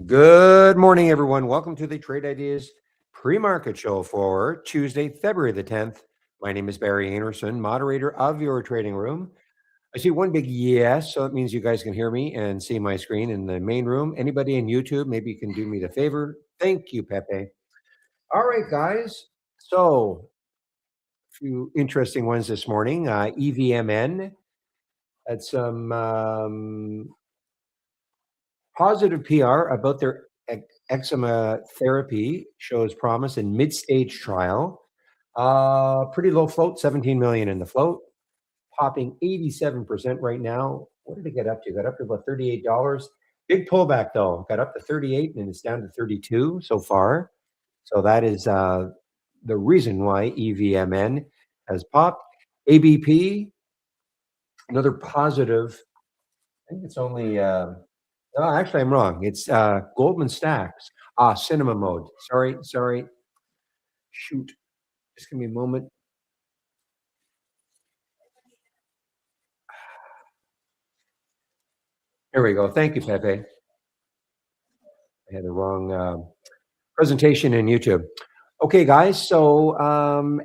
Good morning, everyone. Welcome to the Trade Ideas pre-market show for Tuesday, February the 10th. My name is Barry Anderson, moderator of your trading room. I see one big yes, so it means you guys can hear me and see my screen in the main room. Anybody in YouTube, maybe you can do me the favor. Thank you, Pepe. All right, guys. So, a few interesting ones this morning. EVMN had some positive PR about their eczema therapy, shows promise in mid-stage trial. Pretty low float, 17 million in the float, popping 87% right now. What did it get up to? Got up to about $38. Big pullback though. Got up to 38 and it's down to 32 so far. So that is the reason why EVMN has popped. ABP, another positive. I think it's only oh, actually, I'm wrong. It's Goldman Sachs. Cinema mode. Sorry. Shoot. Just give me a moment. There we go. Thank you, Pepe. I had the wrong presentation in YouTube. Okay, guys. So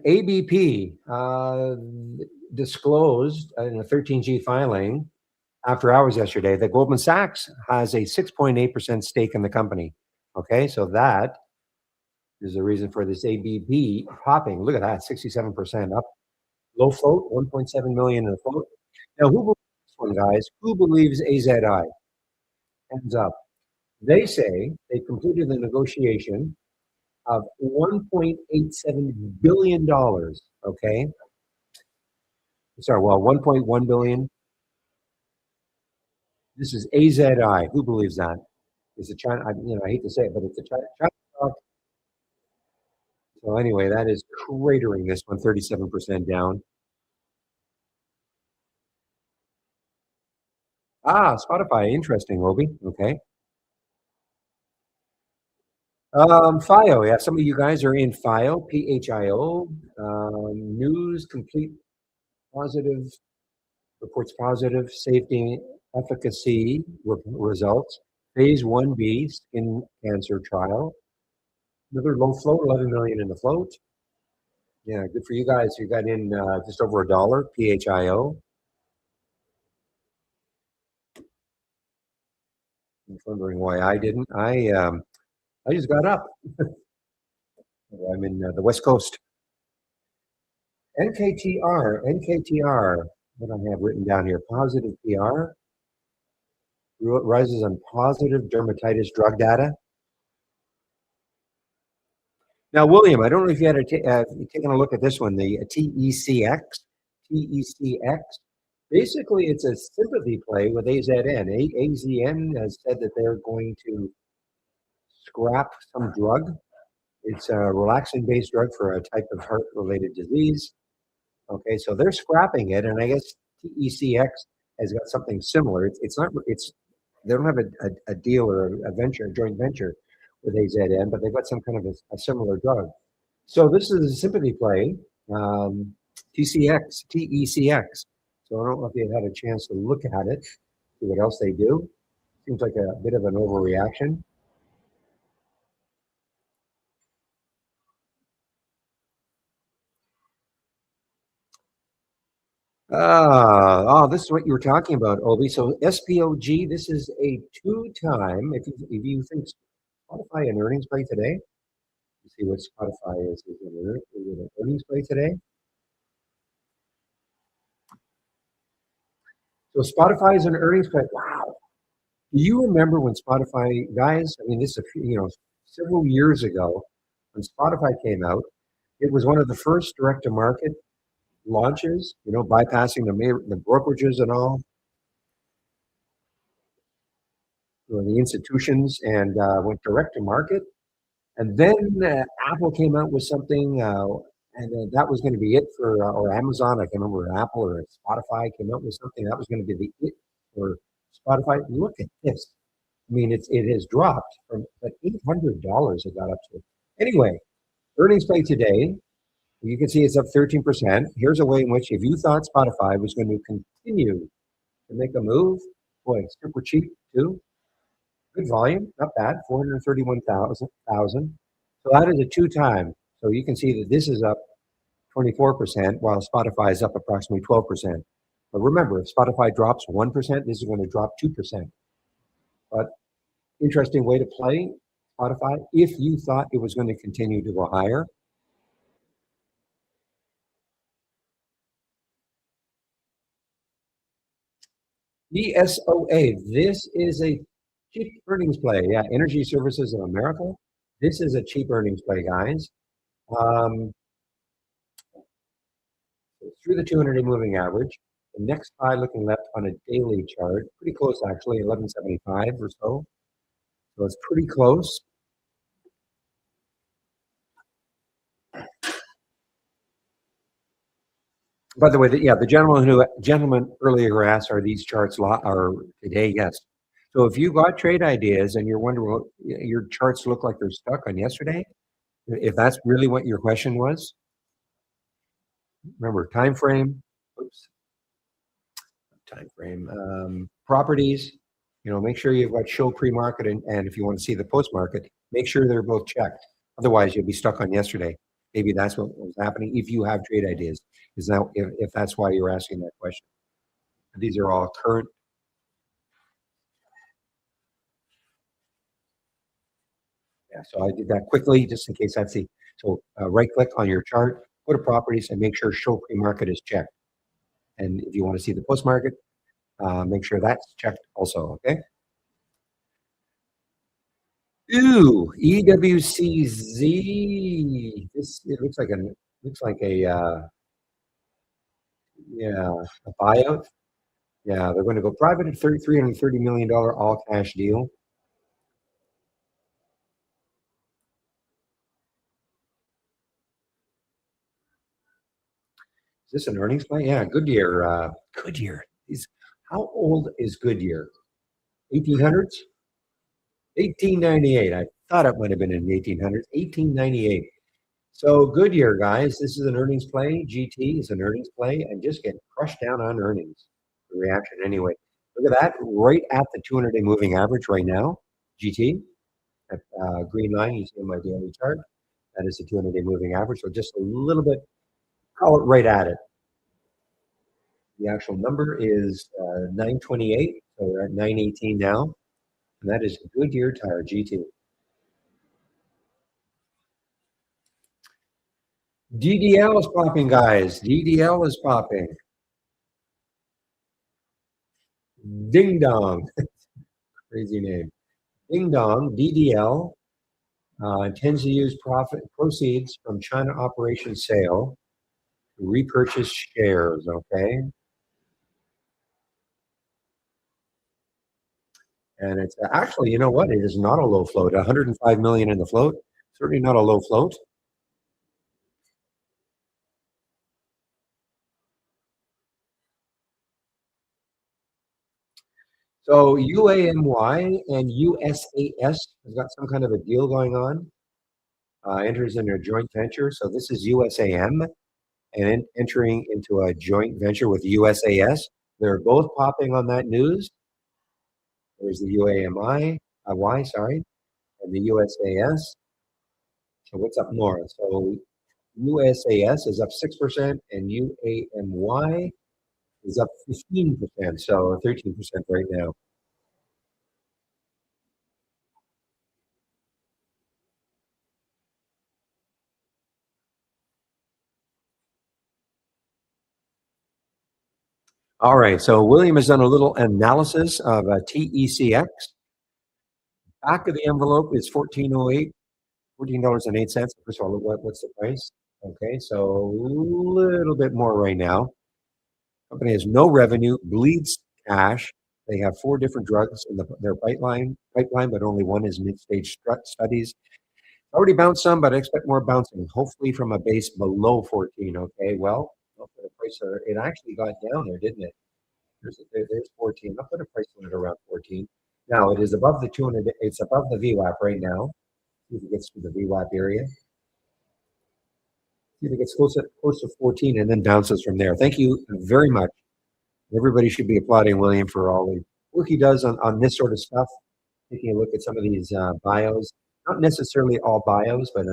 ABP disclosed in a 13G filing after hours yesterday that Goldman Sachs has a 6.8% stake in the company. Okay, so that is the reason for this ABP popping. Look at that, 67% up. Low float, 1.7 million in the float. Now, who believes this one, guys? Who believes AZI? Hands up. They say they completed the negotiation of $1.87 billion. Okay. Sorry, well, 1.1 billion. This is AZI. Who believes that? It's a China. I hate to say it, but it's a China stock. So anyway, that is cratering this one, 37% down. Spotify. Interesting, Obi. Okay. FIO. Yeah, some of you guys are in FIO, PHIO. News complete positive, reports positive safety efficacy results. Phase 1B skin cancer trial. Another low float, 11 million in the float. Yeah, good for you guys. You got in just over $1, PHIO. I'm wondering why I didn't. I just got up. I'm in the West Coast. NKTR. What I have written down here, positive PR. Rises on positive dermatitis drug data. Now, William, I don't know if you had taken a look at this one, the TECX. Basically, it's a sympathy play with AZN. AZN has said that they're going to scrap some drug. It's a relaxin-based drug for a type of heart-related disease. Okay, so they're scrapping it, and I guess TECX has got something similar. It's not. They don't have a deal or a joint venture with AZN, but they've got some kind of a similar drug. So this is a sympathy play, TECX. So I don't know if you've had a chance to look at it, see what else they do. Seems like a bit of an overreaction. This is what you were talking about, Obi. So SPOG, this is a two-time. If you think Spotify an earnings play today, you see what Spotify is. Is it an earnings play today? So Spotify is an earnings play. Wow. Do you remember when Spotify, guys? I mean, this is several years ago when Spotify came out. It was one of the first direct-to-market launches. Bypassing the brokerages and all, the institutions, and went direct to market. And then Apple came out with something, and that was going to be it for, or Amazon. I can't remember, Apple or Spotify came out with something that was going to be the it for Spotify. Look at this. I mean, it has dropped from like $800 it got up to. Anyway, earnings play today. You can see it's up 13%. Here's a way in which if you thought Spotify was going to continue to make a move, boy, it's super cheap too. Good volume, not bad, 431,000. So that is a two-time. So you can see that this is up 24%, while Spotify is up approximately 12%. But remember, if Spotify drops 1%, this is going to drop 2%. But interesting way to play Spotify. If you thought it was going to continue to go higher, ESOA, this is a cheap earnings play. Yeah, Energy Services of America. This is a cheap earnings play, guys. Um, through the 200-day moving average. The next high looking left on a daily chart, pretty close actually, 1175 or so. So it's pretty close. By the way, the gentleman earlier asked, are these charts are today? Yes. So if you got trade ideas and you're wondering what your charts look like they're stuck on yesterday, if that's really what your question was, remember time frame. Oops, time frame. Properties. Make sure you've got show pre-market and if you want to see the post-market, make sure they're both checked. Otherwise, you'll be stuck on yesterday. Maybe that's what was happening. If you have trade ideas, is that if that's why you're asking that question? These are all current. Yeah, so I did that quickly just in case that's the. So right click on your chart, go to properties, and make sure show pre-market is checked. And if you want to see the post-market, make sure that's checked also. Okay. Ooh, EWCZ. This it looks like a yeah, a buyout. Yeah, they're going to go private at $330 million all cash deal. Is this an earnings play? Yeah, Goodyear. Goodyear. How old is Goodyear? 1800s? 1898. I thought it might have been in the 1800s. 1898. So Goodyear, guys, this is an earnings play. GT is an earnings play and just get crushed down on earnings. The reaction anyway. Look at that, right at the 200-day moving average right now. GT, that green line you see on my daily chart. That is the 200-day moving average. So just a little bit, call it right at it. The actual number is 928. So we're at 918 now. And that is Goodyear Tire GT. DDL is popping, guys. DDL is popping. Ding dong. Crazy name. Ding dong, DDL intends to use profit proceeds from China operation sale to repurchase shares. Okay. And it's actually, you know what? It is not a low float. 105 million in the float. Certainly not a low float. So UAMY and USAS has got some kind of a deal going on. Enters in a joint venture. So this is USAM and entering into a joint venture with USAS. They're both popping on that news. There's the UAMI, Y, sorry, and the USAS. So what's up more? So USAS is up 6% and UAMY is up 15%. So 13% right now. All right. So William has done a little analysis of TECX. Back of the envelope is 1408, $14.08. First of all, what's the price? Okay, so a little bit more right now. Company has no revenue, bleeds cash. They have 4 different drugs in their pipeline, but only one is mid-stage studies. Already bounced some, but I expect more bouncing, hopefully from a base below 14. Okay, well, I'll put a price there. It actually got down there, didn't it? There's 14. I'll put a price on it around 14. Now it is above the 200. It's above the VWAP right now. See if it gets to the VWAP area. See if it gets close to 14 and then bounces from there. Thank you very much. Everybody should be applauding William for all the work he does on this sort of stuff. taking a look at some of these bios, not necessarily all bios, but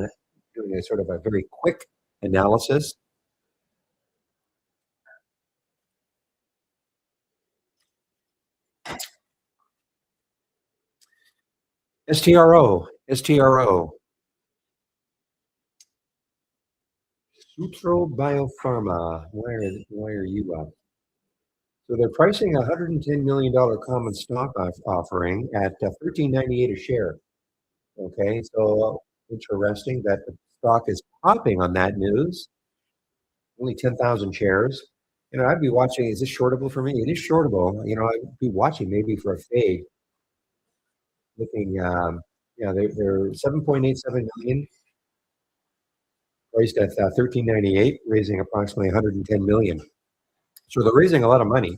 doing a sort of a very quick analysis. STRO, Sutro Biopharma. Why are you up? So they're pricing a $110 million common stock offering at 13.98 a share. Okay, so interesting that the stock is popping on that news. Only 10,000 shares. I'd be watching. Is this shortable for me? It is shortable. I'd be watching maybe for a fade. Looking, they're 7.87 million, priced at 13.98, raising approximately 110 million. So they're raising a lot of money,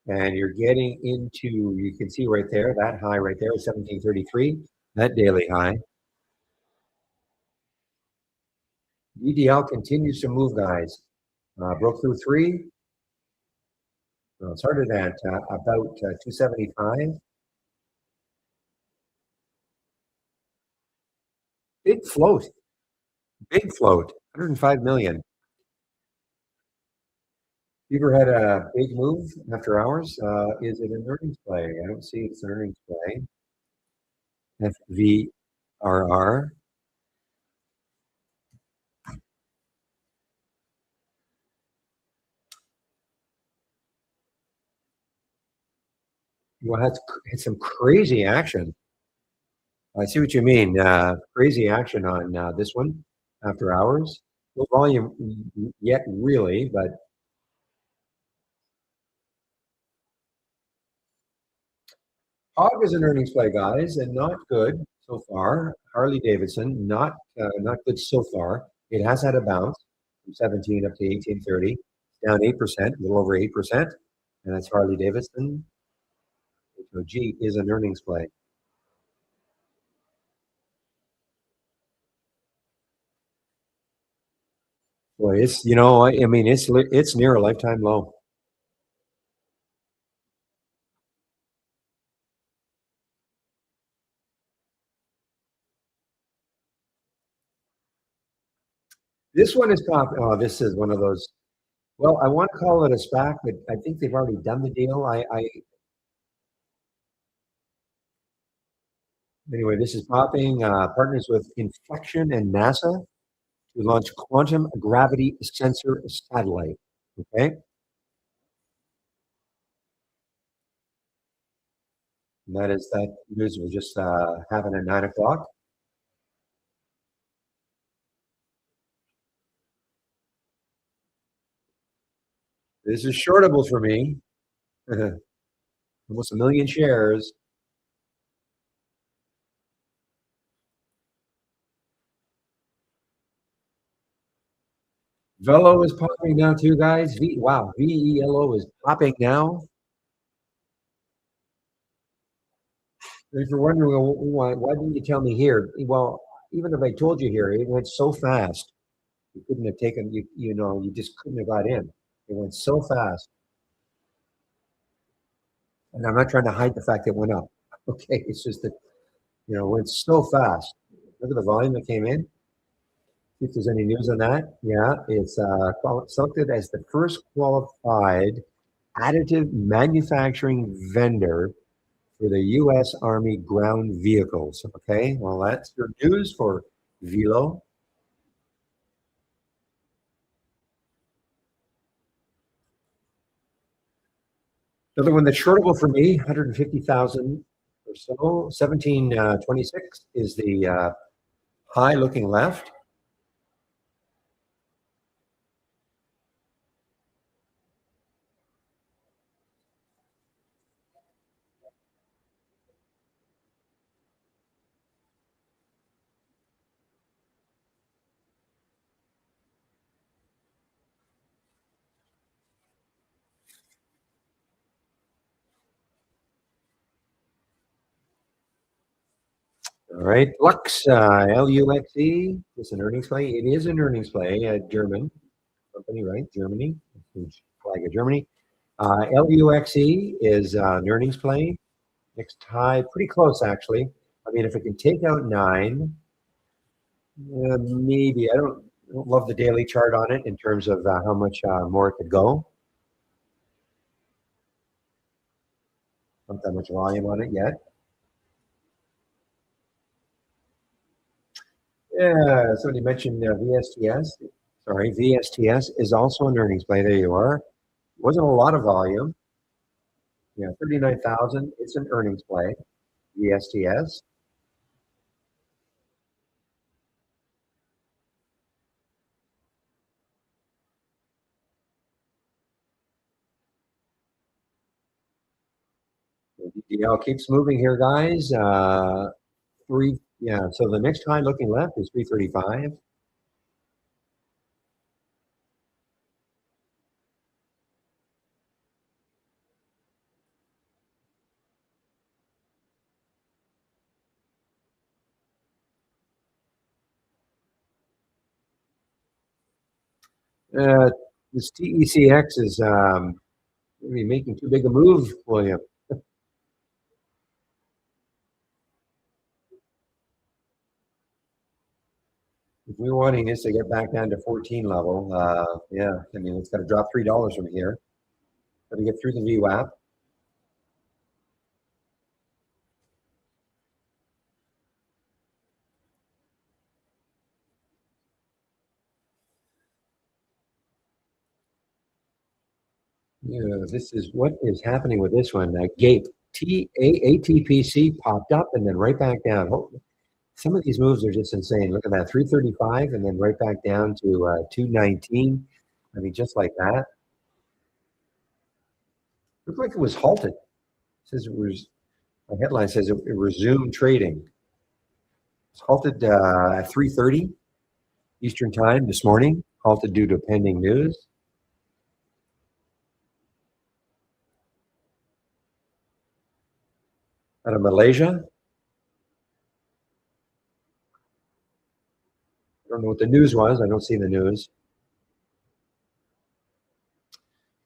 and you're getting into. You can see right there that high right there is 1733. That daily high. VDL continues to move, guys. Broke through 3. Well, it started at about 275. Big float. 105 million. You ever had a big move after hours? Is it an earnings play? I don't see it's an earnings play. FVRR. Well, it's some crazy action. I see what you mean. Crazy action on this one after hours. No volume yet, really, but Hog is an earnings play, guys, and not good so far. Harley Davidson, not good so far. It has had a bounce from 17 up to 1830, down 8%, a little over 8%, and that's Harley Davidson. HOG is an earnings play. Boy, it's near a lifetime low. This one is top. Oh, this is one of those. Well, I want to call it a SPAC, but I think they've already done the deal. Anyway, this is popping. Partners with Inflection and NASA to launch quantum gravity sensor satellite. Okay, and that news was just happened at 9 o'clock. This is shortable for me. Almost a million shares. Velo is popping now too, guys. Wow, VELO is popping now. If you're wondering, why didn't you tell me here? Well, even if I told you here, it went so fast. You couldn't have taken, you just couldn't have got in. It went so fast. And I'm not trying to hide the fact that it went up. Okay, it's just that, it went so fast. Look at the volume that came in. See if there's any news on that. Yeah, it's selected as the first qualified additive manufacturing vendor for the U.S. Army ground vehicles. Okay, well, that's your news for Velo. Another one that's shortable for me, 150,000 or so. 1726 is the high looking left. All right, Lux, LUXE, is an earnings play. It is an earnings play, German company, right? Germany, flag of Germany. LUXE is an earnings play. Next high, pretty close actually. I mean, if it can take out 9, maybe. I don't love the daily chart on it in terms of how much more it could go. Not that much volume on it yet. Yeah, somebody mentioned VSTS. Sorry, VSTS is also an earnings play. There you are. Wasn't a lot of volume. Yeah, 39,000. It's an earnings play. VSTS. DL keeps moving here, guys. Yeah. So the next high looking left is 335. This TECX is maybe making too big a move, William. If we're wanting this to get back down to 14 level, yeah, I mean, it's got to drop $3 from here. Got to get through the VWAP. Yeah, this is what is happening with this one. Gape ATPC popped up and then right back down. Oh, some of these moves are just insane. Look at that, 335 and then right back down to 219. I mean, just like that. Looked like it was halted. It says it was. The headline says it resumed trading. It's halted at 3:30 Eastern Time this morning. Halted due to pending news. Out of Malaysia. I don't know what the news was. I don't see the news.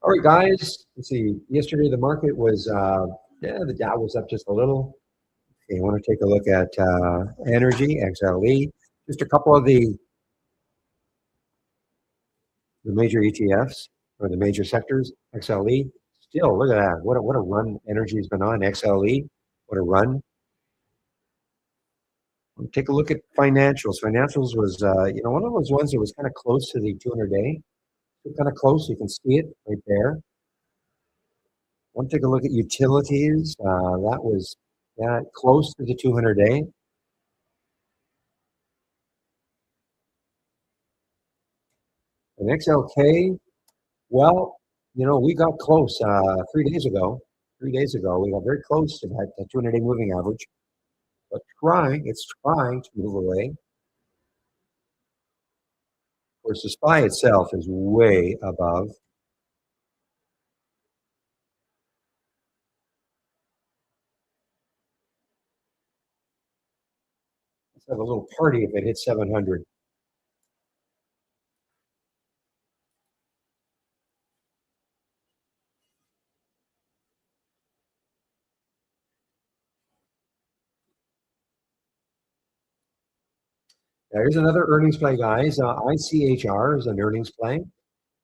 All right, guys. Let's see. Yesterday the market was, yeah, the Dow was up just a little. Okay, you want to take a look at energy, XLE. Just a couple of the major ETFs or the major sectors. XLE. Still, look at that. What a run energy has been on. XLE. What a run. Take a look at financials. Financials was, one of those ones that was kind of close to the 200-day. Kind of close. You can see it right there. Want to take a look at utilities. That was close to the 200-day. And XLK, well, we got close 3 days ago. 3 days ago, we got very close to that 200-day moving average. But it's trying to move away. Of course, the SPY itself is way above. Let's have a little party if it hits 700. There's another earnings play, guys. ICHR is an earnings play.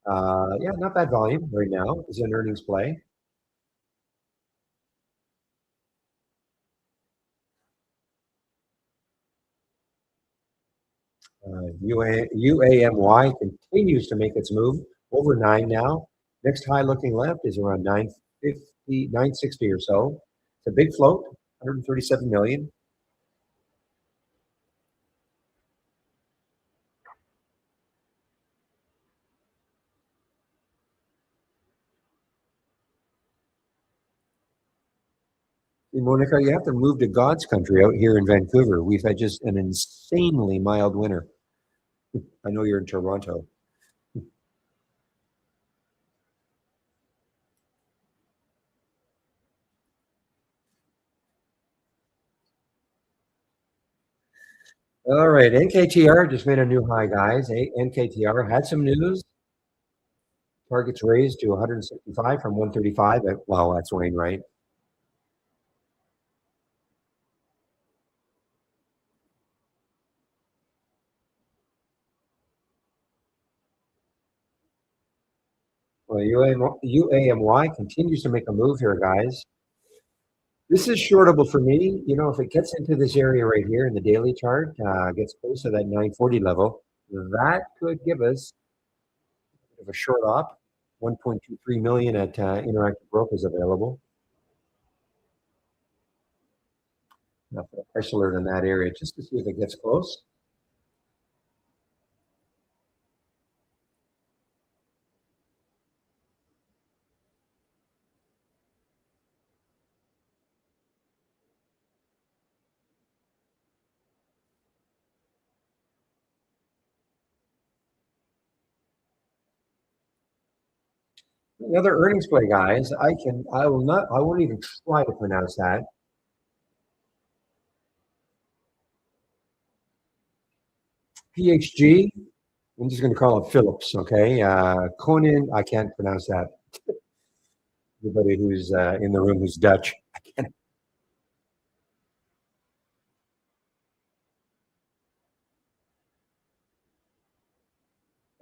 Yeah, not bad volume right now. It's an earnings play. UAMY continues to make its move over 9 now. Next high looking left is around 950, 960 or so. It's a big float, 137 million. Monica, you have to move to God's country out here in Vancouver. We've had just an insanely mild winter. I know you're in Toronto. All right, NKTR just made a new high, guys. NKTR had some news. Targets raised to 165 from 135. Wow, that's Wayne, right? Well, UAMY continues to make a move here, guys. This is shortable for me. You know, if it gets into this area right here in the daily chart, gets close to that 940 level, that could give us a bit of a short op. 1.23 million at Interactive Broke is available. I'll put a price alert in that area just to see if it gets close. Another earnings play, guys. I won't even try to pronounce that. PHG. I'm just going to call it Phillips, okay? Conan, I can't pronounce that. Everybody who's in the room who's Dutch. I can't.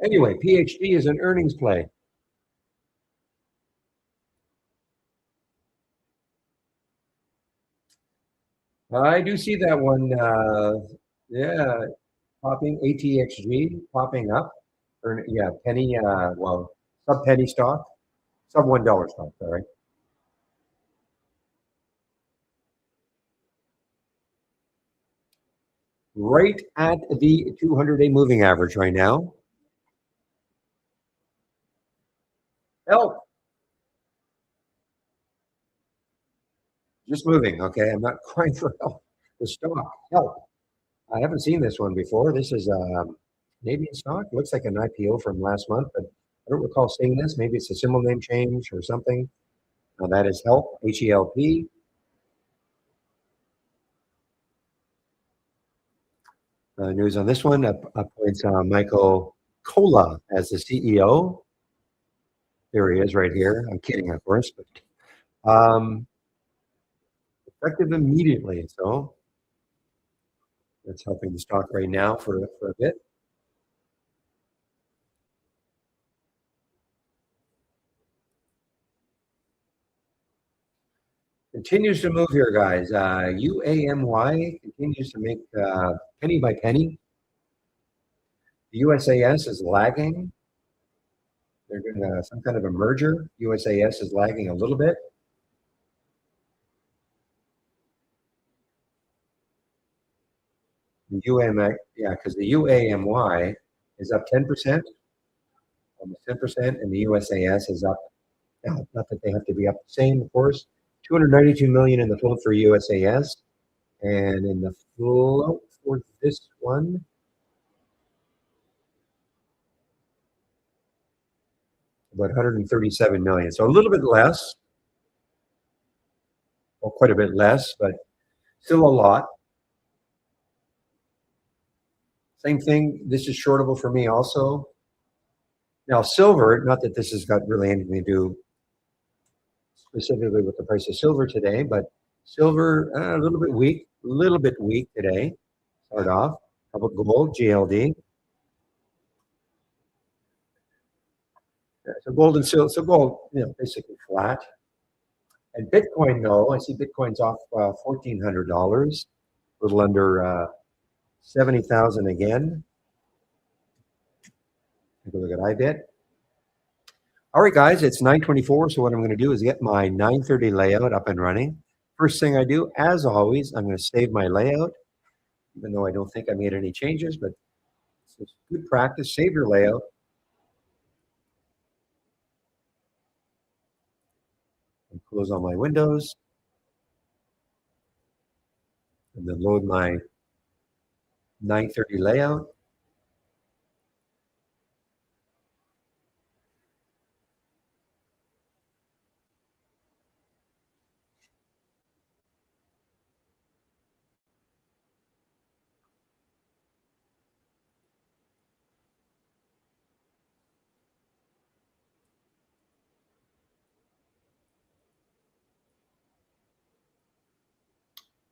Anyway, PHG is an earnings play. I do see that one. Yeah, popping ATXG popping up. Yeah, penny. Well, sub penny stock, sub $1 stock. Sorry. Right at the 200-day moving average right now. Help. Just moving. Okay, I'm not crying for help. The stock. Help. I haven't seen this one before. This is Canadian stock. Looks like an IPO from last month, but I don't recall seeing this. Maybe it's a symbol name change or something. That is HELP, HELP. News on this one appoints Michael Kola as the CEO. There he is right here. I'm kidding, of course, but effective immediately. So that's helping the stock right now for a bit. Continues to move here, guys. UAMY continues to make penny by penny. The USAS is lagging. They're doing some kind of a merger. USAS is lagging a little bit. The UAMY, yeah, because the UAMY is up 10%, almost 10%, and the USAS is up. Not that they have to be up the same, of course. 292 million in the float for USAS, and in the float for this one, about 137 million. So a little bit less, well, quite a bit less, but still a lot. Same thing. This is shortable for me also. Now, silver, not that this has got really anything to do specifically with the price of silver today, but silver a little bit weak today. Start off. How about gold, GLD? So gold and silver, so gold, basically flat. And Bitcoin, though, I see Bitcoin's off $1,400, a little under 70,000 again. Take a look at IBIT. All right, guys, it's 9:24. So what I'm going to do is get my 9:30 layout up and running. First thing I do, as always, I'm going to save my layout, even though I don't think I made any changes, but it's good practice. Save your layout. And close all my windows. And then load my 9:30 layout.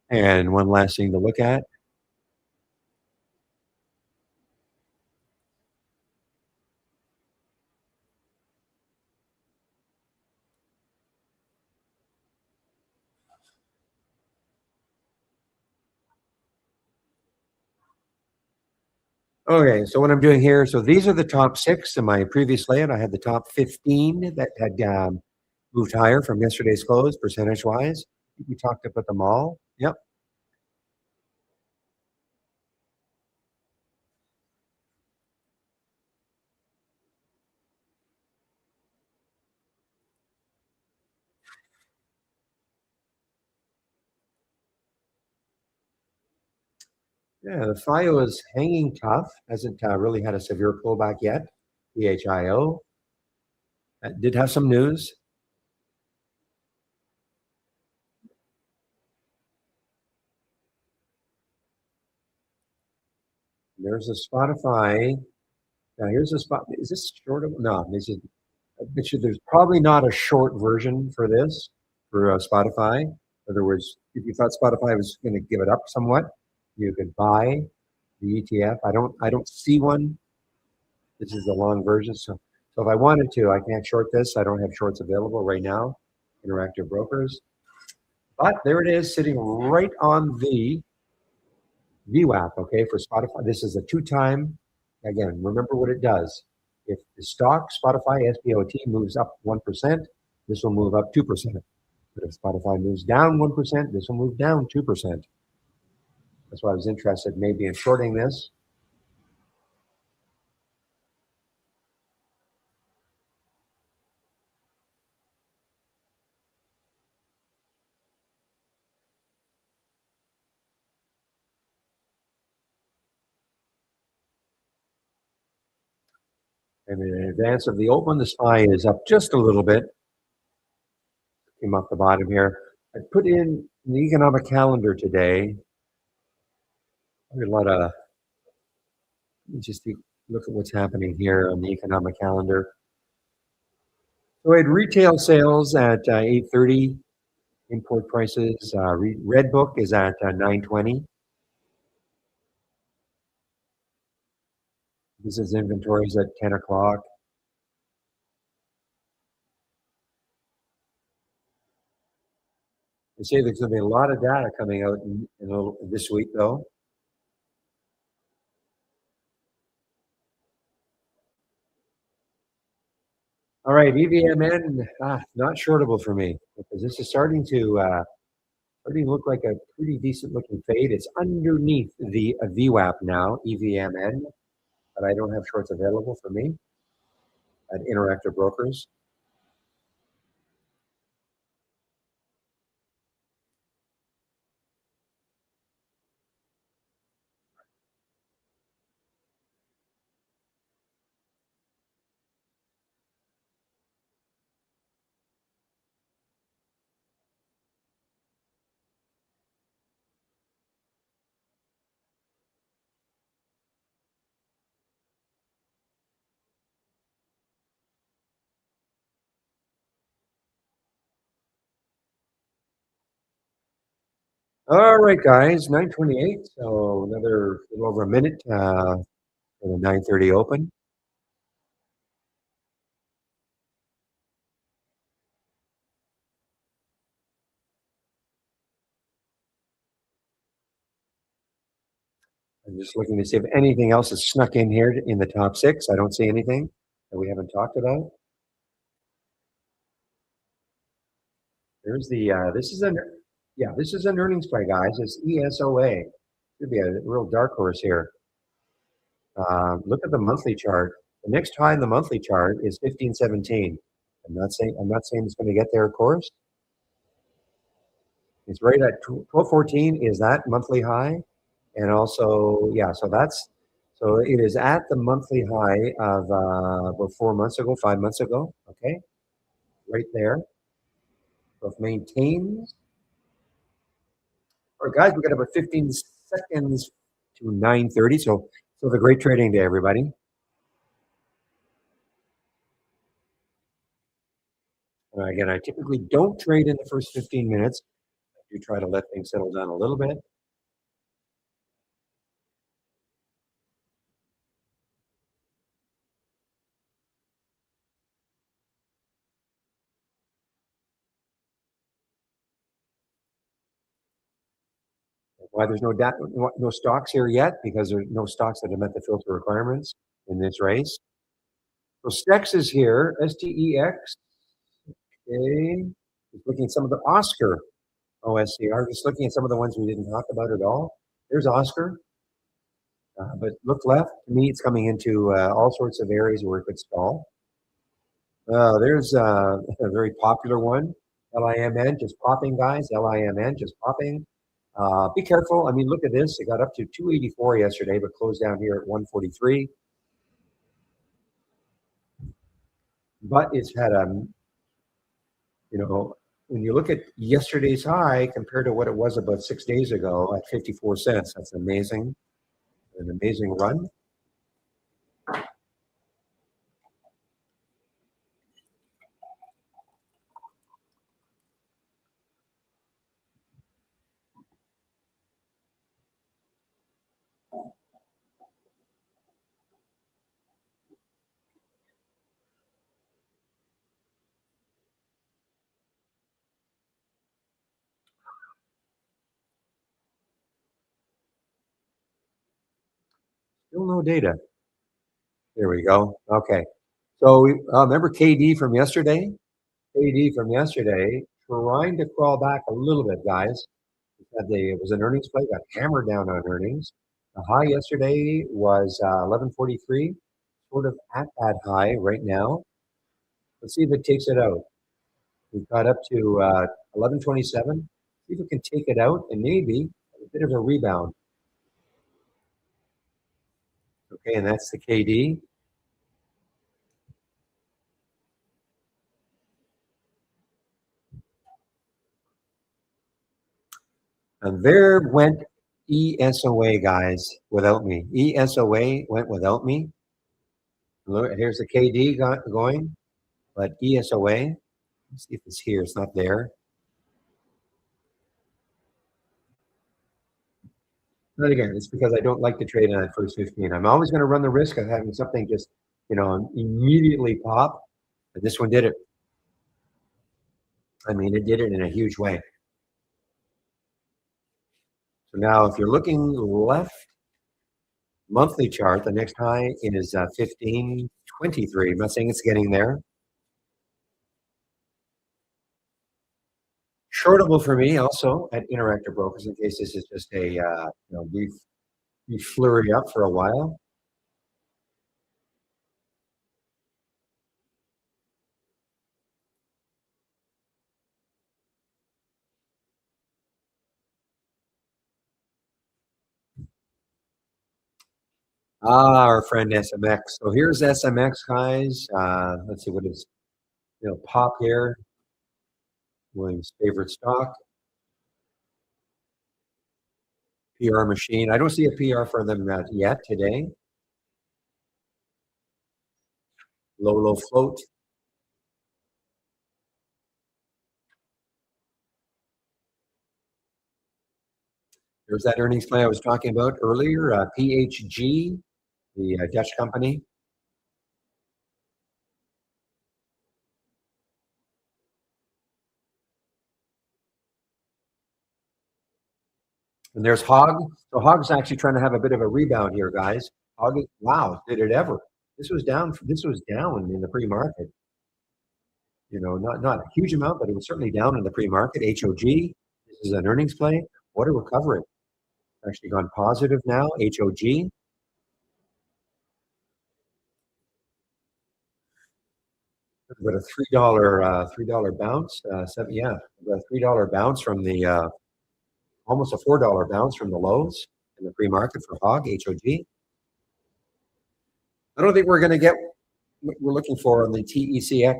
And one last thing to look at. Okay, so what I'm doing here, so these are the top six. In my previous layout, I had the top 15 that had moved higher from yesterday's close, percentage-wise. We talked about them all. Yep. Yeah, the FIO is hanging tough. Hasn't really had a severe pullback yet. PHIO did have some news. There's a Spotify. Now here's a spot. Is this short? No, this is. I bet you there's probably not a short version for this for Spotify. In other words, if you thought Spotify was going to give it up somewhat, you could buy the ETF. I don't see one. This is the long version. So if I wanted to, I can't short this. I don't have shorts available right now. Interactive brokers. But there it is, sitting right on the VWAP, okay, for Spotify. This is a two-time, again, remember what it does. If the stock, Spotify, SPOT, moves up 1%, this will move up 2%. But if Spotify moves down 1%, this will move down 2%. That's why I was interested maybe in shorting this. And in advance of the open, the SPY is up just a little bit. Came off the bottom here. I put in the economic calendar today. A lot of just look at what's happening here on the economic calendar. So we had retail sales at 8:30. Import prices. Red Book is at 9:20. This is inventories at 10 o'clock. They say there's going to be a lot of data coming out this week, though. All right, EVMN, not shortable for me because this is starting to look like a pretty decent looking fade. It's underneath the VWAP now, EVMN, but I don't have shorts available for me at Interactive Brokers. All right, guys, 9:28. So another little over a minute for the 9:30 open. I'm just looking to see if anything else is snuck in here in the top six. I don't see anything that we haven't talked about. There's the this is an earnings play, guys. It's ESOA. Could be a real dark horse here. Look at the monthly chart. The next high in the monthly chart is 1517. I'm not saying it's going to get there, of course. It's right at 1214 is that monthly high. And also, yeah, so it is at the monthly high of about 4 months ago, 5 months ago. Okay, right there. So it maintains. All right, guys, we got about 15 seconds to 9:30. So the great trading day, everybody. Again, I typically don't trade in the first 15 minutes. I do try to let things settle down a little bit. Why there's no stocks here yet? Because there's no stocks that have met the filter requirements in this race. So Stex is here, STEX. Okay. Just looking at some of the Oscar OSCR, just looking at some of the ones we didn't talk about at all. There's Oscar. But look left. To me, it's coming into all sorts of areas where it could stall. There's a very popular one. LIMN, just popping, guys. LIMN, just popping. Be careful. I mean, look at this. It got up to 284 yesterday, but closed down here at 143. But it's had when you look at yesterday's high compared to what it was about 6 days ago at 54 cents, that's amazing. An amazing run. Still no data. There we go. Okay. So remember KD from yesterday? KD from yesterday trying to crawl back a little bit, guys. It was an earnings play, got hammered down on earnings. The high yesterday was 1143, sort of at that high right now. Let's see if it takes it out. We got up to 1127. See if it can take it out and maybe a bit of a rebound. Okay, and that's the KD. And there went ESOA, guys, without me. ESOA went without me. Look, here's the KD going, but ESOA, let's see if it's here. It's not there. But again, it's because I don't like to trade in that first 15. I'm always going to run the risk of having something just, immediately pop. But this one did it. I mean, it did it in a huge way. So now if you're looking left, monthly chart, the next high is 1523. I'm not saying it's getting there. Shortable for me also at Interactive Brokers in case this is just a brief flurry up for a while. Our friend SMX. So here's SMX, guys. Let's see what is pop here. William's favorite stock. PR machine. I don't see a PR for them yet today. Low float. There's that earnings play I was talking about earlier. PHG, the Dutch company. And there's Hog. So Hog's actually trying to have a bit of a rebound here, guys. Hog, wow, did it ever? This was down. This was down in the pre-market. Not a huge amount, but it was certainly down in the pre-market. HOG. This is an earnings play. What a recovery! Actually gone positive now. HOG. But a $3 bounce. A $3 bounce from the almost a $4 bounce from the lows in the pre-market for Hog, HOG. I don't think we're going to get what we're looking for on the TECX,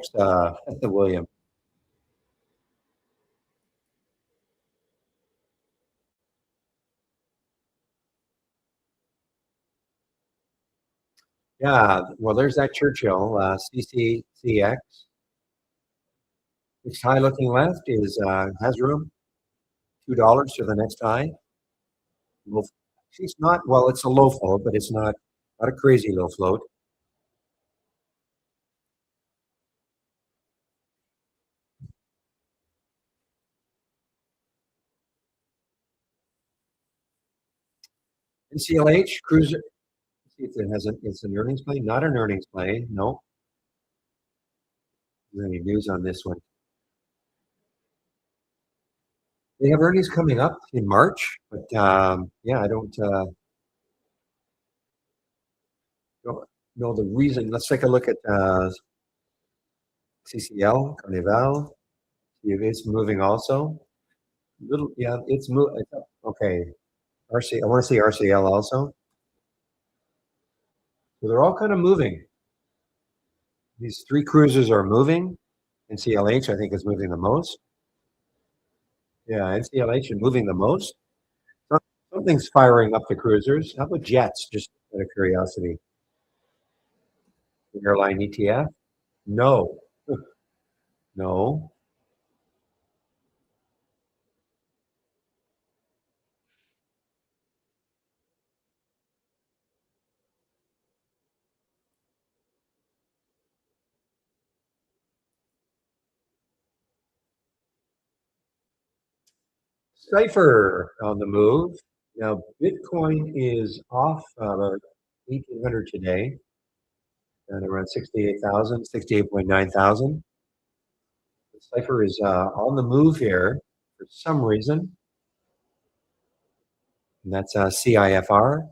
William. Yeah, well, there's that Churchill, CCCX. Its high looking left has room, $2 to the next high. It's not, well, it's a low float, but it's not a crazy low float. NCLH cruiser. See if it has it's an earnings play. Not an earnings play. No. Is there any news on this one? They have earnings coming up in March, but yeah, I don't know the reason. Let's take a look at CCL, Carnival. See if it's moving also. Little, yeah, it's moving. Okay, RC. I want to see RCL also. So they're all kind of moving. These three cruises are moving. NCLH, I think, is moving the most. Yeah, NCLH is moving the most. Something's firing up the cruisers. How about jets? Just out of curiosity. The airline ETF? No, no. Cipher on the move. Now, Bitcoin is off about 1,800 today, and around 68,000, 68.9 thousand. Cipher is on the move here for some reason, and that's CIFR.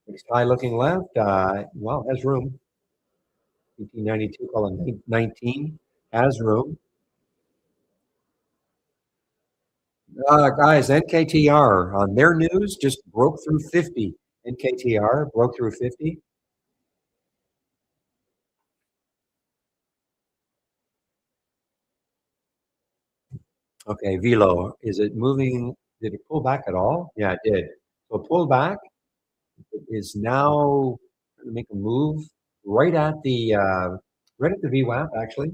Next high looking left. Well, has room. 1892, call it 19. Has room. Guys, NKTR on their news just broke through 50. NKTR broke through 50. Okay, Velo, is it moving? Did it pull back at all? Yeah, it did. So it pulled back. It is now trying to make a move right at the VWAP actually.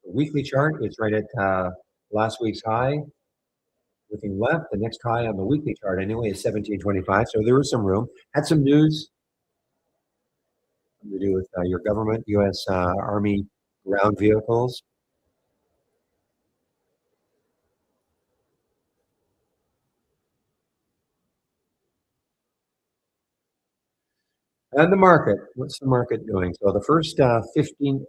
The weekly chart is right at last week's high. Looking left, the next high on the weekly chart anyway is 1725. So there was some room. Had some news to do with your government, U.S. Army ground vehicles. And the market, what's the market doing? So the first 15,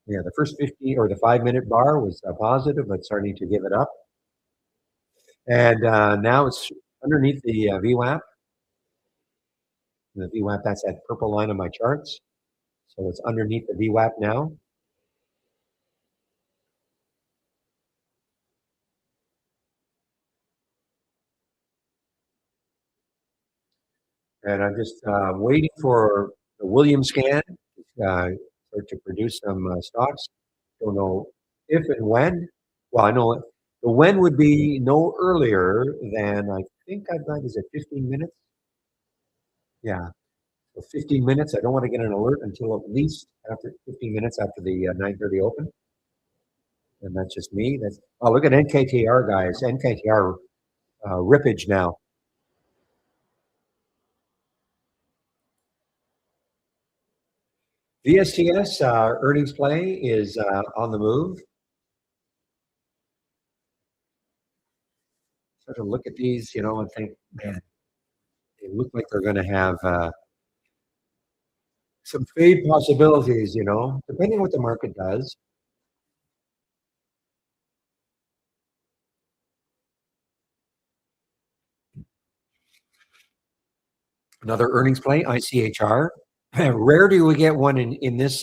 yeah, the first 50 or the 5 minute bar was positive, but starting to give it up. And now it's underneath the VWAP. The VWAP, that's that purple line on my charts. So it's underneath the VWAP now. And I'm just waiting for the William scan to produce some stocks. Don't know if and when. Well, I know the when would be no earlier than I think I've got, is it 15 minutes? Yeah. So 15 minutes. I don't want to get an alert until at least after 15 minutes after the 9:30 open. And that's just me. That's oh, look at NKTR guys. NKTR rippage now. VSTS earnings play is on the move. Sort of look at these, and think, man, they look like they're going to have some fade possibilities, depending what the market does. Another earnings play, ICHR. Rare do we get one in this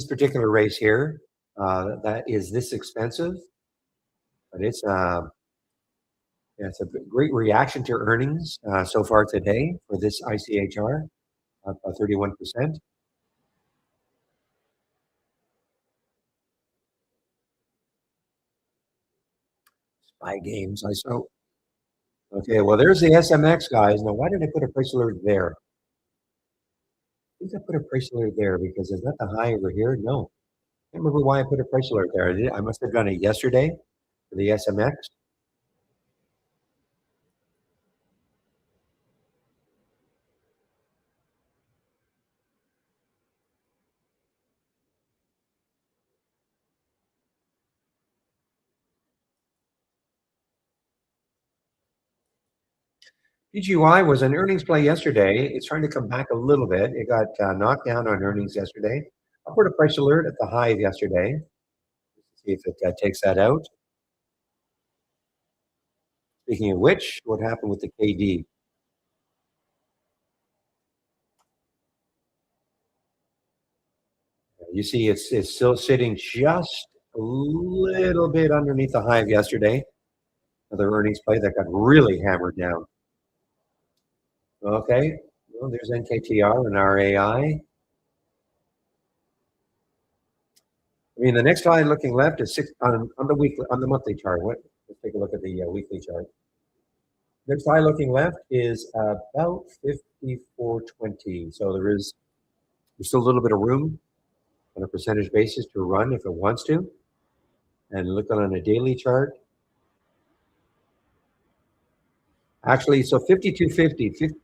particular race here that is this expensive, but it's a great reaction to earnings so far today for this ICHR, up 31%. Spy games, I saw. Okay, well, there's the SMX guys. Now, why did I put a price alert there? I think I put a price alert there because is that the high over here? No. I can't remember why I put a price alert there. I must have done it yesterday for the SMX. PGY was an earnings play yesterday. It's trying to come back a little bit. It got knocked down on earnings yesterday. Upward price alert at the high of yesterday. See if it takes that out. Speaking of which, what happened with the KD? You see, it's still sitting just a little bit underneath the high of yesterday. Another earnings play that got really hammered down. Okay, well, there's NKTR and RAI. I mean, the next line looking left is six on the weekly on the monthly chart. Let's take a look at the weekly chart. Next line looking left is about 54.20. So there's still a little bit of room on a percentage basis to run if it wants to. And looking on a daily chart, actually, so 52.50,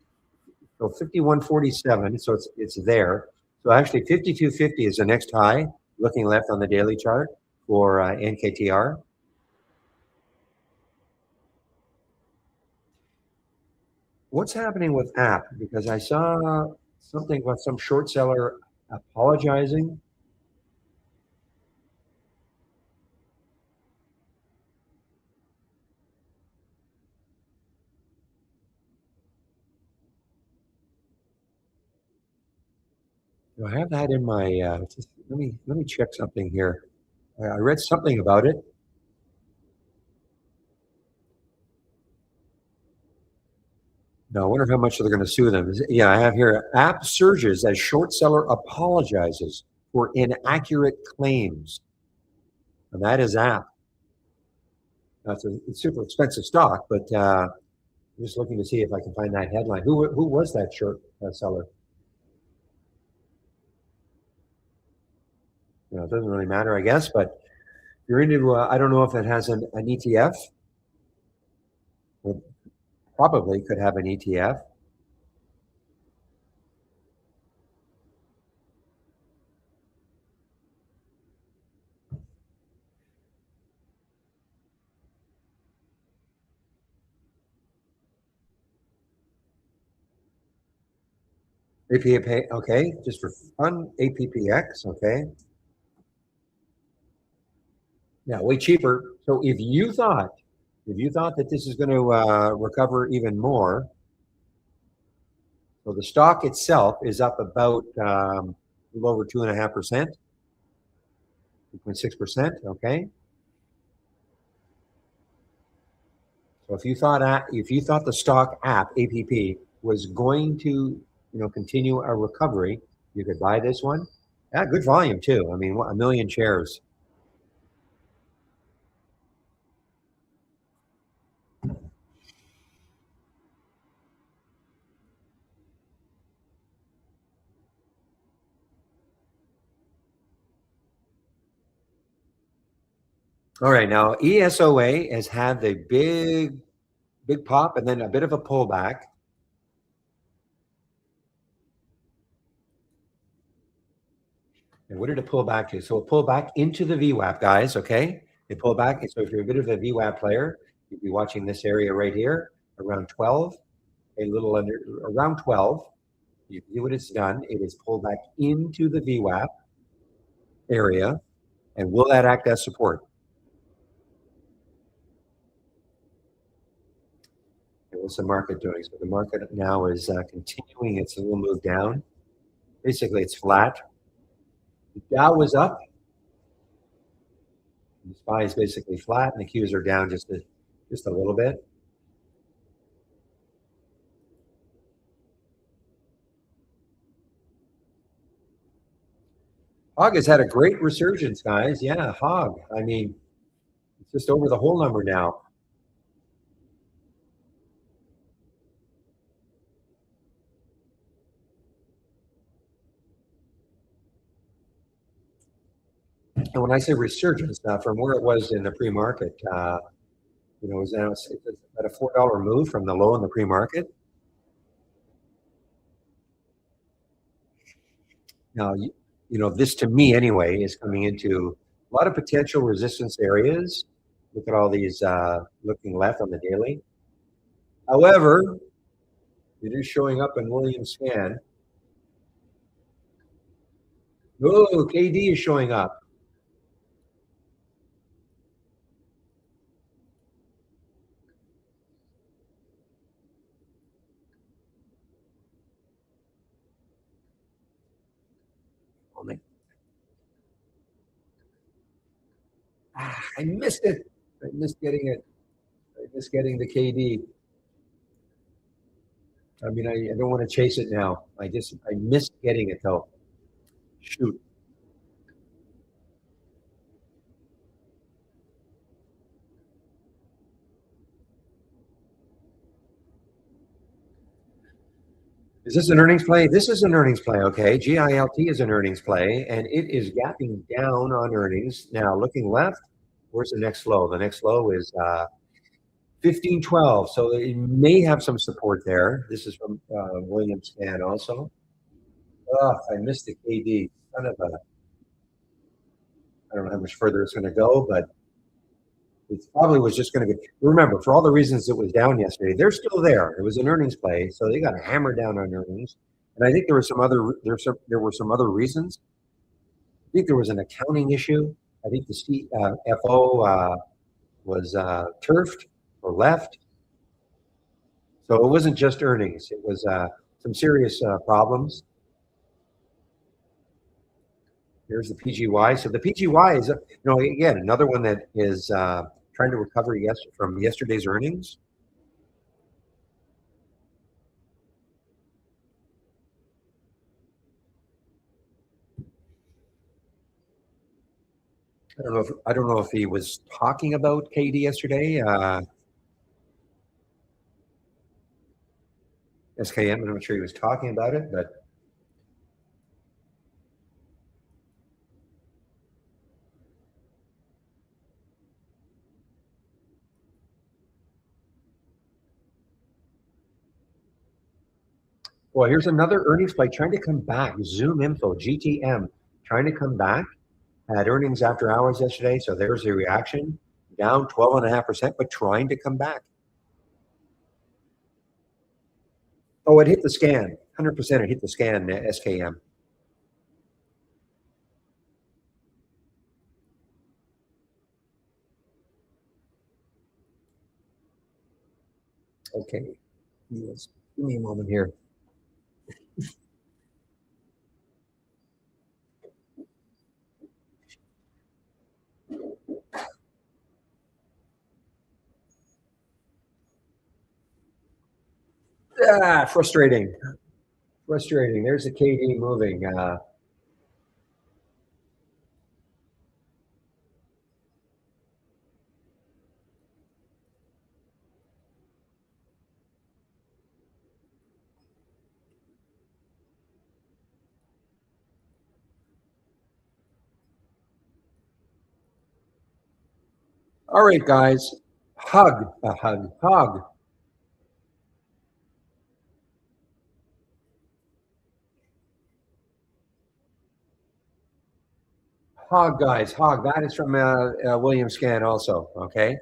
so 51.47. So it's there. So actually, 52.50 is the next high. Looking left on the daily chart for NKTR. What's happening with app? Because I saw something about some short seller apologizing. Do I have that in my? Let me check something here. I read something about it. No, I wonder how much they're going to sue them. Yeah, I have here. App surges as short seller apologizes for inaccurate claims, and that is app. That's a super expensive stock, but I'm just looking to see if I can find that headline. Who was that short seller? You know, it doesn't really matter, I guess. But you're into. I don't know if it has an ETF. It probably could have an ETF. APP, okay, just for fun, APPX, okay. Yeah, way cheaper. So if you thought that this is going to recover even more, so the stock itself is up about a little over 2.5%, 2.6%, okay. So if you thought the stock app APP was going to continue a recovery, you could buy this one. Yeah, good volume too. I mean, what, a million shares. All right, now ESOA has had the big pop and then a bit of a pullback. And what did it pull back to? So it pulled back into the VWAP, guys. Okay, it pulled back. So if you're a bit of a VWAP player, you'd be watching this area right here around 12, a little under around 12. You see what it's done. It is pulled back into the VWAP area, and will that act as support? And what's the market doing? So the market now is continuing its little move down. Basically, it's flat. The Dow was up. The SPY is basically flat, and the Qs are down just a little bit. Hog has had a great resurgence, guys. Yeah, Hog. I mean, it's just over the whole number now. And when I say resurgence, from where it was in the pre-market, it was now it's at a $4 move from the low in the pre-market. Now, this to me anyway is coming into a lot of potential resistance areas. Look at all these looking left on the daily. However, It is showing up in Williams scan. Oh, KD is showing up. Oh, I missed it. I missed getting it. I missed getting the KD. I mean, I don't want to chase it now. I missed getting it though. Shoot. Is this an earnings play? This is an earnings play, okay. GILT is an earnings play, and it is gapping down on earnings. Now, looking left, where's the next low? The next low is 1512. So it may have some support there. This is from Williams Scan also. Oh, I missed the KD. Kind of a, I don't know how much further it's going to go, but it probably was just going to be. Remember, for all the reasons it was down yesterday, they're still there. It was an earnings play, so they got hammered down on earnings. And I think there were some other reasons. I think there was an accounting issue. I think the CFO was turfed or left. So it wasn't just earnings. It was some serious problems. Here's the PGY. So the PGY is, again, another one that is trying to recover from yesterday's earnings. I don't know if he was talking about KD yesterday. SKM, I'm not sure he was talking about it, but well, here's another earnings play trying to come back. Zoom Info, GTM, trying to come back. Had earnings after hours yesterday, so there's the reaction. Down 12.5%, but trying to come back. Oh, it hit the scan. 100% it hit the scan, SKM. Okay. Yes. Give me a moment here. Frustrating. Frustrating. There's the KD moving. All right, guys. Hug. A hug. Hug. Hog, guys, hog. That is from William Scan also, okay?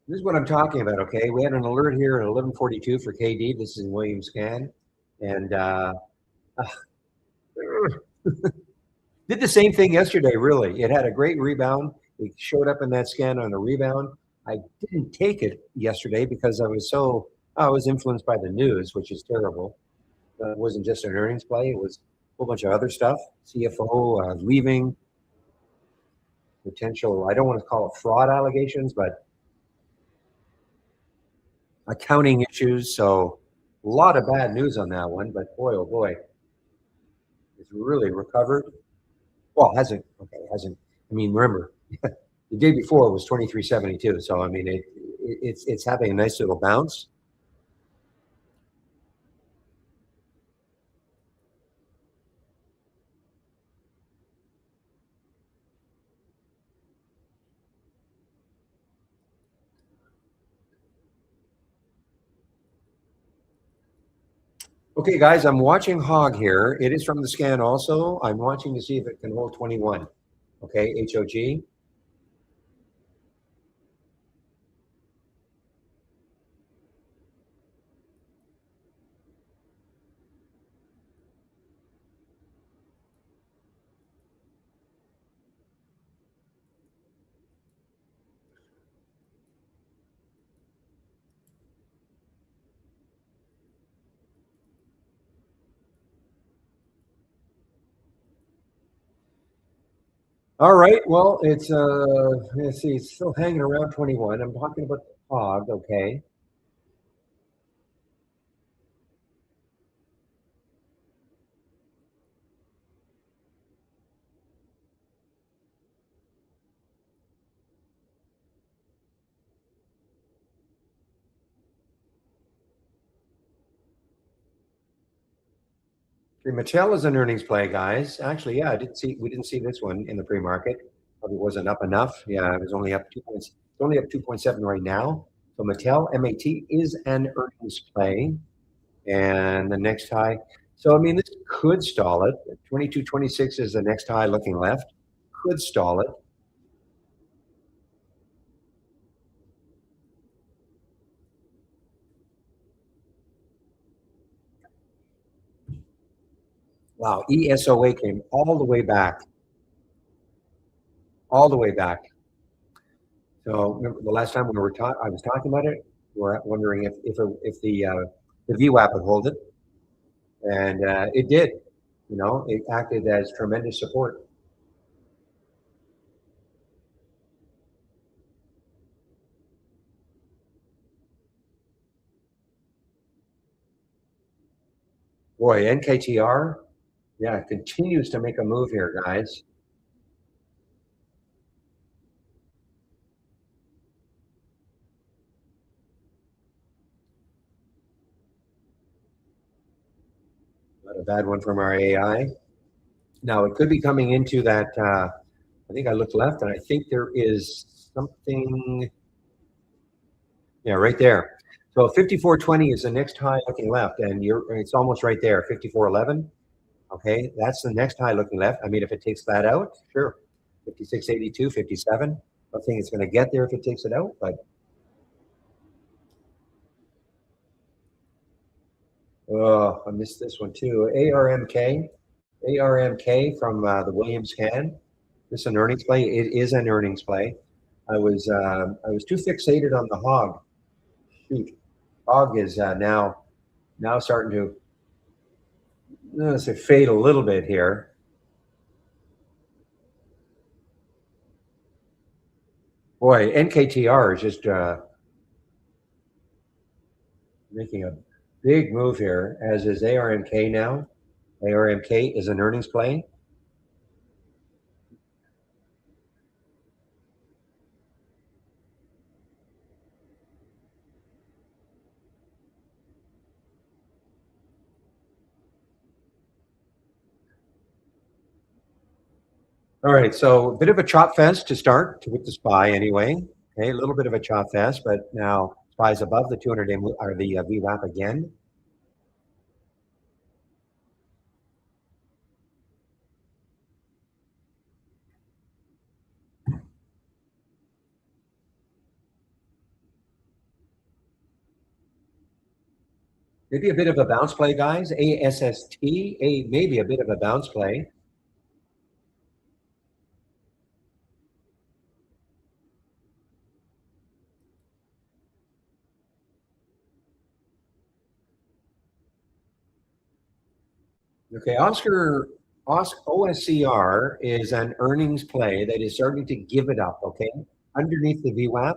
This is what I'm talking about, okay? We had an alert here at 11:42 for KD. This is William Scan. And did the same thing yesterday, really. It had a great rebound. It showed up in that scan on a rebound. I didn't take it yesterday because I was influenced by the news, which is terrible. It wasn't just an earnings play. It was a whole bunch of other stuff. CFO leaving, potential, I don't want to call it fraud allegations, but accounting issues. So a lot of bad news on that one, but boy, oh boy, it's really recovered. Well, hasn't. I mean, remember, the day before was 23.72. So I mean, it's having a nice little bounce. Okay, guys, I'm watching Hog here. It is from the scan also. I'm watching to see if it can hold 21. Okay, HOG. All right. Well, it's let's see, it's still hanging around 21. I'm talking about the Hog. Okay. Okay, Mattel is an earnings play, guys. Actually, yeah, I didn't see we didn't see this one in the pre-market. Probably wasn't up enough. Yeah, it was only up 2 points. It's only up 2.7 right now. So Mattel MAT is an earnings play. And the next high. So I mean, this could stall it. 22.26 is the next high looking left. Could stall it. Wow, ESOA came all the way back, all the way back. So remember the last time we were talking, I was talking about it. We're wondering if the VWAP would hold it, and it did. You know, it acted as tremendous support. Boy, NKTR, yeah, continues to make a move here, guys. Not a bad one from our AI. Now it could be coming into that. I think I looked left, and I think there is something. Yeah, right there. So 54.20 is the next high looking left, and it's almost right there. 54.11. Okay, that's the next high looking left. I mean, if it takes that out, sure. 56.82, 57. I don't think it's going to get there if it takes it out, but oh, I missed this one too. ARMK from the Williams scan. This is an earnings play. It is an earnings play. I was too fixated on the hog. Shoot, hog is now starting to say fade a little bit here. Boy, NKTR is just making a big move here, as is ARMK now. ARMK is an earnings play. All right, so a bit of a chop fest to start with the SPY anyway. Okay, a little bit of a chop fest, but now SPY's above the 200-day or the VWAP again. Maybe a bit of a bounce play, guys. Maybe a bit of a bounce play. Okay, OSCR is an earnings play that is starting to give it up. Okay, underneath the VWAP,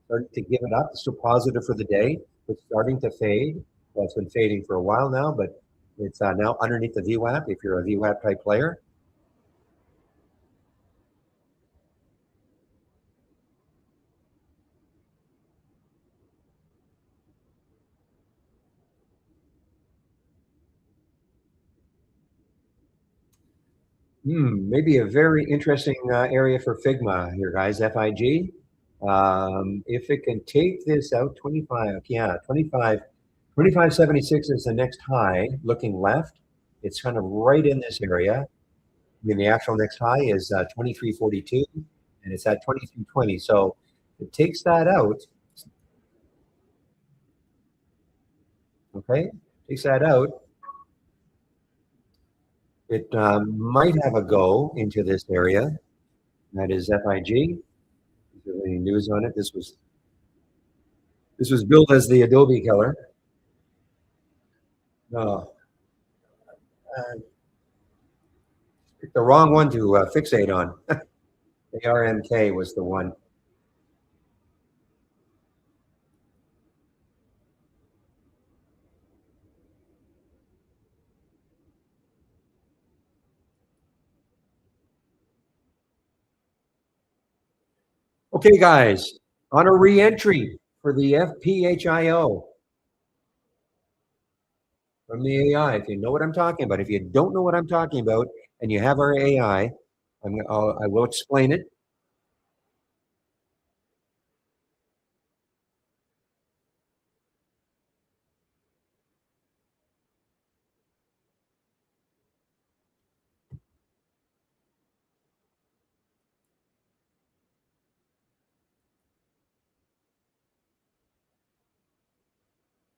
starting to give it up. It's still positive for the day, but starting to fade. Well, it's been fading for a while now, but it's now underneath the VWAP. If you're a VWAP type player, maybe a very interesting area for Figma here, guys. FIG. If it can take this out, 25, yeah, 25. 2576 is the next high. Looking left, it's kind of right in this area. I mean, the actual next high is 2342, and it's at 2320. So it takes that out. Okay, takes that out. It might have a go into this area. That is FIG. Is there any news on it? This was billed as the Adobe killer. No, picked the wrong one to fixate on. ARMK was the one. Okay, guys, on a re-entry for the FPHIO from the AI. If you know what I'm talking about, if you don't know what I'm talking about, and you have our AI, I will explain it.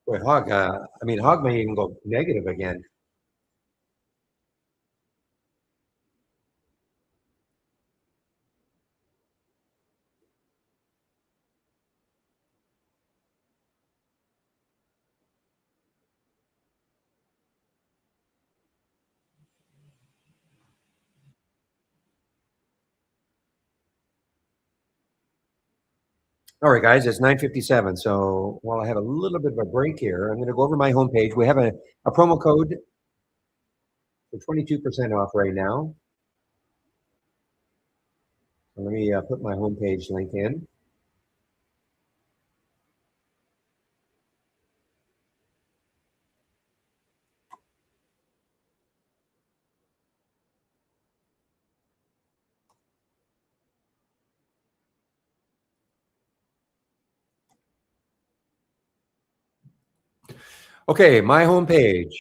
Boy, Hog may even go negative again. All right, guys, it's 9:57. So while I have a little bit of a break here, I'm going to go over my homepage. We have a promo code for 22% off right now. So let me put my homepage link in. Okay, my homepage.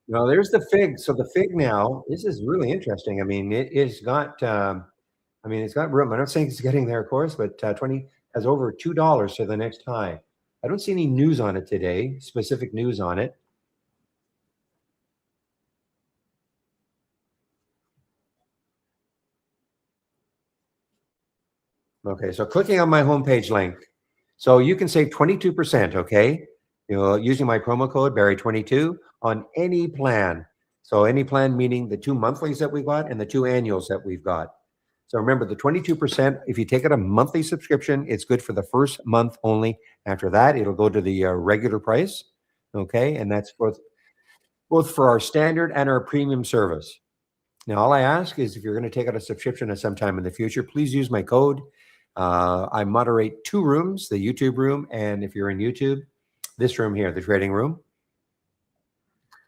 Now there's the fig. So the fig now, this is really interesting. I mean, it's got, it's got room. I'm not saying it's getting there, of course, but 20 has over $2 to the next high. I don't see any news on it today, specific news on it. Okay, so clicking on my homepage link. So you can save 22%, okay? Using my promo code Barry22 on any plan. So any plan meaning the two monthlies that we've got and the two annuals that we've got. So remember the 22%, if you take it a monthly subscription, it's good for the first month only. After that, it'll go to the regular price, okay? And that's both for our standard and our premium service. Now, all I ask is if you're going to take out a subscription at some time in the future, please use my code. I moderate two rooms, the YouTube room, and if you're in YouTube, this room here, the trading room.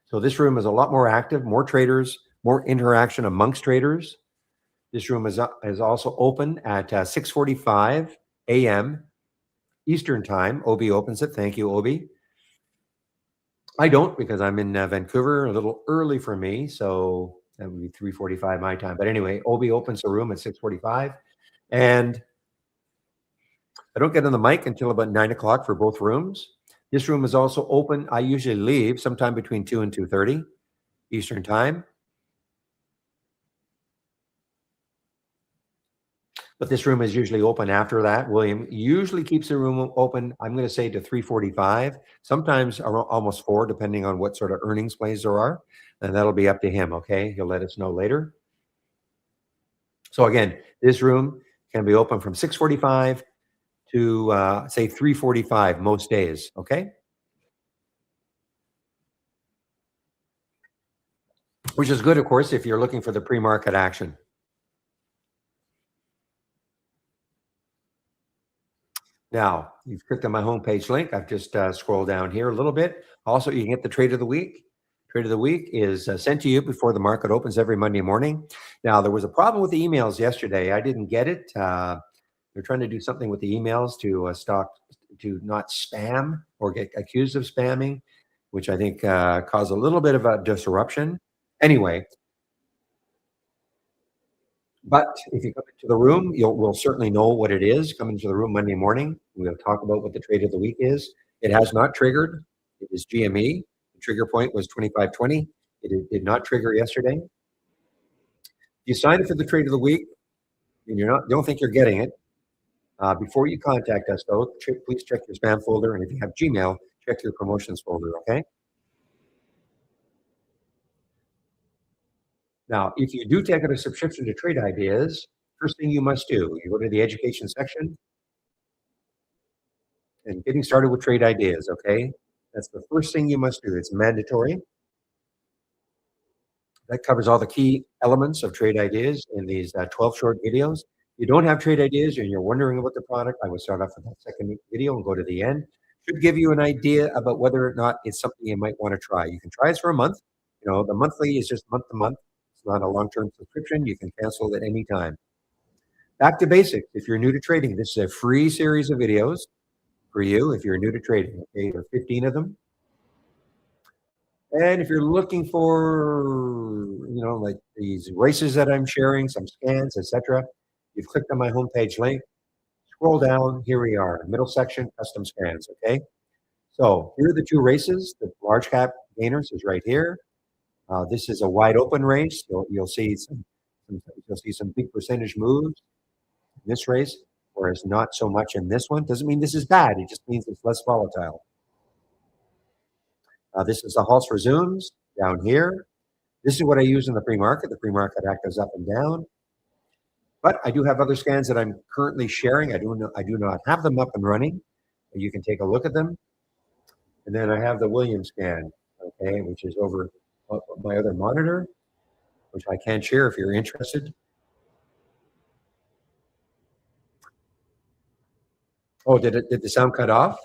So this room is a lot more active, more traders, more interaction amongst traders. This room is also open at 6:45 a.m. Eastern time. Obi opens it. Thank you, Obi. I don't because I'm in Vancouver, a little early for me. So that would be 3:45 my time. But anyway, Obi opens the room at 6:45. And I don't get on the mic until about 9 o'clock for both rooms. This room is also open. I usually leave sometime between 2 and 2:30 Eastern time. But this room is usually open after that. William usually keeps the room open, I'm going to say to 3:45, sometimes almost 4, depending on what sort of earnings plays there are. And that'll be up to him, okay? He'll let us know later. So again, this room can be open from 6:45 to say 3:45 most days, okay? Which is good, of course, if you're looking for the pre-market action. Now, you've clicked on my homepage link. I've just scrolled down here a little bit. Also, you can get the trade of the week. Trade of the week is sent to you before the market opens every Monday morning. Now, there was a problem with the emails yesterday. I didn't get it. They're trying to do something with the emails to not spam or get accused of spamming. which I think caused a little bit of a disruption. Anyway, but if you come into the room, we'll certainly know what it is. Come into the room Monday morning. We'll talk about what the trade of the week is. It has not triggered. It is GME. The trigger point was 25.20. Did not trigger yesterday. You sign up for the trade of the week, and don't think you're getting it. Before you contact us, though, please check your spam folder, and if you have Gmail, check your promotions folder. Okay. Now, if you do take out a subscription to Trade Ideas, first thing you must do, you go to the education section and getting started with Trade Ideas. Okay, that's the first thing you must do. It's mandatory. That covers all the key elements of Trade Ideas in these 12 short videos. If you don't have Trade Ideas and you're wondering about the product, I would start off with that second video and go to the end. Should give you an idea about whether or not it's something you might want to try. You can try this for a month. The monthly is just month to month. It's not a long-term subscription. You can cancel at any time. Back to basics. If you're new to trading, this is a free series of videos for you if you're new to trading. Okay, there are 15 of them. And if you're looking for, like these races that I'm sharing, some scans, etc., you've clicked on my homepage link. Scroll down. Here we are, middle section, custom scans. Okay, so here are the two races. The large cap gainers is right here. This is a wide open race. You'll see some big percentage moves in this race, whereas not so much in this one. Doesn't mean this is bad. It just means it's less volatile. This is the Hulse resumes down here. This is what I use in the pre-market. The pre-market act goes up and down. But I do have other scans that I'm currently sharing. I do not have them up and running. You can take a look at them. And then I have the Williams scan, okay, which is over my other monitor, which I can share if you're interested. Oh, did the sound cut off?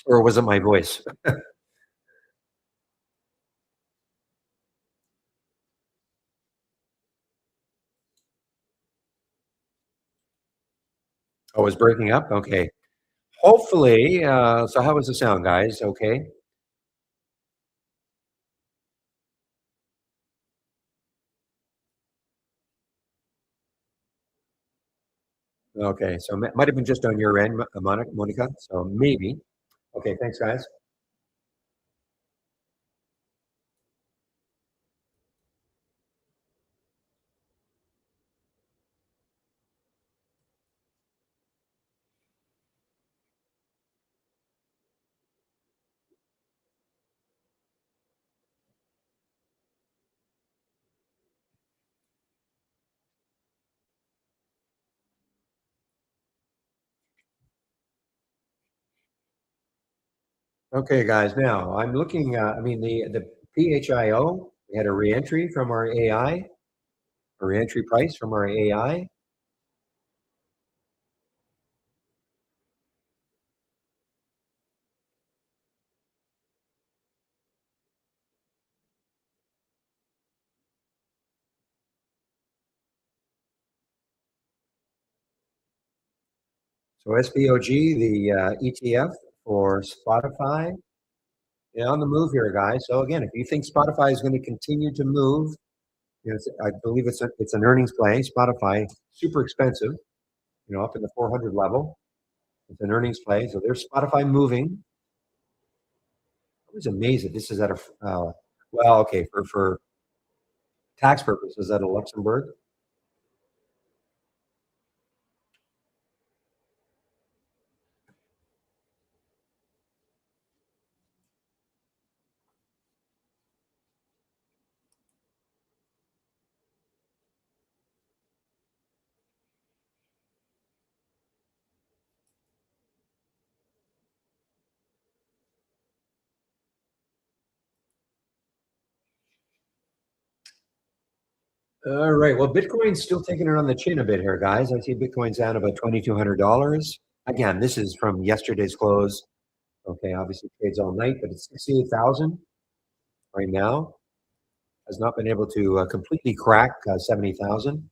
Or was it my voice? Oh, it's breaking up? Okay. Hopefully, so how was the sound, guys? Okay. Okay, so it might have been just on your end, Monica, so maybe. Okay, thanks, guys. Okay, guys, now I'm looking, the PHIO, we had a reentry from our AI, a reentry price from our AI. So SPOG, the ETF for Spotify, on the move here, guys. So again, if you think Spotify is going to continue to move, I believe it's an earnings play. Spotify, super expensive, up in the 400 level. It's an earnings play. So there's Spotify moving. I was amazed that this is at okay, for tax purposes at a Luxembourg. All right. Well, Bitcoin's still taking it on the chin a bit here, guys. I see Bitcoin's down about $2,200. Again, this is from yesterday's close. Okay, obviously trades all night, but it's 68,000 right now. Has not been able to completely crack 70,000.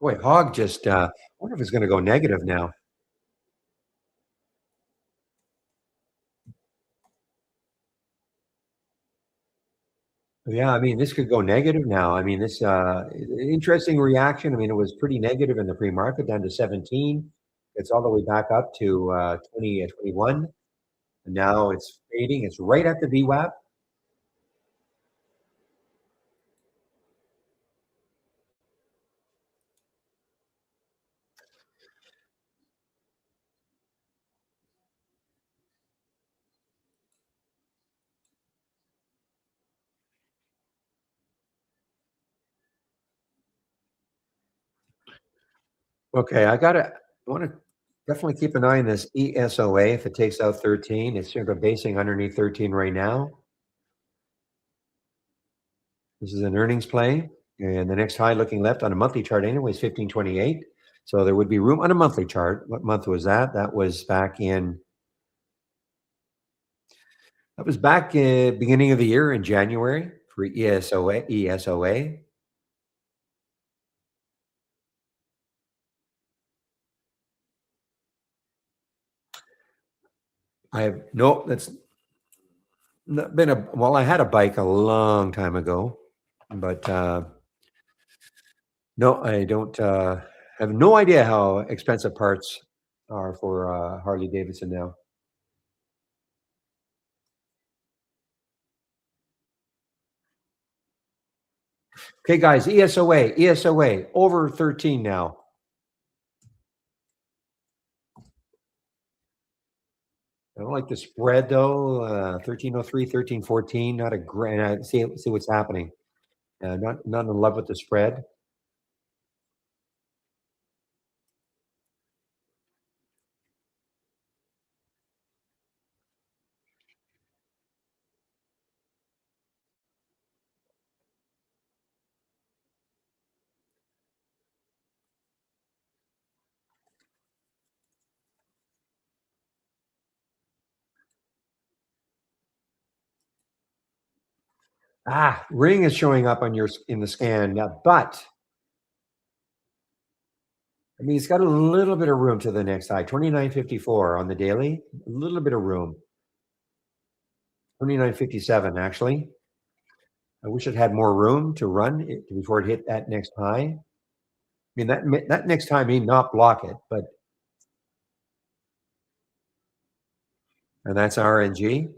Boy, Hog just, I wonder if it's gonna go negative now. Yeah, I mean, this could go negative now. I mean, this, interesting reaction. I mean, it was pretty negative in the pre-market, down to 17. It's all the way back up to, 20, 21, and now it's fading. It's right at the VWAP. Okay, I wanna definitely keep an eye on this ESOA. If it takes out 13, it's sort of basing underneath 13 right now. This is an earnings play, and the next high looking left on a monthly chart anyway is 1528. So there would be room on a monthly chart. What month was that? That was back in beginning of the year in January for ESOA. ESOA. I have no. That's not been a. Well, I had a bike a long time ago, but no, I don't. Have no idea how expensive parts are for Harley Davidson now. Okay, guys, ESOA over 13 now. I don't like the spread though. 1303, 1314. Not a great. See what's happening. Not in love with the spread. Ring is showing up on your in the scan, but I mean it's got a little bit of room to the next high. 2954 on the daily. A little bit of room. 2957 actually. I wish it had more room to run before it hit that next high. I mean that next high may not block it, but and that's RNG.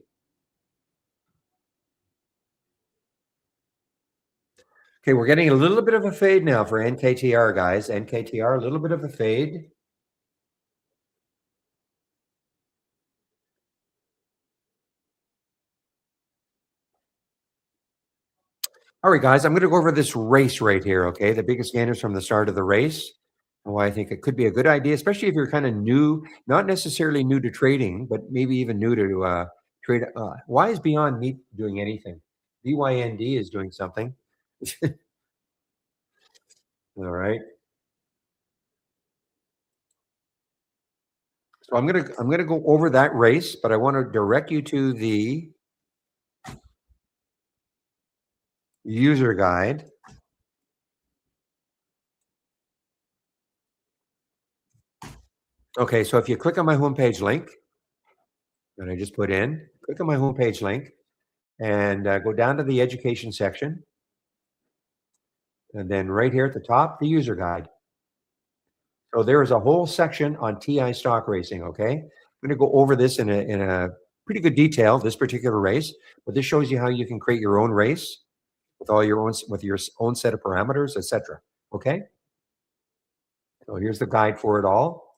Okay, we're getting a little bit of a fade now for NKTR, guys. NKTR, a little bit of a fade. All right, guys, I'm going to go over this race right here, okay? The biggest gainers from the start of the race. And why I think it could be a good idea, especially if you're kind of new, not necessarily new to trading, but maybe even new to trade. Why is Beyond Meat doing anything? BYND is doing something. All right. So I'm gonna go over that race, but I want to direct you to the user guide. Okay, so if you click on my homepage link that I just put in, click on my homepage link and go down to the education section. And then right here at the top, the user guide. So there is a whole section on TI stock racing, okay? I'm gonna go over this in a pretty good detail, this particular race, but this shows you how you can create your own race with your own set of parameters, etc. Okay? So here's the guide for it all.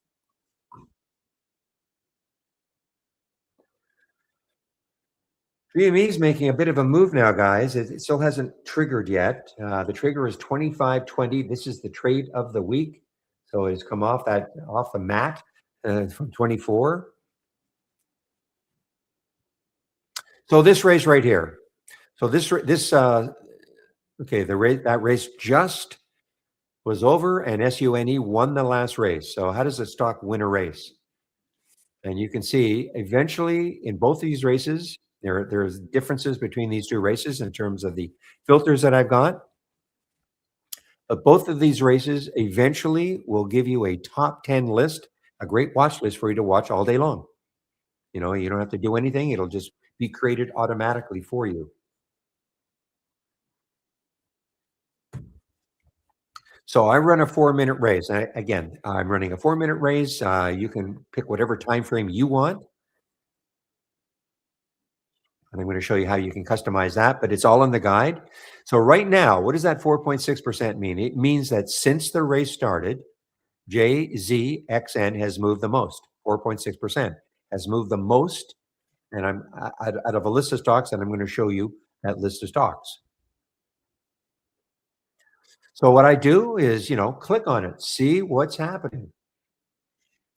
GME is making a bit of a move now, guys. It still hasn't triggered yet. The trigger is 25.20. This is the trade of the week. So it's come off the mat from 24. So this race right here. So okay, that race just was over, and SUNE won the last race. So how does a stock win a race? And you can see eventually in both of these races, there's differences between these two races in terms of the filters that I've got. But both of these races eventually will give you a top 10 list, a great watch list for you to watch all day long. You don't have to do anything. It'll just be created automatically for you. So I run a 4-minute race. Again, I'm running a 4-minute race. You can pick whatever time frame you want. And I'm going to show you how you can customize that, but it's all in the guide. So right now, what does that 4.6% mean? It means that since the race started, JZXN has moved the most. 4.6% has moved the most. And I'm out of a list of stocks, and I'm going to show you that list of stocks. So what I do is, click on it, see what's happening.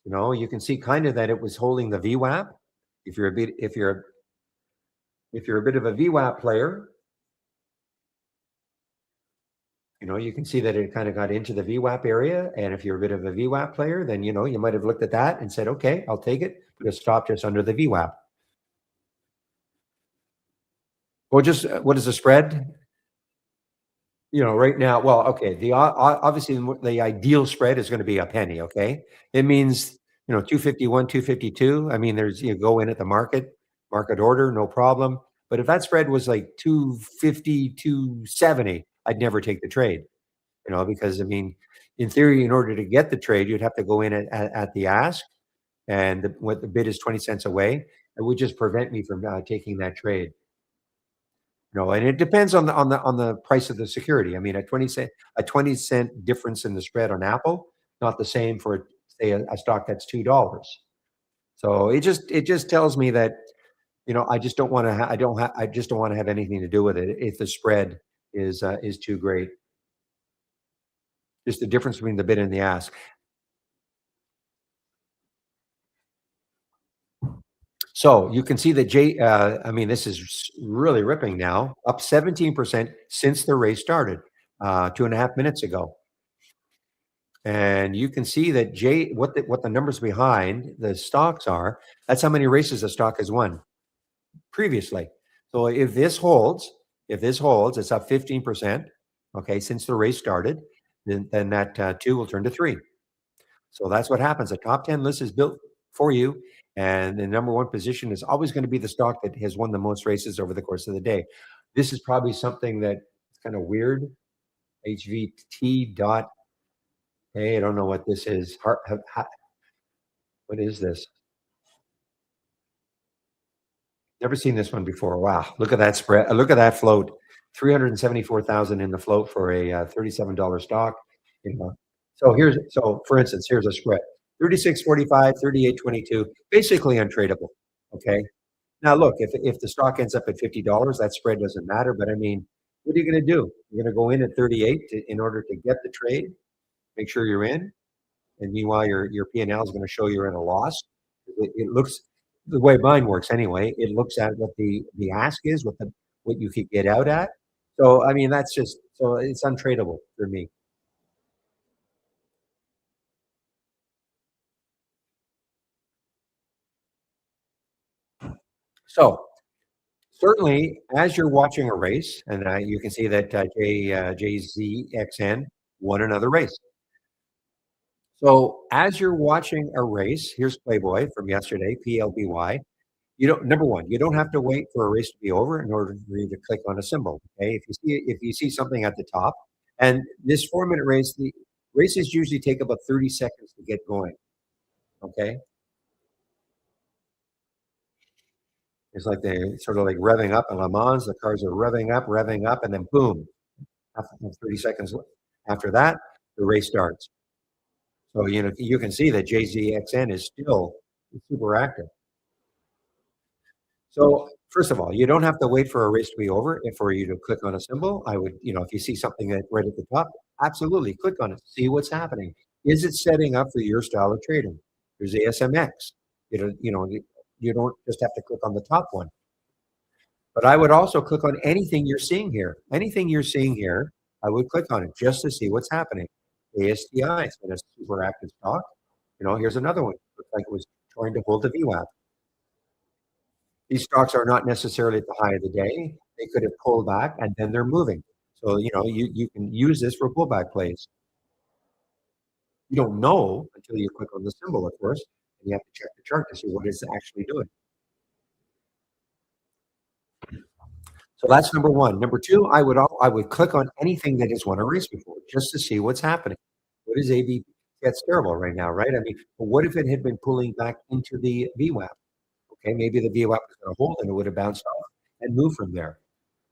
You can see kind of that it was holding the VWAP. If you're a bit of a VWAP player, you can see that it kind of got into the VWAP area. And if you're a bit of a VWAP player, then you might have looked at that and said, okay, I'll take it, but it stopped just under the VWAP. Well, just what is the spread? Right now, well, okay, obviously the ideal spread is going to be a penny, okay? It means, 251, 252. I mean, you go in at the market order, no problem. But if that spread was like 250, 270, I'd never take the trade, because I mean, in theory, in order to get the trade, you'd have to go in at the ask, and what the bid is 20 cents away. It would just prevent me from taking that trade. And it depends on the price of the security. I mean, a 20-cent difference in the spread on Apple, not the same for, say, a stock that's $2. So it just tells me that, I just don't want to I just don't want to have anything to do with it if the spread is too great. Just the difference between the bid and the ask. So you can see that I mean, this is really ripping now, up 17% since the race started 2.5 minutes ago. And you can see that what the numbers behind the stocks are. That's how many races a stock has won previously. So if this holds, it's up 15%. Okay, since the race started, then that 2 will turn to 3. So that's what happens. A top 10 list is built for you, and the number one position is always going to be the stock that has won the most races over the course of the day. This is probably something that's kind of weird. HVT dot. Hey, I don't know what this is. What is this? Never seen this one before. Wow, look at that spread. Look at that float. 374,000 in the float for a $37 stock. So for instance, here's a spread. 36.45, 38.22, basically untradeable. Okay. Now look, if the stock ends up at $50, that spread doesn't matter. But I mean, what are you going to do? You're going to go in at 38 in order to get the trade, make sure you're in, and meanwhile your P&L is going to show you're in a loss. It looks the way mine works anyway. It looks at what the ask is, what you could get out at. So I mean, it's untradeable for me. So certainly, as you're watching a race, and you can see that JZXN won another race. So as you're watching a race, here's Playboy from yesterday, PLBY. Number one, you don't have to wait for a race to be over in order for you to click on a symbol. Okay, if you see something at the top, and this 4-minute race, the races usually take about 30 seconds to get going. Okay, it's like they sort of like revving up in Le Mans. The cars are revving up, and then boom, after 30 seconds after that, the race starts. So you can see that JZXN is still super active. So first of all, you don't have to wait for a race to be over and for you to click on a symbol. I would, if you see something right at the top, absolutely click on it. See what's happening. Is it setting up for your style of trading? There's ASMX. You don't just have to click on the top one. But I would also click on anything you're seeing here. Anything you're seeing here, I would click on it just to see what's happening. ASTI, it's been a super active stock. Here's another one. Looks like it was trying to hold the VWAP. These stocks are not necessarily at the high of the day. They could have pulled back and then they're moving. So, you can use this for pullback plays. You don't know until you click on the symbol, of course, and you have to check the chart to see what it's actually doing. So that's number one. Number two, I would click on anything that has won a race before just to see what's happening. What is ABP? That's terrible right now, right? I mean, but what if it had been pulling back into the VWAP? Okay, maybe the VWAP was going to hold and it would have bounced off and moved from there.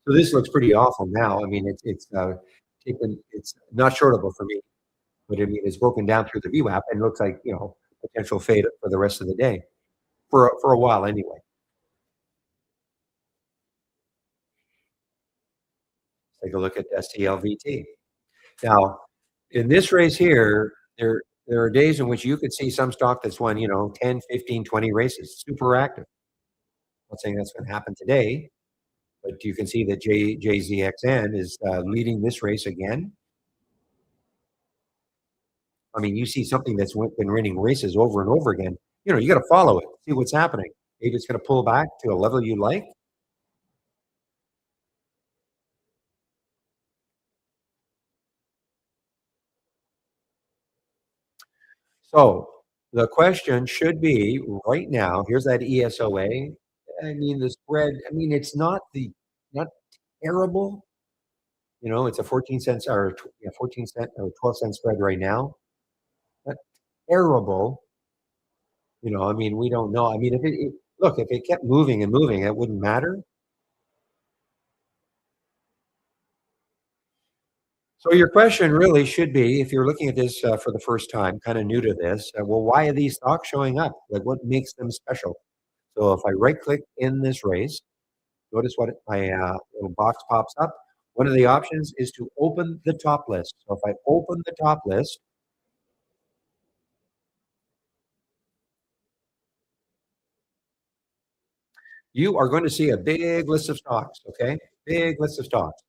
So this looks pretty awful now. I mean, it's not shortable for me, but I mean, it's broken down through the VWAP and looks like potential fade for the rest of the day for a while anyway. Take a look at STLVT. Now, in this race here, there are days in which you could see some stock that's won, 10, 15, 20 races, super active. I'm not saying that's going to happen today, but you can see that JZXN is leading this race again. I mean, you see something that's been winning races over and over again. You got to follow it, see what's happening. Maybe it's going to pull back to a level you like. So the question should be right now. Here's that ESOA. I mean, the spread. I mean, it's not terrible. It's a 14 cents or 14 cent or 12 cent spread right now. Not terrible. I mean, we don't know. I mean, if it kept moving and moving, it wouldn't matter. So your question really should be, if you're looking at this for the first time, kind of new to this, well, why are these stocks showing up? Like, what makes them special? So if I right-click in this race, notice what my little box pops up. One of the options is to open the top list. So if I open the top list, you are going to see a big list of stocks. Okay, big list of stocks.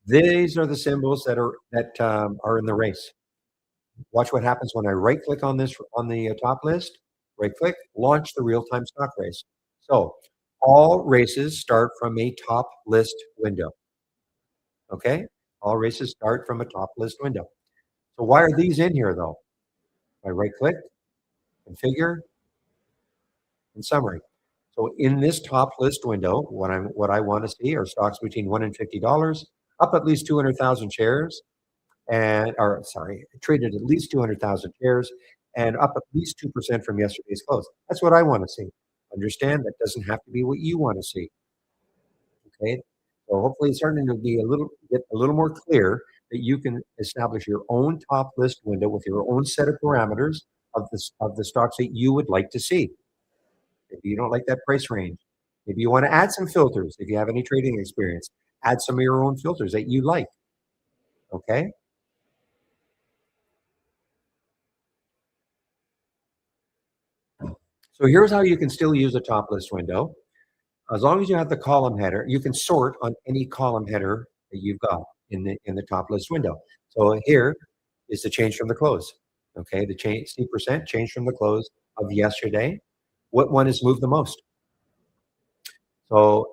These are the symbols that are in the race. Watch what happens when I right-click on this on the top list. Right-click, launch the real-time stock race. So all races start from a top list window. Okay, all races start from a top list window. So why are these in here though? I right-click, configure, and summary. So in this top list window, what I want to see are stocks between $1 and $50, up at least 200,000 shares, traded at least 200,000 shares, and up at least 2% from yesterday's close. That's what I want to see. Understand that doesn't have to be what you want to see. Okay, so hopefully it's starting to get a little more clear that you can establish your own top list window with your own set of parameters of the stocks that you would like to see. Maybe you don't like that price range. Maybe you want to add some filters. If you have any trading experience, add some of your own filters that you like. Okay. So here's how you can still use a top list window. As long as you have the column header, you can sort on any column header that you've got in the top list window. So here is the change from the close. Okay, the change C% change from the close of yesterday. What one has moved the most? So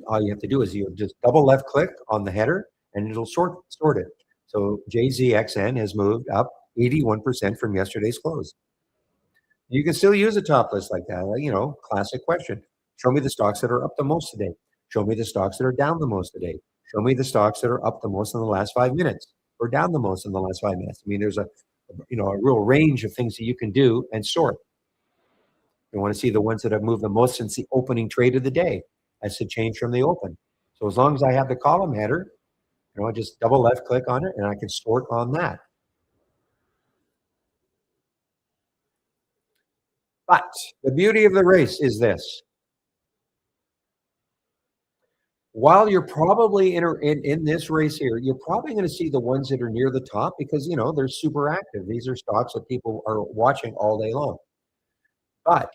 all you have to do is you just double left click on the header and it'll sort it. So JZXN has moved up 81% from yesterday's close. You can still use a top list like that. Classic question. Show me the stocks that are up the most today. Show me the stocks that are down the most today. Show me the stocks that are up the most in the last 5 minutes or down the most in the last 5 minutes. I mean, there's a real range of things that you can do and sort. You want to see the ones that have moved the most since the opening trade of the day. That's the change from the open. So as long as I have the column header, I just double left click on it and I can sort on that. But the beauty of the race is this. While you're probably in this race here, you're probably going to see the ones that are near the top because, they're super active. These are stocks that people are watching all day long. But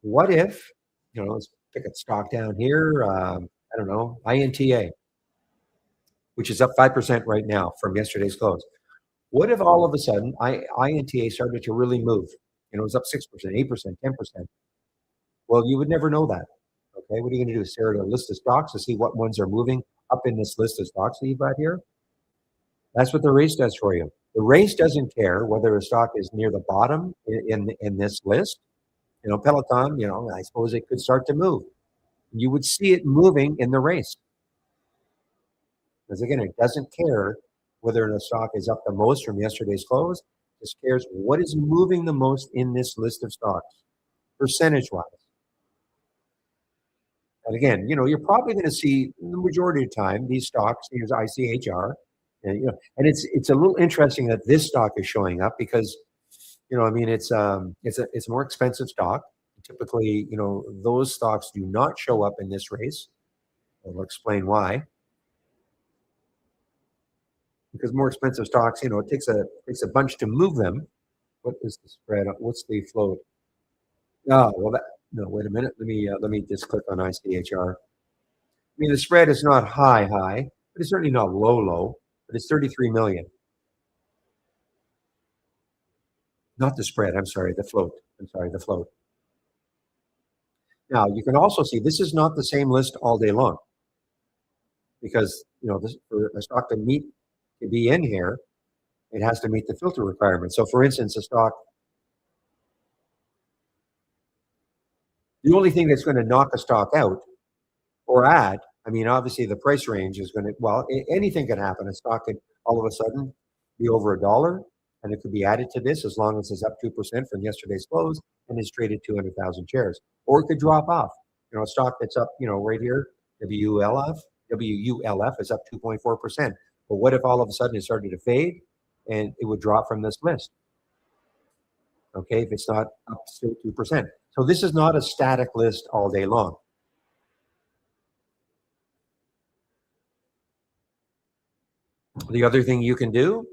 what if, let's pick a stock down here. I don't know, INTA, which is up 5% right now from yesterday's close. What if all of a sudden INTA started to really move? It was up 6%, 8%, 10%. Well, you would never know that. Okay, what are you going to do? Stare at a list of stocks to see what ones are moving up in this list of stocks that you've got here. That's what the race does for you. The race doesn't care whether a stock is near the bottom in this list. Peloton, I suppose it could start to move. You would see it moving in the race. Because again, it doesn't care whether the stock is up the most from yesterday's close. It just cares what is moving the most in this list of stocks, percentage-wise. And again, you're probably going to see the majority of the time these stocks. Here's ICHR, and it's a little interesting that this stock is showing up because, it's a more expensive stock. Typically, those stocks do not show up in this race. I'll explain why. Because more expensive stocks, it takes a bunch to move them. What is the spread? What's the float? Oh, well, no, wait a minute. Let me just click on ICHR. The spread is not high, but it's certainly not low, but it's 33 million. Not the spread. I'm sorry, the float. Now, you can also see this is not the same list all day long because, this, for a stock to be in here, it has to meet the filter requirements. So, for instance, a stock, the only thing that's going to knock a stock out or add, obviously the price range is going to, well, anything can happen. A stock could all of a sudden be over $1, and it could be added to this as long as it's up 2% from yesterday's close and is traded 200,000 shares. Or it could drop off. A stock that's up, right here, WULF is up 2.4%. But what if all of a sudden it started to fade and it would drop from this list? Okay, if it's not up still 2%. So this is not a static list all day long. The other thing you can do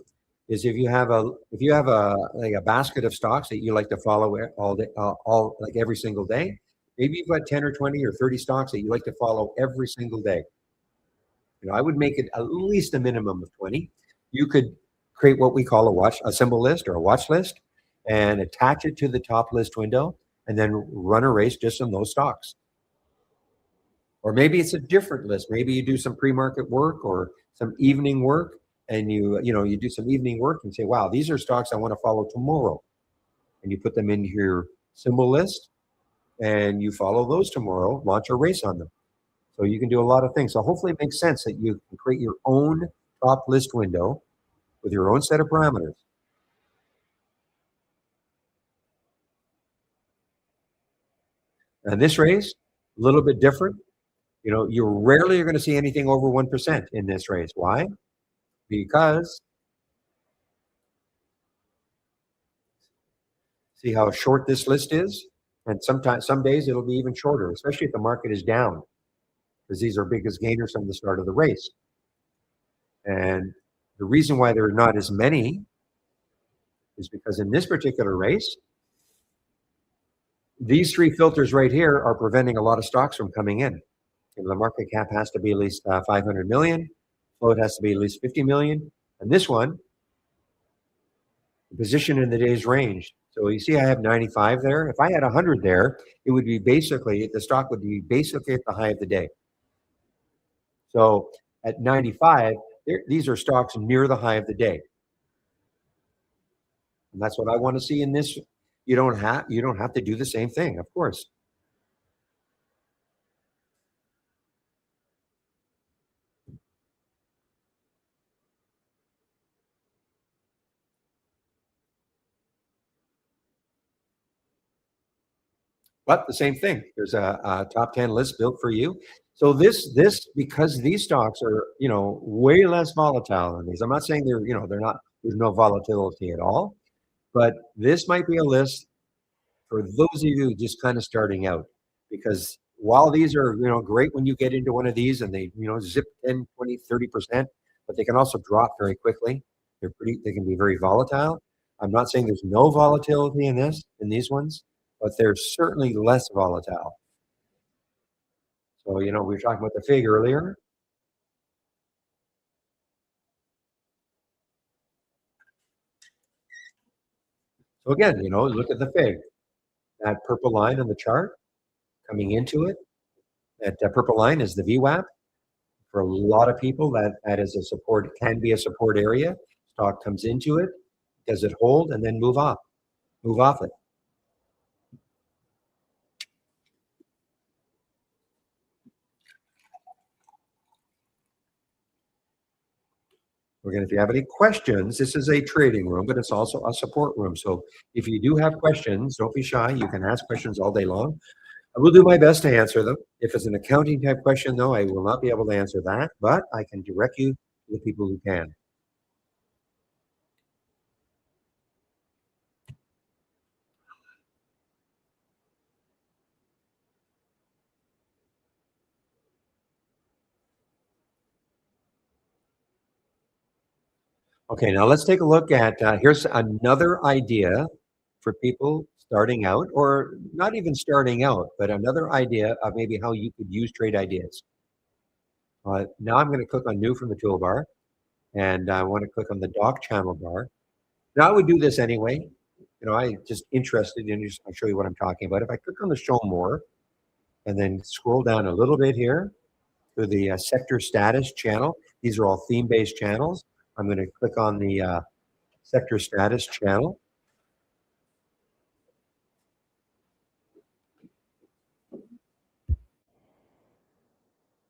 is if you have a basket of stocks that you like to follow all day, like every single day, maybe you've got 10 or 20 or 30 stocks that you like to follow every single day. I would make it at least a minimum of 20. You could create what we call a symbol list or a watch list and attach it to the top list window and then run a race just on those stocks. Or maybe it's a different list. Maybe you do some pre-market work or some evening work and you do some evening work and say, wow, these are stocks I want to follow tomorrow. And you put them into your symbol list and you follow those tomorrow, launch a race on them. So you can do a lot of things. So hopefully it makes sense that you can create your own top list window with your own set of parameters. And this race, a little bit different. You rarely are going to see anything over 1% in this race. Why? Because see how short this list is? And some days it'll be even shorter, especially if the market is down, because these are biggest gainers from the start of the race. And the reason why there are not as many is because in this particular race, these three filters right here are preventing a lot of stocks from coming in. The market cap has to be at least 500 million. Float has to be at least 50 million. And this one, the position in the day's range. So you see I have 95 there. If I had 100 there, it would be basically, the stock would be basically at the high of the day. So at 95, these are stocks near the high of the day. And that's what I want to see in this. You don't have to do the same thing, of course. But the same thing. There's a top 10 list built for you. So this because these stocks are way less volatile than these. I'm not saying they're not. There's no volatility at all, but this might be a list for those of you just kind of starting out, because while these are great when you get into one of these and they zip 10, 20, 30%, but they can also drop very quickly. They can be very volatile. I'm not saying there's no volatility in these ones, but they're certainly less volatile. So, we were talking about the FIG earlier. So again, look at the FIG. That purple line on the chart coming into it, that purple line is the VWAP. For a lot of people, that is a support, can be a support area. Stock comes into it, does it hold, and then move off it. If you have any questions, this is a trading room, but it's also a support room. So if you do have questions, don't be shy. You can ask questions all day long. I will do my best to answer them. If it's an accounting type question, though, I will not be able to answer that, but I can direct you to the people who can. Okay, now let's take a look at here's another idea for people starting out, or not even starting out, but another idea of maybe how you could use trade ideas. Now I'm going to click on New from the toolbar, and I want to click on the Dock Channel bar. Now I would do this anyway. I just interested in just I'll show you what I'm talking about. If I click on the Show More, and then scroll down a little bit here to the sector status channel. These are all theme-based channels. I'm going to click on the sector status channel.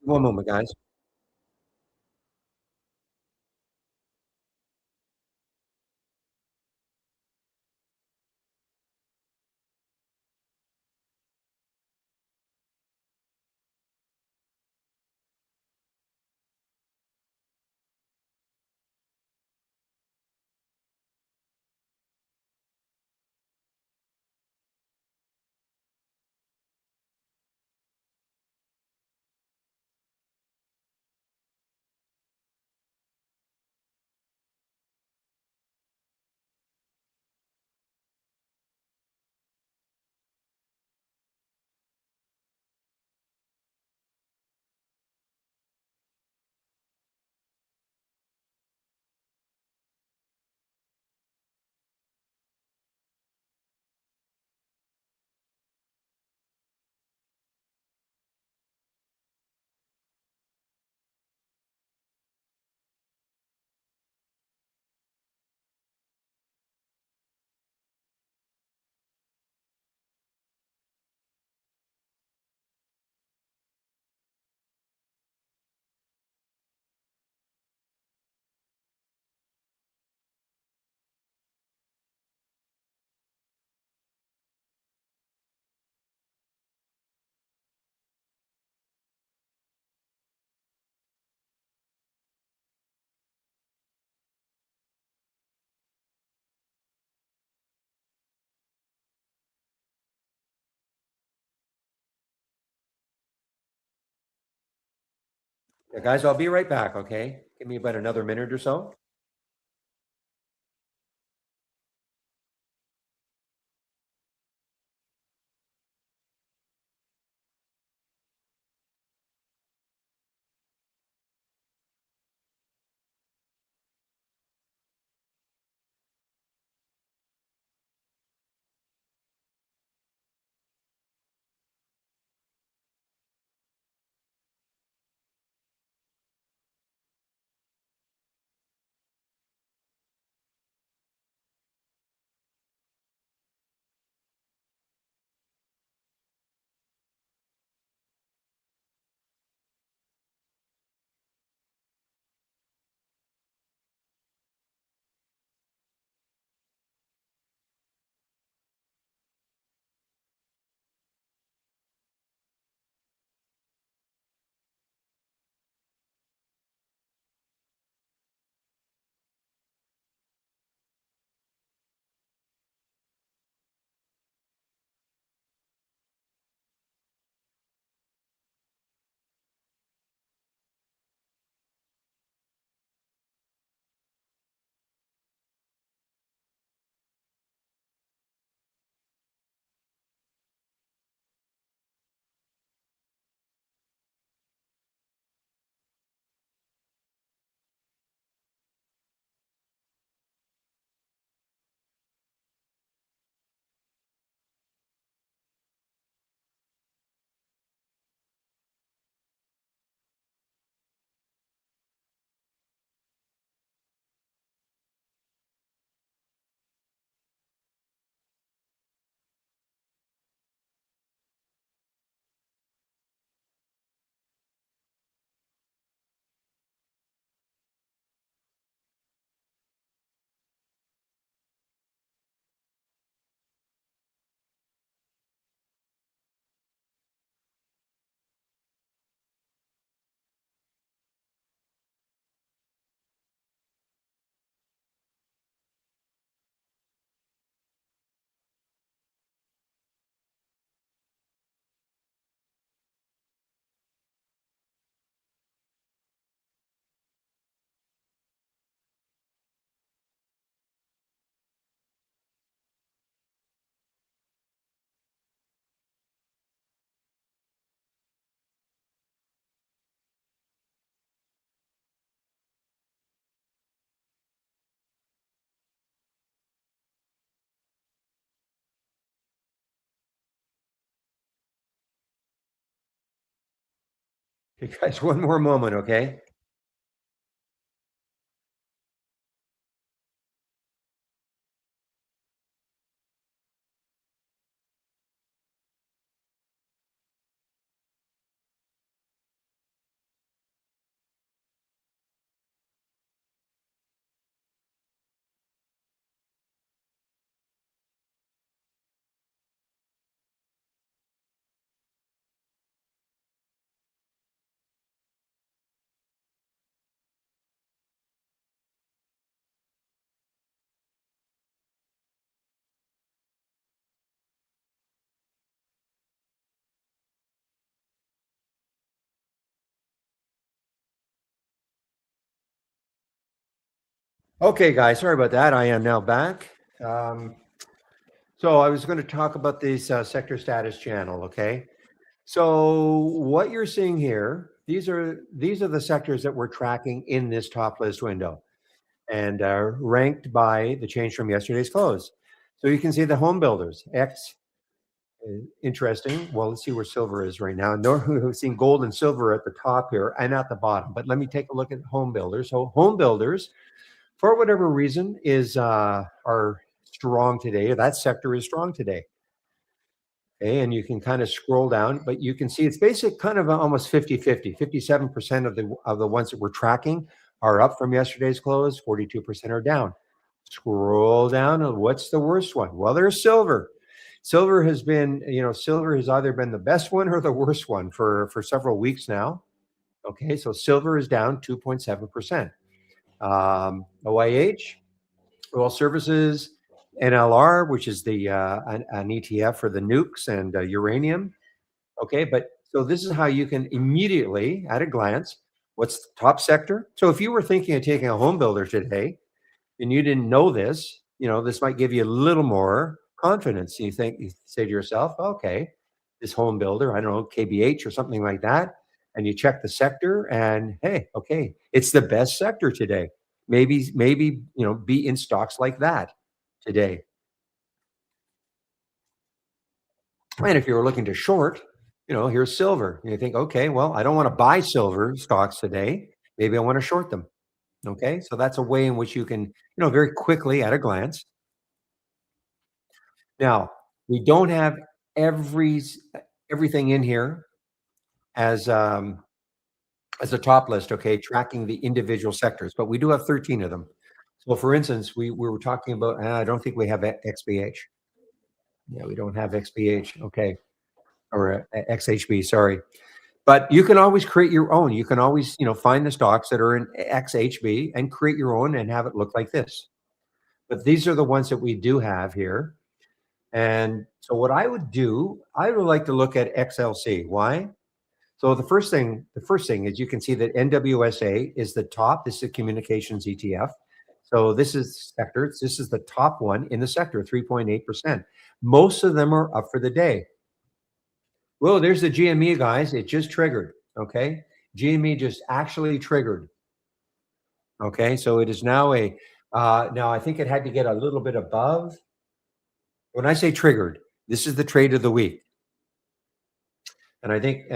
One moment, guys. Yeah, guys, I'll be right back, okay? Give me about another minute or so. You guys, one more moment, okay? Okay, guys, sorry about that. I am now back. Um, so I was going to talk about this sector status channel. Okay, so what you're seeing here, these are the sectors that we're tracking in this top list window, and ranked by the change from yesterday's close. So you can see the home builders X. Interesting. Well, let's see where silver is right now. No, we've seen gold and silver at the top here and at the bottom. But let me take a look at home builders. So home builders, for whatever reason, is are strong today. That sector is strong today. Okay, and you can kind of scroll down, but you can see it's basic kind of almost 50-50. 57% of the ones that we're tracking are up from yesterday's close, 42% are down. Scroll down, and what's the worst one? Well, there's silver. Silver has been, silver has either been the best one or the worst one for several weeks now. Okay, so silver is down 2.7%. OIH, oil services, NLR, which is the an ETF for the nukes and uranium. Okay, but so this is how you can immediately, at a glance, what's the top sector. So if you were thinking of taking a home builder today and you didn't know this, this might give you a little more confidence. You say to yourself, okay, this home builder, I don't know, KBH or something like that, and you check the sector, and hey, okay, it's the best sector today. Maybe be in stocks like that today. And if you were looking to short, here's silver. And you think, okay, well, I don't want to buy silver stocks today. Maybe I want to short them. Okay, so that's a way in which you can, very quickly at a glance. Now, we don't have every everything in here as as a top list, okay, tracking the individual sectors, but we do have 13 of them. So for instance, we were talking about, I don't think we have XBH. Yeah, we don't have XBH, okay, or XHB, sorry. But you can always create your own. You can always, find the stocks that are in XHB and create your own and have it look like this. But these are the ones that we do have here. And so what I would do, I would like to look at XLC. Why? So the first thing is you can see that NWSA is the top. This is a communications ETF. So this is sectors. This is the top one in the sector, 3.8%. Most of them are up for the day. Well, there's the GME, guys. It just triggered. Okay. GME just actually triggered. Okay. So it is now now I think it had to get a little bit above. When I say triggered, this is the trade of the week. And I think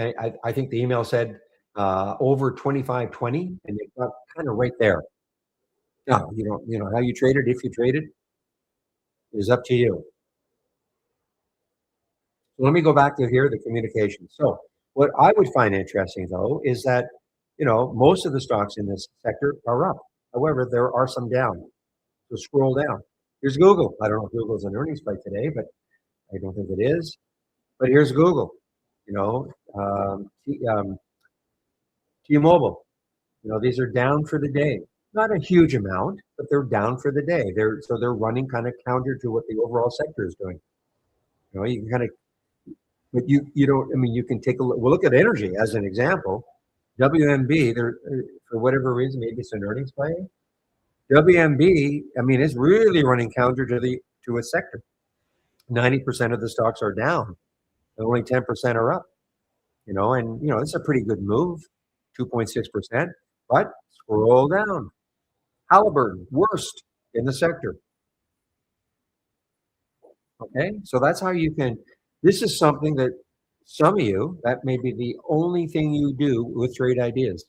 the email said over 25.20, and it got kind of right there. Now, how you trade it, if you trade it, is up to you. So let me go back to here, the communication. So what I would find interesting though is that most of the stocks in this sector are up. However, there are some down. So scroll down. Here's Google. I don't know if Google's an earnings play today, but I don't think it is. But here's Google. You know, um, T-Mobile. These are down for the day. Not a huge amount, but they're down for the day. They're running kind of counter to what the overall sector is doing. You can kind of, but you don't. I mean, you can take a look. We'll look at energy as an example. WMB, they're for whatever reason, maybe it's an earnings play. WMB, I mean, it's really running counter to a sector. 90% of the stocks are down, and only 10% are up. And it's a pretty good move, 2.6%. But scroll down. Halliburton, worst in the sector. Okay, so that's how you can. This is something that Some of you, that may be the only thing you do with trade ideas.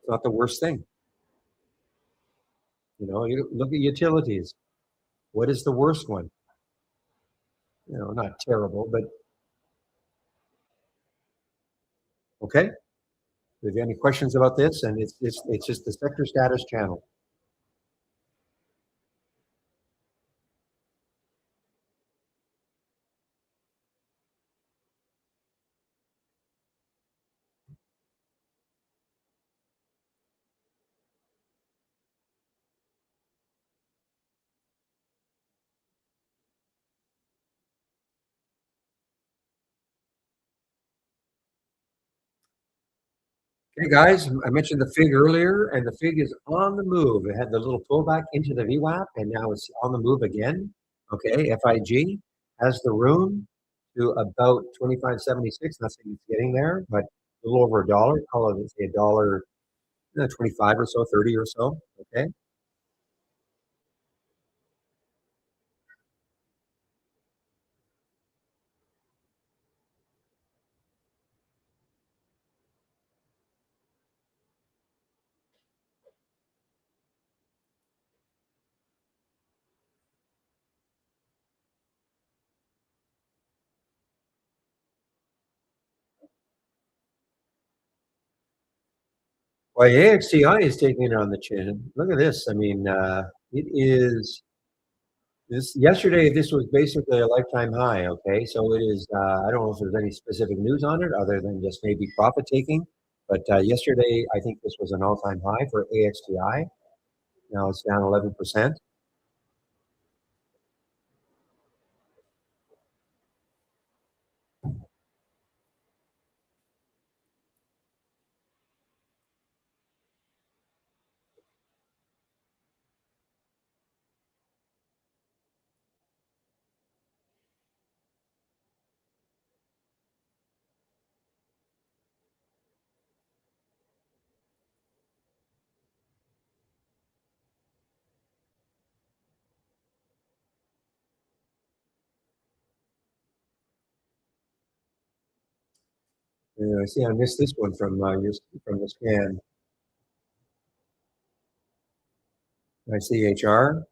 It's not the worst thing. You look at utilities. What is the worst one? Not terrible, but okay. If you have any questions about this, and it's just the sector status channel. Hey guys, I mentioned the fig earlier, and the fig is on the move. It had the little pullback into the VWAP, and now it's on the move again. Okay, FIG has the room to about 25.76. Not saying it's getting there, but a little over a dollar. Call it say a dollar 25 or so, 30 or so. Okay. Well, AXTI is taking it on the chin. Look at this. I mean, it is this yesterday. This was basically a lifetime high. Okay, so it is. I don't know if there's any specific news on it other than just maybe profit taking. But yesterday, I think this was an all-time high for AXTI. Now it's down 11%. I see. I missed this one from the scan. I see HR.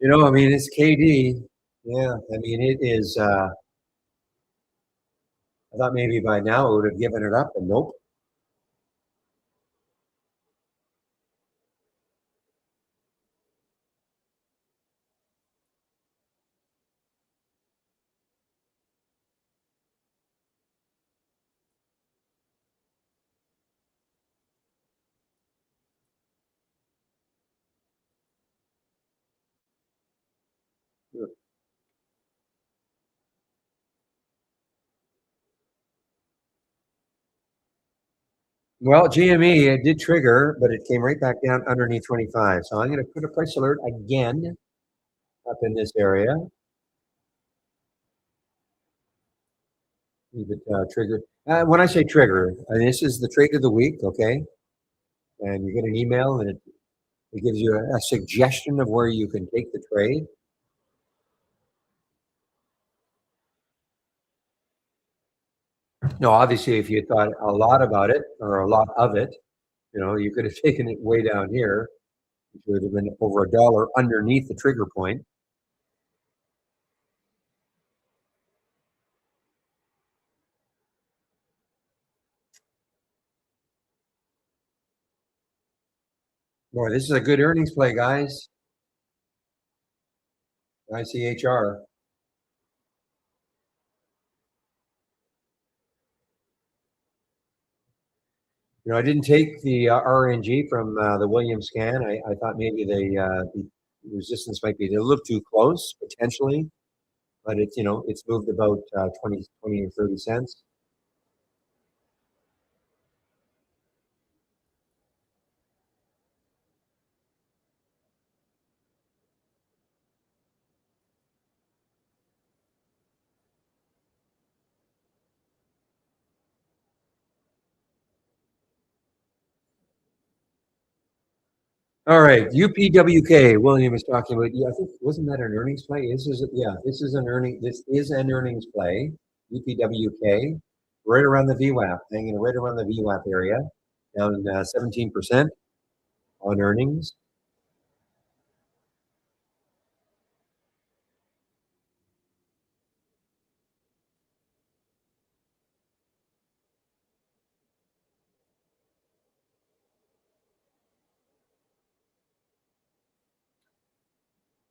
I mean, it's KD. Yeah, I mean, it is. I thought maybe by now it would have given it up, and nope. Well, GME, it did trigger, but it came right back down underneath 25. So I'm going to put a price alert again up in this area. Leave it trigger. When I say trigger, this is the trade of the week, okay? And you get an email, and it gives you a suggestion of where you can take the trade. No, obviously, if you thought a lot about it or a lot of it, you could have taken it way down here, which would have been over a dollar underneath the trigger point. Boy, this is a good earnings play, guys. ICHR. I didn't take the RNG from the Williams scan. I thought maybe the resistance might be a little too close, potentially, but it's moved about 20 or 30 cents. All right, UPWK. William was talking about. Yeah, I think wasn't that an earnings play? Yeah, this is an earning. This is an earnings play. UPWK, right around the VWAP, hanging right around the VWAP area, down 17% on earnings.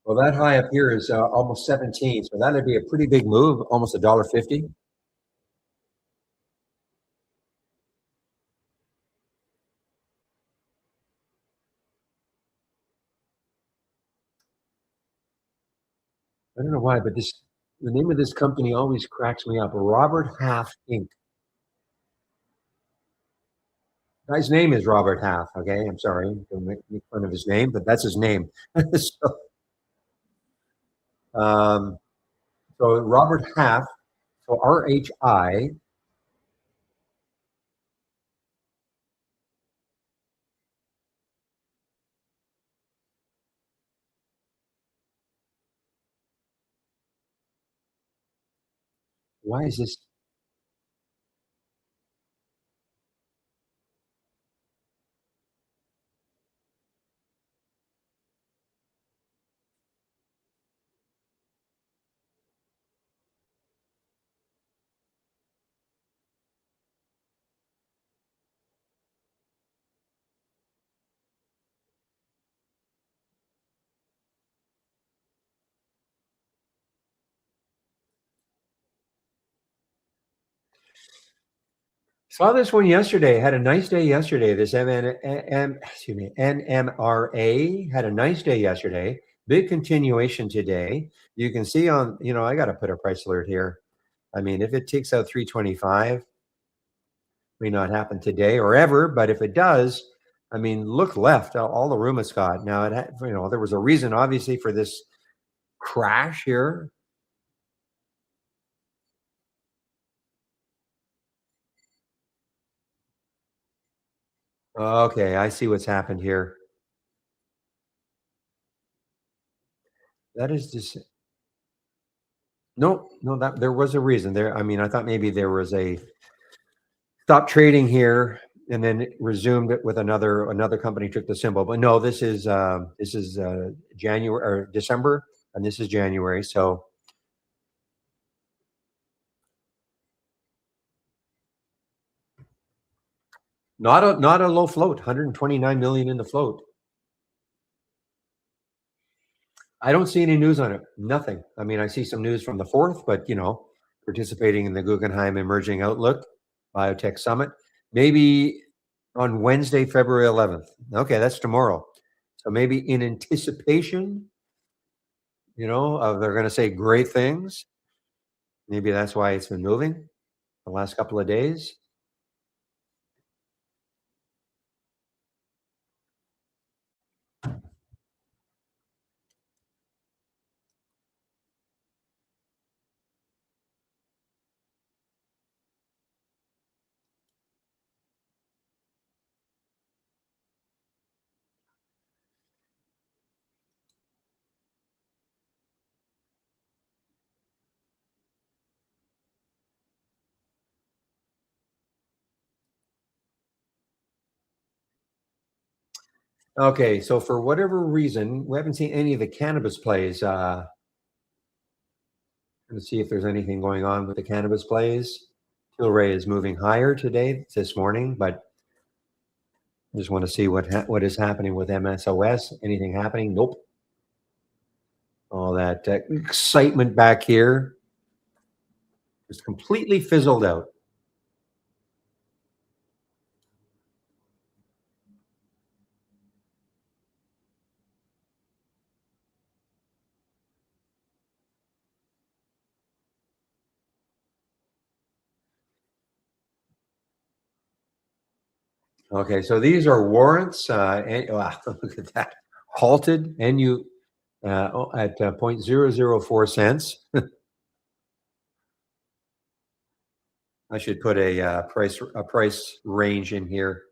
Well, that high up here is almost 17, so that'd be a pretty big move, almost $1.50. I don't know why, but the name of this company always cracks me up. Robert Half Inc. Guy's name is Robert Half. Okay, I'm sorry, don't make fun of his name, but that's his name. so, um, so Robert Half, so RHI. Why is this? Saw this one yesterday. Had a nice day yesterday. This excuse me, NMRA had a nice day yesterday. Big continuation today. You can see on, I got to put a price alert here. I mean, if it takes out 325, may not happen today or ever, but if it does, I mean, look left, all the room it's got. Now, there was a reason, obviously, for this crash here. Okay, I see what's happened here. That is just no, no. That there was a reason there. I mean, I thought maybe there was a stop trading here and then it resumed it with another company took the symbol. But no, this is January or December, and this is January. So not a low float, 129 million in the float. I don't see any news on it. Nothing. I mean, I see some news from the fourth, but participating in the Guggenheim Emerging Outlook Biotech Summit, maybe on Wednesday, February 11th. Okay, that's tomorrow. So maybe in anticipation, of they're going to say great things. Maybe that's why it's been moving the last couple of days. Okay, so for whatever reason, we haven't seen any of the cannabis plays. Let's see if there's anything going on with the cannabis plays. Tilray is moving higher today, this morning, but I just want to see what is happening with MSOS. Anything happening? Nope. All that excitement back here just completely fizzled out. Okay, so these are warrants. Wow, look at that. Halted, at 0.004 cents. I should put a price range in here.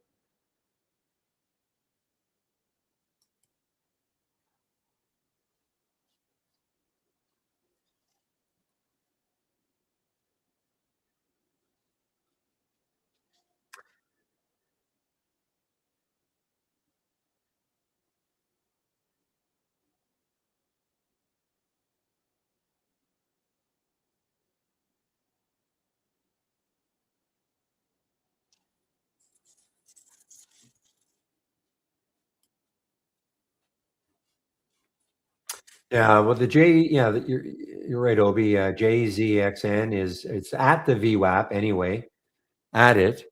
Yeah, well, the J, yeah, you're right, Obi. JZXN is it's at the VWAP anyway. At it,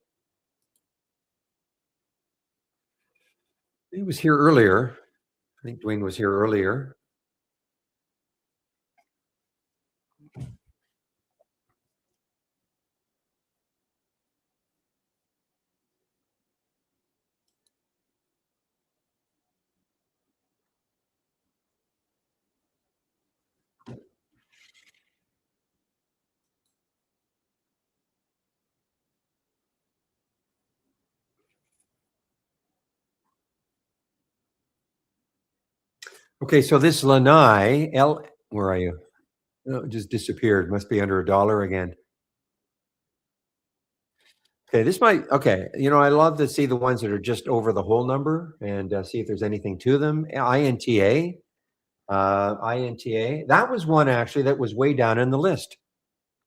he was here earlier. I think Dwayne was here earlier. Okay, so this Lanai L, where are you? Oh, it just disappeared. Must be under a dollar again. Okay, this might. Okay, I love to see the ones that are just over the whole number and see if there's anything to them. INTA. That was one actually that was way down in the list,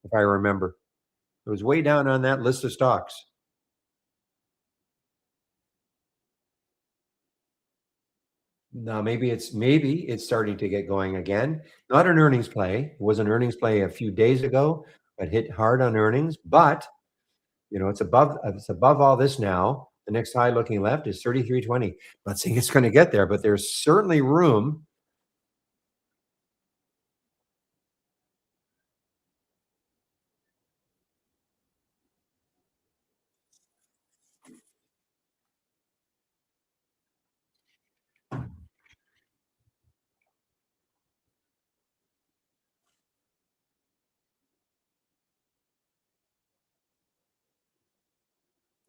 if I remember. It was way down on that list of stocks. Now maybe it's starting to get going again. Not an earnings play. It was an earnings play a few days ago, but hit hard on earnings. But it's above all this now. The next high looking left is 33.20. Not saying it's going to get there, but there's certainly room.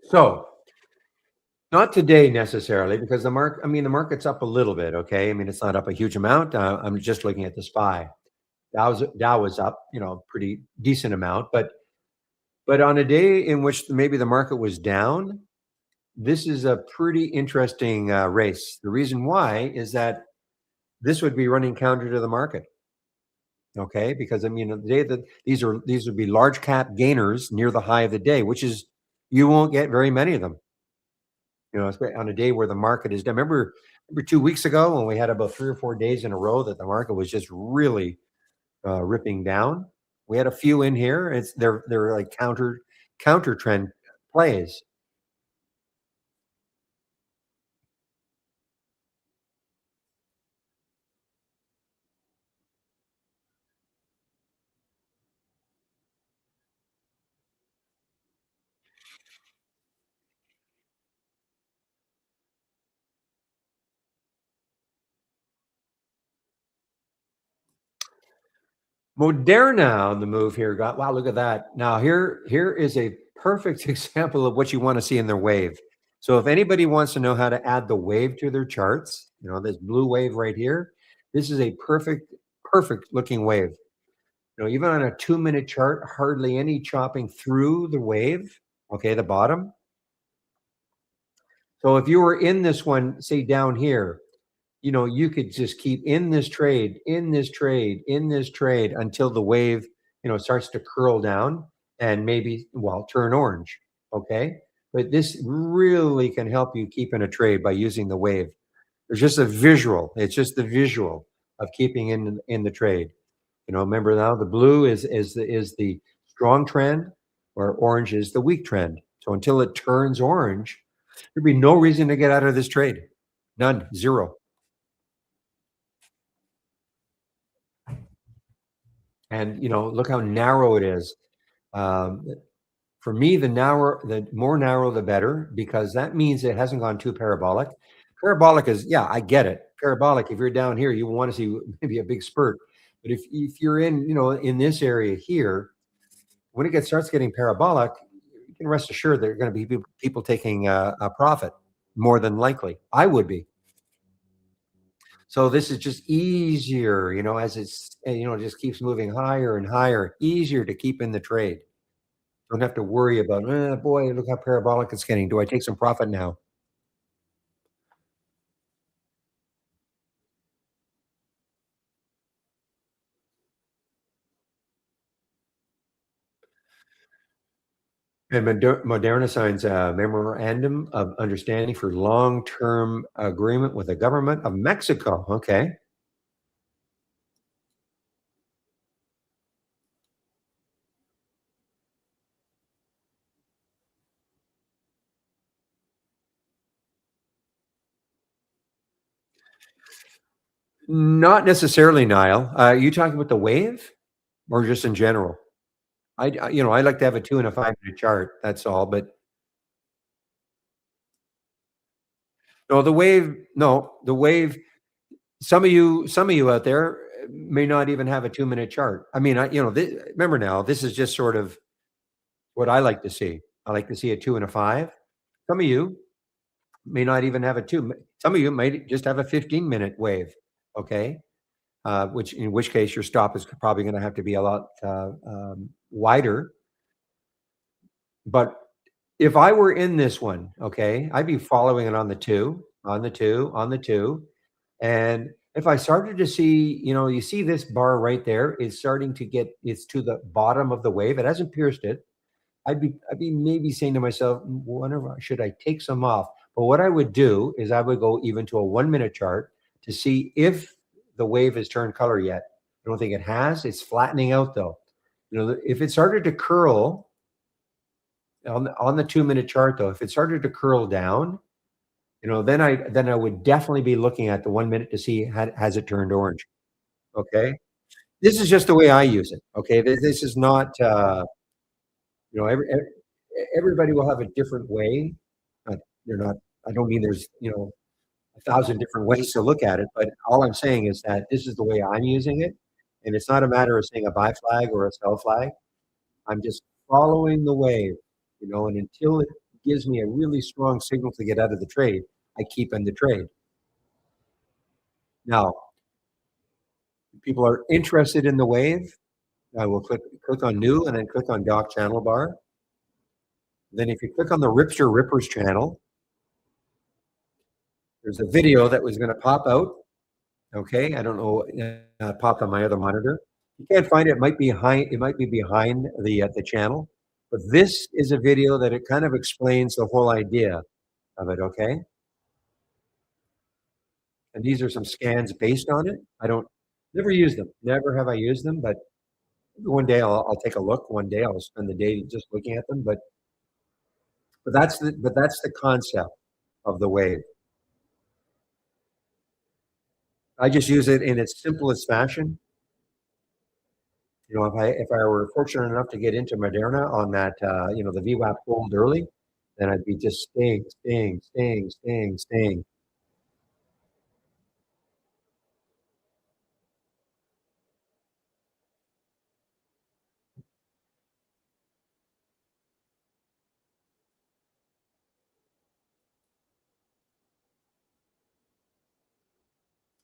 So not today necessarily because the market's up a little bit. Okay. I mean, it's not up a huge amount. I'm just looking at the SPY. Dow was up, pretty decent amount, but on a day in which maybe the market was down, this is a pretty interesting race. The reason why is that this would be running counter to the market. Okay, because I mean, the day that these would be large cap gainers near the high of the day, which is you won't get very many of them. On a day where the market is down. Remember 2 weeks ago when we had about 3 or 4 days in a row that the market was just really ripping down. We had a few in here. They're like counter trend plays. Moderna on the move here. Got wow, look at that. Now here is a perfect example of what you want to see in their wave. So if anybody wants to know how to add the wave to their charts, this blue wave right here, this is a perfect looking wave. Even on a 2-minute chart, hardly any chopping through the wave. Okay, the bottom. So if you were in this one, say down here, you could just keep in this trade, in this trade, in this trade until the wave, starts to curl down and maybe, well, turn orange. Okay. But this really can help you keep in a trade by using the wave. There's just a visual. It's just the visual of keeping in the trade. Remember now the blue is the strong trend, or orange is the weak trend. So until it turns orange, there'd be no reason to get out of this trade. None, zero. And look how narrow it is. Um, for me, the more narrow, the better, because that means it hasn't gone too parabolic. Parabolic is, yeah, I get it. Parabolic, if you're down here, you want to see maybe a big spurt. But if you're in this area here, when starts getting parabolic, you can rest assured there are going to be people taking a profit, more than likely. I would be. So this is just easier, as just keeps moving higher and higher, easier to keep in the trade. Don't have to worry about, boy, look how parabolic it's getting. Do I take some profit now? And Moderna signs a memorandum of understanding for long-term agreement with the government of Mexico. Okay. Not necessarily, Nile. You talking about the wave or just in general? I like to have a 2 and a 5-minute chart, that's all, but no, the wave, some of you out there may not even have a 2-minute chart. I mean, remember now, this is just sort of what I like to see. I like to see a 2 and a 5. Some of you may not even have a 2. Some of you might just have a 15-minute wave, okay? Which in which case your stop is probably gonna have to be a lot, wider. But if I were in this one, okay, I'd be following it on the 2, on the 2, on the 2, and if I started to see, you see this bar right there is starting to it's to the bottom of the wave, it hasn't pierced it. I'd be maybe saying to myself, wonder should I take some off? But what I would do is I would go even to a 1-minute chart to see if the wave has turned color yet. I don't think it has. It's flattening out though. If it started to curl on the 2-minute chart though, if it started to curl down, then I would definitely be looking at the 1 minute to see has it turned orange. Okay. This is just the way I use it. Okay. This is not you know, everybody will have a different way. They're not. I don't mean there's 1,000 different ways to look at it, but all I'm saying is that this is the way I'm using it, and it's not a matter of saying a buy flag or a sell flag. I'm just following the wave, and until it gives me a really strong signal to get out of the trade, I keep in the trade. Now, if people are interested in the wave, I will click on new and then click on dock channel bar. Then if you click on the Ripster Rippers channel, there's a video that was going to pop out. Okay, I don't know. Popped on my other monitor. You can't find it. It might be behind. It might be behind the channel. But this is a video that it kind of explains the whole idea of it. Okay, and these are some scans based on it. I don't never use them. Never have I used them. But one day I'll take a look. One day I'll spend the day just looking at them. But that's the concept of the wave. I just use it in its simplest fashion. If I were fortunate enough to get into Moderna on that, the VWAP gold early, then I'd be just staying, staying, staying, staying, staying.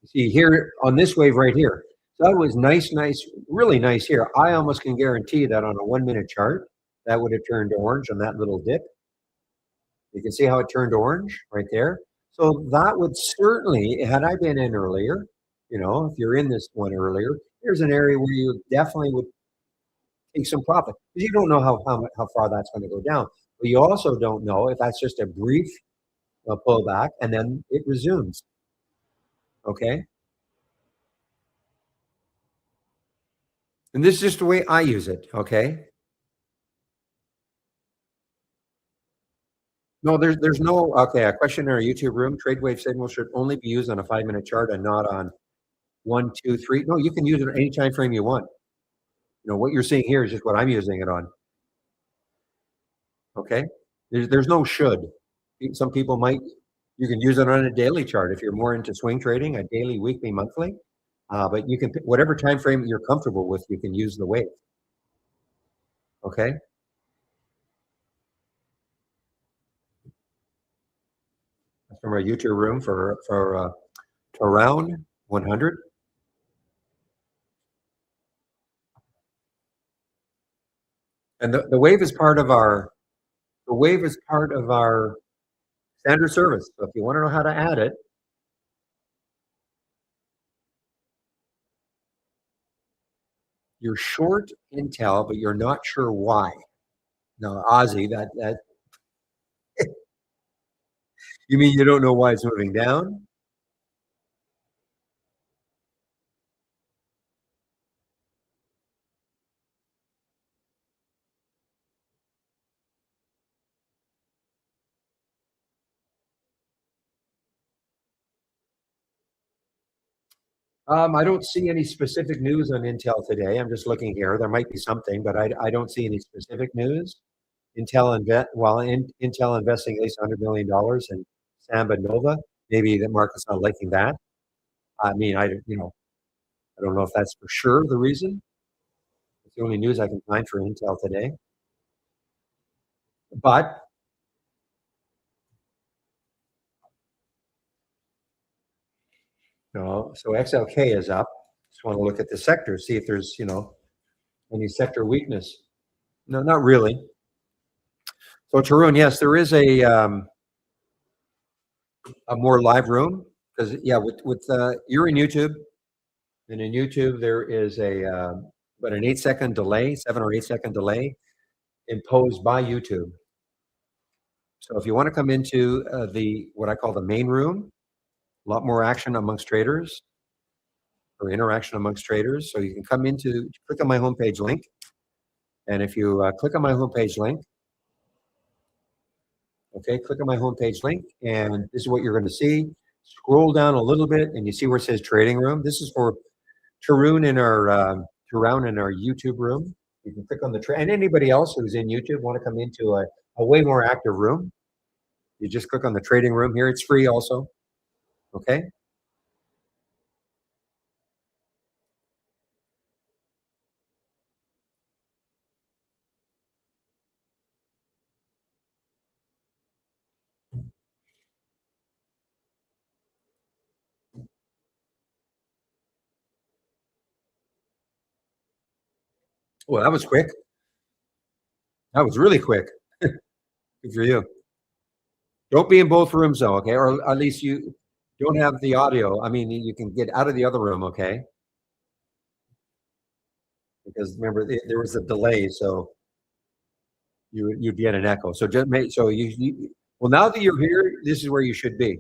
See here on this wave right here. So that was nice, nice, really nice here. I almost can guarantee that on a 1-minute chart, that would have turned orange on that little dip. You can see how it turned orange right there. So that would certainly, had I been in earlier, if you're in this one earlier, here's an area where you definitely would take some profit because you don't know how far that's going to go down. But you also don't know if that's just a brief pullback and then it resumes. Okay. And this is just the way I use it. Okay. No, there's no, okay. A question in our YouTube room, trade wave signal should only be used on a 5-minute chart and not on 1, 2, 3. No, you can use it any time frame you want. What you're seeing here is just what I'm using it on. Okay. There's no should. Some people might, you can use it on a daily chart if you're more into swing trading, a daily, weekly, monthly. But you can pick whatever time frame you're comfortable with, you can use the wave. Okay. That's from our YouTube room for around 100. And the wave is part of our standard service. So if you want to know how to add it, you're short Intel, but you're not sure why. No, Ozzy, that you mean you don't know why it's moving down? I don't see any specific news on Intel today. I'm just looking here. There might be something, but I don't see any specific news. Intel investing at least $100 million in Samba Nova. Maybe the market's not liking that. I mean, I don't know if that's for sure the reason. It's the only news I can find for Intel today. But so XLK is up. Just want to look at the sector, see if there's any sector weakness. No, not really. So Tarun, yes, there is a more live room because yeah, with you're in YouTube, and in YouTube there is about an 8 second delay, 7 or 8 second delay imposed by YouTube. So if you want to come into the what I call the main room, a lot more action amongst traders or interaction amongst traders. So you can come into click on my homepage link, and if you click on my homepage link, okay, click on my homepage link, and this is what you're going to see. Scroll down a little bit, and you see where it says trading room. This is for Tarun in our YouTube room. You can click on the and anybody else who's in YouTube want to come into a way more active room. You just click on the trading room here. It's free also. Okay. Well, that was quick. That was really quick. Good for you. Don't be in both rooms though, okay? Or at least you don't have the audio. I mean, you can get out of the other room, okay? Because remember, there was a delay, so you'd get an echo. So just make so well now that you're here, this is where you should be.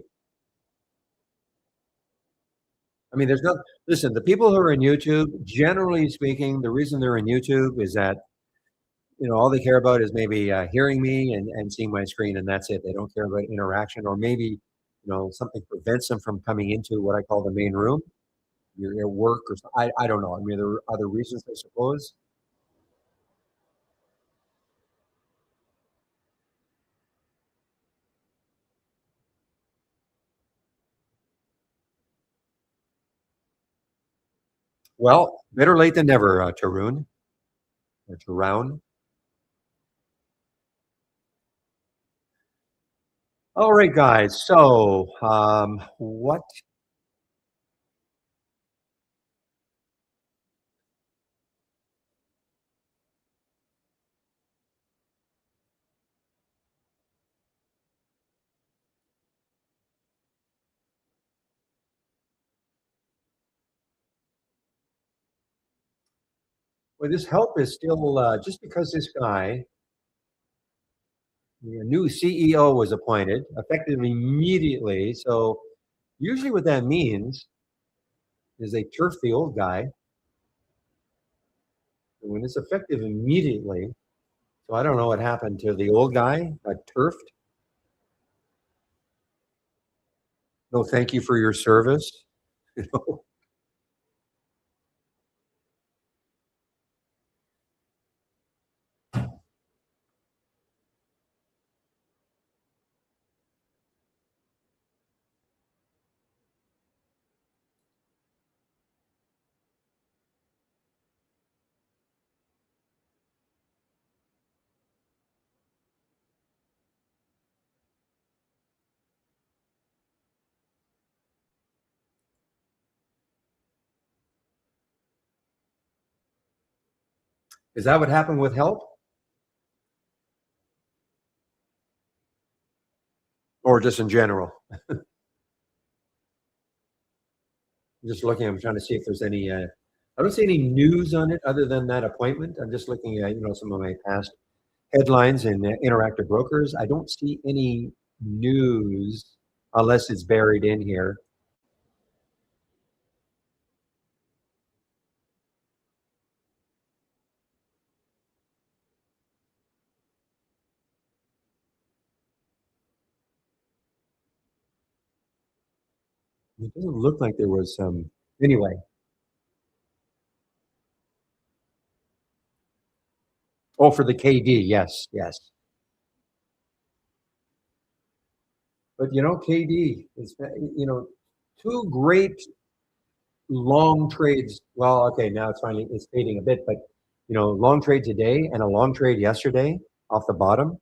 I mean, there's no listen. The people who are in YouTube, generally speaking, the reason they're in YouTube is that all they care about is maybe hearing me and seeing my screen, and that's it. They don't care about interaction, or maybe something prevents them from coming into what I call the main room. You're at work, or I don't know. I mean, there are other reasons, I suppose. Well, better late than never, Tarun or Tarun. All right, guys. So, what? Well, this help is still just because this guy, the new CEO, was appointed effective immediately. So, usually, what that means is they turf the old guy when it's effective immediately. So, I don't know what happened to the old guy. Got turfed. No, thank you for your service. You know, is that what happened with help, or just in general? I'm just looking. I'm trying to see if there's any. I don't see any news on it other than that appointment. I'm just looking at some of my past headlines in Interactive Brokers. I don't see any news unless it's buried in here. It doesn't look like there was some. Anyway, oh, for the KD, yes, yes. But KD is, two great long trades. Well, okay, now it's fading a bit, but long trade today and a long trade yesterday off the bottom.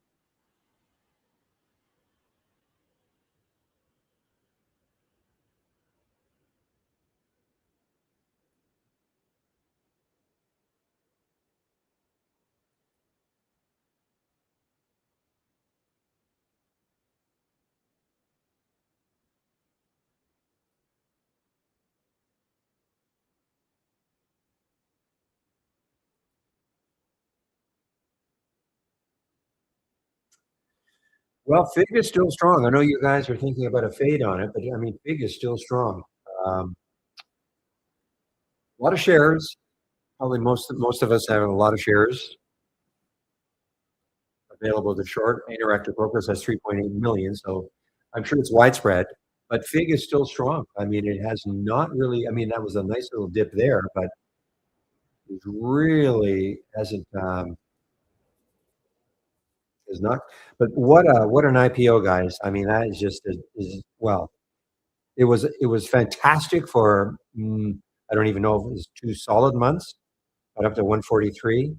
Well, Fig is still strong. I know you guys are thinking about a fade on it, but I mean, Fig is still strong. A lot of shares. Probably most of us have a lot of shares available to short. Interactive Brokers has 3.8 million, so I'm sure it's widespread. But Fig is still strong. I mean, it has not really. I mean, that was a nice little dip there, but it really hasn't. Is not. But what an IPO, guys. I mean, that is just is well. It was fantastic for I don't even know if it was 2 solid months, got up to 143,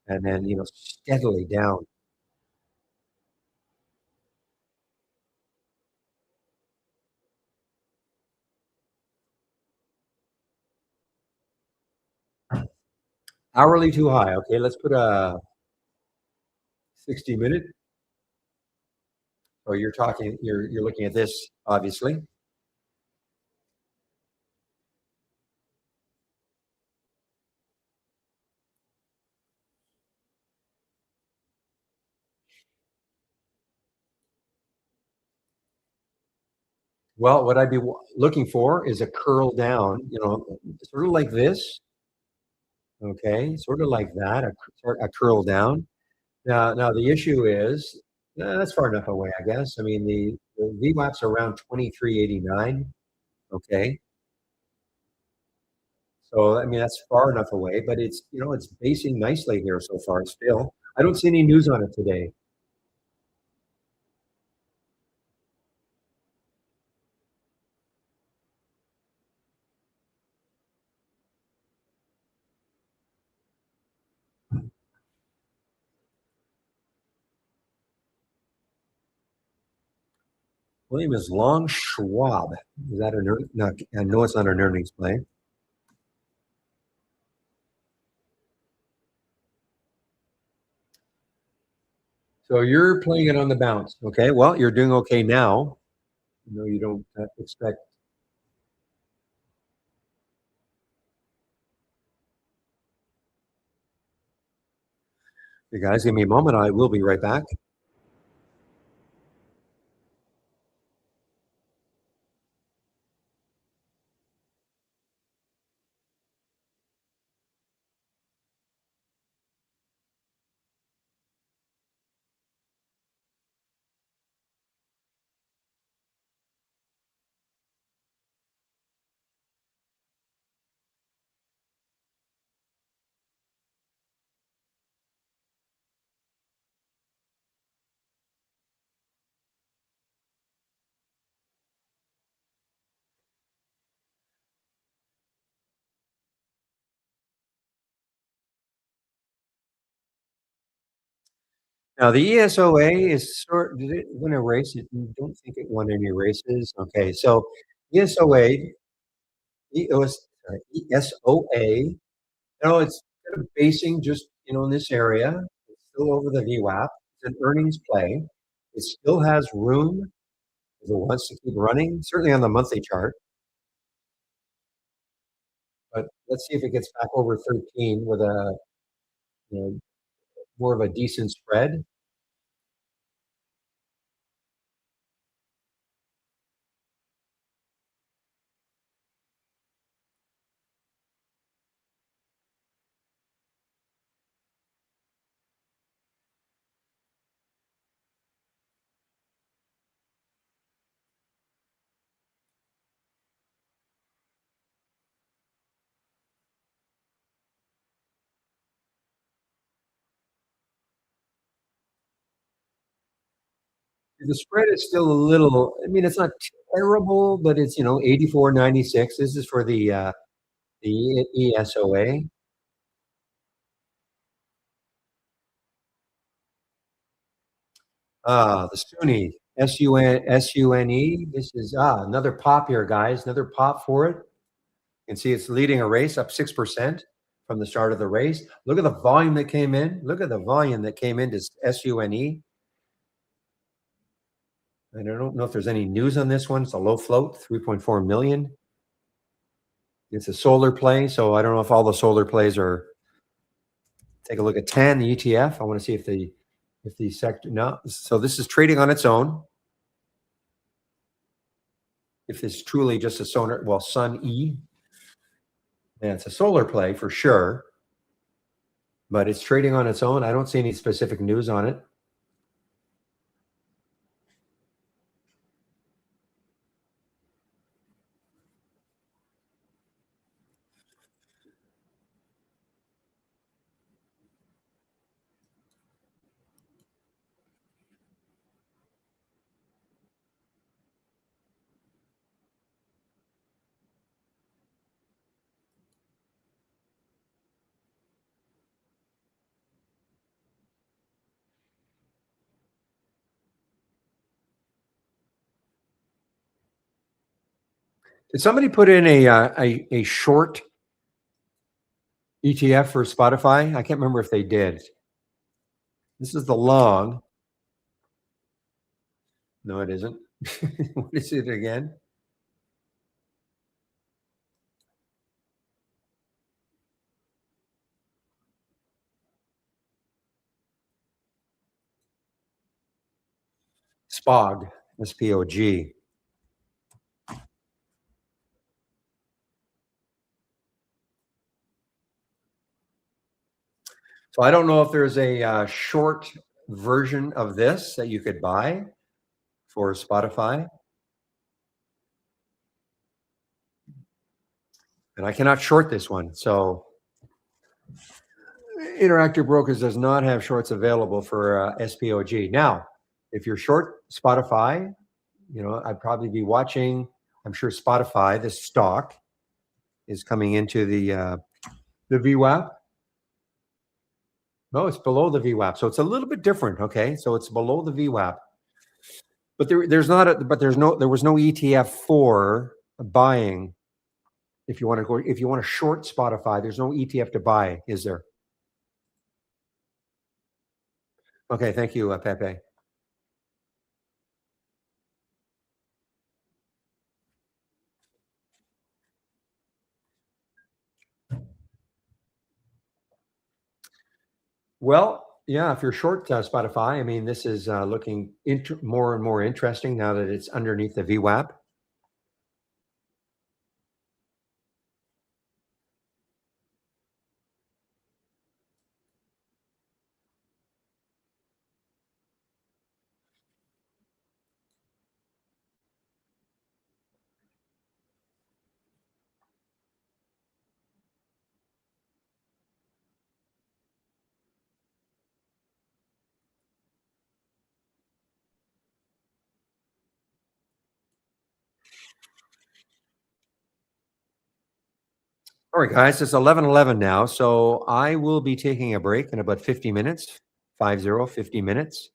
and then steadily down. Hourly too high. Okay, let's put a 60-minute. So you're looking at this obviously. Well, what I'd be looking for is a curl down, sort of like this. Okay, sort of like that, a curl down. Now the issue is that's far enough away, I guess. I mean, the VWAP's around 2389. Okay, so I mean that's far enough away, but it's basing nicely here so far. Still, I don't see any news on it today. William is long Schwab. Is that an no? I know it's not an earnings play. So you're playing it on the bounce. Okay, well you're doing okay now. You don't expect. You guys, give me a moment. I will be right back. Now the ESOA is did it win a race? I don't think it won any races. Okay, so ESOA, ESOA, it's kind of basing just in this area. It's still over the VWAP. It's an earnings play. It still has room if it wants to keep running. Certainly on the monthly chart, but let's see if it gets back over 13 with a you know, more of a decent spread. The spread is still a little, I mean, it's not terrible, but it's, 84.96. This is for the ESOA. The SUNY, SUNE. This is another pop here, guys. Another pop for it. You can see it's leading a race up 6% from the start of the race. Look at the volume that came in. Look at the volume that came into SUNE. And I don't know if there's any news on this one. It's a low float, 3.4 million. It's a solar play, so I don't know if all the solar plays are. Take a look at TAN, the ETF. I want to see if the sector, no. So this is trading on its own. If it's truly just a solar, well, Sun E, yeah, it's a solar play for sure, but it's trading on its own. I don't see any specific news on it. Did somebody put in a short ETF for Spotify? I can't remember if they did. This is the long. No, it isn't. What is it again? SPOG, SPOG. So I don't know if there's a short version of this that you could buy for Spotify. And I cannot short this one. So Interactive Brokers does not have shorts available for SPOG. Now, if you're short Spotify, I'd probably be watching. I'm sure Spotify, this stock, is coming into the VWAP. No, it's below the VWAP, so it's a little bit different. Okay, so it's below the VWAP, but there was no ETF for buying. If you want to short Spotify, there's no ETF to buy, is there? Okay, thank you, Pepe. Well, yeah, if you're short Spotify, I mean, this is looking more and more interesting now that it's underneath the VWAP. All right, guys, it's 11:11 now, so I will be taking a break in about 50 minutes, 50 minutes.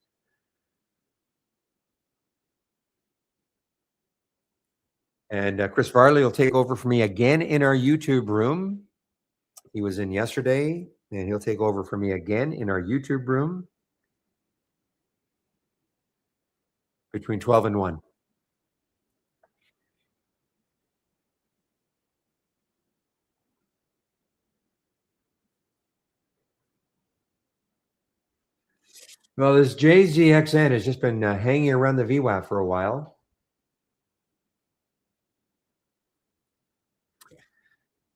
And Chris Farley will take over for me again in our YouTube room. He was in yesterday, and he'll take over for me again in our YouTube room between 12 and 1. Well, this JZXN has just been hanging around the VWAP for a while.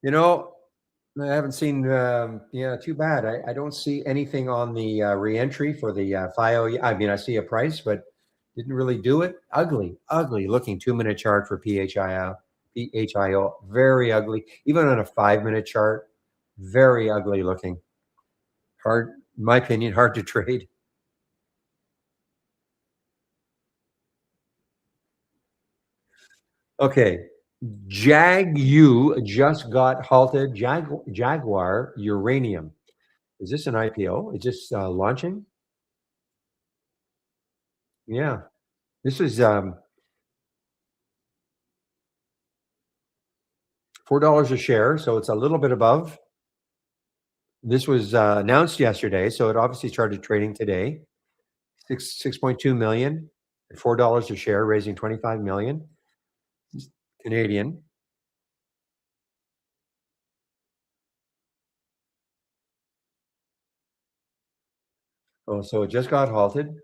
I haven't seen, too bad. I don't see anything on the reentry for the FIO. I mean, I see a price, but didn't really do it. Ugly looking 2-minute chart for PHIO. Very ugly. Even on a 5-minute chart, very ugly looking. Hard, in my opinion, hard to trade. Okay. just got halted. Jaguar Uranium. Is this an IPO? Is this launching? Yeah. This is $4 a share, so it's a little bit above. This was announced yesterday, so it obviously started trading today. 6.2 million at $4 a share, raising 25 million Canadian. Oh, so it just got halted.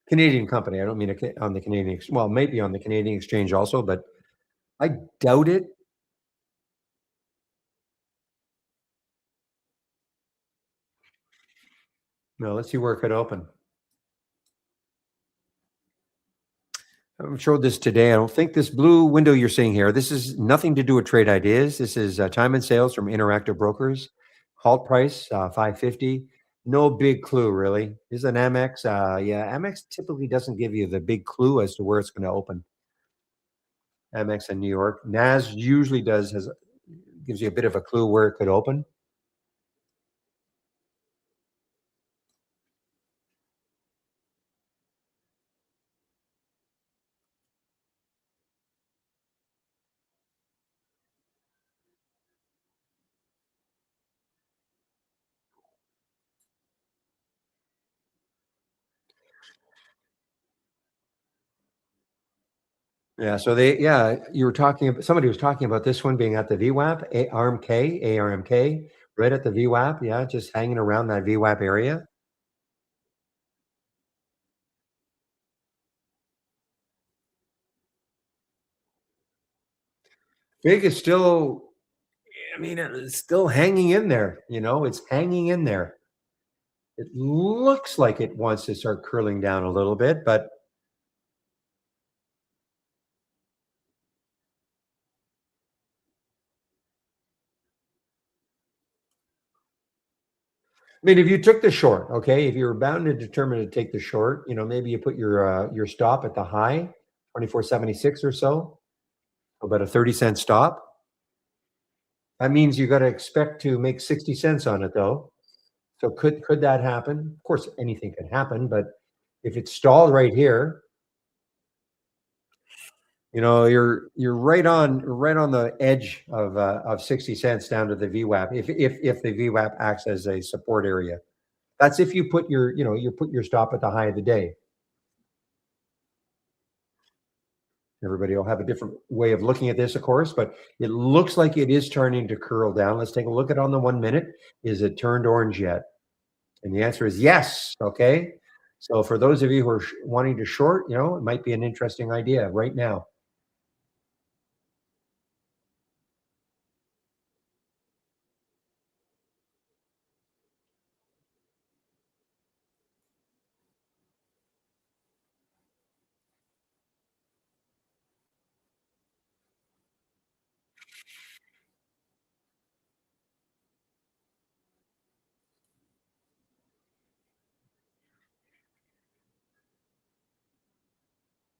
Canadian company. I don't mean on the Canadian. Well, maybe on the Canadian exchange also, but I doubt it. No, let's see where it could open. I showed this today. I don't think this blue window you're seeing here, this is nothing to do with trade ideas. This is time and sales from Interactive Brokers. Halt price, 550. No big clue, really. This is an Amex. Yeah, Amex typically doesn't give you the big clue as to where it's going to open. Amex in New York. NAS usually gives you a bit of a clue where it could open. Yeah, so you were talking about somebody was talking about this one being at the VWAP, ARMK, right at the VWAP. Yeah, just hanging around that VWAP area. Big is still, I mean, it's still hanging in there. It's hanging in there. It looks like it wants to start curling down a little bit, but I mean, if you took the short, okay, if you're bound and determined to take the short, maybe you put your stop at the high, 24.76 or so, about a 30-cent stop. That means you got to expect to make 60 cents on it though. So could that happen? Of course, anything can happen, but if it's stalled right here, you're right on the edge of 60 cents down to the VWAP. If the VWAP acts as a support area, that's if you put your stop at the high of the day. Everybody will have a different way of looking at this, of course, but it looks like it is starting to curl down. Let's take a look at on the 1 minute. Is it turned orange yet? And the answer is yes. Okay. So for those of you who are wanting to short, it might be an interesting idea right now.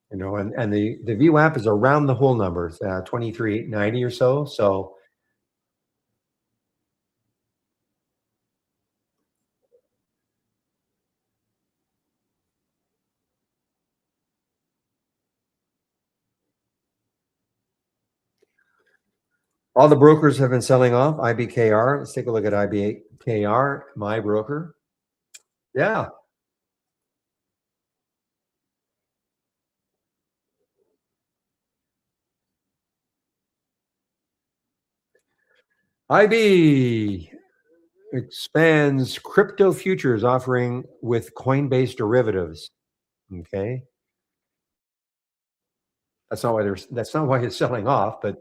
And the VWAP is around the whole numbers, 23,890 or so. So all the brokers have been selling off. IBKR. Let's take a look at IBKR, my broker. Yeah. IB expands crypto futures offering with Coinbase derivatives. Okay. That's not why it's selling off, but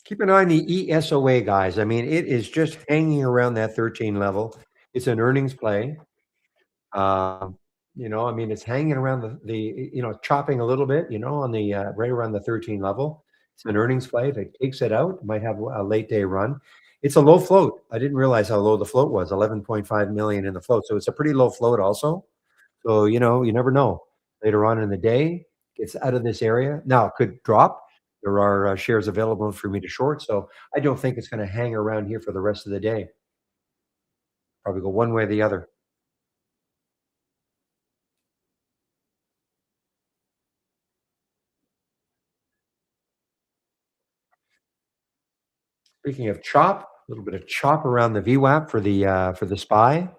Keep an eye on the ESOA, guys. I mean, it is just hanging around that 13 level. It's an earnings play. Um, I mean, it's hanging around chopping a little bit, on the right around the 13 level. It's an earnings play. If it takes it out, it might have a late day run. It's a low float. I didn't realize how low the float was, 11.5 million in the float. So it's a pretty low float also. So, you never know. Later on in the day, it's out of this area. Now, it could drop. There are shares available for me to short. So I don't think it's going to hang around here for the rest of the day. Probably go one way or the other. Speaking of chop, a little bit of chop around the VWAP for the SPY.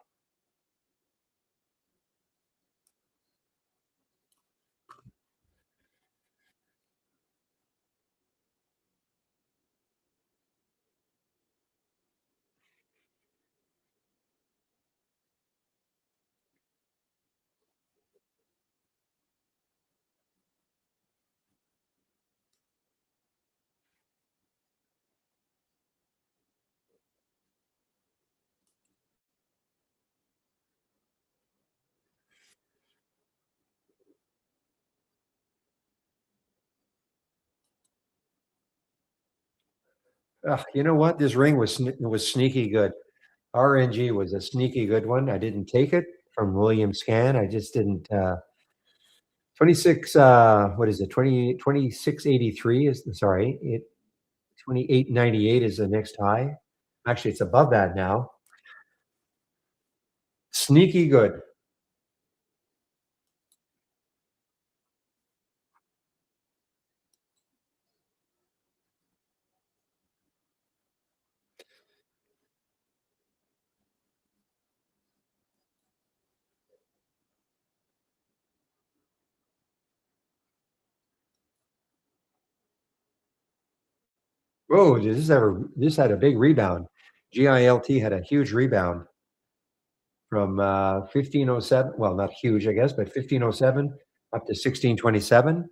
Ugh, you know what? This ring was sneaky good. RNG was a sneaky good one. I didn't take it from William Scan. I just didn't. 26. What is it? 2683 is sorry. 2898 is the next high. Actually, it's above that now. Sneaky good. Whoa! This had a big rebound. GILT had a huge rebound from 1507. Well, not huge, I guess, but 1507 up to 1627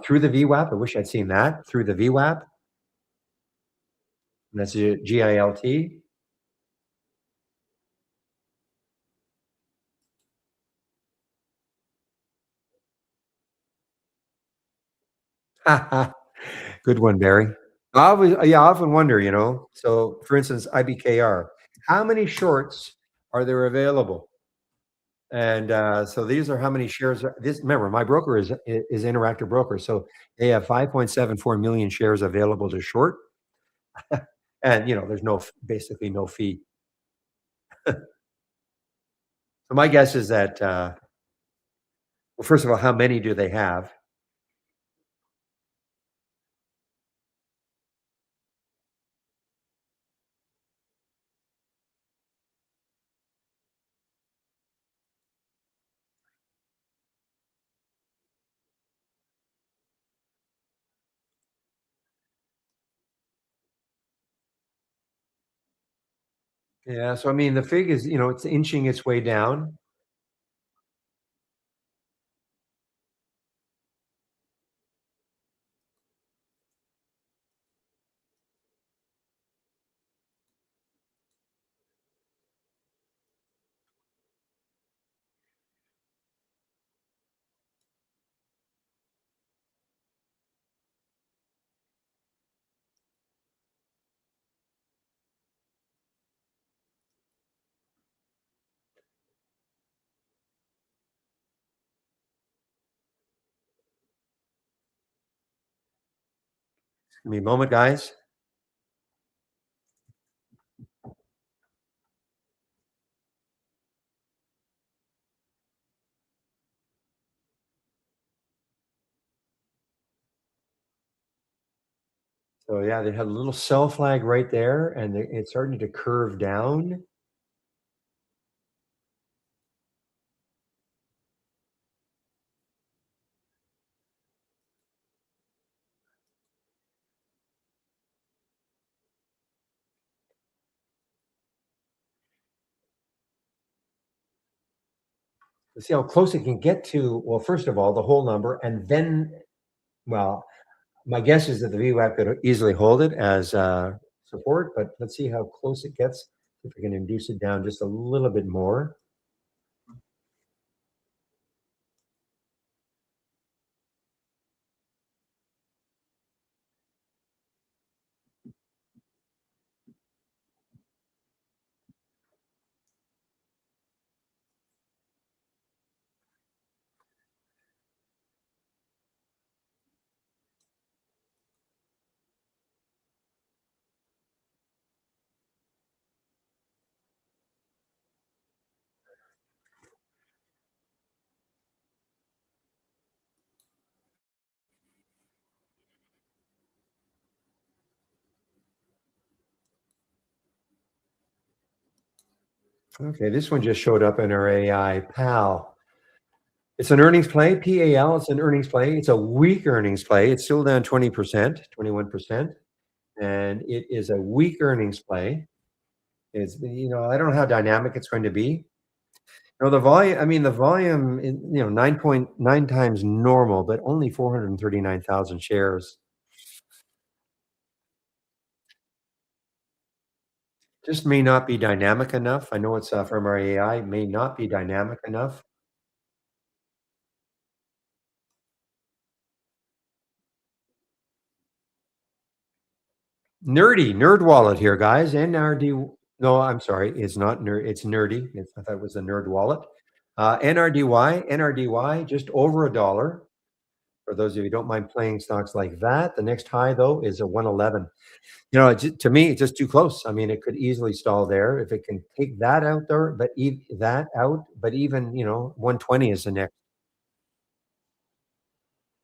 through the VWAP. I wish I'd seen that through the VWAP. And that's GILT. Good one, Barry. I often wonder, So, for instance, IBKR, how many shorts are there available? And so these are how many shares. This remember, my broker is Interactive Broker, so they have 5.74 million shares available to short, and there's basically no fee. So my guess is that, well, first of all, how many do they have? Yeah, so I mean, the fig is, it's inching its way down. Give me a moment, guys. So yeah, they had a little sell flag right there, and it's starting to curve down. Let's see how close it can get to. Well, first of all, the whole number, and then, well, My guess is that the VWAP could easily hold it as support, but let's see how close it gets. If we can induce it down just a little bit more. Okay, this one just showed up in our AI pal. It's an earnings play, PAL. It's an earnings play. It's a weak earnings play. It's still down 20%, 21%, and it is a weak earnings play. It's, I don't know how dynamic it's going to be. The volume, I mean, the volume, 9.9 times normal, but only 439,000 shares. Just may not be dynamic enough. I know it's from our AI, may not be dynamic enough. Nerd wallet here, guys. NRD. No, I'm sorry. It's not nerd. It's nerdy. I thought it was a nerd wallet. NRDY, just over $1. For those of you who don't mind playing stocks like that, the next high though is a 111. To me, it's just too close. I mean, it could easily stall there if it can take that out there, but that out. But even 120 is the next.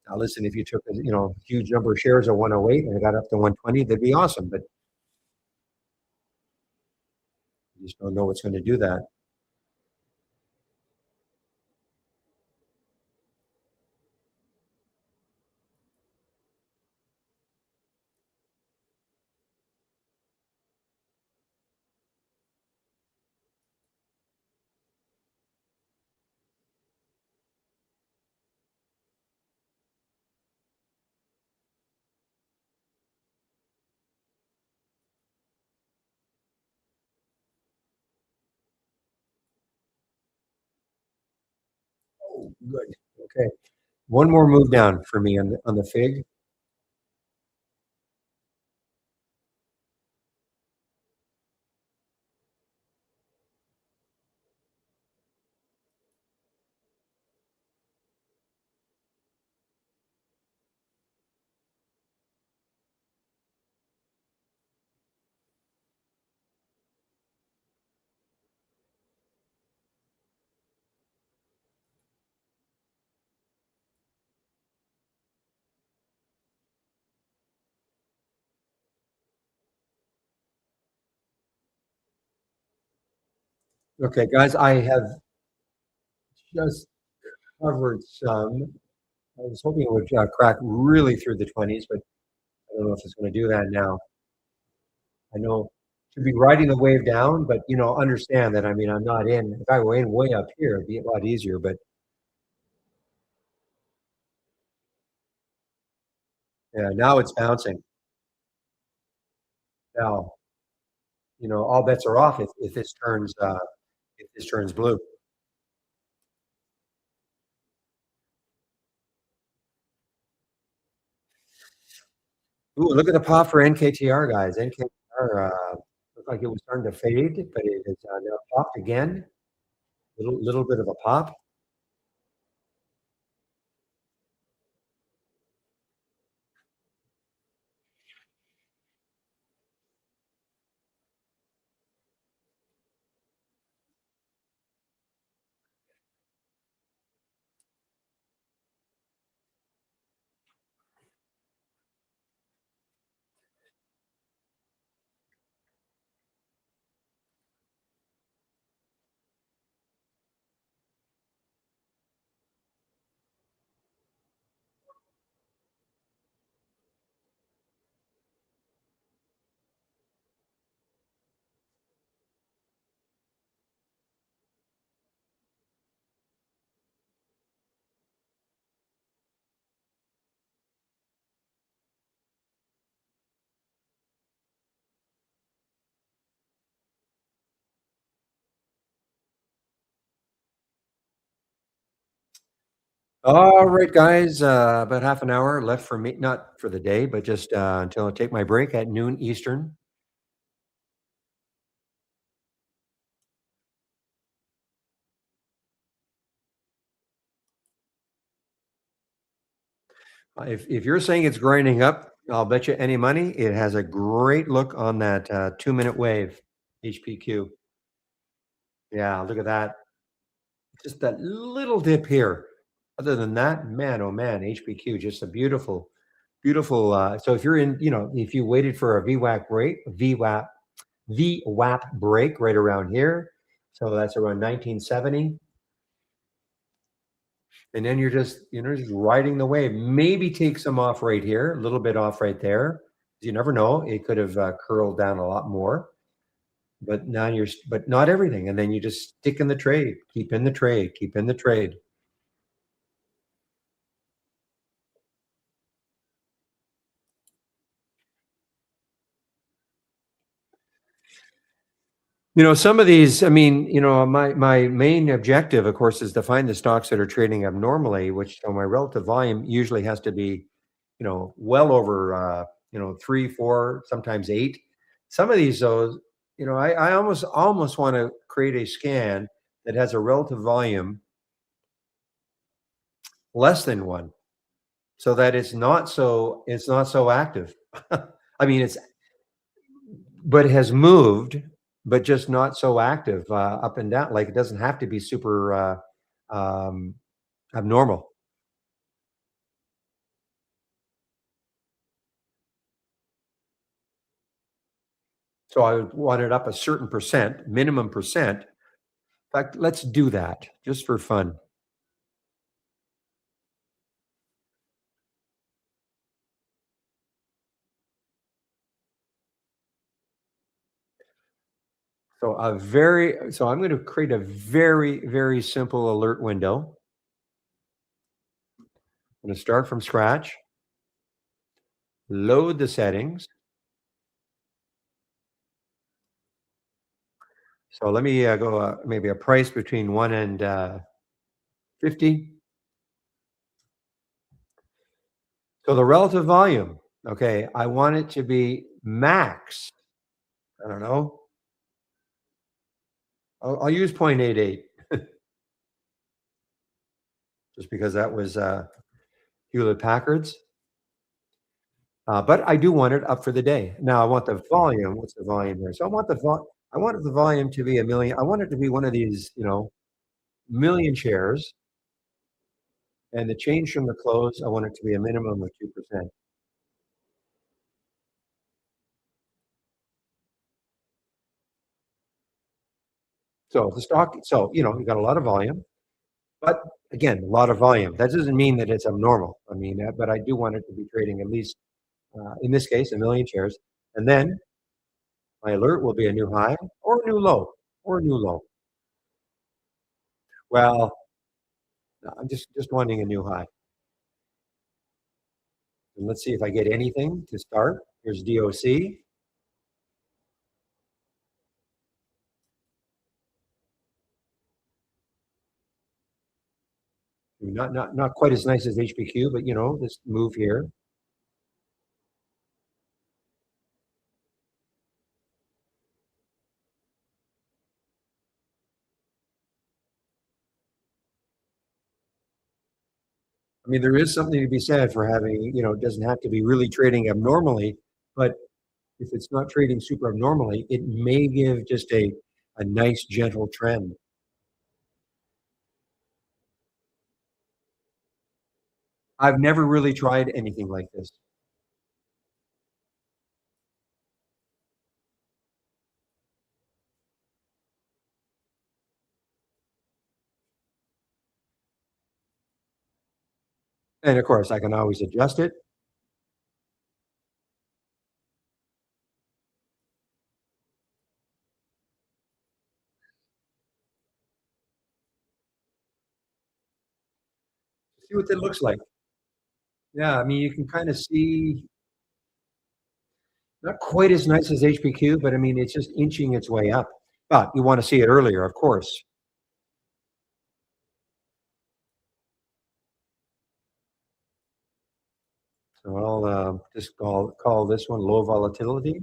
Now, listen, if you took a huge number of shares at 108 and it got up to 120, that'd be awesome. But you just don't know what's going to do that. Oh, good. Okay. One more move down for me on the fig. Okay, guys, I have just covered some. I was hoping it would crack really through the 20s, but I don't know if it's going to do that now. I know should be riding the wave down, but understand that. I mean, I'm not in. If I were in way up here, it'd be a lot easier. But yeah, now it's bouncing. Now, all bets are off if this turns blue. Ooh, look at the pop for NKTR, guys. NKTR looked like it was starting to fade, but it has now popped again. Little bit of a pop. All right, guys, about half an hour left for me, not for the day, but just until I take my break at noon Eastern. If you're saying it's grinding up, I'll bet you any money it has a great look on that 2 minute wave HPQ. Yeah, look at that. Just that little dip here. Other than that, man, oh man, HPQ, just a beautiful, beautiful. So if you're in, if you waited for a VWAP break, VWAP break right around here, so that's around 1970, and then you're just riding the wave. Maybe take some off right here, a little bit off right there. You never know; it could have curled down a lot more. But now but not everything, and then you just stick in the trade, keep in the trade, keep in the trade. Some of these, I mean, my main objective, of course, is to find the stocks that are trading abnormally, which so my relative volume usually has to be, well over, 3, 4, sometimes 8. Some of these, though, I almost want to create a scan that has a relative volume less than 1, so that it's not so active. I mean, but it has moved, but just not so active, up and down. Like, it doesn't have to be super, um, abnormal. So I would want it up a certain percent, minimum percent. In fact, let's do that just for fun. So I'm gonna create a very, very simple alert window. I'm gonna start from scratch, load the settings. So let me, go, maybe a price between 1 and, 50. So the relative volume, okay, I want it to be max. I don't know. I'll use 0.88 just because that was, Hewlett Packard's. But I do want it up for the day. Now I want the volume. What's the volume here? So I want the volume to be a million. I want it to be one of these, million shares, and the change from the close, I want it to be a minimum of 2%. So the stock, you got a lot of volume, but again, a lot of volume. That doesn't mean that it's abnormal. I mean, but I do want it to be trading at least, in this case, a million shares, and then my alert will be a new high or a new low or a new low. Well, I'm just wanting a new high. And let's see if I get anything to start. Here's DOC. Not quite as nice as HPQ, but this move here. I mean, there is something to be said for having, it doesn't have to be really trading abnormally, but if it's not trading super abnormally, it may give just a nice gentle trend. I've never really tried anything like this. And of course, I can always adjust it. See what it looks like. Yeah, I mean, you can kind of see not quite as nice as HPQ, but I mean, it's just inching its way up. But you want to see it earlier, of course. So I'll just call this one low volatility.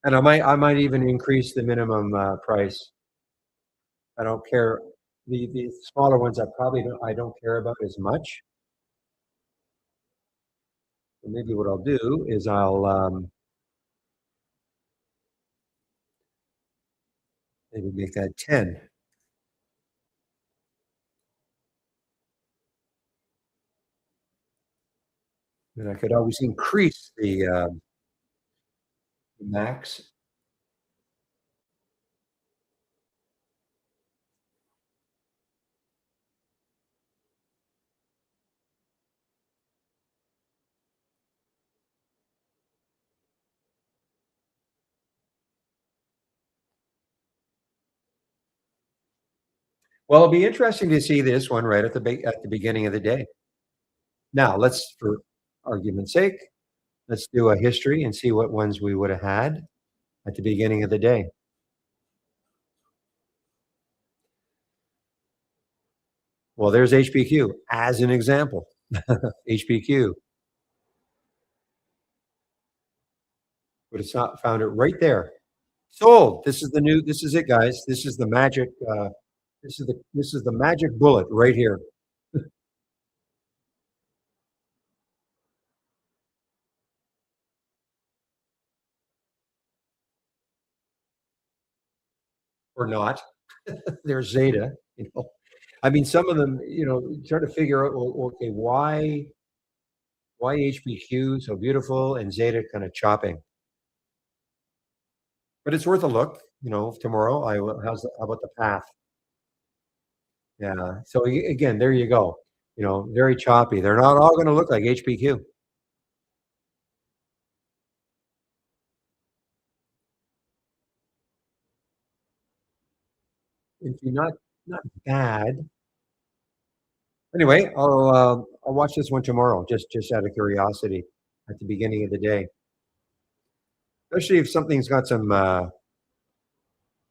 And I might even increase the minimum price. I don't care. The smaller ones I don't care about as much. So maybe what I'll do is I'll maybe make that 10. And I could always increase the max. Well, it'll be interesting to see this one right at the beginning of the day. Now, for argument's sake, let's do a history and see what ones we would have had at the beginning of the day. Well, there's HPQ as an example. HPQ would have found it right there. Sold. This is it, guys. This is the magic. This is the magic bullet right here. Or not. There's Zeta. I mean, some of them, try to figure out, well, okay, why HPQ so beautiful and Zeta kind of chopping, but it's worth a look. Tomorrow I will. How about the path? Yeah. So again, there you go. Very choppy. They're not all going to look like HPQ. If you're not bad. Anyway, I'll watch this one tomorrow, just out of curiosity, at the beginning of the day, especially if something's got some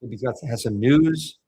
maybe has some news.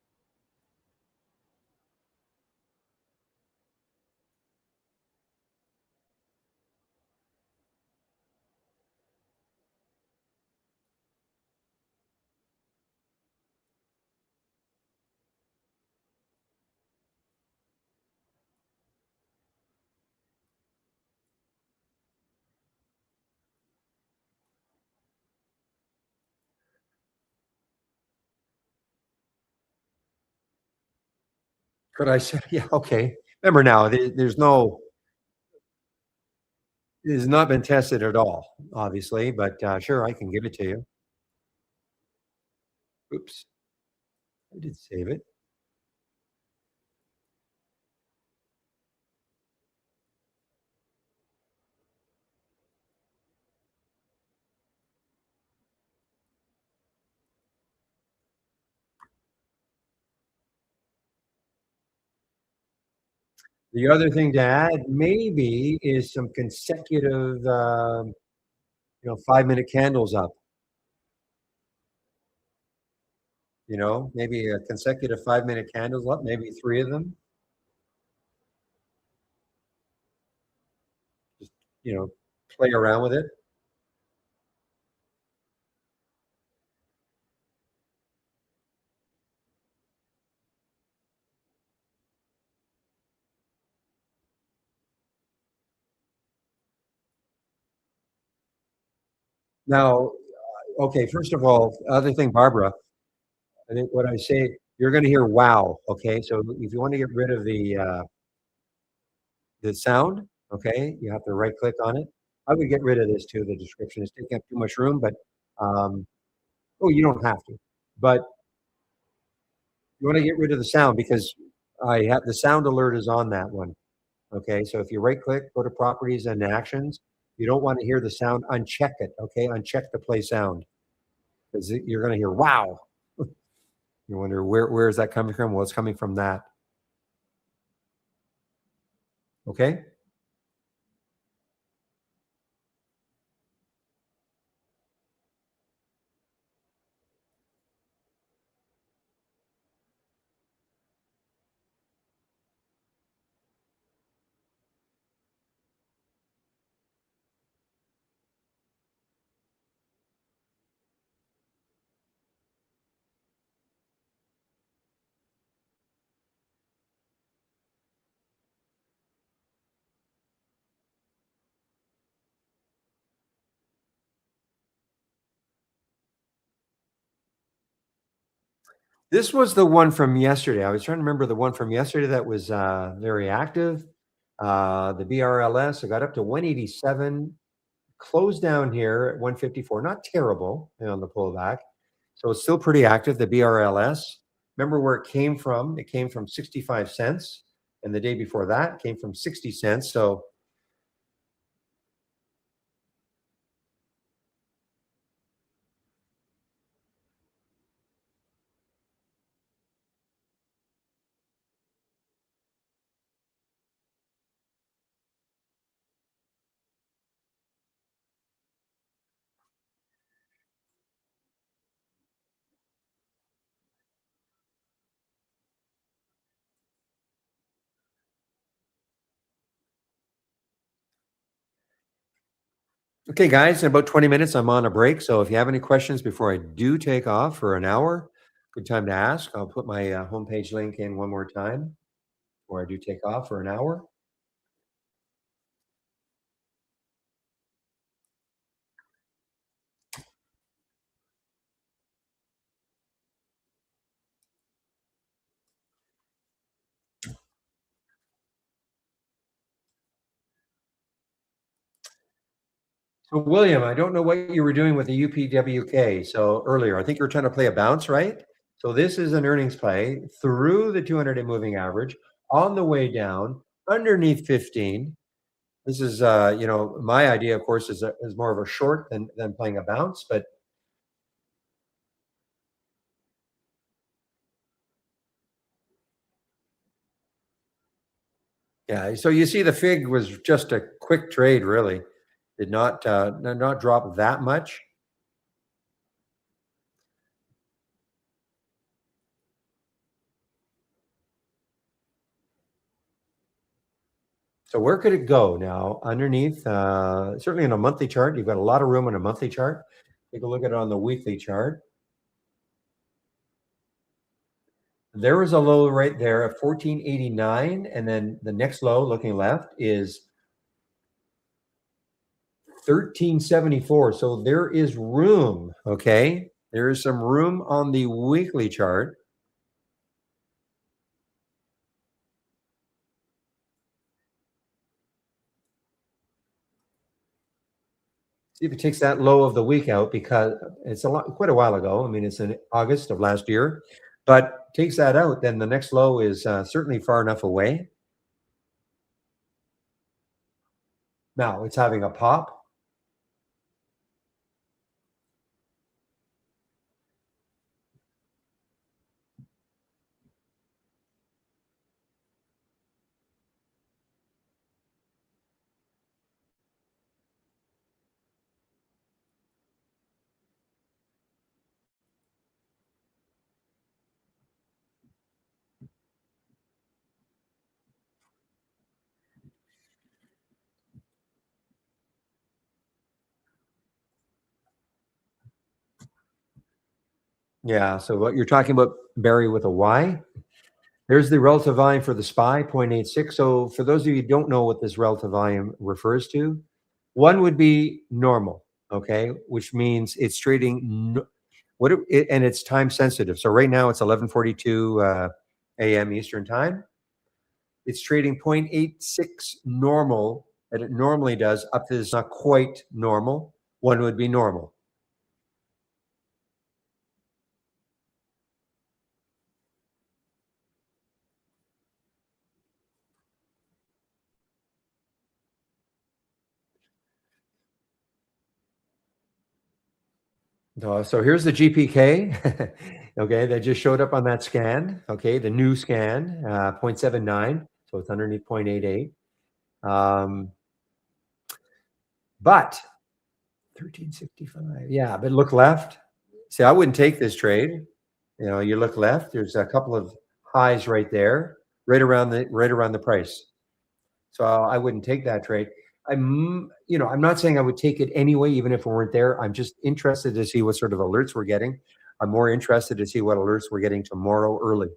Could I say, yeah, okay. Remember now, it has not been tested at all, obviously, but sure, I can give it to you. Oops, I did save it. The other thing to add maybe is some consecutive, 5-minute candles up. Maybe a consecutive 5-minute candles up, maybe three of them. Just play around with it. Now, okay, first of all, other thing, Barbara, I think what I say, you're going to hear wow. Okay, so if you want to get rid of the sound, okay, you have to right click on it. I would get rid of this too. The description is taking up too much room, but um, oh, you don't have to. But you want to get rid of the sound because I have the sound alert is on that one. Okay, so if you right click, go to properties and actions, You don't want to hear the sound. Uncheck it. Okay. Uncheck the play sound because you're going to hear wow. You wonder where is that coming from? Well, it's coming from that. Okay. This was the one from yesterday. I was trying to remember the one from yesterday that was very active. The BRLS, I got up to 187, closed down here at 154. Not terrible on the pullback. So it's still pretty active, the BRLS. Remember where it came from? It came from 65 cents. And the day before that came from 60 cents. Okay, guys, in about 20 minutes, I'm on a break. So if you have any questions before I do take off for an hour, good time to ask. I'll put my homepage link in one more time before I do take off for an hour. So, William, I don't know what you were doing with the UPWK. So earlier, I think you were trying to play a bounce, right? So this is an earnings play through the 200-day moving average on the way down underneath 15. This is, my idea, of course, is more of a short than playing a bounce. But yeah, so you see, the fig was just a quick trade, really. Did not drop that much. So where could it go now? Underneath, certainly in a monthly chart, you've got a lot of room on a monthly chart. Take a look at it on the weekly chart. There is a low right there of 1489, and then the next low, looking left, is 1374. So there is room. Okay, there is some room on the weekly chart. See if it takes that low of the week out, because it's quite a while ago. I mean, it's in August of last year, but takes that out, then the next low is certainly far enough away. Now it's having a pop. Yeah. So what you're talking about, Barry, with a Y, there's the relative volume for the SPY, 0.86. So for those of you who don't know what this relative volume refers to, one would be normal, okay, which means it's trading and it's time sensitive. So right now it's 11:42 a.m. Eastern time. It's trading 0.86 normal that it normally does up to this not quite normal. One would be normal. So here's the GPK. Okay, that just showed up on that scan. Okay, the new scan, 0.79, so it's underneath 0.88. But 1365, yeah, but look left. See, I wouldn't take this trade. You look left, there's a couple of highs right there, right around the price. So I wouldn't take that trade. I'm not saying I would take it anyway, even if it weren't there. I'm just interested to see what sort of alerts we're getting. I'm more interested to see what alerts we're getting tomorrow early.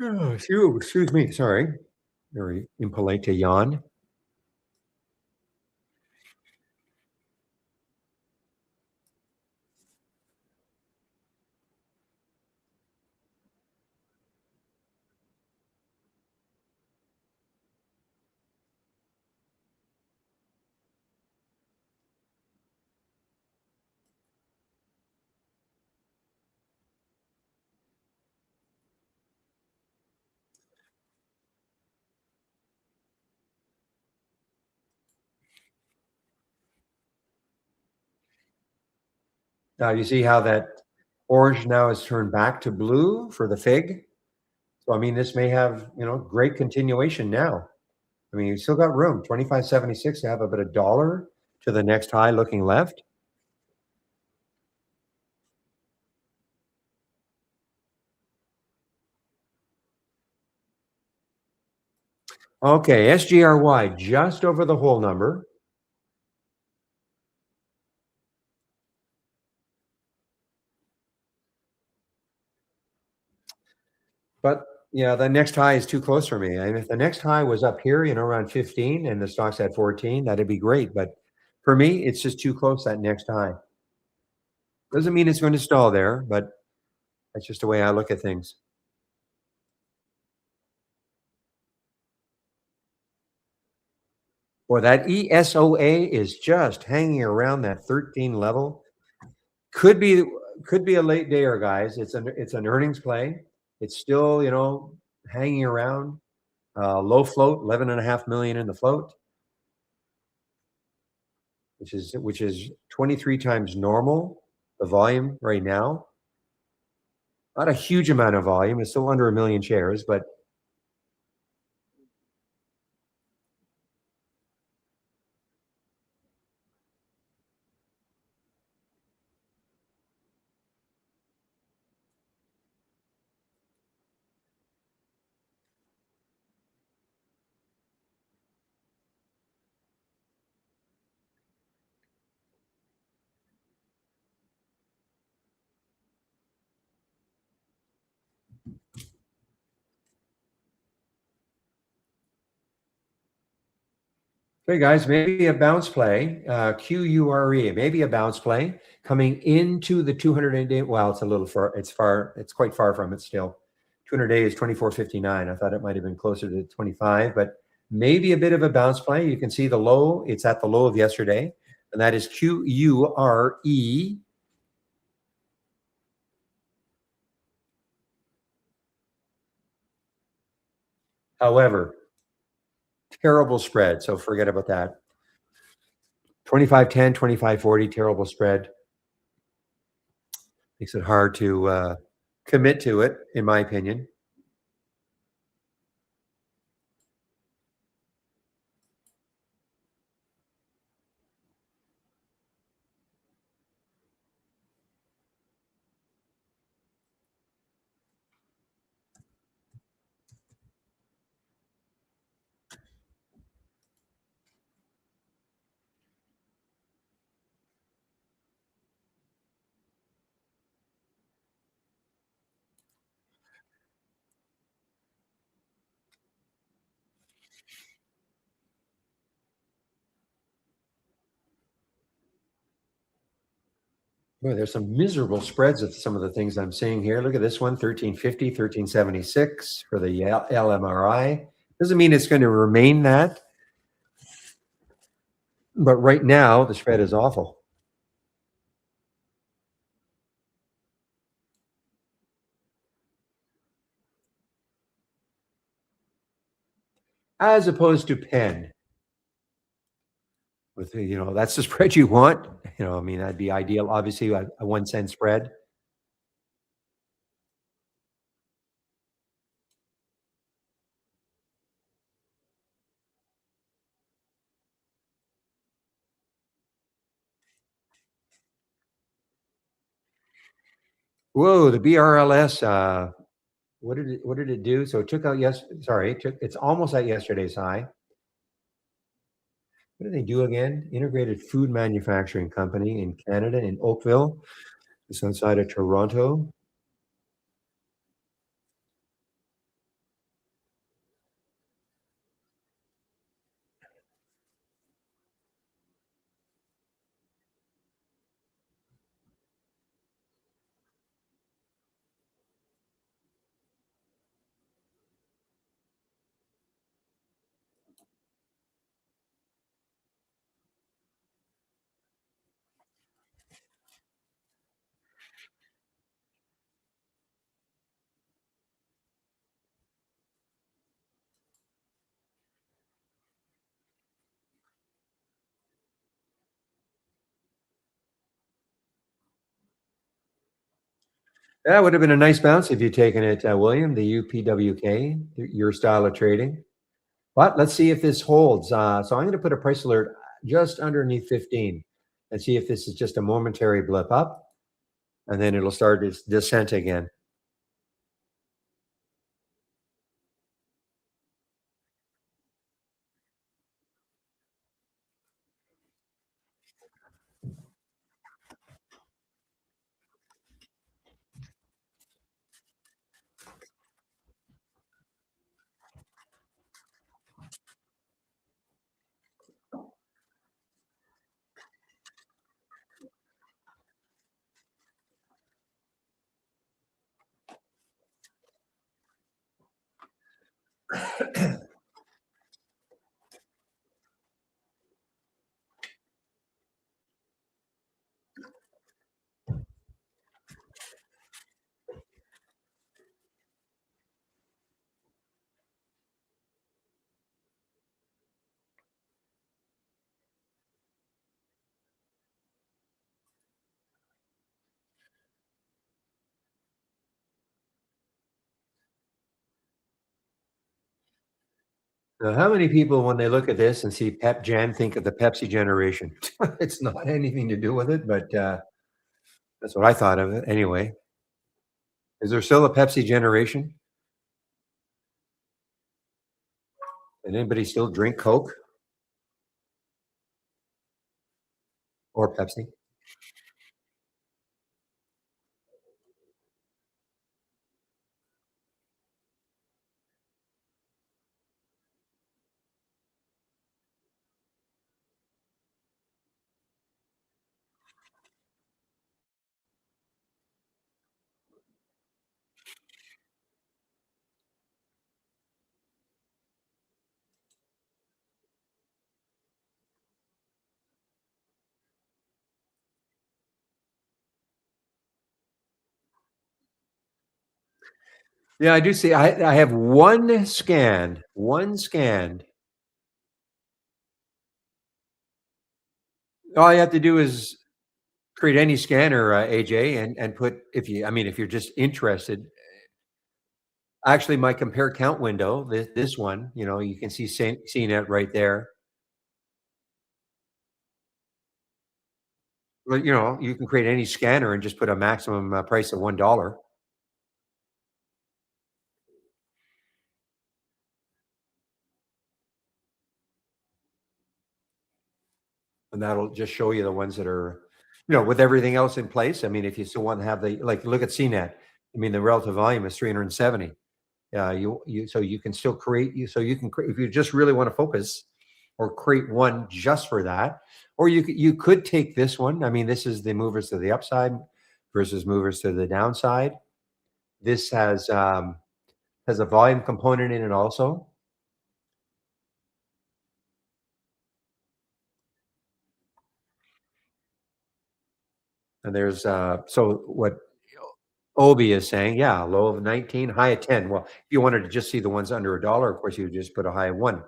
Oh, excuse me. Sorry. Very impolite to yawn. Now you see how that orange now is turned back to blue for the fig. So I mean, this may have great continuation now. I mean, you still got room. 25.76 to have about a dollar to the next high looking left. Okay, SGRY just over the whole number. But yeah, the next high is too close for me. And if the next high was up here, around 15 and the stock's at 14, that'd be great. But for me, it's just too close, that next high. Doesn't mean it's going to stall there, but that's just the way I look at things. Boy, that ESOA is just hanging around that 13 level. Could be a late dayer, guys. It's an earnings play. It's still, hanging around. Low float, 11.5 million in the float, which is 23 times normal, the volume right now. Not a huge amount of volume. It's still under 1 million shares, but hey guys, maybe a bounce play, QURE, maybe a bounce play coming into the 200-day. Well, it's a little far. It's quite far from it still. 200-day is 24.59. I thought it might have been closer to 25, but maybe a bit of a bounce play. You can see the low. It's at the low of yesterday, and that is QURE. However, terrible spread. So forget about that. 25.10, 25.40, terrible spread. Makes it hard to commit to it, in my opinion. Boy, there's some miserable spreads of some of the things I'm seeing here. Look at this one, 1350, 1376 for the LMRI. Doesn't mean it's going to remain that. But right now, the spread is awful. As opposed to pen with, that's the spread you want. I mean, that'd be ideal. Obviously, a 1 cent spread. Whoa, the BRLS, what did it do? So it took out it's almost at yesterday's high. What do they do again? Integrated Food Manufacturing Company in Canada, in Oakville. It's outside of Toronto. That would have been a nice bounce if you'd taken it, William, the UPWK, your style of trading. But let's see if this holds. So I'm going to put a price alert just underneath 15 and see if this is just a momentary blip up, and then it'll start its descent again. Now, how many people, when they look at this and see Pep Jam, think of the Pepsi generation? It's not anything to do with it, but that's what I thought of it anyway. Is there still a Pepsi generation? Did anybody still drink Coke or Pepsi? Yeah, I do see. I have one scanned, one scanned. All you have to do is create any scanner, AJ, and put, if you're just interested. Actually, my compare count window, this one, you can see CNET right there. But you can create any scanner and just put a maximum price of $1, and that'll just show you the ones that are, with everything else in place. I mean, if you still want to have look at CNET. I mean, the relative volume is 370. So you can still create you so you can create if you just really want to focus or create one just for that, or you could take this one. I mean, this is the movers to the upside versus movers to the downside. This has a volume component in it also. And there's so what Obi is saying, yeah, low of 19, high of 10. Well, if you wanted to just see the ones under a dollar, of course, you would just put a high of 1.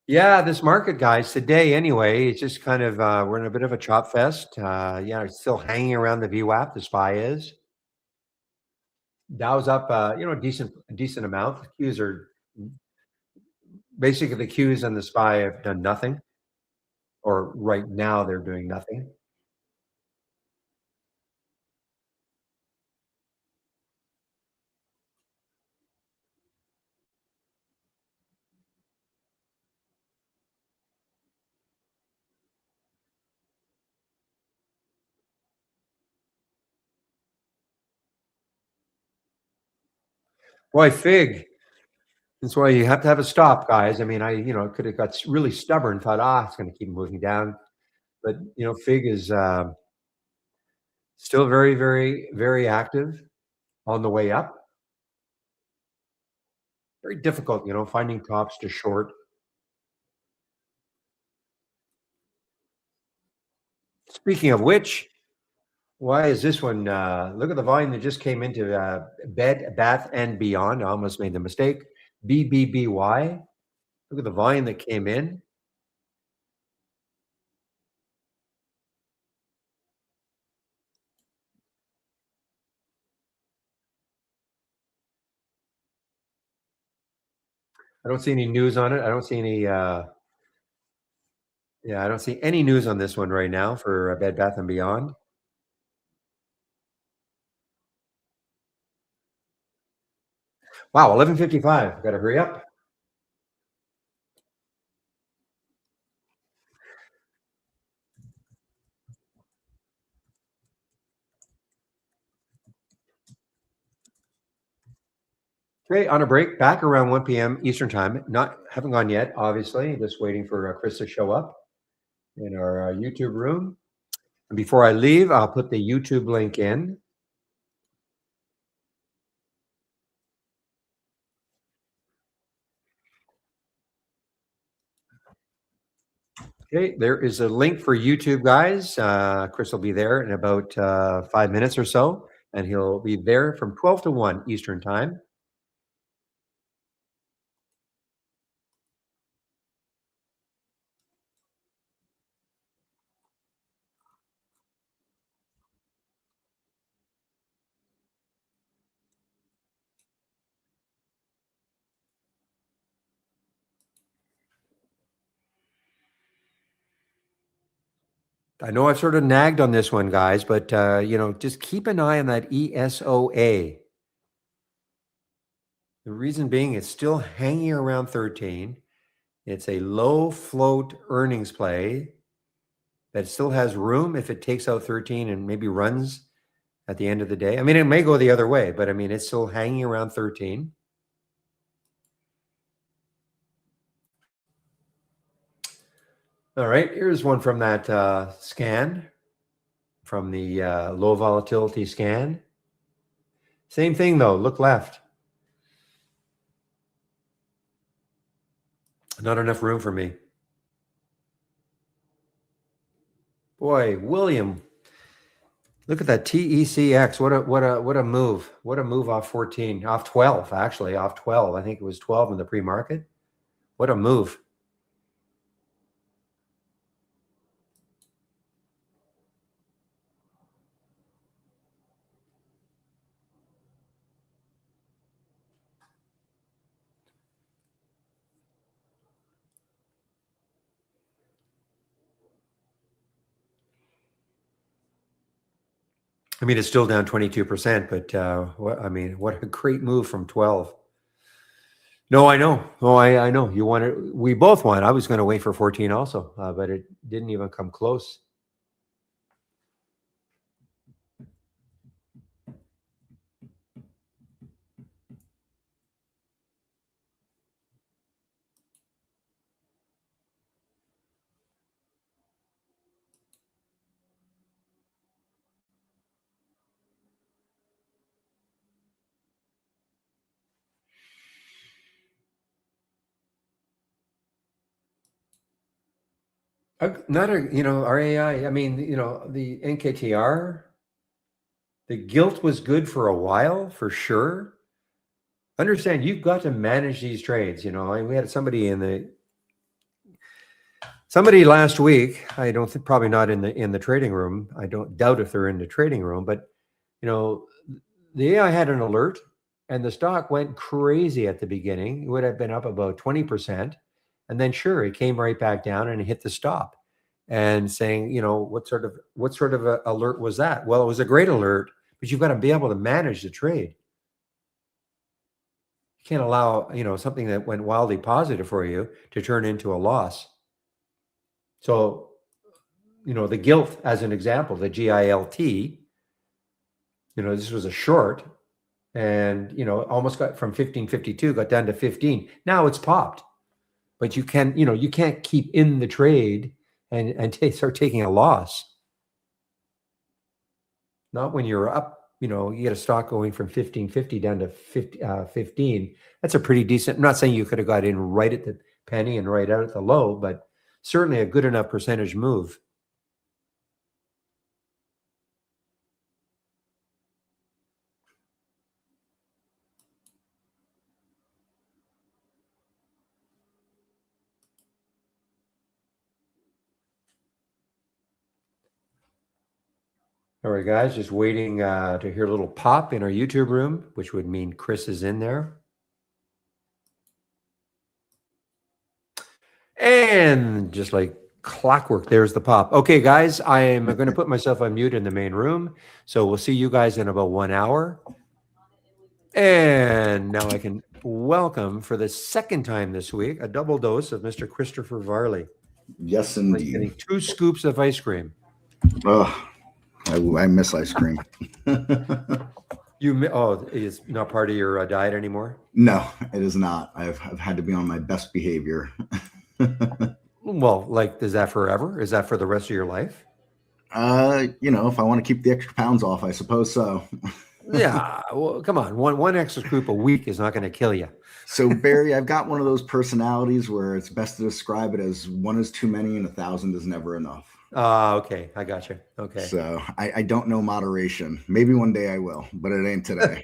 Yeah, this market, guys, today anyway, it's just kind of we're in a bit of a chop fest. Yeah, it's still hanging around the VWAP. The SPY is. Dow's up, decent amount. The Qs are basically the Qs and the SPY have done nothing, or right now they're doing nothing. Boy, Fig. That's why you have to have a stop, guys. I mean, could have got really stubborn, thought, it's going to keep moving down. But, Fig is still very, very, very active on the way up. Very difficult, finding tops to short. Speaking of which, why is this one? Look at the volume that just came into Bed, Bath, and Beyond. I almost made the mistake. BBBY. Look at the volume that came in. I don't see any news on it. I don't see any. Yeah, I don't see any news on this one right now for Bed Bath and Beyond. Wow, 11:55. Got to hurry up. Okay, on a break, back around 1 p.m. Eastern time. Not haven't gone yet, obviously. Just waiting for Chris to show up in our YouTube room. And before I leave, I'll put the YouTube link in. Okay, there is a link for YouTube, guys. Chris will be there in about 5 minutes or so, and he'll be there from 12 to 1 Eastern time. I know I've sort of nagged on this one, guys, but just keep an eye on that ESOA. The reason being, it's still hanging around 13. It's a low float earnings play that still has room if it takes out 13 and maybe runs at the end of the day. I mean, it may go the other way, but I mean, it's still hanging around 13. All right, here's one from that scan, from the low volatility scan. Same thing though, look left. Not enough room for me. Boy, William, look at that TECX. What a move. What a move off 14, off 12, actually, off 12. I think it was 12 in the pre-market. What a move. I mean, it's still down 22%, but what a great move from 12. No, I know. Oh, I know. You wanted. We both won. I was going to wait for 14 also, but it didn't even come close. Not a, RAI. I mean, the NKTR, the gilt was good for a while, for sure. Understand, you've got to manage these trades. We had somebody last week. I don't think, probably not in the trading room. I don't doubt if they're in the trading room, but the AI had an alert, and the stock went crazy at the beginning. It would have been up about 20%, and then sure, it came right back down and it hit the stop. And saying, what sort of a alert was that? Well, it was a great alert, but you've got to be able to manage the trade. You can't allow, something that went wildly positive for you to turn into a loss. So, the gilt, as an example, the GILT, this was a short, and almost got from 1552, got down to 15. Now it's popped, but you can't keep in the trade and start taking a loss. Not when you're up. You get a stock going from 1550 down to 15. That's a pretty decent. I'm not saying you could have got in right at the penny and right out at the low, but certainly a good enough percentage move. All right, guys, just waiting to hear a little pop in our YouTube room, which would mean Chris is in there. And just like clockwork, there's the pop. Okay, guys, I am going to put myself on mute in the main room. So we'll see you guys in about 1 hour. And now I can welcome for the second time this week a double dose of Mr. Christopher Varley. Yes, indeed. Getting 2 scoops of ice cream. Oh, I miss ice cream. It's not part of your diet anymore? No, it is not. I've had to be on my best behavior. Well, is that forever? Is that for the rest of your life? If I want to keep the extra pounds off, I suppose so. Yeah, well, come on. One extra scoop a week is not going to kill you. So, Barry, I've got one of those personalities where it's best to describe it as 1 is too many and 1,000 is never enough. Okay. I got you. Okay. So I don't know moderation. Maybe one day I will, but it ain't today.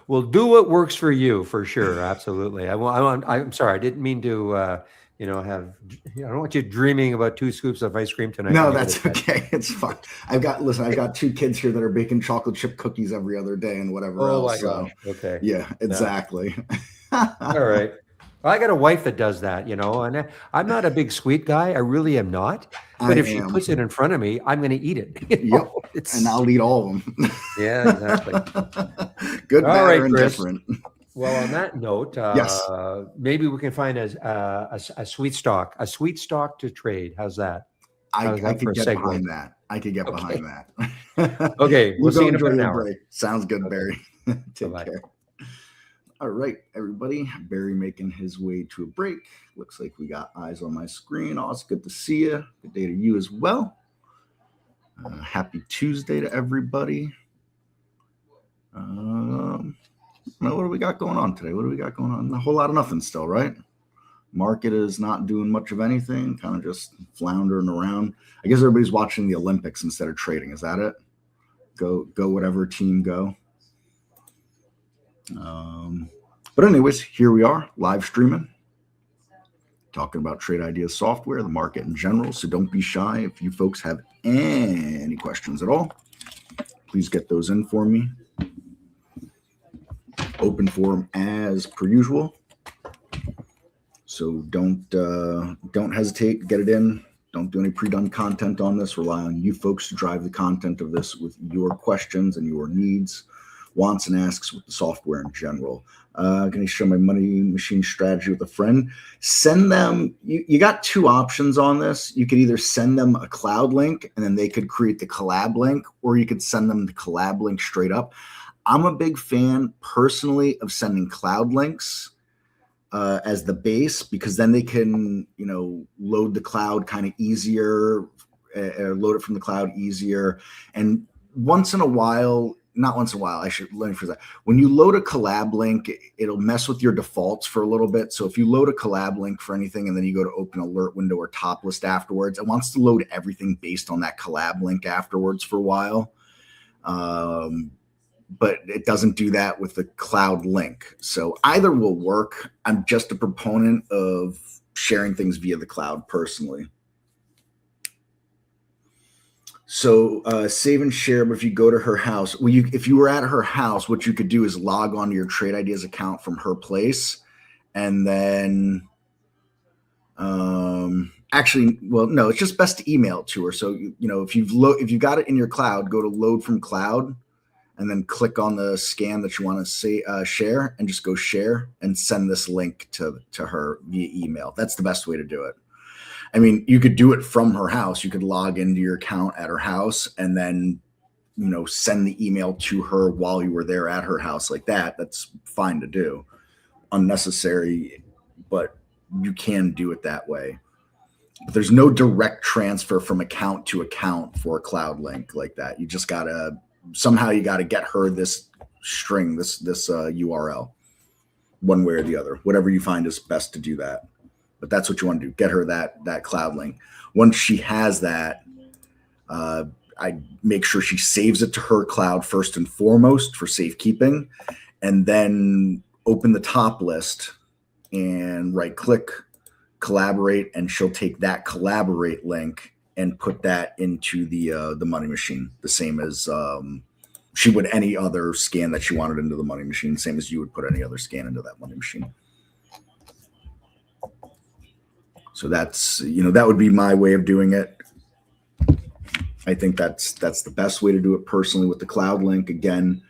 Well, do what works for you, for sure. Absolutely. I'm sorry. I didn't mean to, I don't want you dreaming about 2 scoops of ice cream tonight. No, that's okay. It's fine. I've got 2 kids here that are baking chocolate chip cookies every other day and whatever else. Oh my gosh. Okay. Yeah, exactly. All right. Well, I got a wife that does that, and I'm not a big sweet guy. I really am not. But if she puts it in front of me, I'm going to eat it. Yep. And I'll eat all of them. Yeah, exactly. Good, bad, or indifferent. Well, on that note, yes, maybe we can find a sweet stock to trade. How's that? I could get behind that. Behind that. Okay, we'll see you in about an hour. Break. Sounds good, okay. Barry. Take Bye-bye. care. All right, everybody. Barry making his way to a break. Looks like we got eyes on my screen. Oh, it's good to see you. Good day to you as well. Happy Tuesday to everybody. What do we got going on today? A whole lot of nothing still, right? Market is not doing much of anything, kind of just floundering around. I guess everybody's watching the Olympics instead of trading. Is that it? Go whatever team go. But anyways, here we are live streaming, talking about Trade Ideas software, the market in general. So don't be shy. If you folks have any questions at all, please get those in for me. Open forum as per usual. So don't hesitate, get it in. Don't do any pre-done content on this. Rely on you folks to drive the content of this with your questions and your needs, wants and asks with the software in general. Can I share my money machine strategy with a friend? Send them, you got 2 options on this. You could either send them a cloud link and then they could create the collab link, or you could send them the collab link straight up. I'm a big fan personally of sending cloud links as the base, because then they can, load the cloud kind of easier, load it from the cloud easier. And once in a while, not once in a while. I should let me phrase that. When you load a collab link, it'll mess with your defaults for a little bit. So if you load a collab link for anything and then you go to open alert window or top list afterwards, it wants to load everything based on that collab link afterwards for a while. But it doesn't do that with the cloud link. So either will work. I'm just a proponent of sharing things via the cloud personally. So save and share, but if you go to her house, well, if you were at her house, what you could do is log on to your Trade Ideas account from her place, and then actually, well, no, it's just best to email it to her. So if you've got it in your cloud, go to load from cloud, and then click on the scan that you want to say share, and just go share and send this link to her via email. That's the best way to do it. I mean, you could do it from her house. You could log into your account at her house and then, send the email to her while you were there at her house like that. That's fine to do. Unnecessary, but you can do it that way. But there's no direct transfer from account to account for a cloud link like that. You just somehow you got to get her this string, this URL, one way or the other, whatever you find is best to do that. But that's what you want to do. Get her that cloud link. Once she has that, I make sure she saves it to her cloud first and foremost for safekeeping, and then open the top list and right click, collaborate, and she'll take that collaborate link and put that into the money machine, the same as she would any other scan that she wanted into the money machine, same as you would put any other scan into that money machine. So that's, that would be my way of doing it. I think that's the best way to do it personally with the cloud link. Again,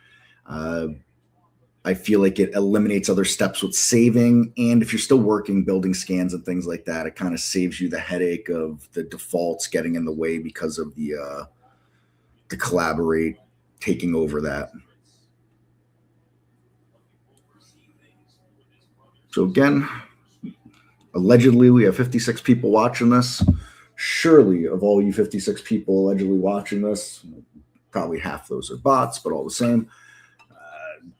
I feel like it eliminates other steps with saving. And if you're still working, building scans and things like that, it kind of saves you the headache of the defaults getting in the way because of the collaborate taking over that. So again, allegedly, we have 56 people watching this. Surely, of all you 56 people allegedly watching this, probably half those are bots, but all the same,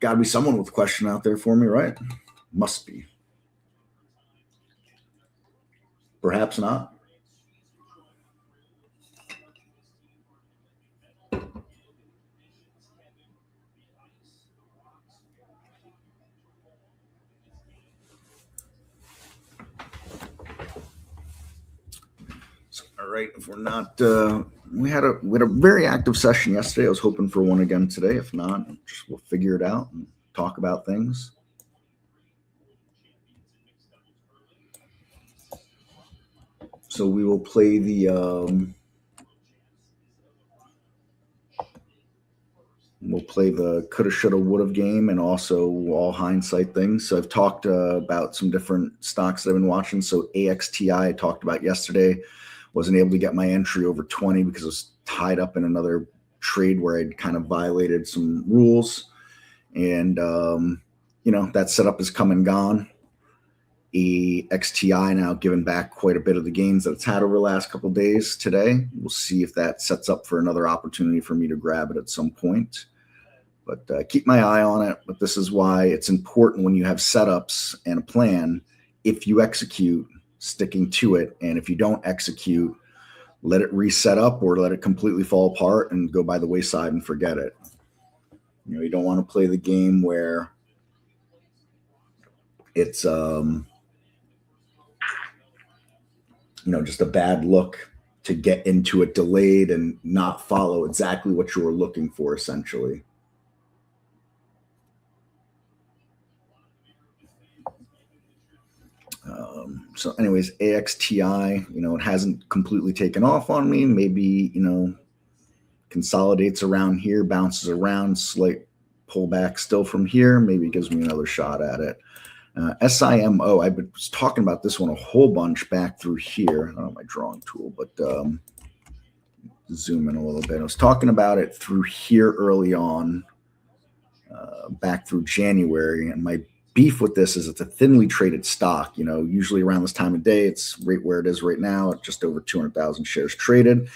got to be someone with a question out there for me, right? Must be. Perhaps not. All right, if we're not, we had a very active session yesterday. I was hoping for one again today. If not, we'll figure it out and talk about things. So we will play the coulda, shoulda, woulda game, and also all hindsight things. So I've talked about some different stocks that I've been watching. So AXTI I talked about yesterday. Wasn't able to get my entry over 20 because I was tied up in another trade where I'd kind of violated some rules. And, that setup is come and gone. AXTI now giving back quite a bit of the gains that it's had over the last couple of days today. We'll see if that sets up for another opportunity for me to grab it at some point. But keep my eye on it. But this is why it's important when you have setups and a plan, if you execute, sticking to it. And if you don't execute, let it reset up or let it completely fall apart and go by the wayside and forget it. You don't want to play the game where it's, just a bad look to get into it delayed and not follow exactly what you were looking for, essentially. So anyways, AXTI, it hasn't completely taken off on me. Maybe, consolidates around here, bounces around, slight pullback still from here. Maybe gives me another shot at it. SIMO, I was talking about this one a whole bunch back through here. I don't have my drawing tool, but zoom in a little bit. I was talking about it through here early on, back through January, and my beef with this is it's a thinly traded stock. Usually around this time of day, it's right where it is right now, at just over 200,000 shares traded.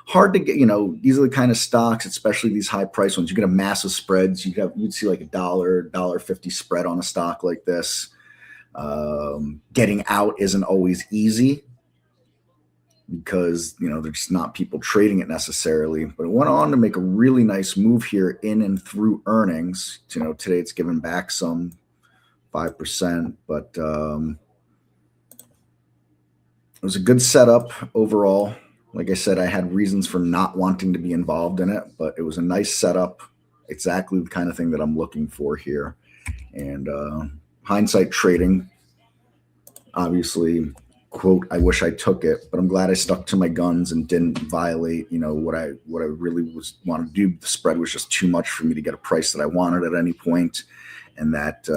Hard to get, these are the kind of stocks, especially these high price ones. You get a massive spreads. You'd see like $1.50 spread on a stock like this. Getting out isn't always easy because, there's just not people trading it necessarily, but it went on to make a really nice move here in and through earnings. Today it's given back some 5%, but it was a good setup overall. Like I said, I had reasons for not wanting to be involved in it, but it was a nice setup. Exactly the kind of thing that I'm looking for here. And hindsight trading, obviously, quote, I wish I took it, but I'm glad I stuck to my guns and didn't violate, what I really wanted to do. The spread was just too much for me to get a price that I wanted at any point. And that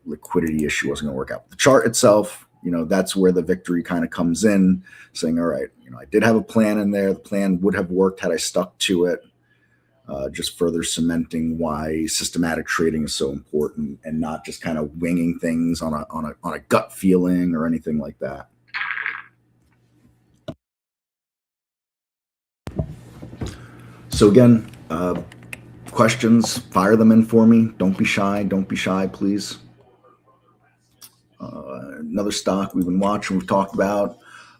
liquidity issue wasn't going to work out. The chart itself, that's where the victory kind of comes in, saying, all right, I did have a plan in there. The plan would have worked had I stuck to it. Just further cementing why systematic trading is so important and not just kind of winging things on a gut feeling or anything like that. So again, questions, fire them in for me. Don't be shy. Don't be shy, please. Another stock we've been watching, we've talked about,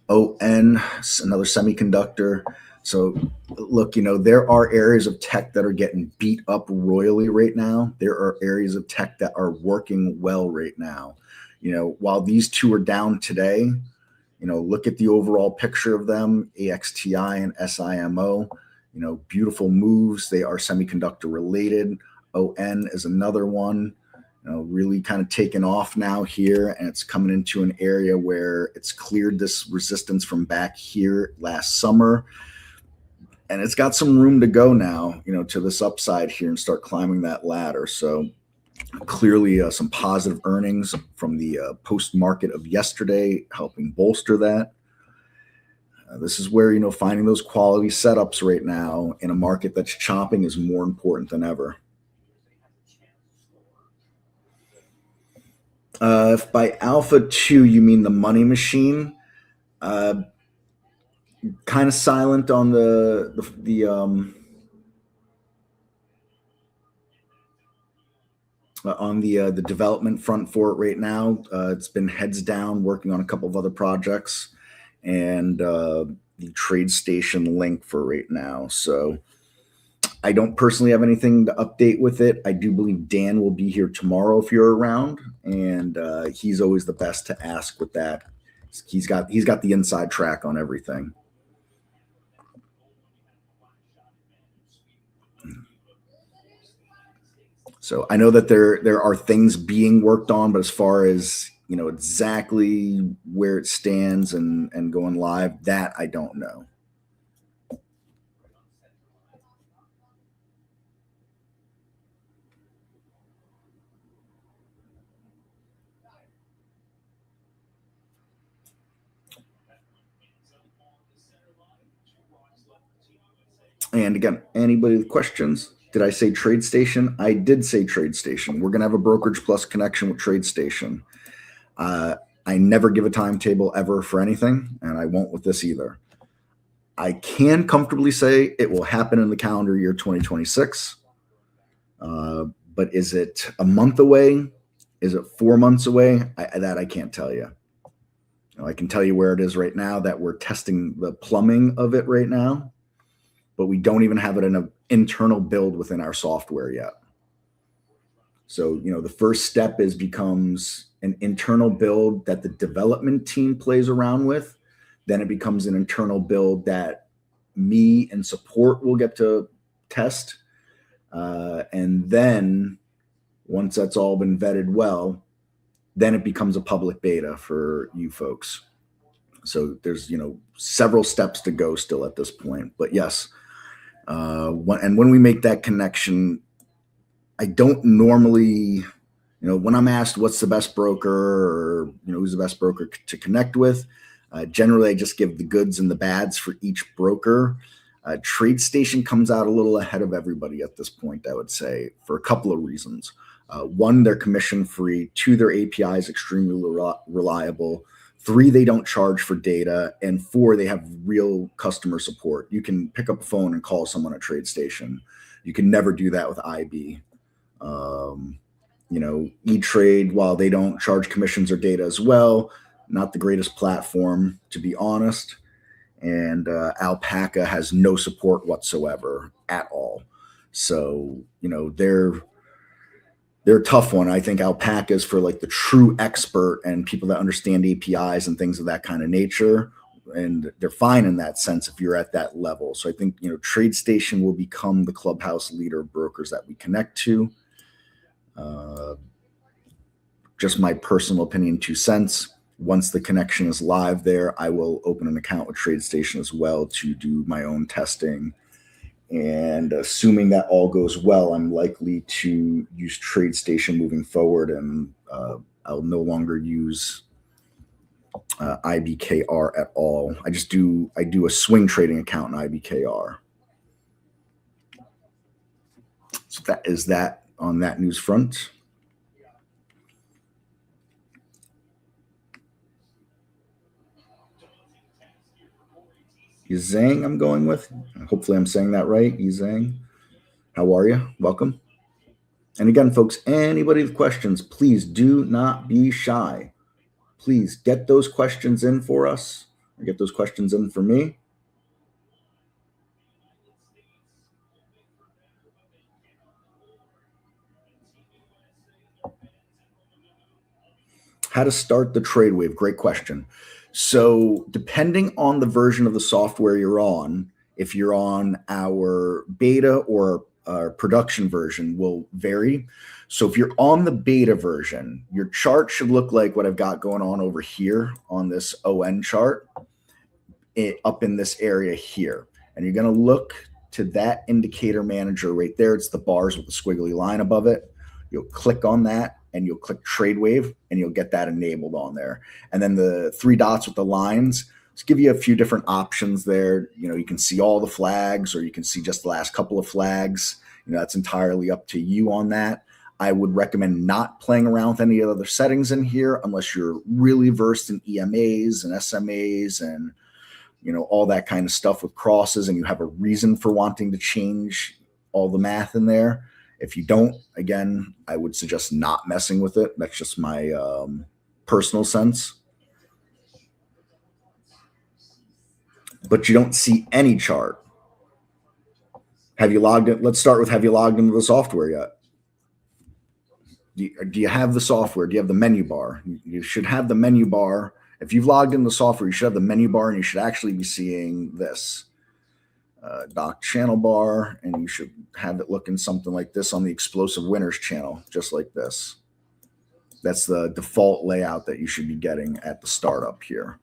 ON, another semiconductor. So look, there are areas of tech that are getting beat up royally right now. There are areas of tech that are working well right now. While these two are down today, look at the overall picture of them, AXTI and SIMO. Beautiful moves. They are semiconductor related. ON is another one, really kind of taken off now here, and it's coming into an area where it's cleared this resistance from back here last summer. And it's got some room to go now, to this upside here and start climbing that ladder. So clearly some positive earnings from the post-market of yesterday helping bolster that. This is where, finding those quality setups right now in a market that's chopping is more important than ever. If by Alpha 2 you mean the money machine, kind of silent on the development front for it right now. It's been heads down working on a couple of other projects and the TradeStation link for right now. So I don't personally have anything to update with it. I do believe Dan will be here tomorrow if you're around, and he's always the best to ask with that. He's got the inside track on everything. So I know that there are things being worked on, but as far as exactly where it stands and going live, that I don't know. And again, anybody with questions? Did I say TradeStation? I did say TradeStation. We're going to have a Brokerage Plus connection with TradeStation. I never give a timetable ever for anything, and I won't with this either. I can comfortably say it will happen in the calendar year 2026. But is it a month away? Is it 4 months away? That I can't tell you. I can tell you where it is right now, that we're testing the plumbing of it right now, but we don't even have it in an internal build within our software yet. So, the first step becomes an internal build that the development team plays around with. Then it becomes an internal build that me and support will get to test. And then once that's all been vetted well, then it becomes a public beta for you folks. So there's, several steps to go still at this point. But yes, when we make that connection, I don't normally, when I'm asked what's the best broker or, who's the best broker to connect with, generally I just give the goods and the bads for each broker. TradeStation comes out a little ahead of everybody at this point, I would say, for a couple of reasons. One, they're commission free. Two, their API is extremely reliable. Three, they don't charge for data. And four, they have real customer support. You can pick up a phone and call someone at TradeStation. You can never do that with IB. E-Trade, while they don't charge commissions or data as well, not the greatest platform, to be honest. And Alpaca has no support whatsoever at all. So, they're a tough one. I think Alpaca is for like the true expert and people that understand APIs and things of that kind of nature. And they're fine in that sense if you're at that level. So I think, TradeStation will become the clubhouse leader of brokers that we connect to. Just my personal opinion, 2 cents. Once the connection is live there, I will open an account with TradeStation as well to do my own testing. And assuming that all goes well, I'm likely to use TradeStation moving forward, and I'll no longer use IBKR at all. I do a swing trading account in IBKR. So that is that on that news front. Yizang, I'm going with. Hopefully I'm saying that right. Yizang. How are you? Welcome. And again, folks, anybody with questions, please do not be shy. Please get those questions in for us, or get those questions in for me. How to start the trade wave? Great question. So depending on the version of the software you're on, if you're on our beta or our production version will vary. So if you're on the beta version, your chart should look like what I've got going on over here on this ON chart, up in this area here. And you're going to look to that indicator manager right there. It's the bars with the squiggly line above it. You'll click on that and you'll click Trade Wave and you'll get that enabled on there. And then the 3 dots with the lines just give you a few different options there. You can see all the flags, or you can see just the last couple of flags. That's entirely up to you on that. I would recommend not playing around with any other settings in here unless you're really versed in EMAs and SMAs and all that kind of stuff with crosses, and you have a reason for wanting to change all the math in there. If you don't, again, I would suggest not messing with it. That's just my personal sense. But you don't see any chart. Have you logged in? Let's start with, have you logged into the software yet? Do you have the software? Do you have the menu bar? You should have the menu bar. If you've logged in the software, you should have the menu bar, and you should actually be seeing this dock channel bar, and you should have it looking something like this on the Explosive Winners channel, just like this. That's the default layout that you should be getting at the startup here.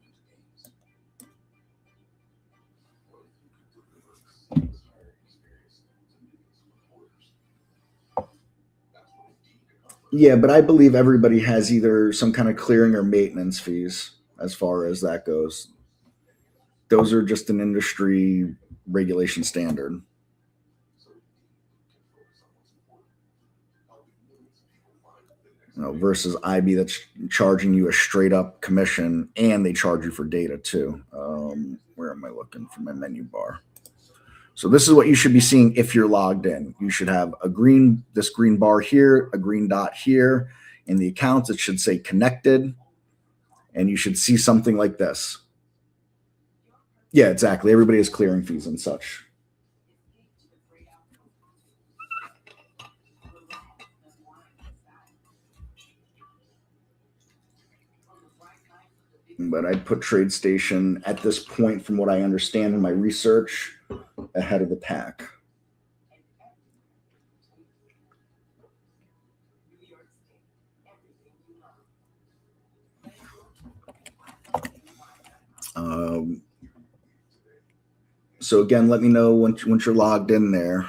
Yeah, but I believe everybody has either some kind of clearing or maintenance fees as far as that goes. Those are just an industry regulation standard. Versus IB that's charging you a straight up commission, and they charge you for data too. Where am I looking for my menu bar? So this is what you should be seeing if you're logged in. You should have this green bar here, a green dot here. In the accounts, it should say connected, and you should see something like this. Yeah, exactly. Everybody has clearing fees and such. But I'd put TradeStation at this point, from what I understand in my research, ahead of the pack. So again, let me know once you're logged in there.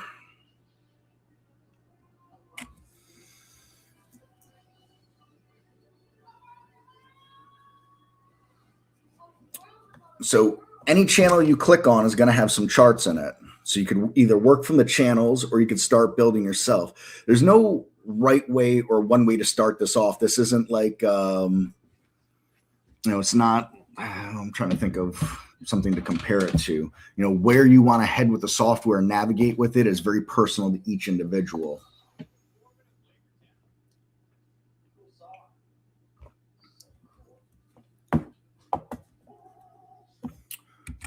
So any channel you click on is going to have some charts in it. So you could either work from the channels or you could start building yourself. There's no right way or one way to start this off. This isn't like, it's not, I'm trying to think of something to compare it to. Where you want to head with the software and navigate with it is very personal to each individual.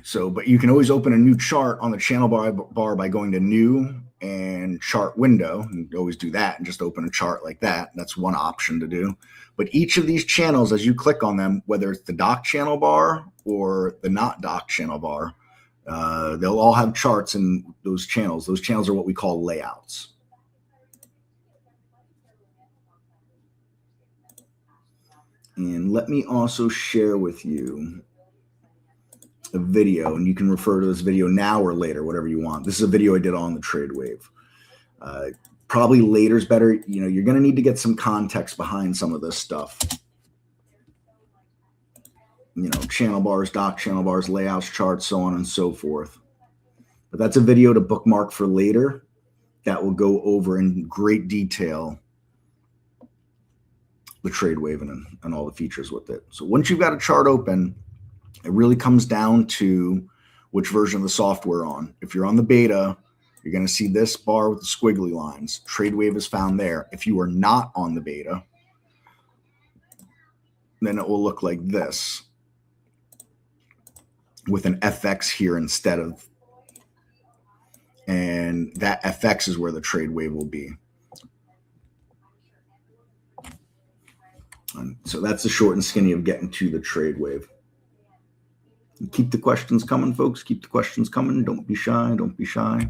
So, but you can always open a new chart on the channel bar by going to new and chart window. You can always do that and just open a chart like that. That's one option to do. But each of these channels, as you click on them, whether it's the dock channel bar or the not dock channel bar, they'll all have charts in those channels. Those channels are what we call layouts. And let me also share with you a video, and you can refer to this video now or later, whatever you want. This is a video I did on the trade wave. Probably later is better. You're going to need to get some context behind some of this stuff. Channel bars, dock channel bars, layouts, charts, so on and so forth. But that's a video to bookmark for later that will go over in great detail the trade wave and all the features with it. So once you've got a chart open, it really comes down to which version of the software on. If you're on the beta, you're going to see this bar with the squiggly lines. Trade wave is found there. If you are not on the beta, then it will look like this with an FX here instead of, and that FX is where the trade wave will be. And so that's the short and skinny of getting to the trade wave. Keep the questions coming, folks. Keep the questions coming. Don't be shy. Don't be shy.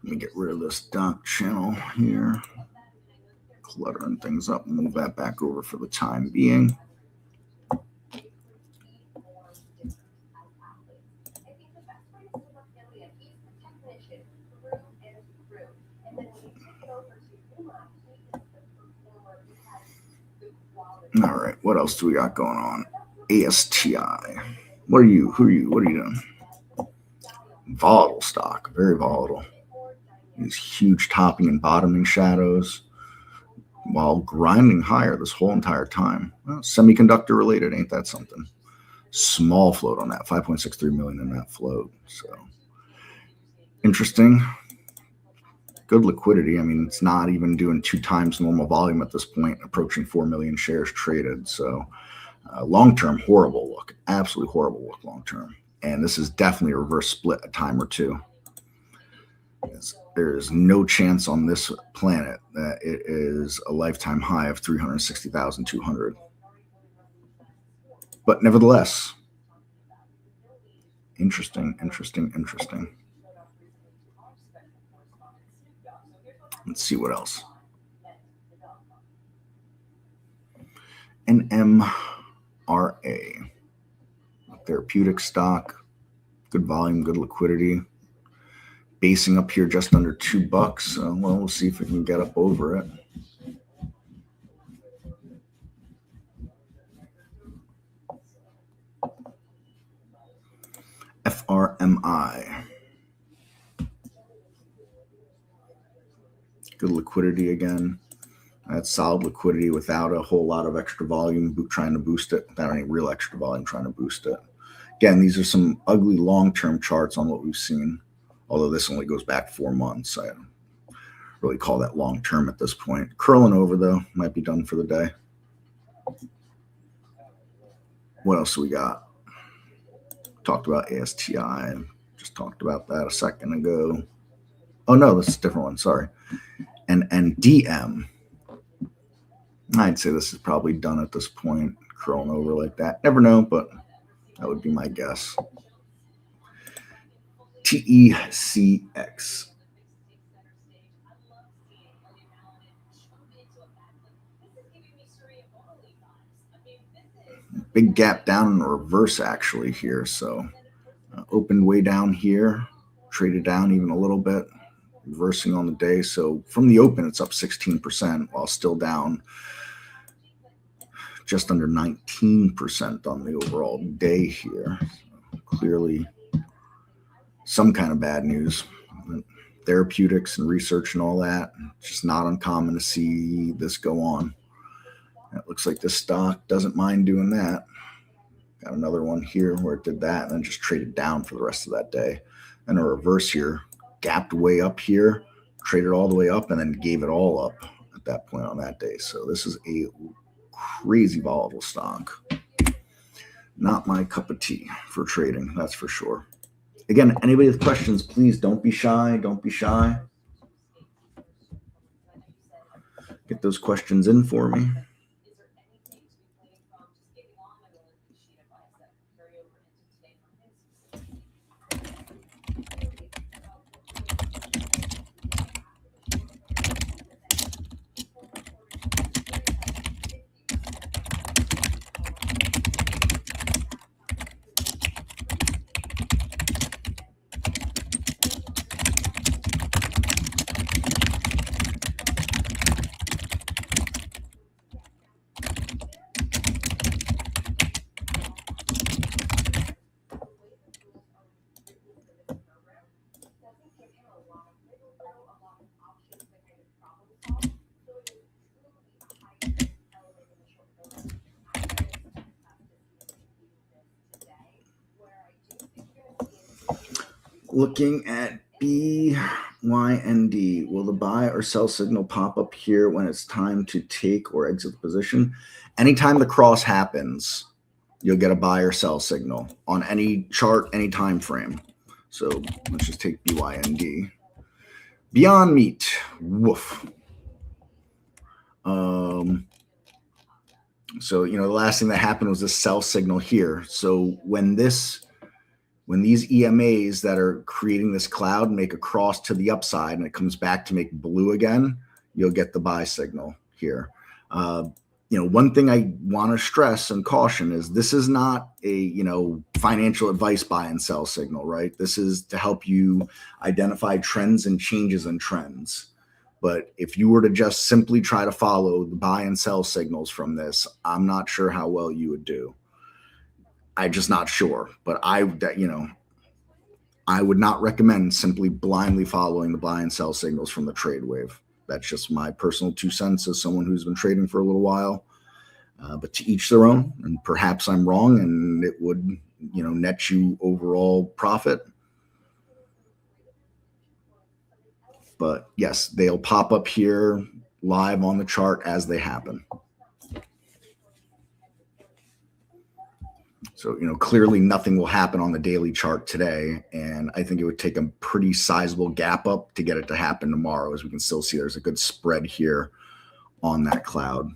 Let me get rid of this dock channel here, cluttering things up, move that back over for the time being. All right, what else do we got going on? ASTI. Who are you doing? Volatile stock, very volatile. These huge topping and bottoming shadows while grinding higher this whole entire time. Well, semiconductor related, ain't that something? Small float on that, 5.63 million in that float. So interesting. Good liquidity. I mean, it's not even doing 2 times normal volume at this point, approaching 4 million shares traded. So long-term, horrible look, absolutely horrible look long-term. And this is definitely a reverse split a time or two. There is no chance on this planet that it is a lifetime high of 360,200. But nevertheless, interesting. Let's see what else. NMRA, therapeutic stock, good volume, good liquidity. Basing up here just under $2. Well, we'll see if we can get up over it. FRMI. Good liquidity again. That's solid liquidity without a whole lot of extra volume trying to boost it, without any real extra volume trying to boost it. Again, these are some ugly long-term charts on what we've seen. Although this only goes back 4 months. I don't really call that long-term at this point. Curling over, though, might be done for the day. What else do we got? Talked about ASTI. Just talked about that a second ago. Oh, no, this is a different one. Sorry. And DM. I'd say this is probably done at this point. Curling over like that. Never know, but that would be my guess. TECX. Big gap down in the reverse actually here. So opened way down here, traded down even a little bit, reversing on the day. So from the open, it's up 16% while still down just under 19% on the overall day here. So clearly some kind of bad news. Therapeutics and research and all that, it's just not uncommon to see this go on. It looks like this stock doesn't mind doing that. Got another one here where it did that and then just traded down for the rest of that day. And a reverse here, gapped way up here, traded all the way up, and then gave it all up at that point on that day. So this is a crazy volatile stock. Not my cup of tea for trading, that's for sure. Again, anybody with questions, please don't be shy. Don't be shy. Get those questions in for me. Looking at BYND, will the buy or sell signal pop up here when it's time to take or exit the position? Anytime the cross happens, you'll get a buy or sell signal on any chart, any time frame. So let's just take BYND. Beyond Meat, woof. So, the last thing that happened was this sell signal here. So when these EMAs that are creating this cloud make a cross to the upside and it comes back to make blue again, you'll get the buy signal here. One thing I want to stress and caution is this is not a, financial advice buy and sell signal, right? This is to help you identify trends and changes in trends. But if you were to just simply try to follow the buy and sell signals from this, I'm not sure how well you would do. I'm just not sure, but I would not recommend simply blindly following the buy and sell signals from the trade wave. That's just my personal 2 cents as someone who's been trading for a little while. But to each their own, and perhaps I'm wrong, and it would, net you overall profit. But yes, they'll pop up here live on the chart as they happen. So, clearly nothing will happen on the daily chart today. And I think it would take a pretty sizable gap up to get it to happen tomorrow. As we can still see, there's a good spread here on that cloud.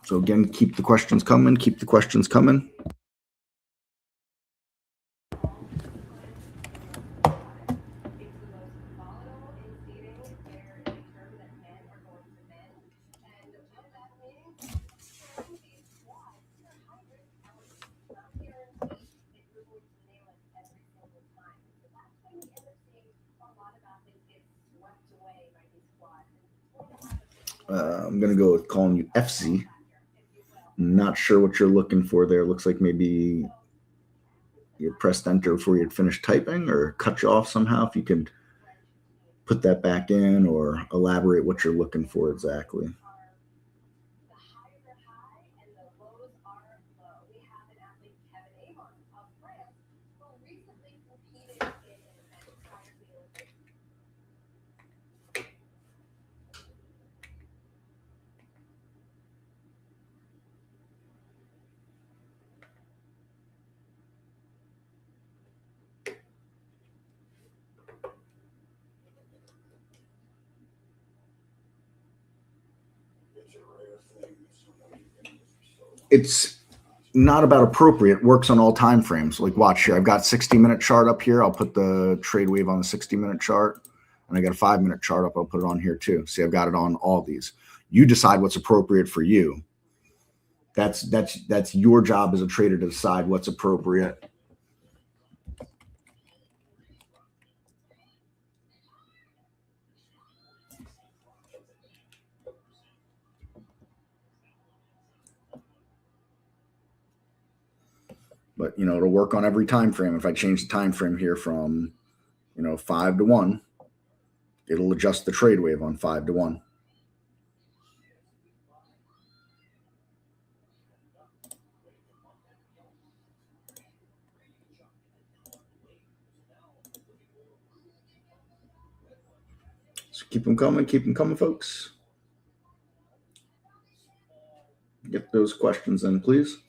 So again, keep the questions coming. Keep the questions coming. I'm going to go with calling you FC. Not sure what you're looking for there. Looks like maybe you pressed enter before you had finished typing, or cut you off somehow. If you could put that back in or elaborate what you're looking for exactly. It's not about appropriate. It works on all time frames. Like watch here. I've got 60-minute chart up here. I'll put the trade wave on the 60-minute chart. And I got a 5-minute chart up. I'll put it on here too. See, I've got it on all these. You decide what's appropriate for you. That's your job as a trader to decide what's appropriate. But it'll work on every time frame. If I change the time frame here from 5 to 1, it'll adjust the trade wave on 5 to 1. So keep them coming, folks. Get those questions in, please.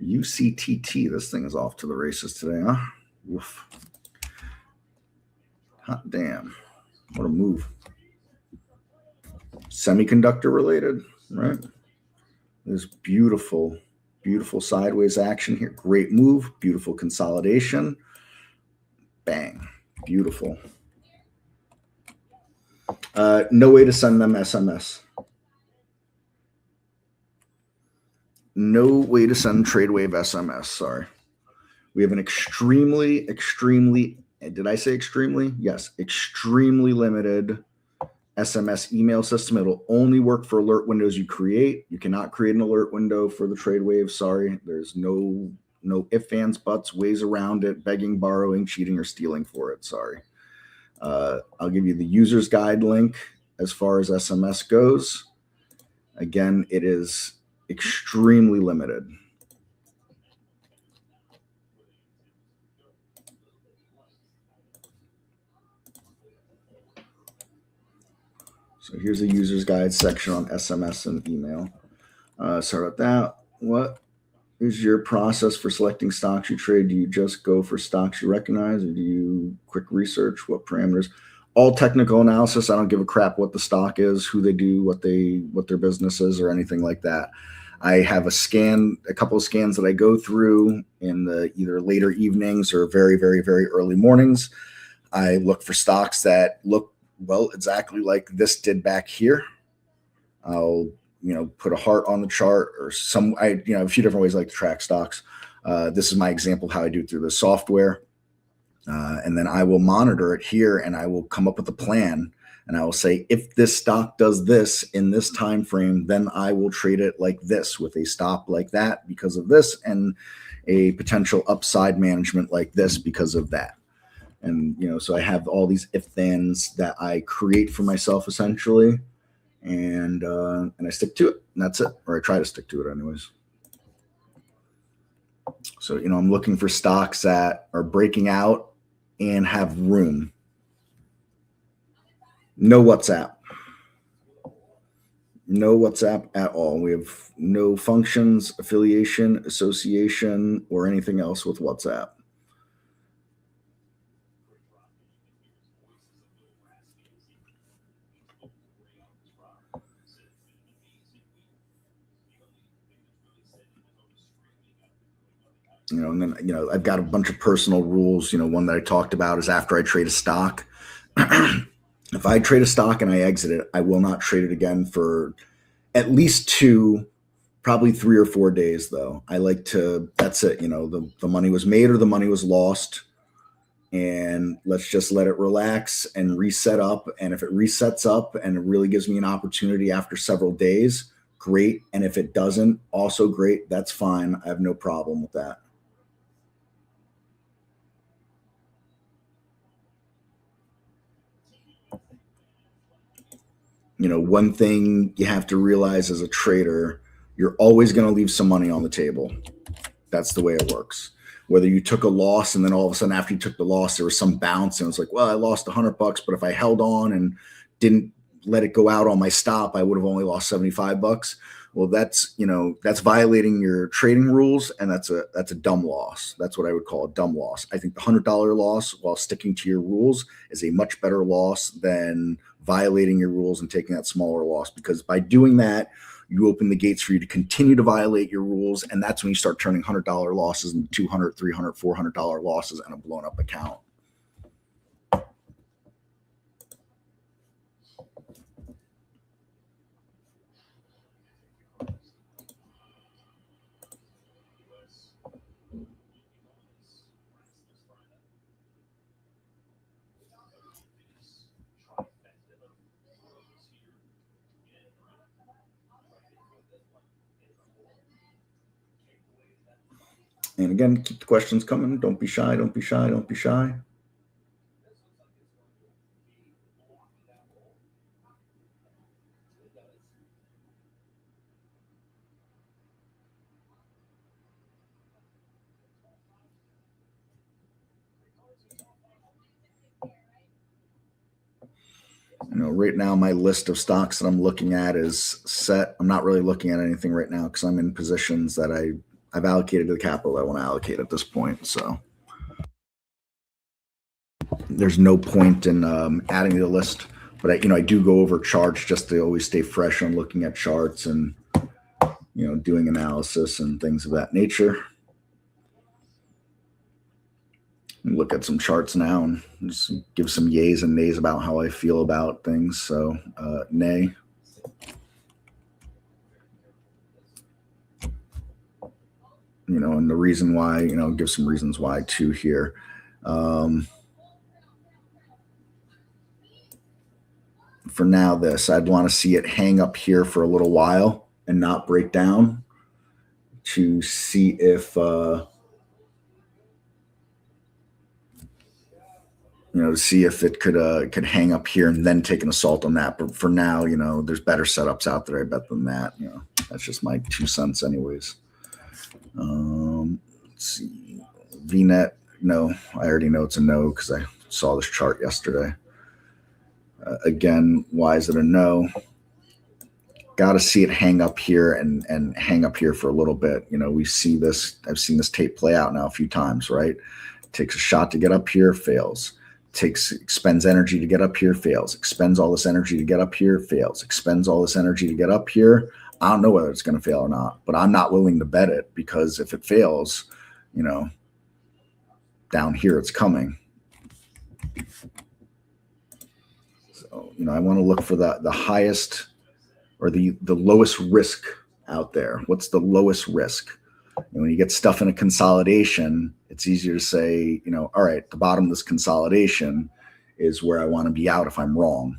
UCTT, this thing is off to the races today, huh? Oof. Hot damn. What a move. Semiconductor related, right? There's beautiful, beautiful sideways action here. Great move. Beautiful consolidation. Bang. Beautiful. No way to send them SMS. No way to send TradeWave SMS. Sorry. We have an extremely, did I say extremely? Yes. Extremely limited SMS email system. It'll only work for alert windows you create. You cannot create an alert window for the TradeWave. Sorry. There's no ifs, ands, buts, ways around it, begging, borrowing, cheating, or stealing for it. Sorry. I'll give you the user's guide link as far as SMS goes. Again, it is extremely limited. So here's the user's guide section on SMS and email. Sorry about that. What is your process for selecting stocks you trade? Do you just go for stocks you recognize, or do you quick research? What parameters? All technical analysis. I don't give a crap what the stock is, who they do, what their business is, or anything like that. I have a couple of scans that I go through in the either later evenings or very, very, very early mornings. I look for stocks that look, well, exactly like this did back here. I'll, put a heart on the chart or a few different ways I like to track stocks. This is my example of how I do it through the software. And then I will monitor it here and I will come up with a plan. And I will say, if this stock does this in this time frame, then I will trade it like this with a stop like that because of this and a potential upside management like this because of that. And, so I have all these if-thens that I create for myself essentially. And I stick to it. And that's it. Or I try to stick to it anyways. So, I'm looking for stocks that are breaking out and have room. No WhatsApp. No WhatsApp at all. We have no functions, affiliation, association, or anything else with WhatsApp. And then, I've got a bunch of personal rules. One that I talked about is after I trade a stock, if I trade a stock and I exit it, I will not trade it again for at least 2, probably 3 or 4 days, though. I like to, that's it. The money was made or the money was lost. And let's just let it relax and reset up. And if it resets up and it really gives me an opportunity after several days, great. And if it doesn't, also great. That's fine. I have no problem with that. One thing you have to realize as a trader, you're always going to leave some money on the table. That's the way it works. whether you took a loss and then all of a sudden after you took the loss, there was some bounce and it was like, well, I lost $100, but if I held on and didn't let it go out on my stop, I would have only lost $75. Well, that's violating your trading rules, and that's a dumb loss. That's what I would call a dumb loss. I think the $100 loss while sticking to your rules is a much better loss than violating your rules and taking that smaller loss, because by doing that, you open the gates for you to continue to violate your rules, and that's when you start turning $100 losses into $200, $300, $400 losses and a blown up account. And again, keep the questions coming. Don't be shy. Don't be shy. Don't be shy. Right now, my list of stocks that I'm looking at is set. I'm not really looking at anything right now because I'm in positions that I've allocated to the capital I want to allocate at this point. So there's no point in adding to the list. But I do go over charts just to always stay fresh on looking at charts and doing analysis and things of that nature. Look at some charts now and just give some yays and nays about how I feel about things. So, nay. And the reason why, give some reasons why too here. For now, I'd want to see it hang up here for a little while and not break down to see if, to see if it could hang up here and then take an assault on that. But for now, there's better setups out there, I bet, than that. That's just my 2 cents anyways. Let's see. VNet, no. I already know it's a no because I saw this chart yesterday. Again, why is it a no? Got to see it hang up here and hang up here for a little bit. We see this. I've seen this tape play out now a few times, right? Takes a shot to get up here, fails. Expends energy to get up here, fails. Expends all this energy to get up here, fails. Expends all this energy to get up here. I don't know whether it's going to fail or not, but I'm not willing to bet it, because if it fails, down here it's coming. So, I want to look for the highest or the lowest risk out there. What's the lowest risk? And when you get stuff in a consolidation, it's easier to say, all right, the bottom of this consolidation is where I want to be out if I'm wrong.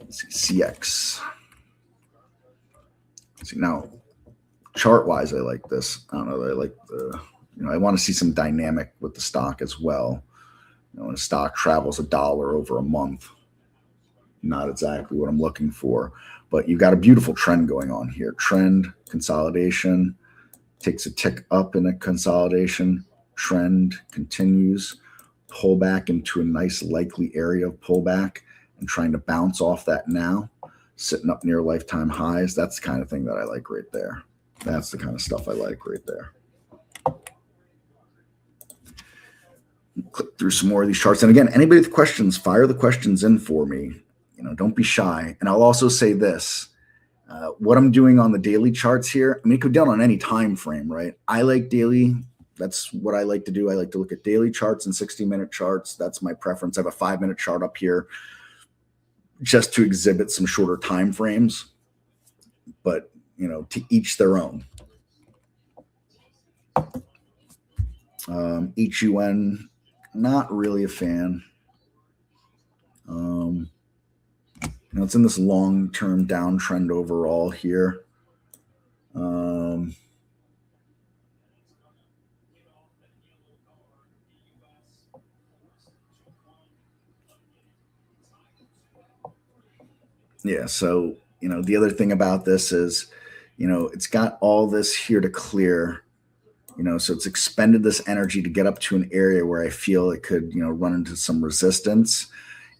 Let's see, CX. See, now, chart-wise, I like this. I don't know. I like I want to see some dynamic with the stock as well. When a stock travels $1 over a month, not exactly what I'm looking for. But you've got a beautiful trend going on here. Trend, consolidation, takes a tick up in a consolidation. Trend continues, pull back into a nice likely area of pullback and trying to bounce off that now, sitting up near lifetime highs. That's the kind of thing that I like right there. That's the kind of stuff I like right there. Click through some more of these charts. And again, anybody with questions, fire the questions in for me. Don't be shy. And I'll also say this, what I'm doing on the daily charts here, it could be done on any time frame, right? I like daily. That's what I like to do. I like to look at daily charts and 60-minute charts. That's my preference. I have a 5-minute chart up here just to exhibit some shorter time frames, but, to each their own. HUN, not really a fan. It's in this long-term downtrend overall here. Yeah, so, the other thing about this is, it's got all this here to clear. So it's expended this energy to get up to an area where I feel it could, run into some resistance.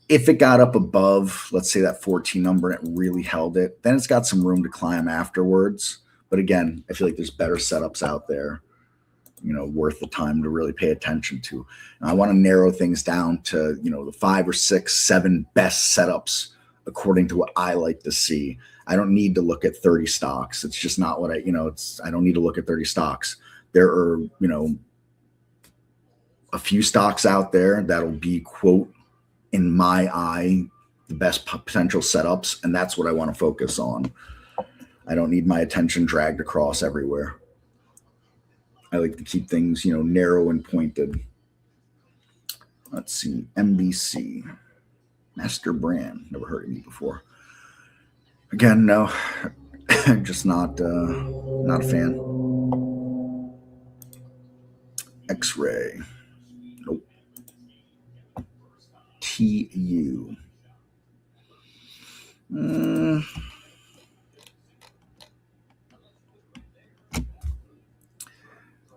If it got up above, let's say that 14 number, and it really held it, then it's got some room to climb afterwards. But again, I feel like there's better setups out there, worth the time to really pay attention to. And I want to narrow things down to, the 5 or 6, 7 best setups according to what I like to see. I don't need to look at 30 stocks. It's just not what I don't need to look at 30 stocks. There are, a few stocks out there that'll be, quote, in my eye, the best potential setups, and that's what I want to focus on. I don't need my attention dragged across everywhere. I like to keep things, narrow and pointed. Let's see, MBC, Master Brand. Never heard of me before. Again, no, just not a fan. X-Ray, nope. TU.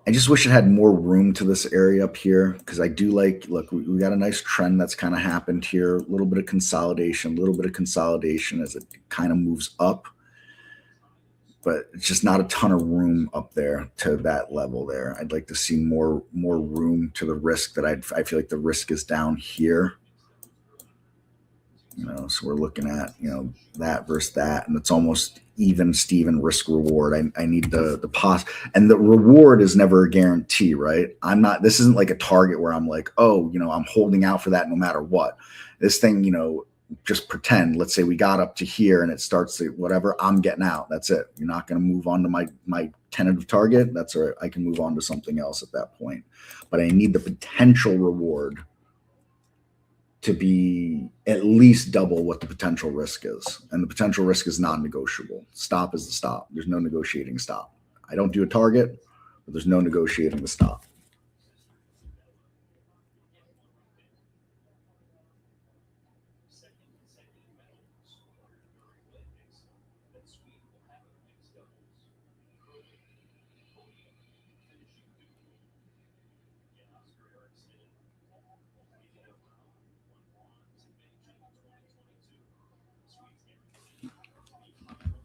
I just wish it had more room to this area up here, because I do like, look, we got a nice trend that's kind of happened here. A little bit of consolidation as it kind of moves up. But it's just not a ton of room up there to that level there. I'd like to see more room to the risk that I feel like the risk is down here. So we're looking at, that versus that, and it's almost even Steven risk reward. I need the pos, and the reward is never a guarantee, right? This isn't like a target where I'm like, oh, I'm holding out for that no matter what. This thing, just pretend, let's say we got up to here and it starts to whatever, I'm getting out. That's it. You're not going to move on to my tentative target. That's all right. I can move on to something else at that point. But I need the potential reward to be at least double what the potential risk is. And the potential risk is non-negotiable. Stop is the stop. There's no negotiating stop. I don't do a target, but there's no negotiating the stop.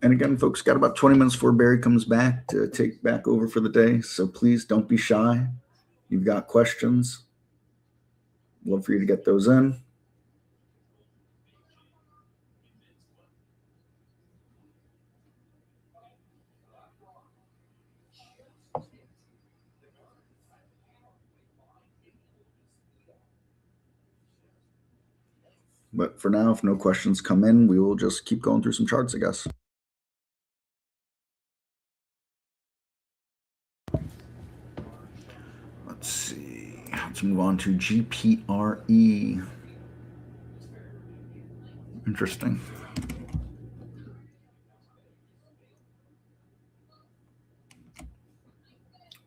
And again, folks, got about 20 minutes before Barry comes back to take back over for the day. So please don't be shy. You've got questions. Love for you to get those in. But for now, if no questions come in, we will just keep going through some charts, I guess. Let's see. Let's move on to GPRE. Interesting.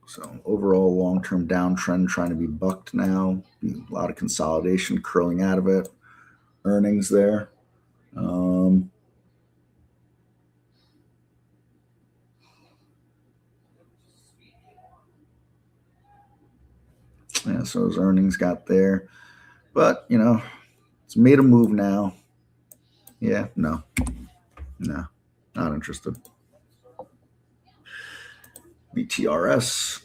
So overall long-term downtrend trying to be bucked now. A lot of consolidation curling out of it. Earnings there. Yeah, so those earnings got there. But, it's made a move now. Yeah, no, not interested. BTRS.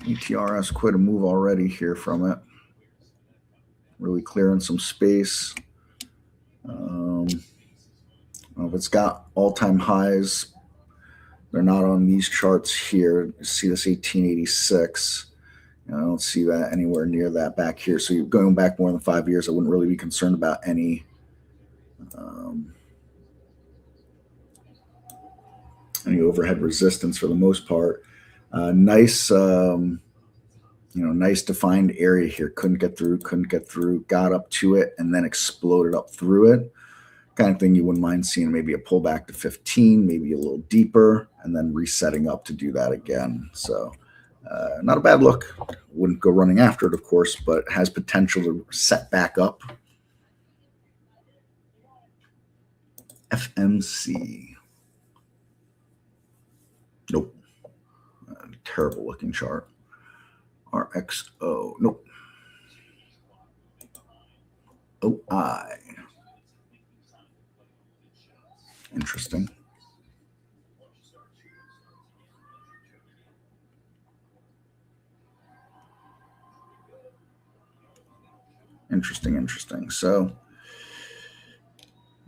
BTRS, quite a move already here from it. Really clearing some space. If it's got all-time highs, they're not on these charts here. You see this 1886. I don't see that anywhere near that back here. So you're going back more than 5 years. I wouldn't really be concerned about any overhead resistance for the most part. Nice, nice defined area here. Couldn't get through, got up to it, and then exploded up through it. Kind of thing you wouldn't mind seeing, maybe a pullback to 15, maybe a little deeper, and then resetting up to do that again. So Not a bad look. Wouldn't go running after it, of course, but has potential to set back up. FMC. Nope. Terrible looking chart. RXO. Nope. OI. Interesting. Interesting. So,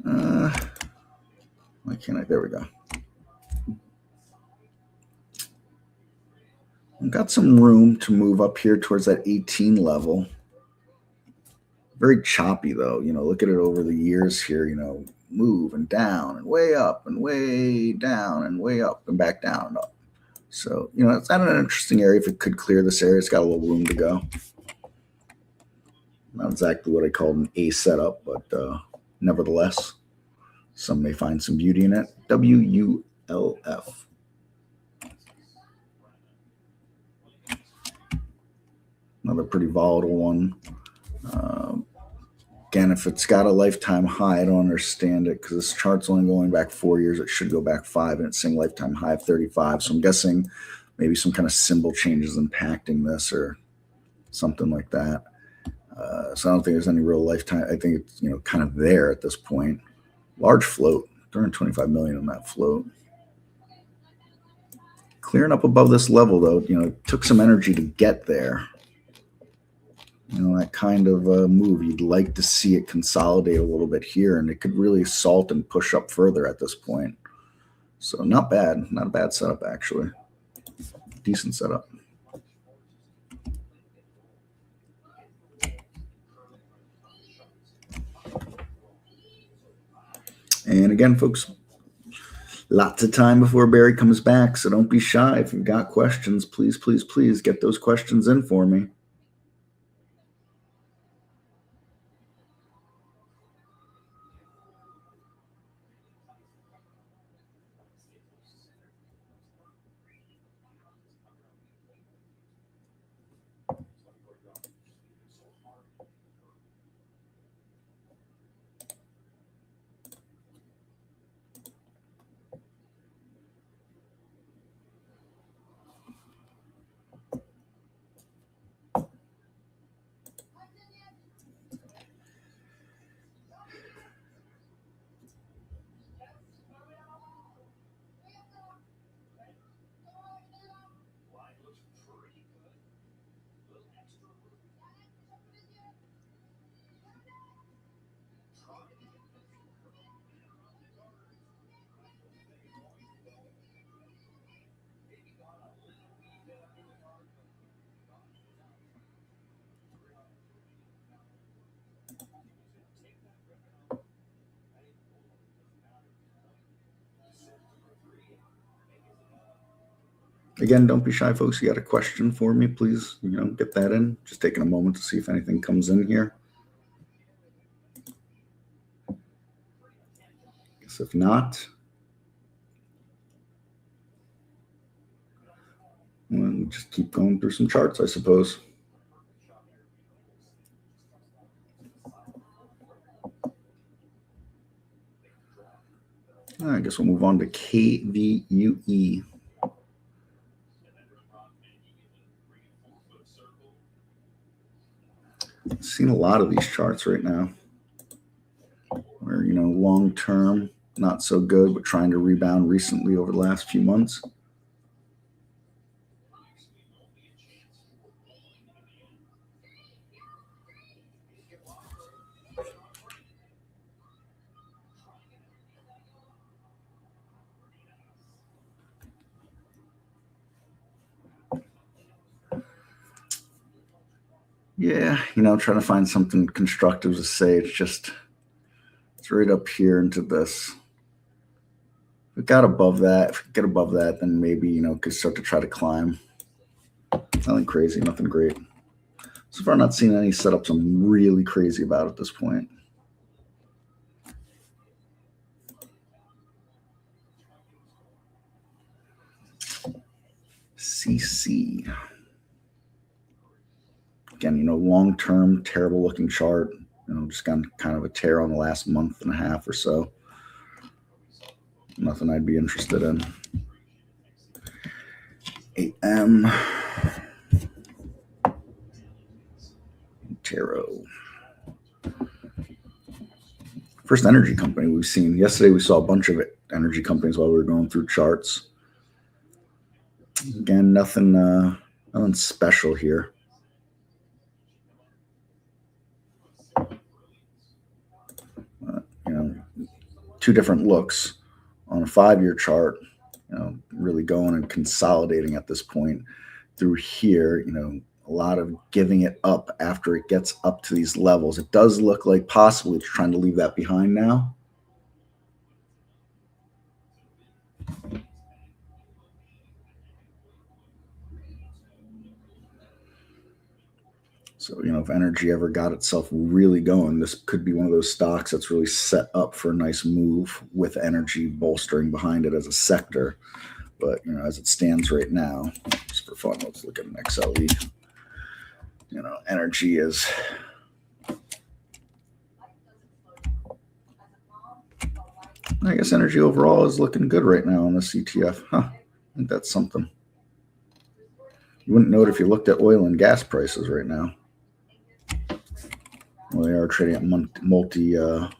why can't I? There we go. I've got some room to move up here towards that 18 level. Very choppy though. Look at it over the years here. Move and down and way up and way down and way up and back down and up. So, it's not an interesting area. If it could clear this area, it's got a little room to go. Not exactly what I called an A setup, but nevertheless, some may find some beauty in it. WULF. Another pretty volatile one. Again, if it's got a lifetime high, I don't understand it because this chart's only going back 4 years. It should go back 5, and it's saying lifetime high of 35. So I'm guessing maybe some kind of symbol changes impacting this or something like that. So I don't think there's any real lifetime. I think it's kind of there at this point. Large float, 325 million on that float. Clearing up above this level though, it took some energy to get there. That kind of move, you'd like to see it consolidate a little bit here, and it could really assault and push up further at this point. So not bad, not a bad setup actually. Decent setup. And again, folks, lots of time before Barry comes back, so don't be shy. If you've got questions, please get those questions in for me. Again, don't be shy, folks. You got a question for me, please, get that in. Just taking a moment to see if anything comes in here. Guess if not, we'll just keep going through some charts, I suppose. I guess we'll move on to KVUE. Seen a lot of these charts right now where, long term, not so good, but trying to rebound recently over the last few months. Yeah, trying to find something constructive to say. It's right up here into this. If we got above that, if we get above that, then maybe, could start to try to climb. Nothing crazy, nothing great. So far, not seeing any setups I'm really crazy about at this point. NCC. Again, long-term, terrible-looking chart. Just got kind of a tear on the last month and a half or so. Nothing I'd be interested in. AM. Tarot. First energy company we've seen. Yesterday we saw a bunch of energy companies while we were going through charts. Again, nothing special here. Two different looks on a 5-year chart, really going and consolidating at this point through here, a lot of giving it up after it gets up to these levels. It does look like possibly it's trying to leave that behind now. So, if energy ever got itself really going, this could be one of those stocks that's really set up for a nice move with energy bolstering behind it as a sector. But, as it stands right now, just for fun, let's look at an XLE. Energy is I guess energy overall is looking good right now on the CTF. I think that's something. You wouldn't know it if you looked at oil and gas prices right now. Well, they are trading at multi-month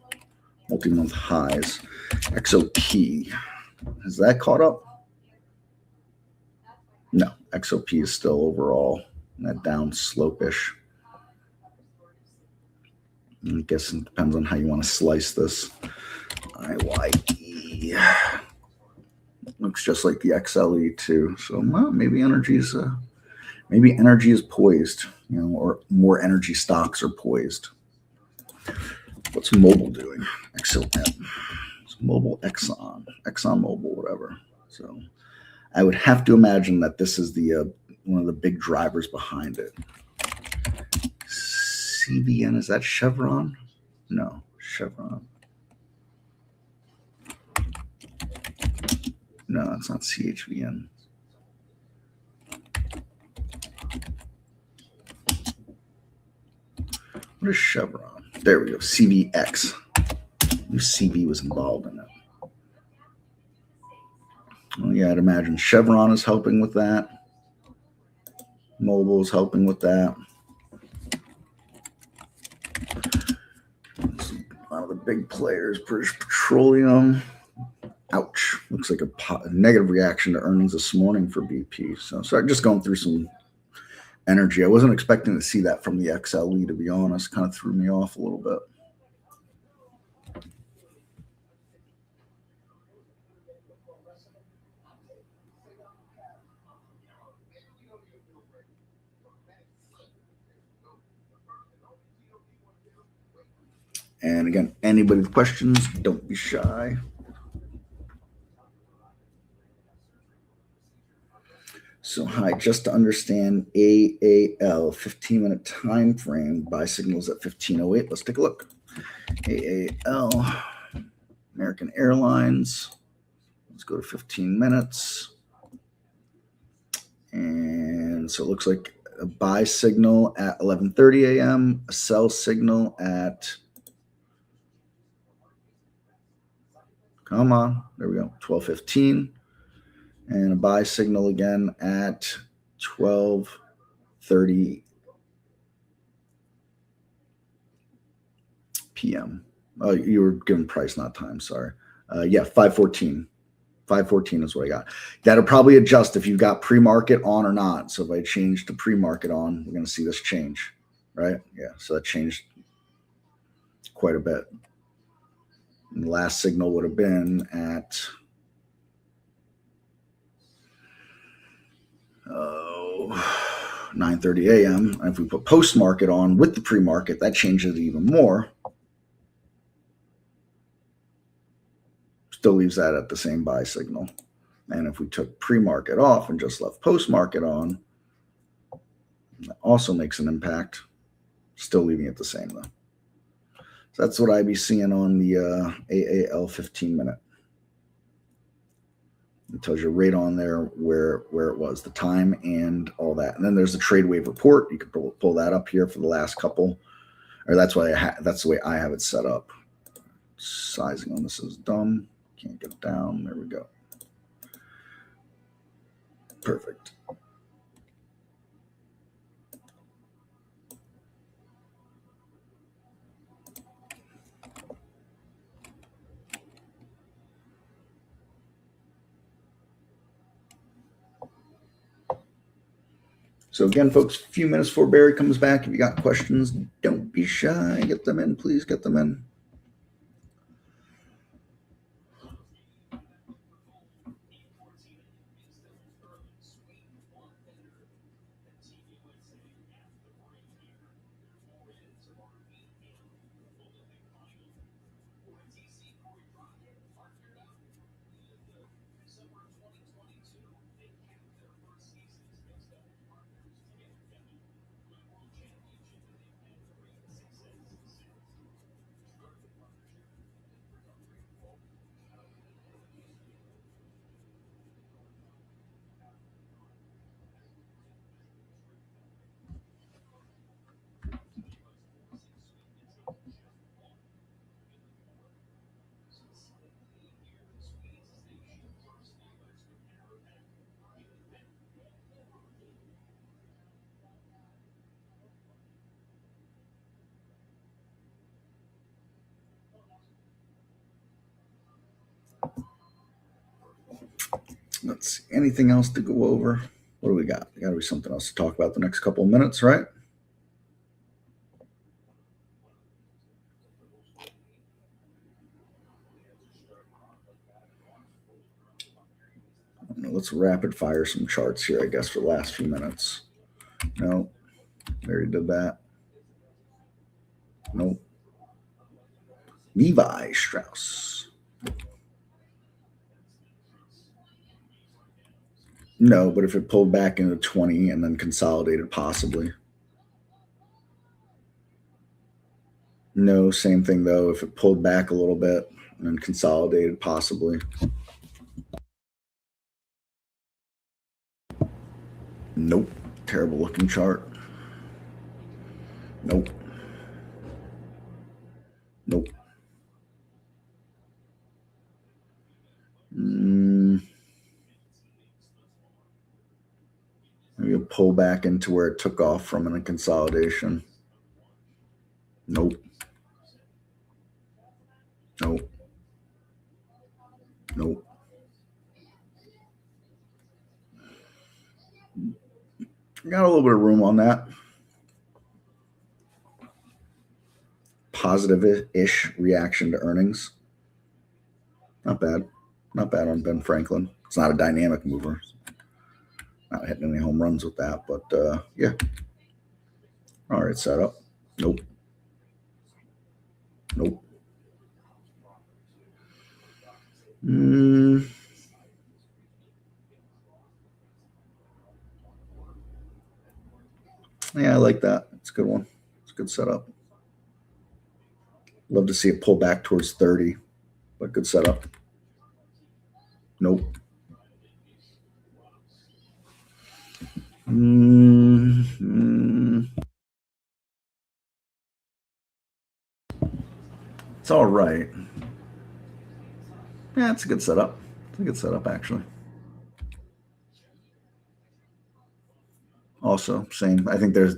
highs. XOP, has that caught up? No, XOP is still overall in that down slope-ish. I guess it depends on how you want to slice this. IYE looks just like the XLE too. So maybe energy is poised, or more energy stocks are poised. What's Mobil doing? XOM. It's Mobil, Exxon Mobil, whatever. So I would have to imagine that this is the one of the big drivers behind it. CVN, is that Chevron? No, Chevron. No, it's not CHVN. What is Chevron? There we go. CVX. I knew CV was involved in it. Well, yeah, I'd imagine Chevron is helping with that. Mobil is helping with that. A lot of the big players, British Petroleum. Ouch. Looks like a negative reaction to earnings this morning for BP. So sorry, just going through some energy. I wasn't expecting to see that from the XLE, to be honest. Kind of threw me off a little bit. And again, anybody with questions, don't be shy. So just to understand AAL, 15-minute time frame, buy signals at 15:08. Let's take a look. AAL, American Airlines. Let's go to 15 minutes. And so it looks like a buy signal at 11:30 a.m., a sell signal at, come on, there we go, 12:15. And a buy signal again at 12:30 p.m. Oh, you were given price, not time. Sorry. Yeah, 5:14. 5:14 is what I got. That'll probably adjust if you got pre-market on or not. So if I change to pre-market on, we're going to see this change, right? Yeah, so that changed quite a bit. And the last signal would have been at 9:30 a.m. And if we put post-market on with the pre-market, that changes it even more. Still leaves that at the same buy signal. And if we took pre-market off and just left post-market on, that also makes an impact. Still leaving it the same though. So that's what I'd be seeing on the AAL 15-minute. It tells you right on there where it was, the time and all that. And then there's the trade wave report. You can pull that up here for the last couple, or that's the way I have it set up. Sizing on this is dumb. Can't get it down. There we go. Perfect. So again, folks, a few minutes before Barry comes back. If you got questions, don't be shy. Get them in, please. Get them in. Let's see. Anything else to go over? What do we got? There got to be something else to talk about the next couple of minutes, right? Let's rapid fire some charts here, I guess, for the last few minutes. No, we already did that. Nope. Levi Strauss. No, but if it pulled back into 20 and then consolidated, possibly. No, same thing though. If it pulled back a little bit and then consolidated, possibly. Nope. Terrible looking chart. Nope. Nope. Maybe a pull back into where it took off from in a consolidation. Nope. Nope. Nope. Got a little bit of room on that. Positive-ish reaction to earnings. Not bad. Not bad on Ben Franklin. It's not a dynamic mover. Not hitting any home runs with that, but yeah. All right, setup. Nope. Nope. Yeah, I like that. It's a good one. It's a good setup. Love to see it pull back towards 30, but good setup. Nope. It's all right. Yeah, it's a good setup. It's a good setup, actually. Also, same. I think there's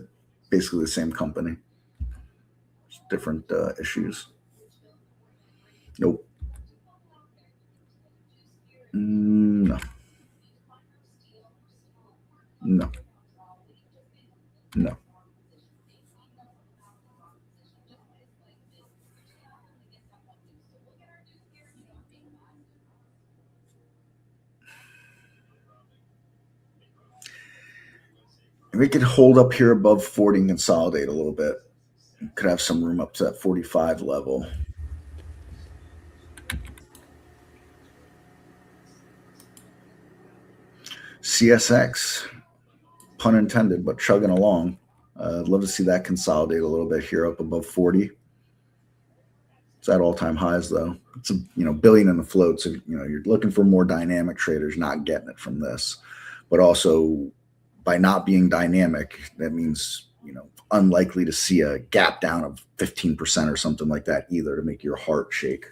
basically the same company. Just different issues. Nope. No. No. No. If we could hold up here above 40 and consolidate a little bit, could have some room up to that 45 level. CSX, pun intended, but chugging along. I'd love to see that consolidate a little bit here up above 40. It's at all-time highs though. It's a billion in the float. So you're looking for more dynamic traders, not getting it from this. But also by not being dynamic, that means unlikely to see a gap down of 15% or something like that either to make your heart shake.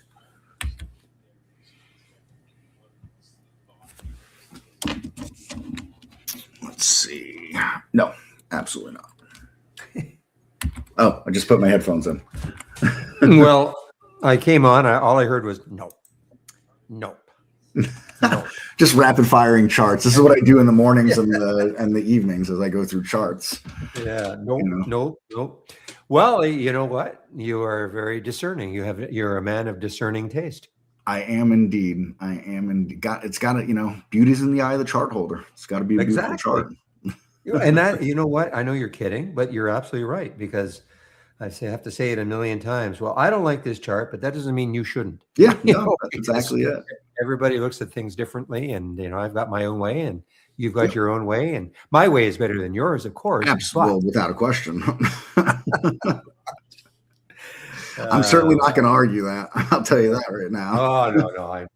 Let's see. No, absolutely not. Oh, I just put my headphones in. Well, I came on. All I heard was nope. Just rapid firing charts. This is what I do in the mornings and the evenings as I go through charts. Yeah. Nope. Well, you know what? You are very discerning. You're a man of discerning taste. I am indeed. It's got to, beauty's in the eye of the chart holder. It's got to be a beautiful chart. And that, you know what? I know you're kidding, but you're absolutely right, because I have to say it a million times. Well, I don't like this chart, but that doesn't mean you shouldn't. Yeah, that's exactly it. Everybody looks at things differently, and I've got my own way, and you've got your own way, and my way is better than yours, of course. Absolutely, without a question. I'm certainly not going to argue that. I'll tell you that right now. Oh no,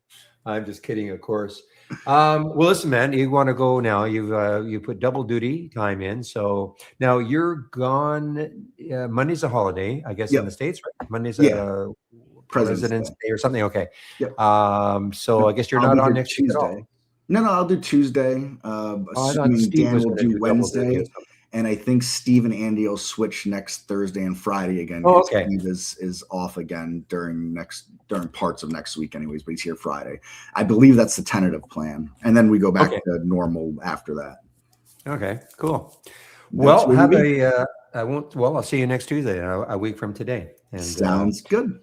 I'm just kidding, of course. Well, listen, man, you want to go now? You put double duty time in, so now you're gone. Monday's a holiday, I guess, in the States, right? Monday's a President's Day or something. Okay. Yep. So I guess you're not on next Tuesday. At all. No, I'll do Tuesday. Assuming Dan will do Wednesday. And I think Steve and Andy will switch next Thursday and Friday again. Oh, okay. Steve is off again during parts of next week anyways, but he's here Friday. I believe that's the tentative plan. And then we go back to normal after that. Okay, cool. Well, I'll see you next Tuesday, a week from today. And, sounds good.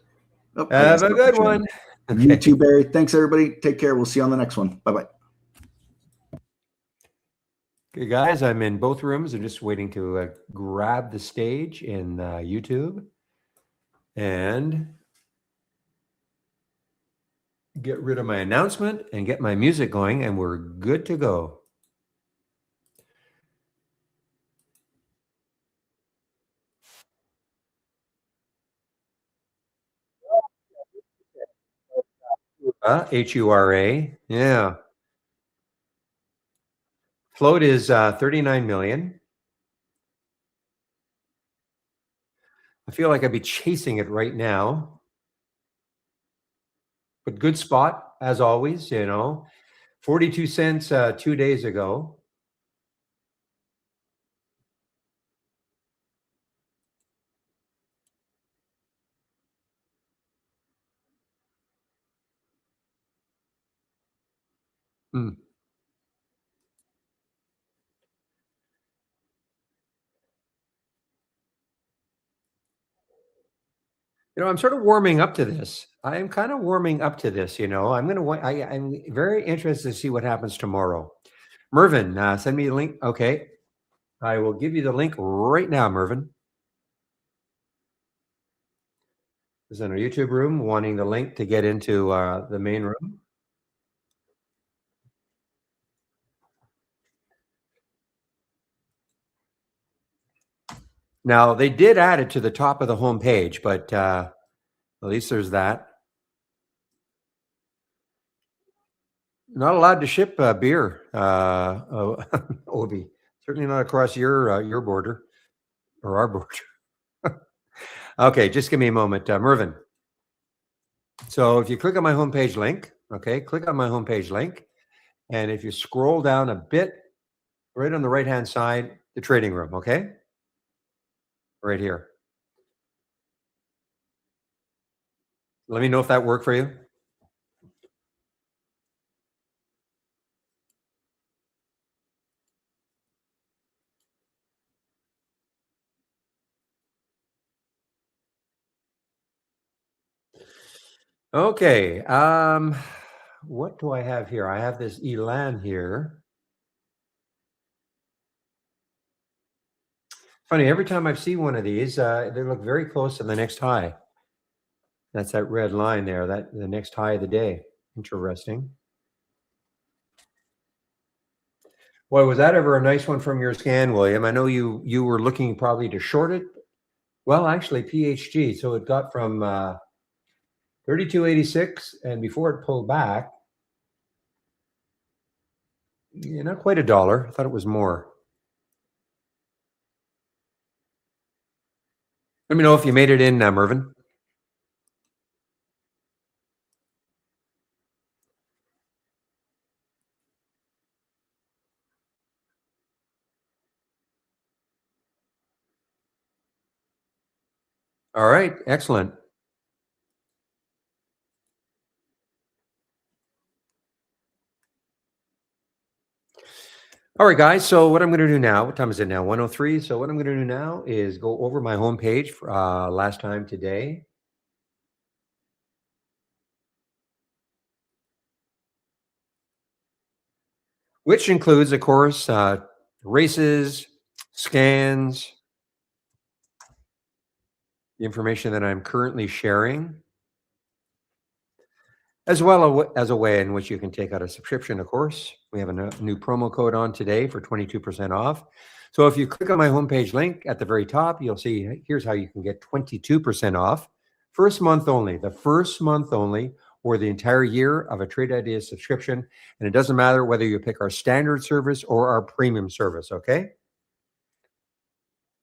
Have a good one. Okay. You too, Barry. Thanks, everybody. Take care. We'll see you on the next one. Bye-bye. Okay, guys, I'm in both rooms. I'm just waiting to grab the stage in YouTube and get rid of my announcement and get my music going, and we're good to go. HURA, yeah. Float is 39 million. I feel like I'd be chasing it right now. But good spot, as always, 42 cents 2 days ago. I'm sort of warming up to this. I am kind of warming up to this. I'm very interested to see what happens tomorrow. Mervin, send me a link. Okay, I will give you the link right now, Mervin. Is in our YouTube room, wanting the link to get into the main room. Now, they did add it to the top of the home page, but at least there's that. Not allowed to ship beer, Obi. Certainly not across your border or our border. Okay, just give me a moment, Mervin. So if you click on my homepage link, click on my homepage link, and if you scroll down a bit, right on the right-hand side, the trading room, okay? Right here. Let me know if that worked for you. Okay. What do I have here? I have this Elan here. Funny, every time I've seen one of these, they look very close to the next high. That's that red line there, the next high of the day. Interesting. Boy, was that ever a nice one from your scan, William? I know you were looking probably to short it. Well, actually, PHG. So it got from 32.86, and before it pulled back, yeah, not quite $1. I thought it was more. Let me know if you made it in, Mervin. All right, excellent. All right, guys. So what I'm going to do now, what time is it now? 1:03. So what I'm going to do now is go over my homepage for, last time today. Which includes, of course, races, scans, the information that I'm currently sharing, as well as a way in which you can take out a subscription, of course. We have a new promo code on today for 22% off. So if you click on my homepage link at the very top, you'll see here's how you can get 22% off. First month only, the first month only, or the entire year of a Trade Ideas subscription. And it doesn't matter whether you pick our standard service or our premium service, okay?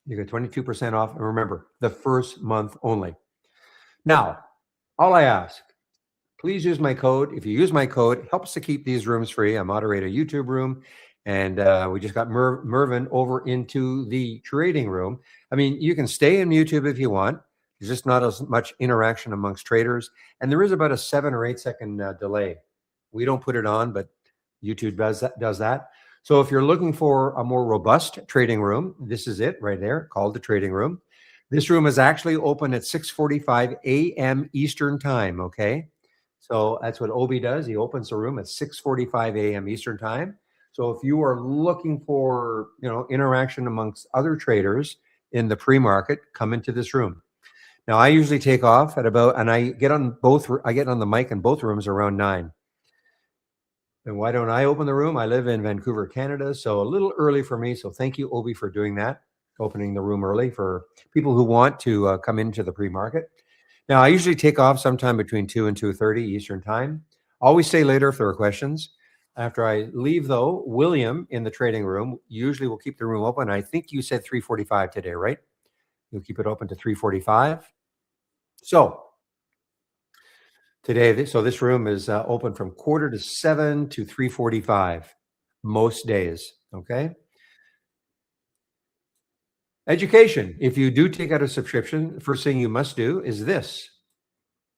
You get 22% off. And remember, the first month only. Now, all I ask, please use my code. If you use my code, it helps to keep these rooms free. I moderate a YouTube room, and we just got Mervin over into the trading room. I mean, you can stay in YouTube if you want. There's just not as much interaction amongst traders, and there is about a 7 or 8 second delay. We don't put it on, but YouTube does that. So if you're looking for a more robust trading room, this is it right there, called the trading room. This room is actually open at 6:45 a.m. Eastern time, okay? So that's what Obi does. He opens the room at 6:45 a.m. Eastern time. So if you are looking for, interaction amongst other traders in the pre-market, come into this room. Now I usually take off at about, and I get on the mic in both rooms around 9. And why don't I open the room? I live in Vancouver, Canada, so a little early for me. So thank you, Obi, for doing that, opening the room early for people who want to come into the pre-market. Now, I usually take off sometime between 2 and 2:30 Eastern time. Always stay later if there are questions. After I leave, though, William in the trading room usually will keep the room open. I think you said 3:45 today, right? You'll keep it open to 3:45. So today, this room is open from 6:45 to 3:45 most days, okay? Education. If you do take out a subscription, the first thing you must do is this.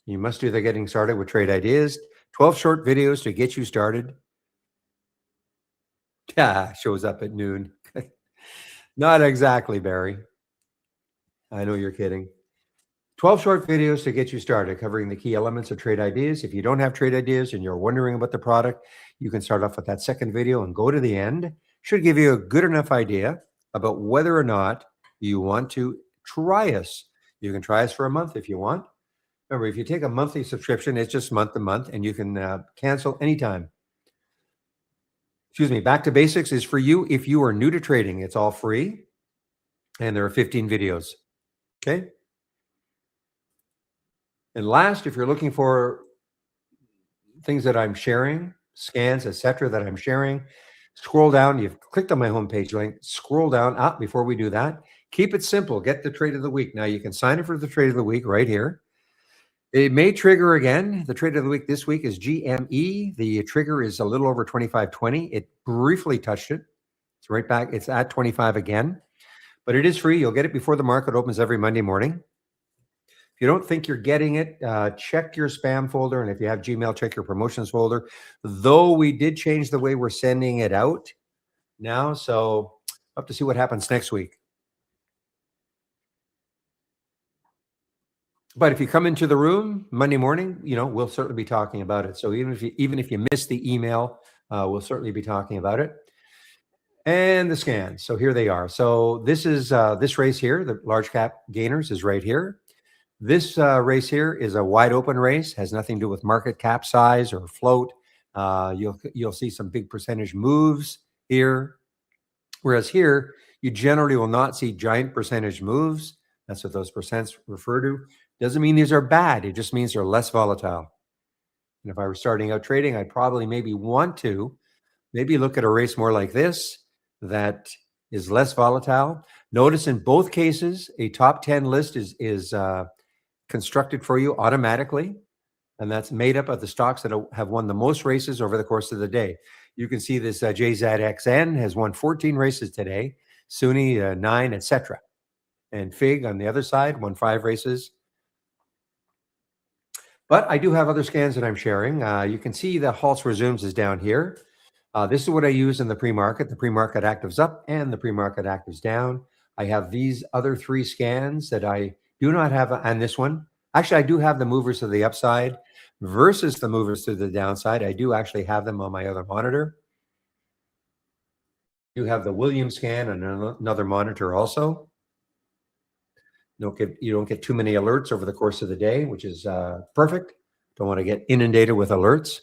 You must do the Getting Started with Trade Ideas, 12 short videos to get you started. Yeah, shows up at noon. Not exactly, Barry. I know you're kidding. 12 short videos to get you started, covering the key elements of Trade Ideas. If you don't have Trade Ideas and you're wondering about the product, you can start off with that second video and go to the end. Should give you a good enough idea about whether or not you want to try us. You can try us for a month if you want. Remember, if you take a monthly subscription, it's just month to month, and you can cancel anytime. Excuse me, Back to Basics is for you if you are new to trading. It's all free, and there are 15 videos. Okay. And last, if you're looking for things that I'm sharing, scans, etc., that I'm sharing, scroll down. You've clicked on my homepage link. Scroll down. Before we do that, keep it simple. Get the trade of the week. Now you can sign up for the trade of the week right here. It may trigger again. The trade of the week this week is GME. The trigger is a little over 25.20. It briefly touched it. It's right back. It's at 25 again, but it is free. You'll get it before the market opens every Monday morning. If you don't think you're getting it, check your spam folder. And if you have Gmail, check your promotions folder. Though we did change the way we're sending it out now. So we'll have to see what happens next week. But if you come into the room Monday morning, we'll certainly be talking about it. So even if you miss the email, we'll certainly be talking about it. And the scans. So here they are. So this is this race here. The large cap gainers is right here. This race here is a wide open race. Has nothing to do with market cap size or float. You'll see some big percentage moves here, whereas here you generally will not see giant percentage moves. That's what those percents refer to. Doesn't mean these are bad. It just means they're less volatile. And if I were starting out trading, I'd probably maybe want to maybe look at a race more like this that is less volatile. Notice in both cases, a top 10 list is constructed for you automatically. And that's made up of the stocks that have won the most races over the course of the day. You can see this JZXN has won 14 races today, SUNY 9, etc. And FIG on the other side won 5 races. But I do have other scans that I'm sharing. You can see the Halts Resumes is down here. This is what I use in the pre-market. The pre-market actives up and the pre-market actives down. I have these other 3 scans that I do not have on this one. Actually, I do have the movers to the upside versus the movers to the downside. I do actually have them on my other monitor. You have the Williams scan on another monitor also. You don't get too many alerts over the course of the day, which is perfect. Don't want to get inundated with alerts.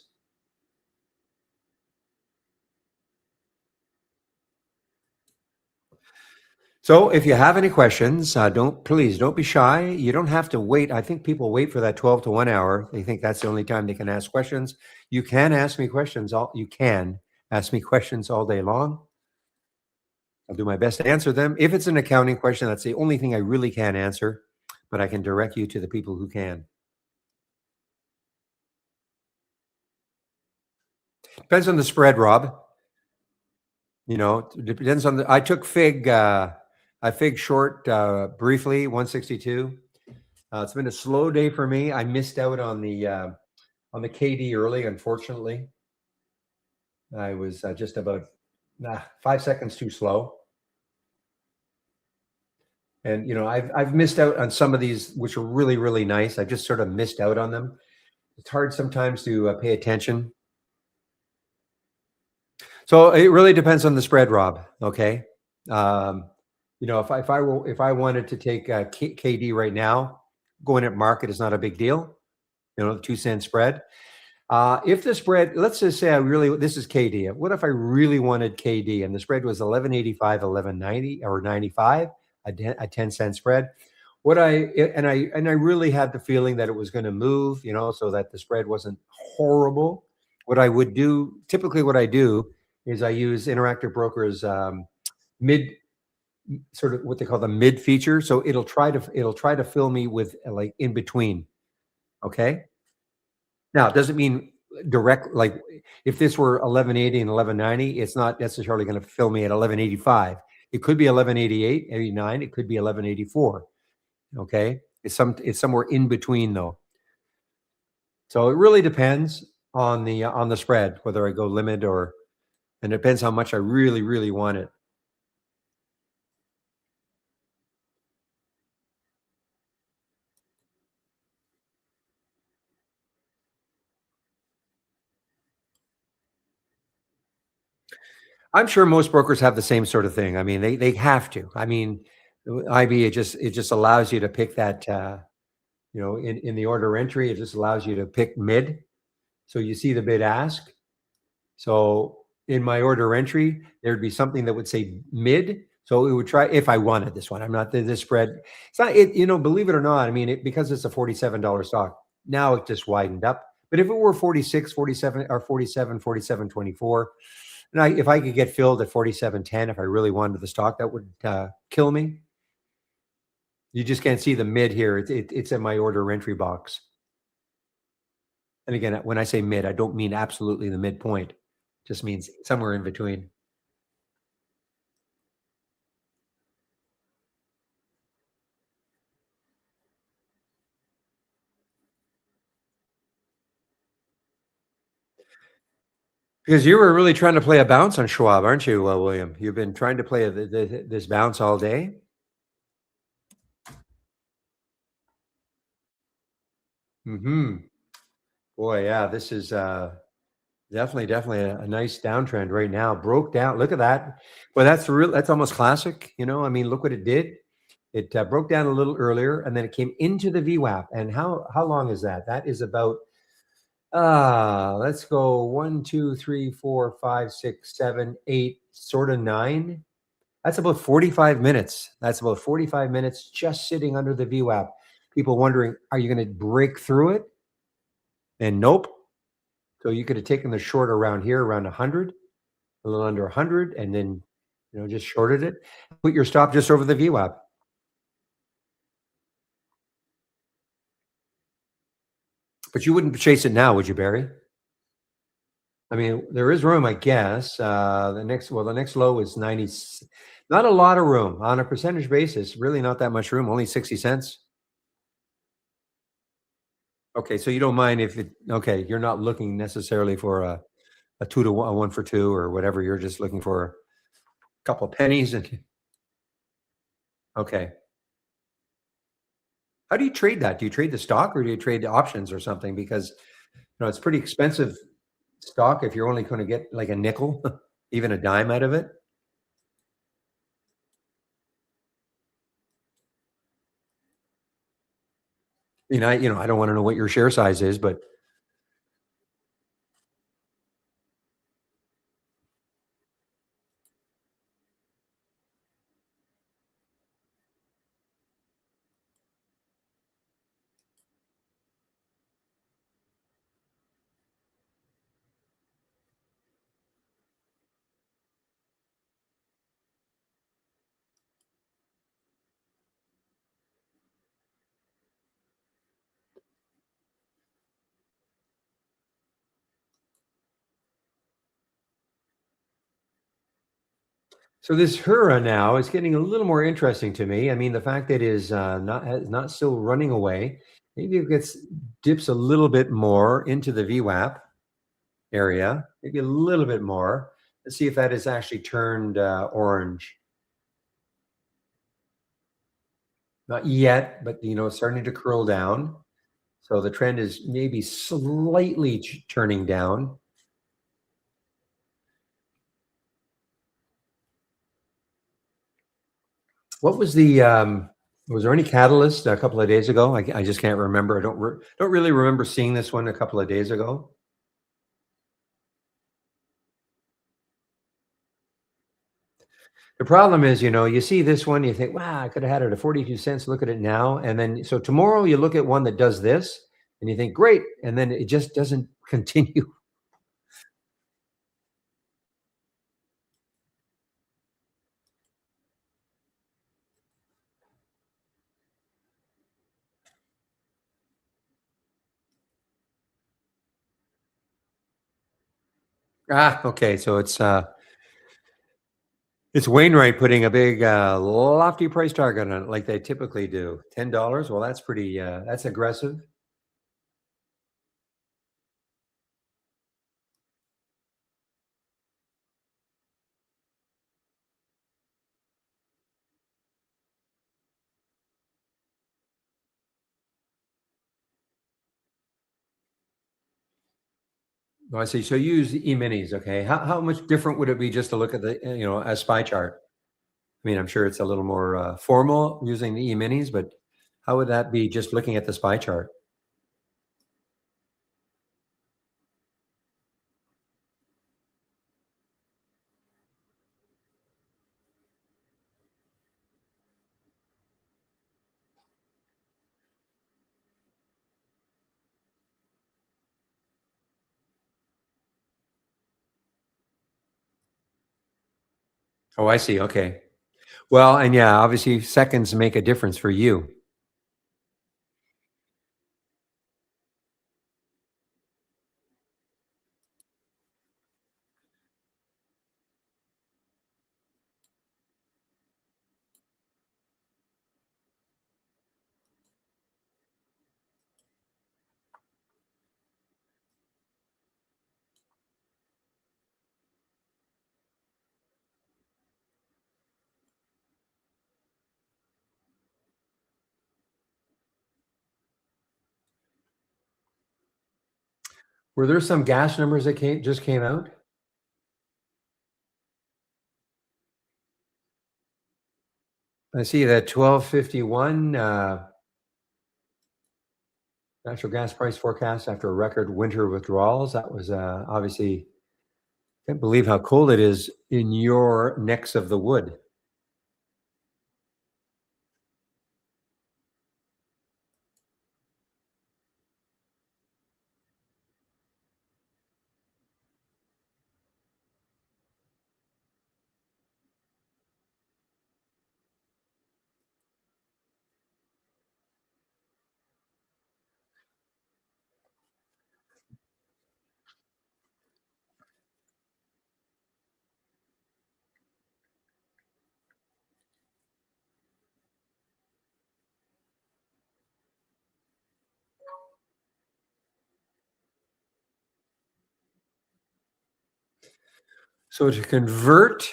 So if you have any questions, please don't be shy. You don't have to wait. I think people wait for that 12 to 1 hour. They think that's the only time they can ask questions. You can ask me questions all day long. I'll do my best to answer them. If it's an accounting question, that's the only thing I really can't answer, but I can direct you to the people who can. Depends on the spread, Rob. You know, it depends on I took FIG, I FIG short briefly, 162. It's been a slow day for me. I missed out on the KD early, unfortunately. I was just about 5 seconds too slow. And, you know, I've missed out on some of these, which are really, really nice. I just sort of missed out on them. It's hard sometimes to pay attention. So it really depends on the spread, Rob. Okay. You know, if I wanted to take KD right now, going at market is not a big deal. You know, the 2-cent spread. If the spread, let's just say this is KD. What if I really wanted KD and the spread was 1185, 1190 or 95, a 10-cent spread? I really had the feeling that it was going to move, you know, so that the spread wasn't horrible. What I would do, typically what I do is I use Interactive Brokers mid, sort of what they call the mid feature. So it'll try to fill me with like in between. Okay. Now, it doesn't mean direct, like if this were 1180 and 1190, it's not necessarily going to fill me at 1185. It could be 1188, 89. It could be 1184. Okay. It's somewhere in between though. So it really depends on the spread, whether I go limit and it depends how much I really, really want it. I'm sure most brokers have the same sort of thing. I mean, they have to. I mean, IB, it just allows you to pick that, you know, in the order entry, it just allows you to pick mid. So you see the bid ask. So in my order entry, there'd be something that would say mid. So it would try if I wanted this one. I'm not this spread. It's not it, you know, believe it or not. I mean, because it's a $47 stock. Now it just widened up. But if it were 46, 47, or 47, 47.24, and if I could get filled at 47.10, if I really wanted the stock, that would kill me. You just can't see the mid here. It's in my order entry box. And again, when I say mid, I don't mean absolutely the midpoint. It just means somewhere in between. Because you were really trying to play a bounce on Schwab, aren't you, William? You've been trying to play this bounce all day. Boy, yeah, this is definitely a nice downtrend right now. Broke down. Look at that. Well, that's almost classic. You know, I mean, look what it did. It broke down a little earlier, and then it came into the VWAP. And how long is that? That is about let's go 1, 2, 3, 4, 5, 6, 7, 8, sort of 9. That's about 45 minutes. That's about 45 minutes just sitting under the VWAP. People wondering, are you going to break through it? And nope. So you could have taken the short around here, around 100, a little under 100, and then, just shorted it. Put your stop just over the VWAP. But you wouldn't chase it now, would you, Barry? I mean, there is room, I guess. The next low is 90. Not a lot of room on a percentage basis. Really, not that much room. Only 60 cents. Okay, so you don't mind if it. Okay, you're not looking necessarily for a 2-to-1, a 1 for 2, or whatever. You're just looking for a couple of pennies. And okay, how do you trade that? Do you trade the stock, or do you trade the options or something? Because it's pretty expensive stock if you're only going to get like a nickel, even a dime out of it. I don't want to know what your share size is, but so this Hura now is getting a little more interesting to me. I mean, the fact that it is not still running away. Maybe it dips a little bit more into the VWAP area, maybe a little bit more. Let's see if that is actually turned orange. Not yet, but it's starting to curl down. So the trend is maybe slightly turning down. What was was there any catalyst a couple of days ago? I just can't remember. I don't really remember seeing this one a couple of days ago. The problem is, you see this one, you think, wow, I could have had it at 42 cents. Look at it now. And then, so tomorrow you look at one that does this and you think, great. And then it just doesn't continue. Okay. So it's Wainwright putting a big, lofty price target on it like they typically do. $10. Well, that's pretty, that's aggressive. Oh, I see. So you use the E-minis. Okay. How much different would it be just to look at the, a SPY chart? I mean, I'm sure it's a little more formal using the E-minis, but how would that be just looking at the SPY chart? Oh, I see. Okay. Well, and yeah, obviously seconds make a difference for you. Were there some gas numbers that just came out? I see that 1251 natural gas price forecast after record winter withdrawals. That was obviously, can't believe how cold it is in your necks of the wood. So to convert,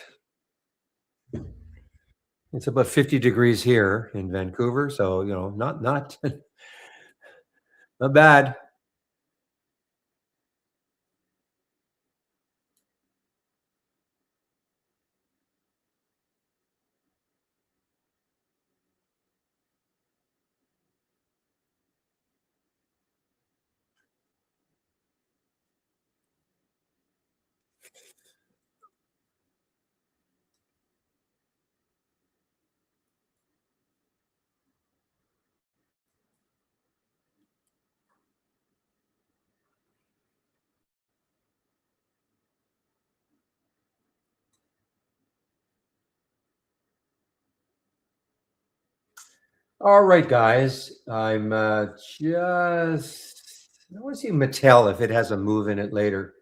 it's about 50 degrees here in Vancouver. So, not not bad. All right, guys. I'm I want to see Mattel if it has a move in it later.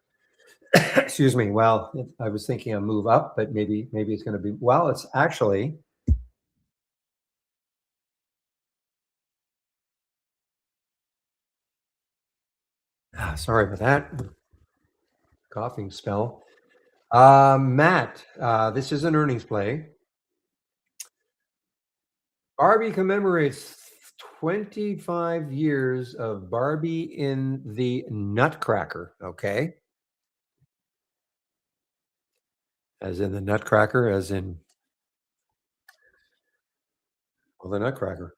Excuse me. Well, I was thinking a move up, but maybe it's going to be. Well, it's actually. Sorry about that coughing spell. Matt, this is an earnings play. Barbie commemorates 25 years of Barbie in the Nutcracker. Okay, as in the Nutcracker, as in well, the Nutcracker.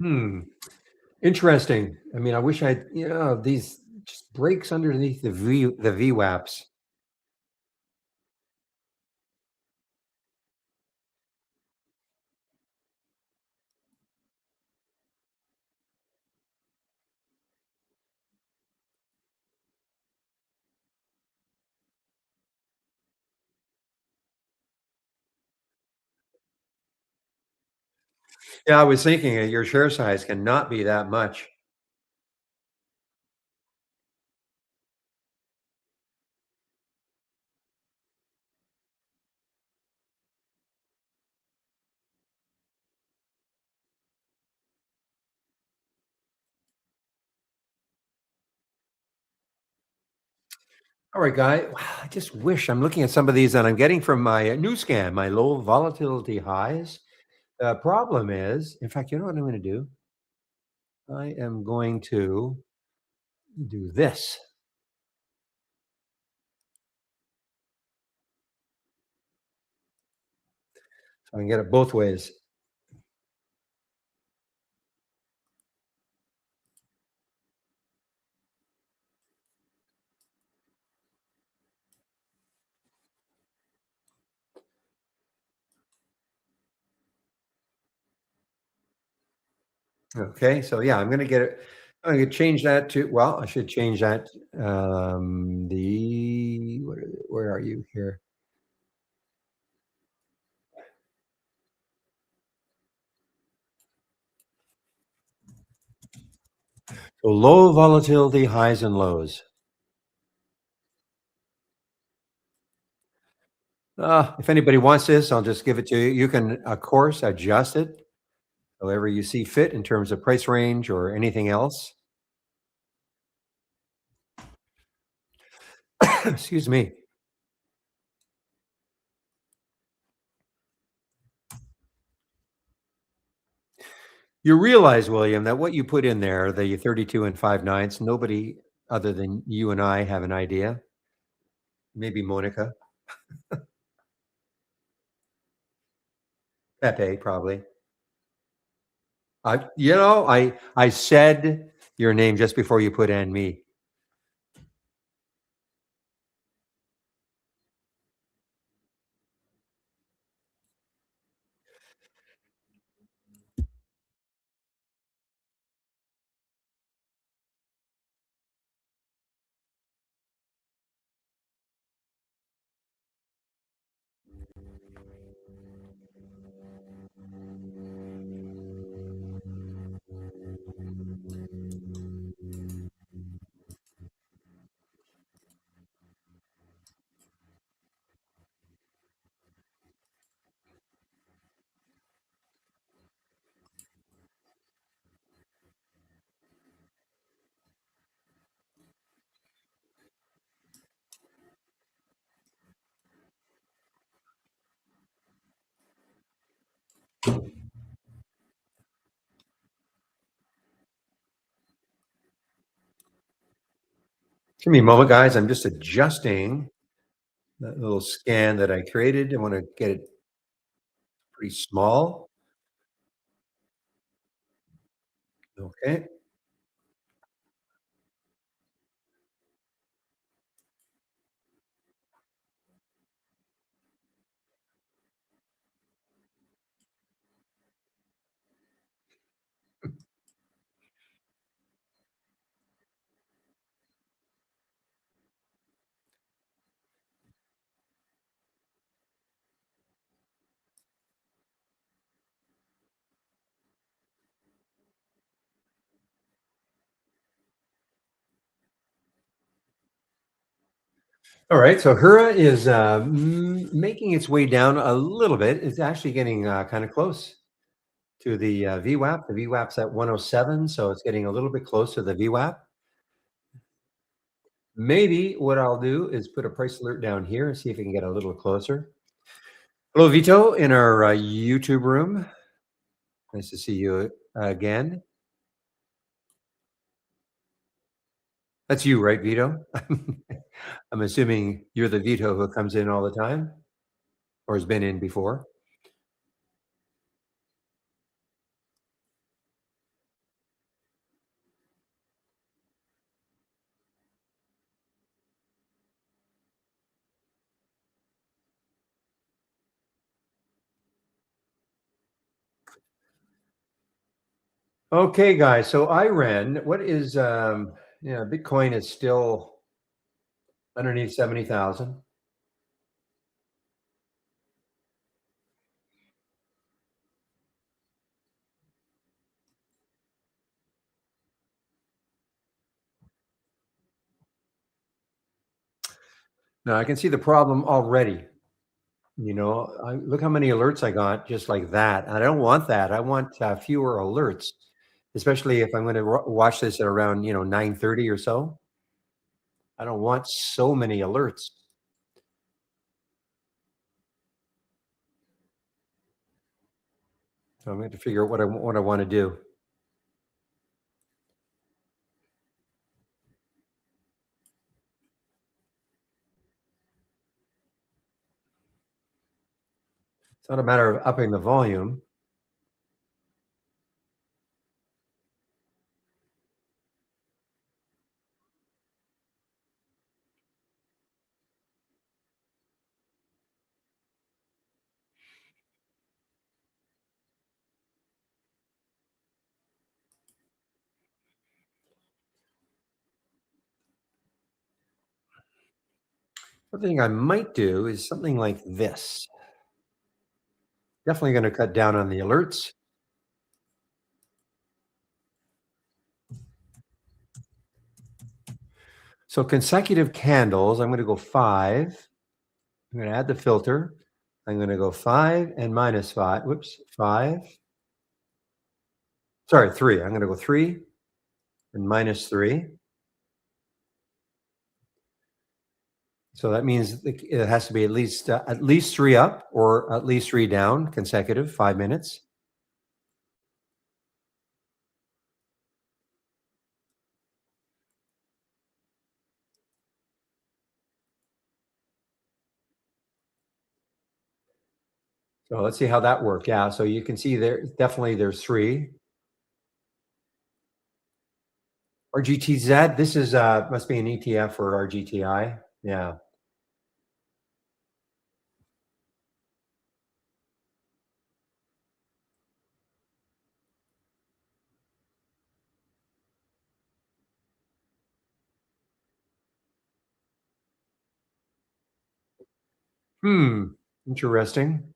Hmm. Interesting. I mean, I wish I'd, these just breaks underneath the VWAPs. Yeah, I was thinking your share size cannot be that much. All right, guy. Wow, I just wish I'm looking at some of these that I'm getting from my new scan, my low volatility highs. The problem is, in fact, you know what I'm going to do? I am going to do this. So I can get it both ways. Okay, so yeah, I'm going to get it. I'm going to change that to, well, I should change that. Where are you here? So low volatility highs and lows. If anybody wants this, I'll just give it to you. You can, of course, adjust it however you see fit in terms of price range or anything else. Excuse me. You realize, William, that what you put in there, the 32 and 5/9, nobody other than you and I have an idea. Maybe Monica, Pepe, probably. I said your name just before you put "and me." Give me a moment, guys. I'm just adjusting that little scan that I created. I want to get it pretty small. Okay. All right. So Hura is making its way down a little bit. It's actually getting kind of close to the VWAP. The VWAP's at 107, so it's getting a little bit close to the VWAP. Maybe what I'll do is put a price alert down here and see if we can get a little closer. Hello, Vito, in our YouTube room. Nice to see you again. That's you, right, Vito? I'm assuming you're the Vito who comes in all the time or has been in before. Okay, guys. So I ran. What is yeah, Bitcoin is still underneath 70,000. Now I can see the problem already. Look how many alerts I got just like that. I don't want that. I want fewer alerts, especially if I'm going to watch this at around 9:30 or so. I don't want so many alerts. So I'm going to figure out what I want to do. It's not a matter of upping the volume. One thing I might do is something like this. Definitely going to cut down on the alerts. So consecutive candles, I'm going to go 5. I'm going to add the filter. I'm going to go 5 and minus 5. Whoops, 5. Sorry, 3. I'm going to go 3 and minus 3. So that means it has to be at least 3 up or at least 3 down consecutive, 5 minutes. So let's see how that worked. Yeah, so you can see there's 3. RGTZ, this is must be an ETF for RGTI. Yeah. Interesting.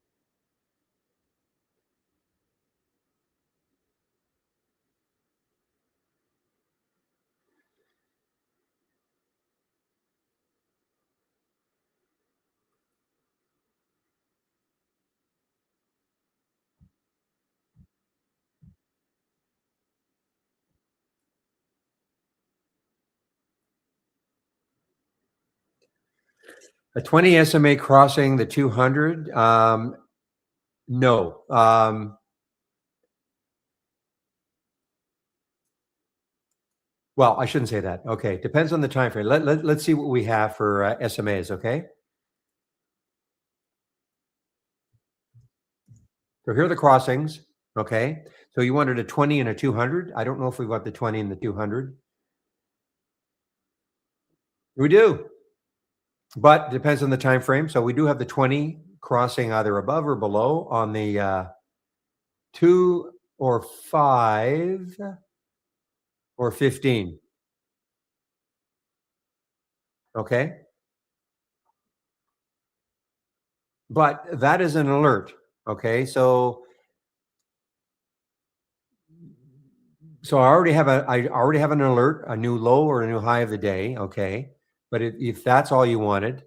A 20 SMA crossing the 200. No. Well, I shouldn't say that. Okay, depends on the time frame. Let's see what we have for SMAs. Okay, so here are the crossings. Okay, so you wanted a 20 and a 200. I don't know if we've got the 20 and the 200. We do, but it depends on the time frame. So we do have the 20 crossing either above or below on the 2 or 5 or 15. Okay, but that is an alert. Okay, so I already have an alert, a new low or a new high of the day. Okay, but if that's all you wanted,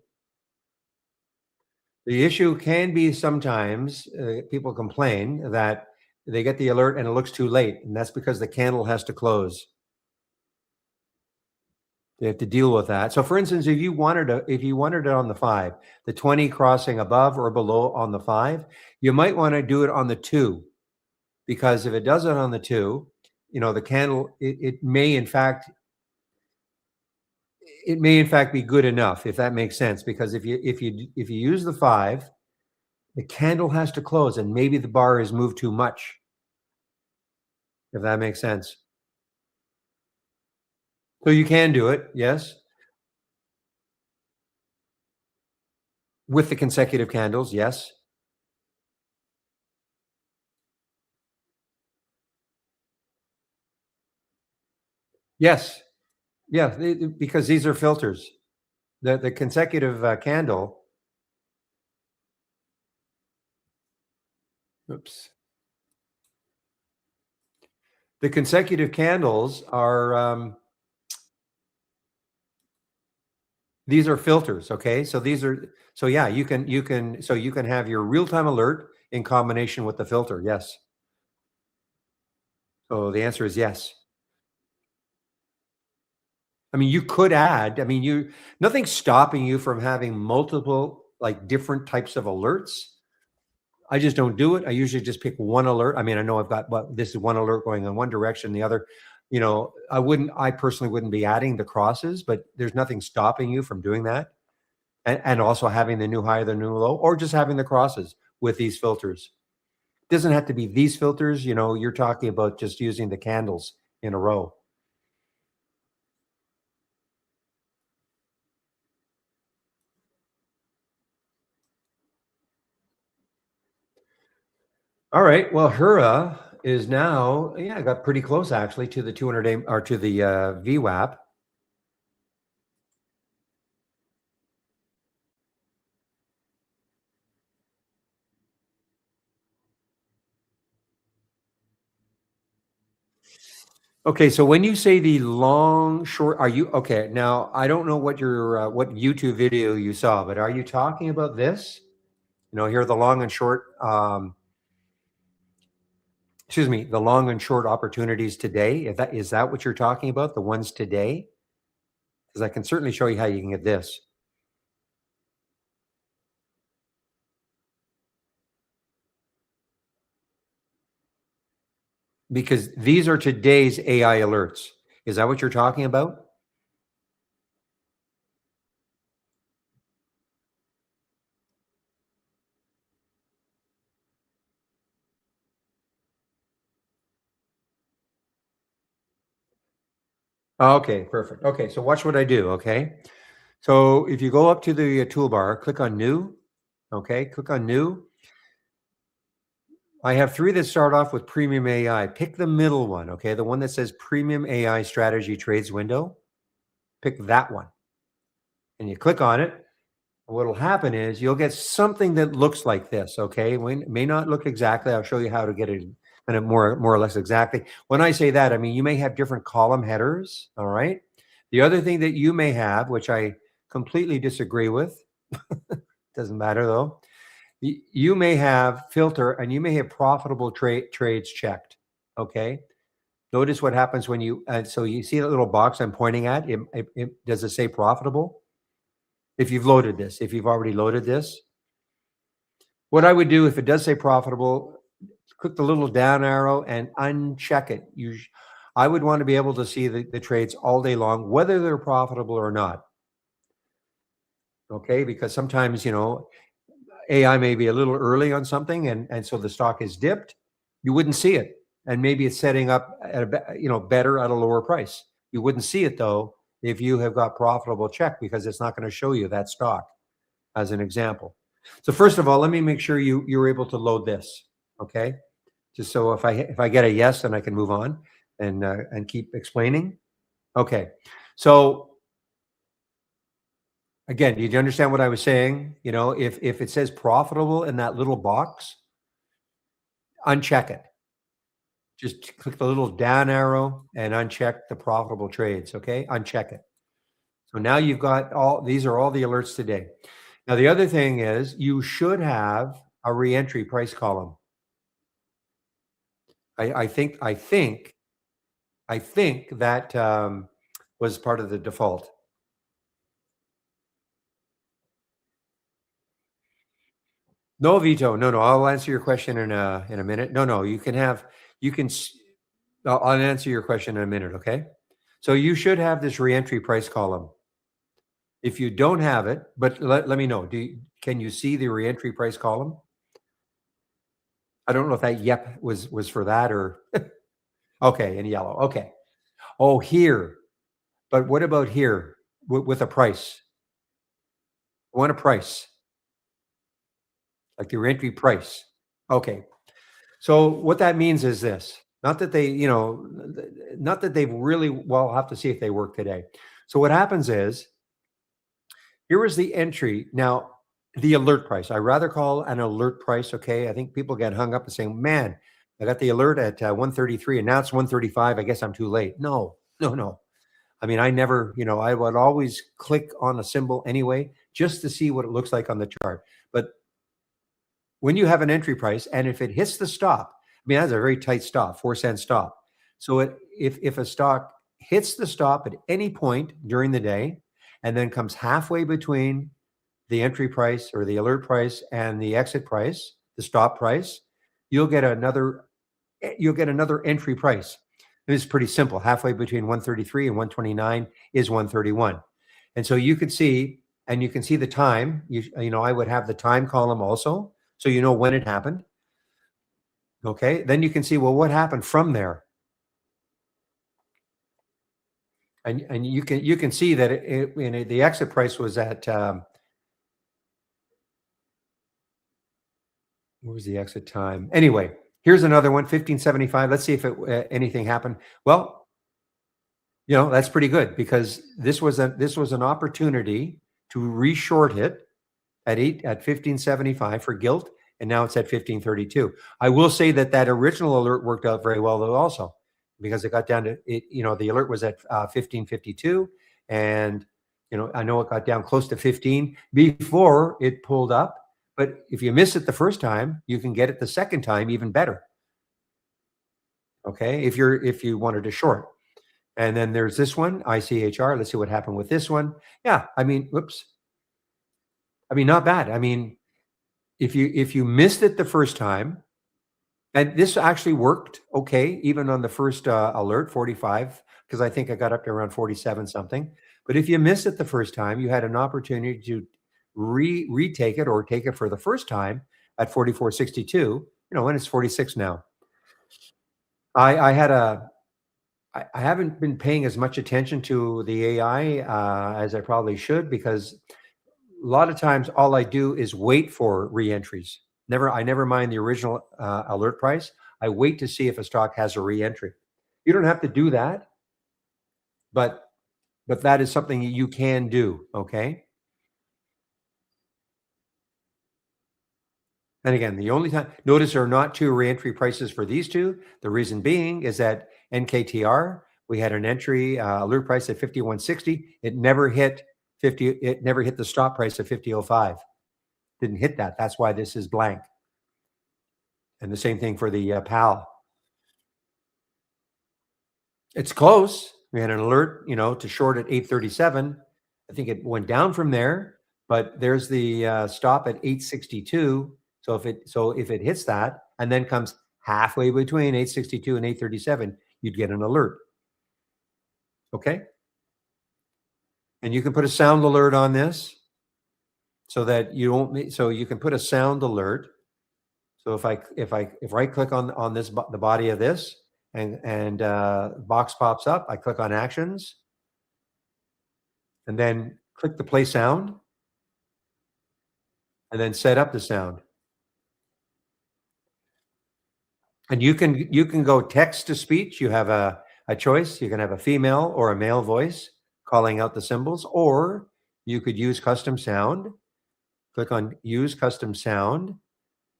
the issue can be sometimes people complain that they get the alert and it looks too late, and that's because the candle has to close. They have to deal with that. So, for instance, if you wanted it on the 5, the 20 crossing above or below on the 5, you might want to do it on the 2, because if it does it on the 2, the candle, it may in fact be good enough, if that makes sense, because if you use the 5, the candle has to close and maybe the bar is moved too much, if that makes sense. So you can do it, yes, with the consecutive candles, yes. Yes. Yeah, because these are filters. The consecutive candle, oops. The consecutive candles are these are filters, okay? So yeah, you can have your real-time alert in combination with the filter. Yes. So the answer is yes. I mean, you could add, I mean, nothing's stopping you from having multiple like different types of alerts. I just don't do it. I usually just pick one alert. I mean, I know I've got, but this is one alert going in one direction, the other, I personally wouldn't be adding the crosses, but there's nothing stopping you from doing that. And also having the new high, the new low, or just having the crosses with these filters. Doesn't have to be these filters. You're talking about just using the candles in a row. All right. Well, Hura is now, yeah, got pretty close actually to the 200 or to the VWAP. Okay, so when you say the long short, are you okay? Now I don't know what YouTube video you saw, but are you talking about this? Here are the long and short. Excuse me, the long and short opportunities today. If that is that what you're talking about, the ones today? Because I can certainly show you how you can get this. Because these are today's AI alerts. Is that what you're talking about? Okay, perfect. Okay, so watch what I do. Okay, so if you go up to the toolbar, click on New. Okay, click on New. I have 3 that start off with Premium AI. Pick the middle one. Okay, the one that says Premium AI Strategy Trades Window. Pick that one, and you click on it. What'll happen is you'll get something that looks like this. Okay, it may not look exactly. I'll show you how to get it kind of more or less exactly. When I say that, I mean you may have different column headers. All right. The other thing that you may have, which I completely disagree with, doesn't matter though. You may have filter and you may have profitable trades checked. Okay. Notice what happens when so you see that little box I'm pointing at. Does it say profitable? If you've loaded this, if you've already loaded this. What I would do if it does say profitable, click the little down arrow and uncheck it. I would want to be able to see the trades all day long, whether they're profitable or not. Okay, because sometimes, AI may be a little early on something, and so the stock is dipped. You wouldn't see it, and maybe it's setting up at better at a lower price. You wouldn't see it though if you have got profitable check, because it's not going to show you that stock as an example. So first of all, let me make sure you're able to load this. Okay, just so if I get a yes, then I can move on and keep explaining. Okay, so again, did you understand what I was saying? If it says profitable in that little box, uncheck it. Just click the little down arrow and uncheck the profitable trades. Okay, uncheck it. So now you've got these are all the alerts today. Now the other thing is you should have a reentry price column. I think that was part of the default. No, Vito. No. I'll answer your question in a minute. No. I'll answer your question in a minute. Okay. So you should have this reentry price column. If you don't have it, but let me know. Can you see the reentry price column? I don't know if that yep was for that or okay, in yellow. Okay. Oh, here. But what about here with a price? I want a price, like the reentry price. Okay. So what that means is this, not that not that they've really, well, I'll have to see if they work today. So what happens is, here is the entry. Now, the alert price, I rather call an alert price. Okay. I think people get hung up and saying, man, I got the alert at 133 and now it's 135. I guess I'm too late. No. I mean, I never, I would always click on a symbol anyway, just to see what it looks like on the chart. But when you have an entry price, and if it hits the stop, I mean, that's a very tight stop, 4-cent stop. So if a stock hits the stop at any point during the day, and then comes halfway between the entry price or the alert price and the exit price, the stop price, you'll get another entry price. It's pretty simple. Halfway between 133 and 129 is 131. And so you can see, and you can see the time. I would have the time column also, so you know when it happened. Okay, then you can see, well, what happened from there. And you can see that the exit price was at what was the exit time? Anyway, here's another one, 1575. Let's see if anything happened. Well, that's pretty good, because this was an opportunity to reshort it at 1575 for gilt, and now it's at 1532. I will say that original alert worked out very well though also, because it got down to it. The alert was at 1552, and I know it got down close to 15 before it pulled up. But if you miss it the first time, you can get it the second time even better. Okay, if you wanted to short. And then there's this one, ICHR. Let's see what happened with this one. Yeah, I mean, whoops. I mean, not bad. I mean, if you missed it the first time, and this actually worked okay, even on the first alert, 45, because I think I got up to around 47 something. But if you missed it the first time, you had an opportunity to retake it or take it for the first time at 44.62. And it's 46 now. I haven't been paying as much attention to the AI as I probably should, because a lot of times all I do is wait for reentries. I never mind the original alert price. I wait to see if a stock has a reentry. You don't have to do that, but that is something you can do. Okay. And again, the only time, notice there are not two reentry prices for these two. The reason being is that NKTR, we had an entry alert price at 51.60. It never hit 50. It never hit the stop price of 50.05. Didn't hit that. That's why this is blank. And the same thing for the PAL. It's close. We had an alert, to short at 837. I think it went down from there, but there's the stop at 862. So if it hits that and then comes halfway between 862 and 837, you'd get an alert. Okay? And you can put a sound alert on this so that you don't, so you can put a sound alert. So if right click on this, the body of this, and box pops up, I click on actions and then click the play sound and then set up the sound. And you can go text to speech. You have a choice. You can have a female or a male voice calling out the symbols, or you could use custom sound. Click on use custom sound,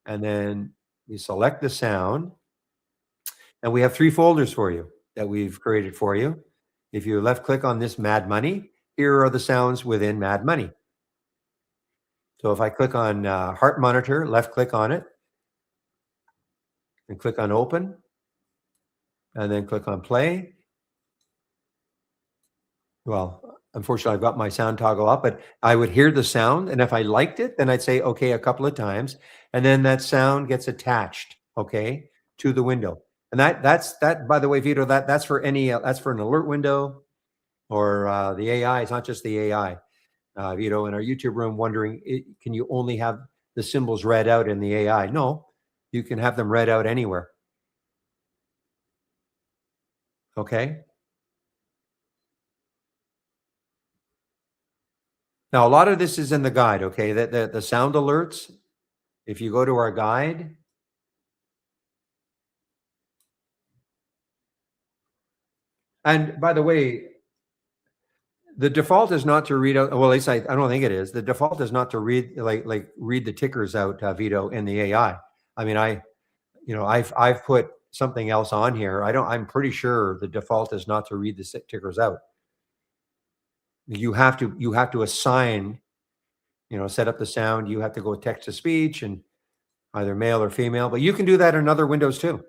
and then you select the sound. And we have 3 folders for you that we've created for you. If you left click on this Mad Money, here are the sounds within Mad Money. So if I click on Heart Monitor, left click on it, and click on Open, and then click on Play. Well, unfortunately, I've got my sound toggle up, but I would hear the sound, and if I liked it, then I'd say okay a couple of times, and then that sound gets attached, okay, to the window. And that's by the way, Vito, that's for any that's for an alert window or the AI. It's not just the AI. Vito, in our YouTube room, wondering, can you only have the symbols read out in the AI? No, you can have them read out anywhere. Okay. Now, a lot of this is in the guide, okay? The sound alerts, if you go to our guide, and by the way, the default is not to read out, well, at least I don't think it is. The default is not to read, read the tickers out, Vito, in the AI. I mean, I've put something else on here. I'm pretty sure the default is not to read the tickers out. You have to assign, set up the sound. You have to go text to speech and either male or female, but you can do that in other windows too.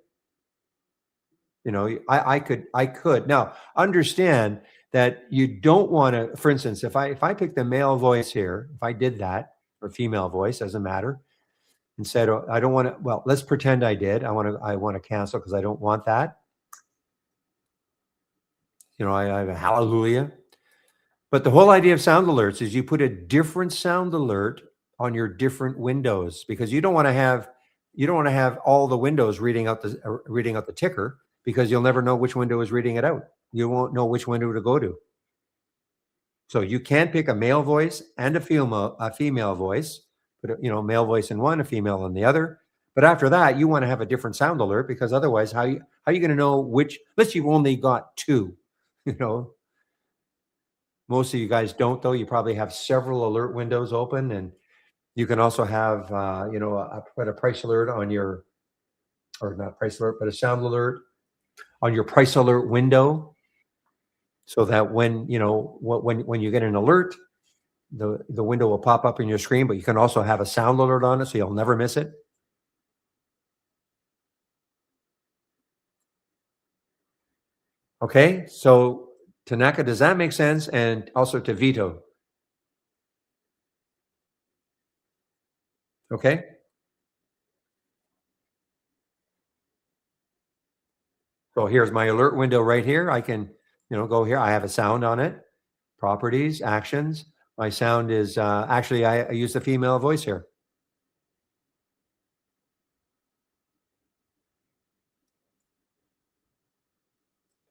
I could now understand that you don't want to, for instance, if I pick the male voice here, if I did that, or female voice, doesn't matter, and said, oh, I don't want to, well, let's pretend I did. I want to cancel because I don't want that. I have a hallelujah. But the whole idea of sound alerts is you put a different sound alert on your different windows, because you don't want to have all the windows reading out the ticker, because you'll never know which window is reading it out. You won't know which window to go to. So you can pick a male voice and a female voice, but male voice in one, a female in the other. But after that, you want to have a different sound alert, because otherwise, how are you going to know which? Unless you've only got 2, Most of you guys don't, though. You probably have several alert windows open, and you can also have, put a price alert on your, or not price alert, but a sound alert on your price alert window, so that when you get an alert, the window will pop up in your screen. But you can also have a sound alert on it, so you'll never miss it. Okay, so Tanaka, does that make sense? And also to Vito. Okay. So here's my alert window right here. I can, go here. I have a sound on it. Properties, actions. My sound is actually, I use the female voice here.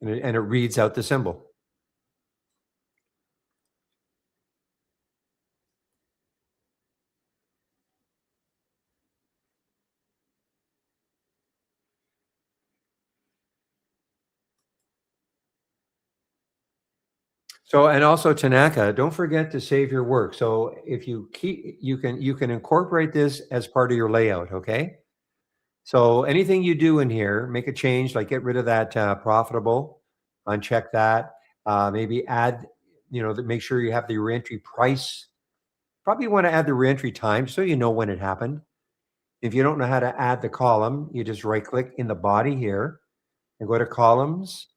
And it reads out the symbol. So, and also Tanaka, don't forget to save your work. So if you can incorporate this as part of your layout. Okay. So anything you do in here, make a change, like get rid of that profitable, uncheck that, maybe add, make sure you have the reentry price. Probably want to add the reentry time so you know when it happened. If you don't know how to add the column, you just right click in the body here and go to columns.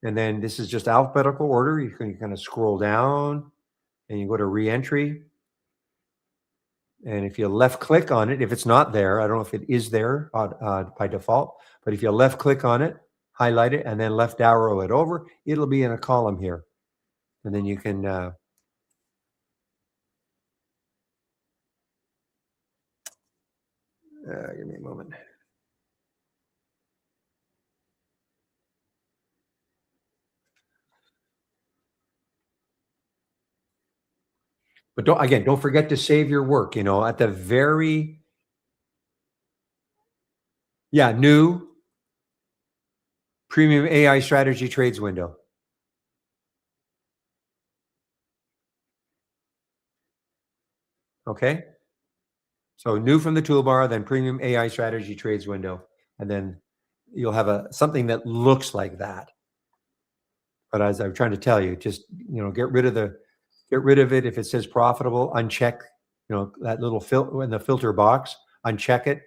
And then this is just alphabetical order. You can kind of scroll down and you go to reentry. And if you left click on it, if it's not there, I don't know if it is there by default, but if you left click on it, highlight it, and then left arrow it over, it'll be in a column here. And then you can give me a moment. But don't forget to save your work, at the very, new premium AI strategy trades window. Okay. So new from the toolbar, then premium AI strategy trades window. And then you'll have something that looks like that. But as I'm trying to tell you, just, get rid of it. If it says profitable, uncheck, that little filter in the filter box, uncheck it.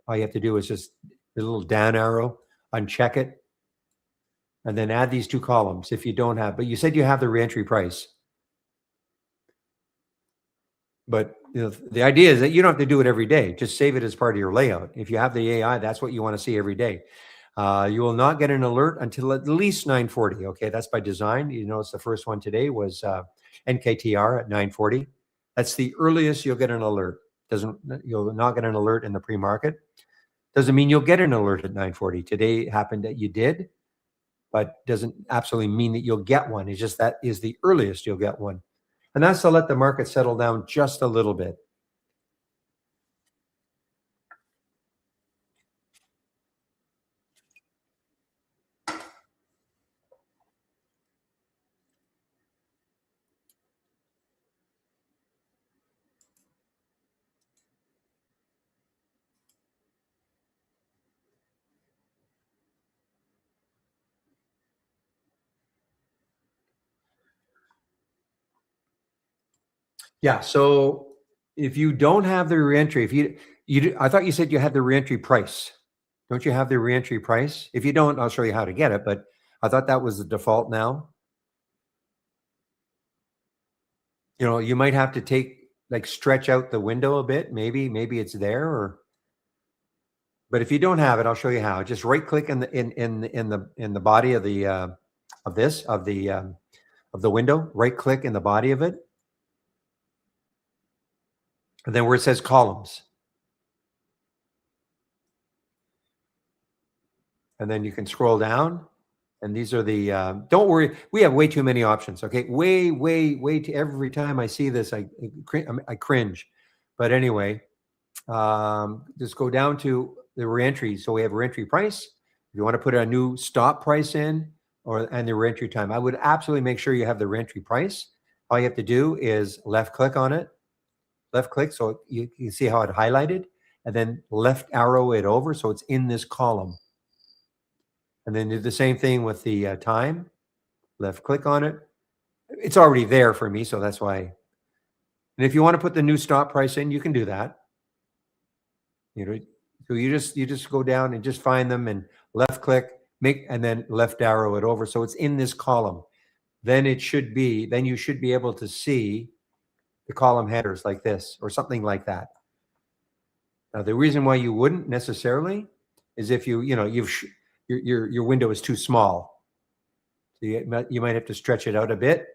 All you have to do is just the little down arrow, uncheck it, and then add these two columns if you don't have, but you said you have the reentry price. But the idea is that you don't have to do it every day. Just save it as part of your layout. If you have the AI, that's what you want to see every day. You will not get an alert until at least 9:40. Okay, that's by design. You notice the first one today was NKTR at 9:40. That's the earliest you'll get an alert. You'll not get an alert in the pre-market. Doesn't mean you'll get an alert at 9:40. Today it happened that you did, but doesn't absolutely mean that you'll get one. It's just that is the earliest you'll get one. And that's to let the market settle down just a little bit. Yeah. So if you don't have the reentry, I thought you said you had the reentry price. Don't you have the reentry price? If you don't, I'll show you how to get it. But I thought that was the default now. You might have to stretch out the window a bit. Maybe it's there, but if you don't have it, I'll show you how. Just right click in the body of the window. Right click in the body of it, and then where it says columns, and then you can scroll down. And these are the, don't worry, we have way too many options. Okay. Way too, every time I see this, I cringe. But anyway, just go down to the reentry. So we have reentry price. If you want to put a new stop price in and the reentry time, I would absolutely make sure you have the reentry price. All you have to do is left click on it, left click. So you can see how it highlighted, and then left arrow it over. So it's in this column. And then do the same thing with the time. Left click on it. It's already there for me, so that's why. And if you want to put the new stop price in, you can do that. So you just go down and just find them and left click, and then left arrow it over. So it's in this column. Then you should be able to see the column headers like this or something like that. Now, the reason why you wouldn't necessarily is if your window is too small. So you might have to stretch it out a bit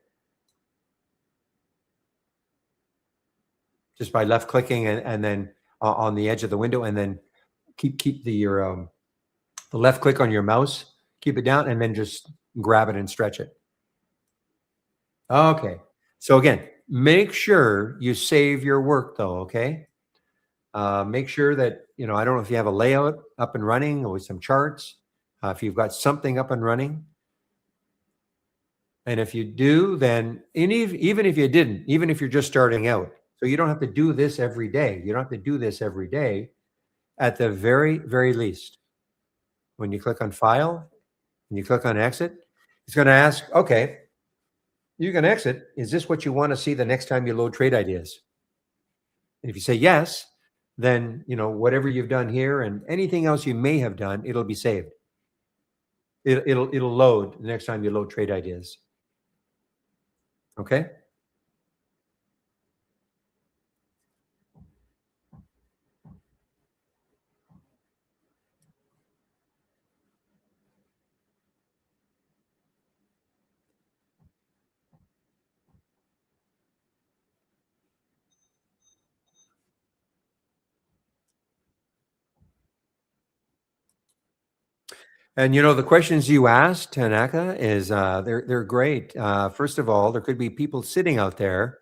just by left clicking and then on the edge of the window, and then keep the left click on your mouse, keep it down, and then just grab it and stretch it. Okay. So again, make sure you save your work though. Okay. Make sure that, I don't know if you have a layout up and running or with some charts. If you've got something up and running, and if you do, then even if you didn't, even if you're just starting out, so you don't have to do this every day. You don't have to do this every day. At the very, very least, when you click on File and you click on Exit, it's going to ask, okay, you can exit. Is this what you want to see the next time you load trade ideas? And if you say yes, then whatever you've done here and anything else you may have done, it'll be saved. It'll load the next time you load trade ideas. Okay. And the questions you asked, Tanaka, is they're great. First of all, there could be people sitting out there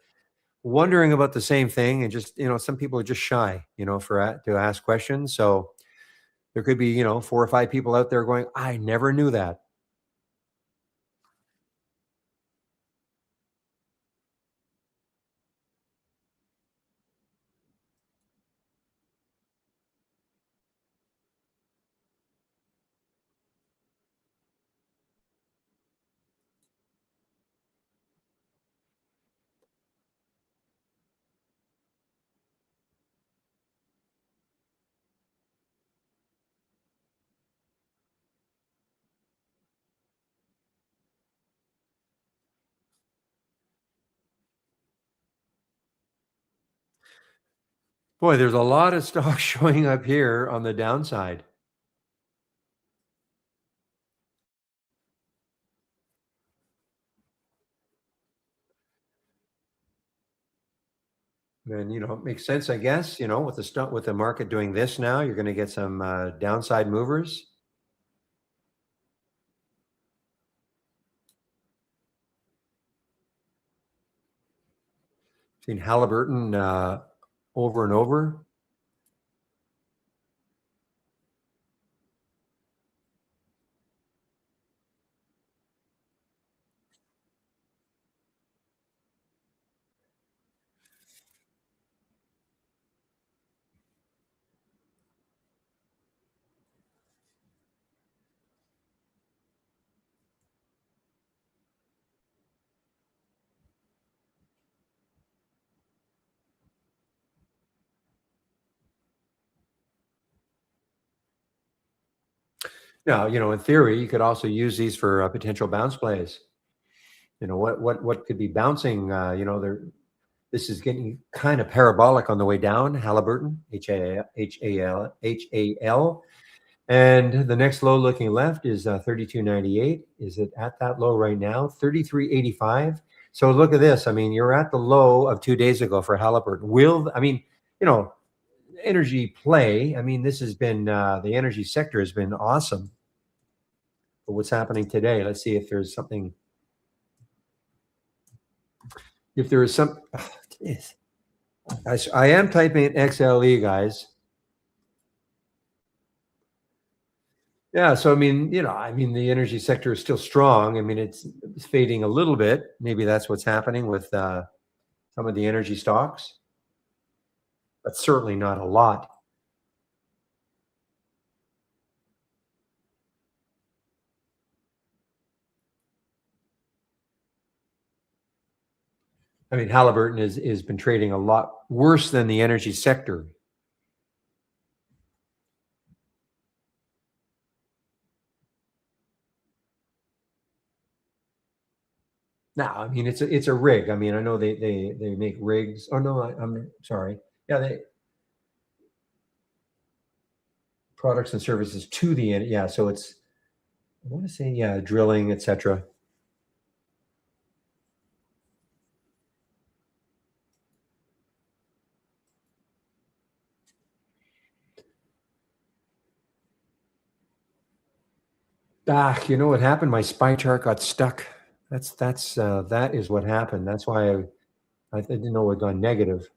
wondering about the same thing, and just some people are just shy, to ask questions. So there could be 4 or 5 people out there going, "I never knew that." Boy, there's a lot of stocks showing up here on the downside. And it makes sense, I guess. With the market doing this now, you're going to get some downside movers. Seen Halliburton over and over. Now, in theory, you could also use these for potential bounce plays. What could be bouncing? This is getting kind of parabolic on the way down. Halliburton, HAL, and the next low looking left is 32.98. Is it at that low right now? 33.85. So look at this. I mean, you're at the low of 2 days ago for Halliburton. You know, energy play. I mean, this has been the energy sector has been awesome. But what's happening today? Let's see if there's something. If there is some, I am typing in XLE, guys. Yeah, so the energy sector is still strong. I mean, it's fading a little bit. Maybe that's what's happening with some of the energy stocks, but certainly not a lot. I mean, Halliburton is been trading a lot worse than the energy sector. Now, I mean, it's a rig. I mean, I know they make rigs. Oh no, I'm sorry. Yeah, they products and services to the end. Yeah, so it's I want to say drilling, etc. You know what happened? My spy chart got stuck. That is what happened. That's why I didn't know it had gone negative.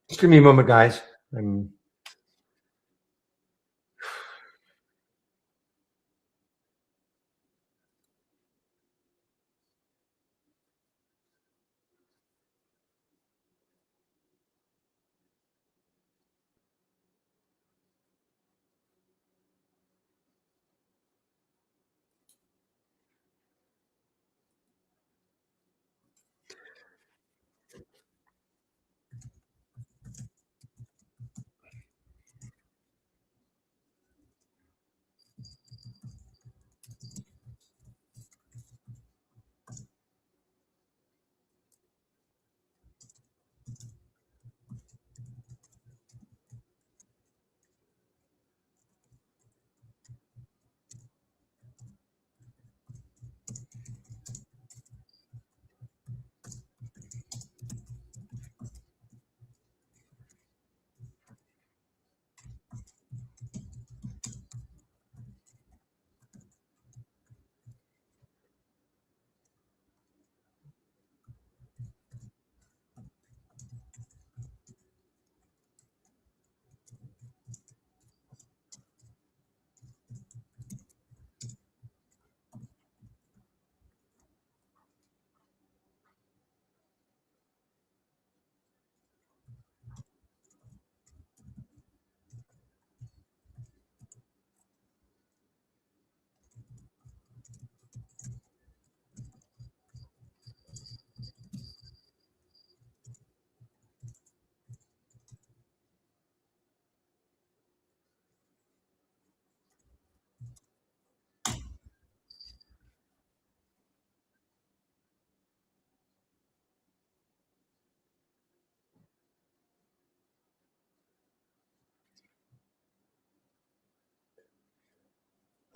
Just give me a moment, guys.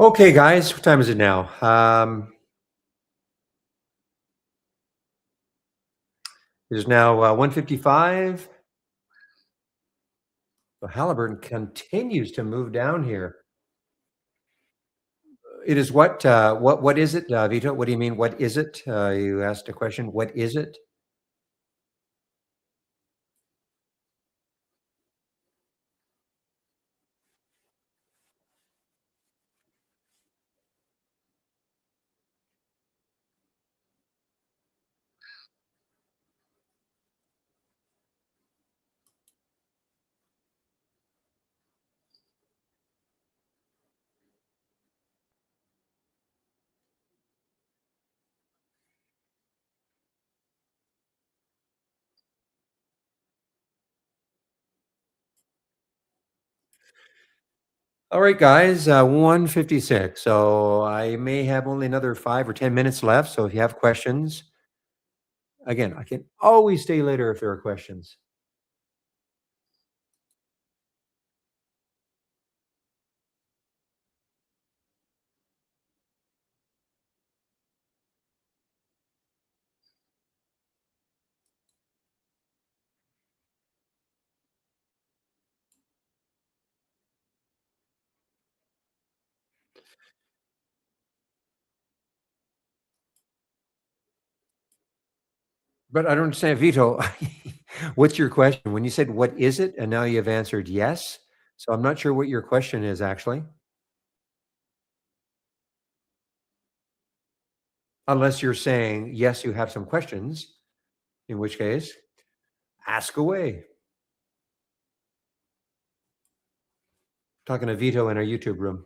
Okay, guys, what time is it now? It is now 1:55. So Halliburton continues to move down here. It is what? What is it, Vito? What do you mean? What is it? You asked a question. What is it? All right, guys, 1:56. So I may have only another 5 or 10 minutes left. So if you have questions, again, I can always stay later if there are questions. But I don't understand, Vito. What's your question? When you said, "What is it?" and now you've answered yes. So I'm not sure what your question is actually, unless you're saying, yes, you have some questions, in which case, ask away. Talking to Vito in our YouTube room.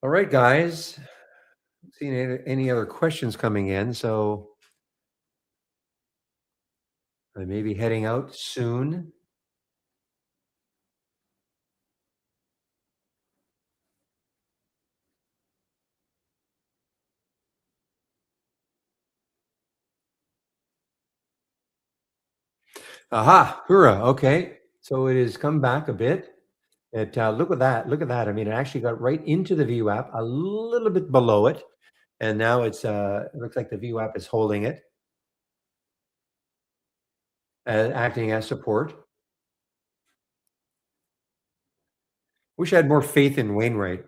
All right, guys. Seeing any other questions coming in, so I may be heading out soon. Aha, hurrah. Okay. So it has come back a bit. Look at that. Look at that. I mean, it actually got right into the view app, a little bit below it. And now it looks like the view app is holding it, acting as support. Wish I had more faith in Wainwright.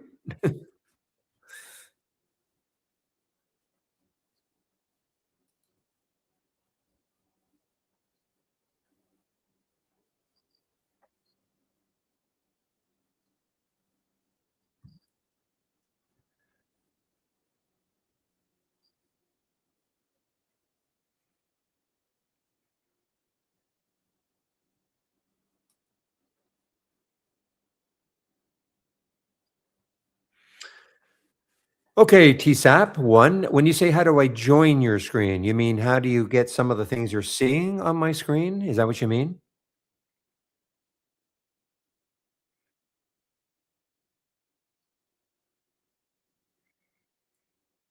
Okay, TSAP one. When you say how do I join your screen, you mean how do you get some of the things you're seeing on my screen? Is that what you mean?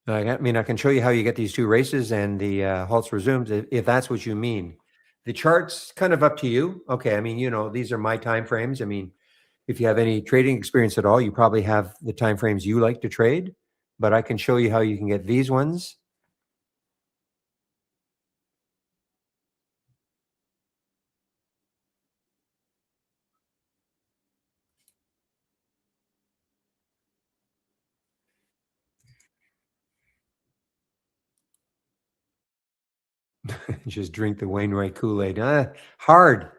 I mean, I can show you how you get these two races and the halts resumes if that's what you mean. The chart's kind of up to you. Okay, I mean, these are my time frames. I mean, if you have any trading experience at all, you probably have the time frames you like to trade. But I can show you how you can get these ones. Just drink the Wainwright Kool-Aid. Hard.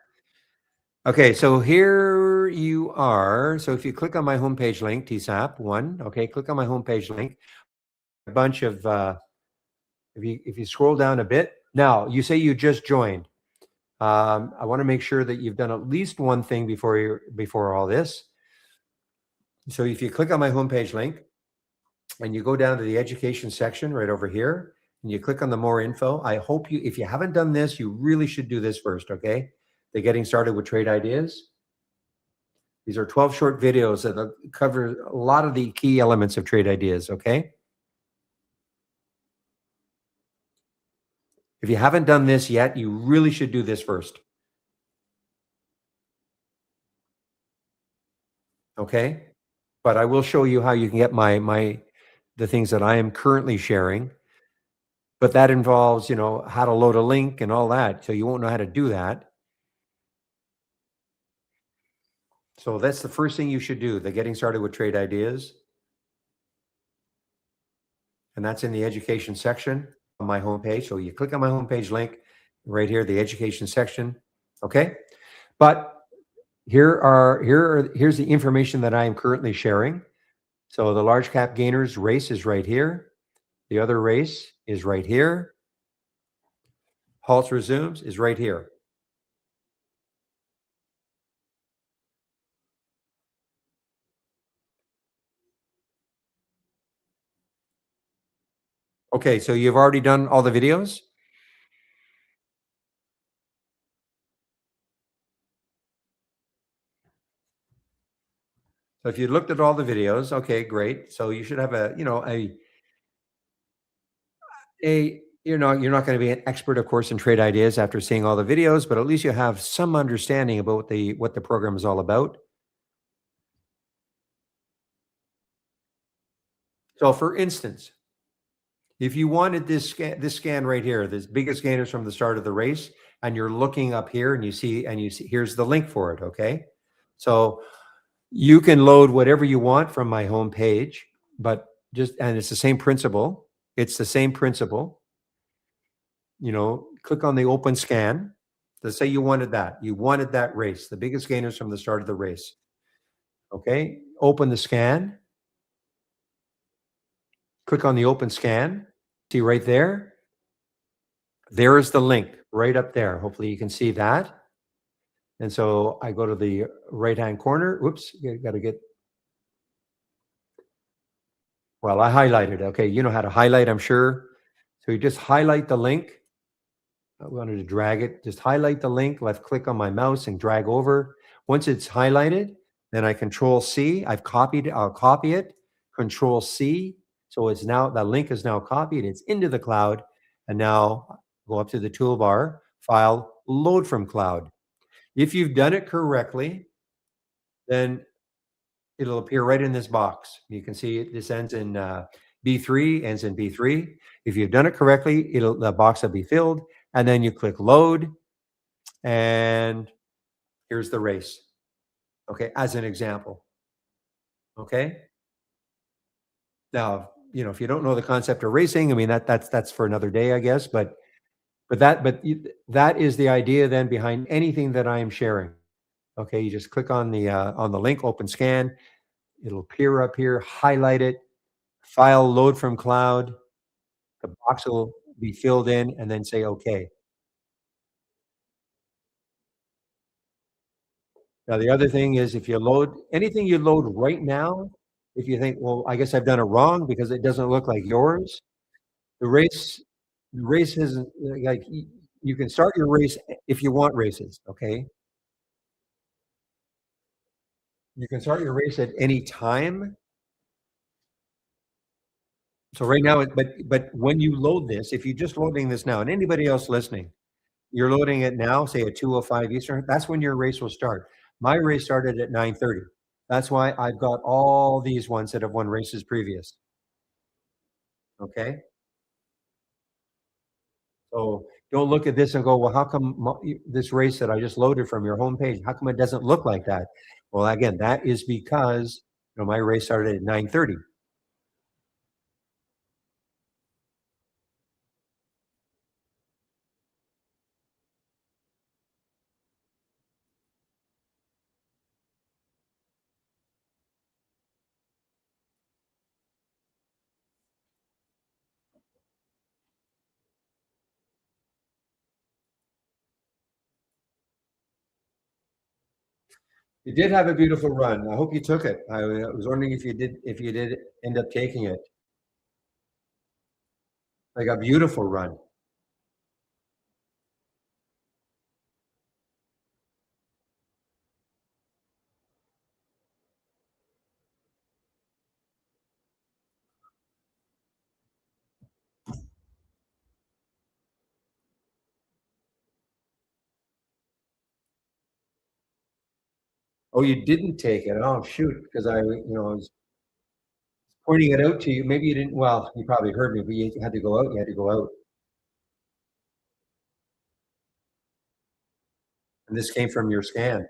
Okay, so here you are. So if you click on my homepage link, TSAP one, okay, click on my homepage link. A bunch of if you scroll down a bit, now you say you just joined. I want to make sure that you've done at least one thing before all this. So if you click on my homepage link and you go down to the education section right over here, and you click on the more info, I hope you, if you haven't done this, you really should do this first, okay? The getting started with trade ideas. These are 12 short videos that cover a lot of the key elements of trade ideas, okay? If you haven't done this yet, you really should do this first. Okay? But I will show you how you can get the things that I am currently sharing. But that involves, how to load a link and all that. So you won't know how to do that. So that's the first thing you should do, the getting started with trade ideas. And that's in the education section on my homepage. So you click on my homepage link right here, the education section. Okay. But here's the information that I am currently sharing. So the large cap gainers race is right here. The other race is right here. Halts resumes is right here. Okay, so you've already done all the videos? So if you looked at all the videos, okay, great. So you should have you're not going to be an expert, of course, in trade ideas after seeing all the videos, but at least you have some understanding about what the program is all about. So for instance, if you wanted this scan right here, this biggest gainers from the start of the race, and you're looking up here and you see here's the link for it, okay? So you can load whatever you want from my home page, but and it's the same principle. It's the same principle. Click on the open scan. Let's say you wanted that. You wanted that race, the biggest gainers from the start of the race. Okay. Open the scan. Click on the open scan. See right there. There is the link right up there. Hopefully you can see that. And so I go to the right-hand corner. Whoops, you got to get, well, I highlighted. Okay, you know how to highlight, I'm sure. So you just highlight the link. I wanted to drag it. Just highlight the link, left click on my mouse and drag over. Once it's highlighted, then I control C. I'll copy it, control C. So it's now, that link is now copied. It's into the cloud. And now go up to the toolbar, file, load from cloud. If you've done it correctly, then it'll appear right in this box. You can see this ends in B3, ends in B3. If you've done it correctly, the box will be filled, and then you click load, and here's the race. Okay, as an example. Okay. Now, if you don't know the concept of racing, I mean that's for another day, I guess. That is the idea then behind anything that I am sharing. Okay, you just click on the link, open scan. It'll appear up here. Highlight it. File load from cloud. The box will be filled in, and then say okay. Now the other thing is, if you load anything you load right now, if you think, well, I guess I've done it wrong because it doesn't look like yours. The race, the race isn't like you can start your race if you want races. Okay, you can start your race at any time. So right now, but when you load this, if you're just loading this now, and anybody else listening, you're loading it now, say at 2:05 Eastern, that's when your race will start. My race started at 9:30. That's why I've got all these ones that have won races previous. Okay. So don't look at this and go, well, how come this race that I just loaded from your homepage, how come it doesn't look like that? Well, again, that is because my race started at 9:30. You did have a beautiful run. I hope you took it. I was wondering if you did end up taking it. Like a beautiful run. Oh, you didn't take it. Oh, shoot, because I was pointing it out to you. Maybe you didn't. Well, you probably heard me, but you had to go out. You had to go out. And this came from your scan.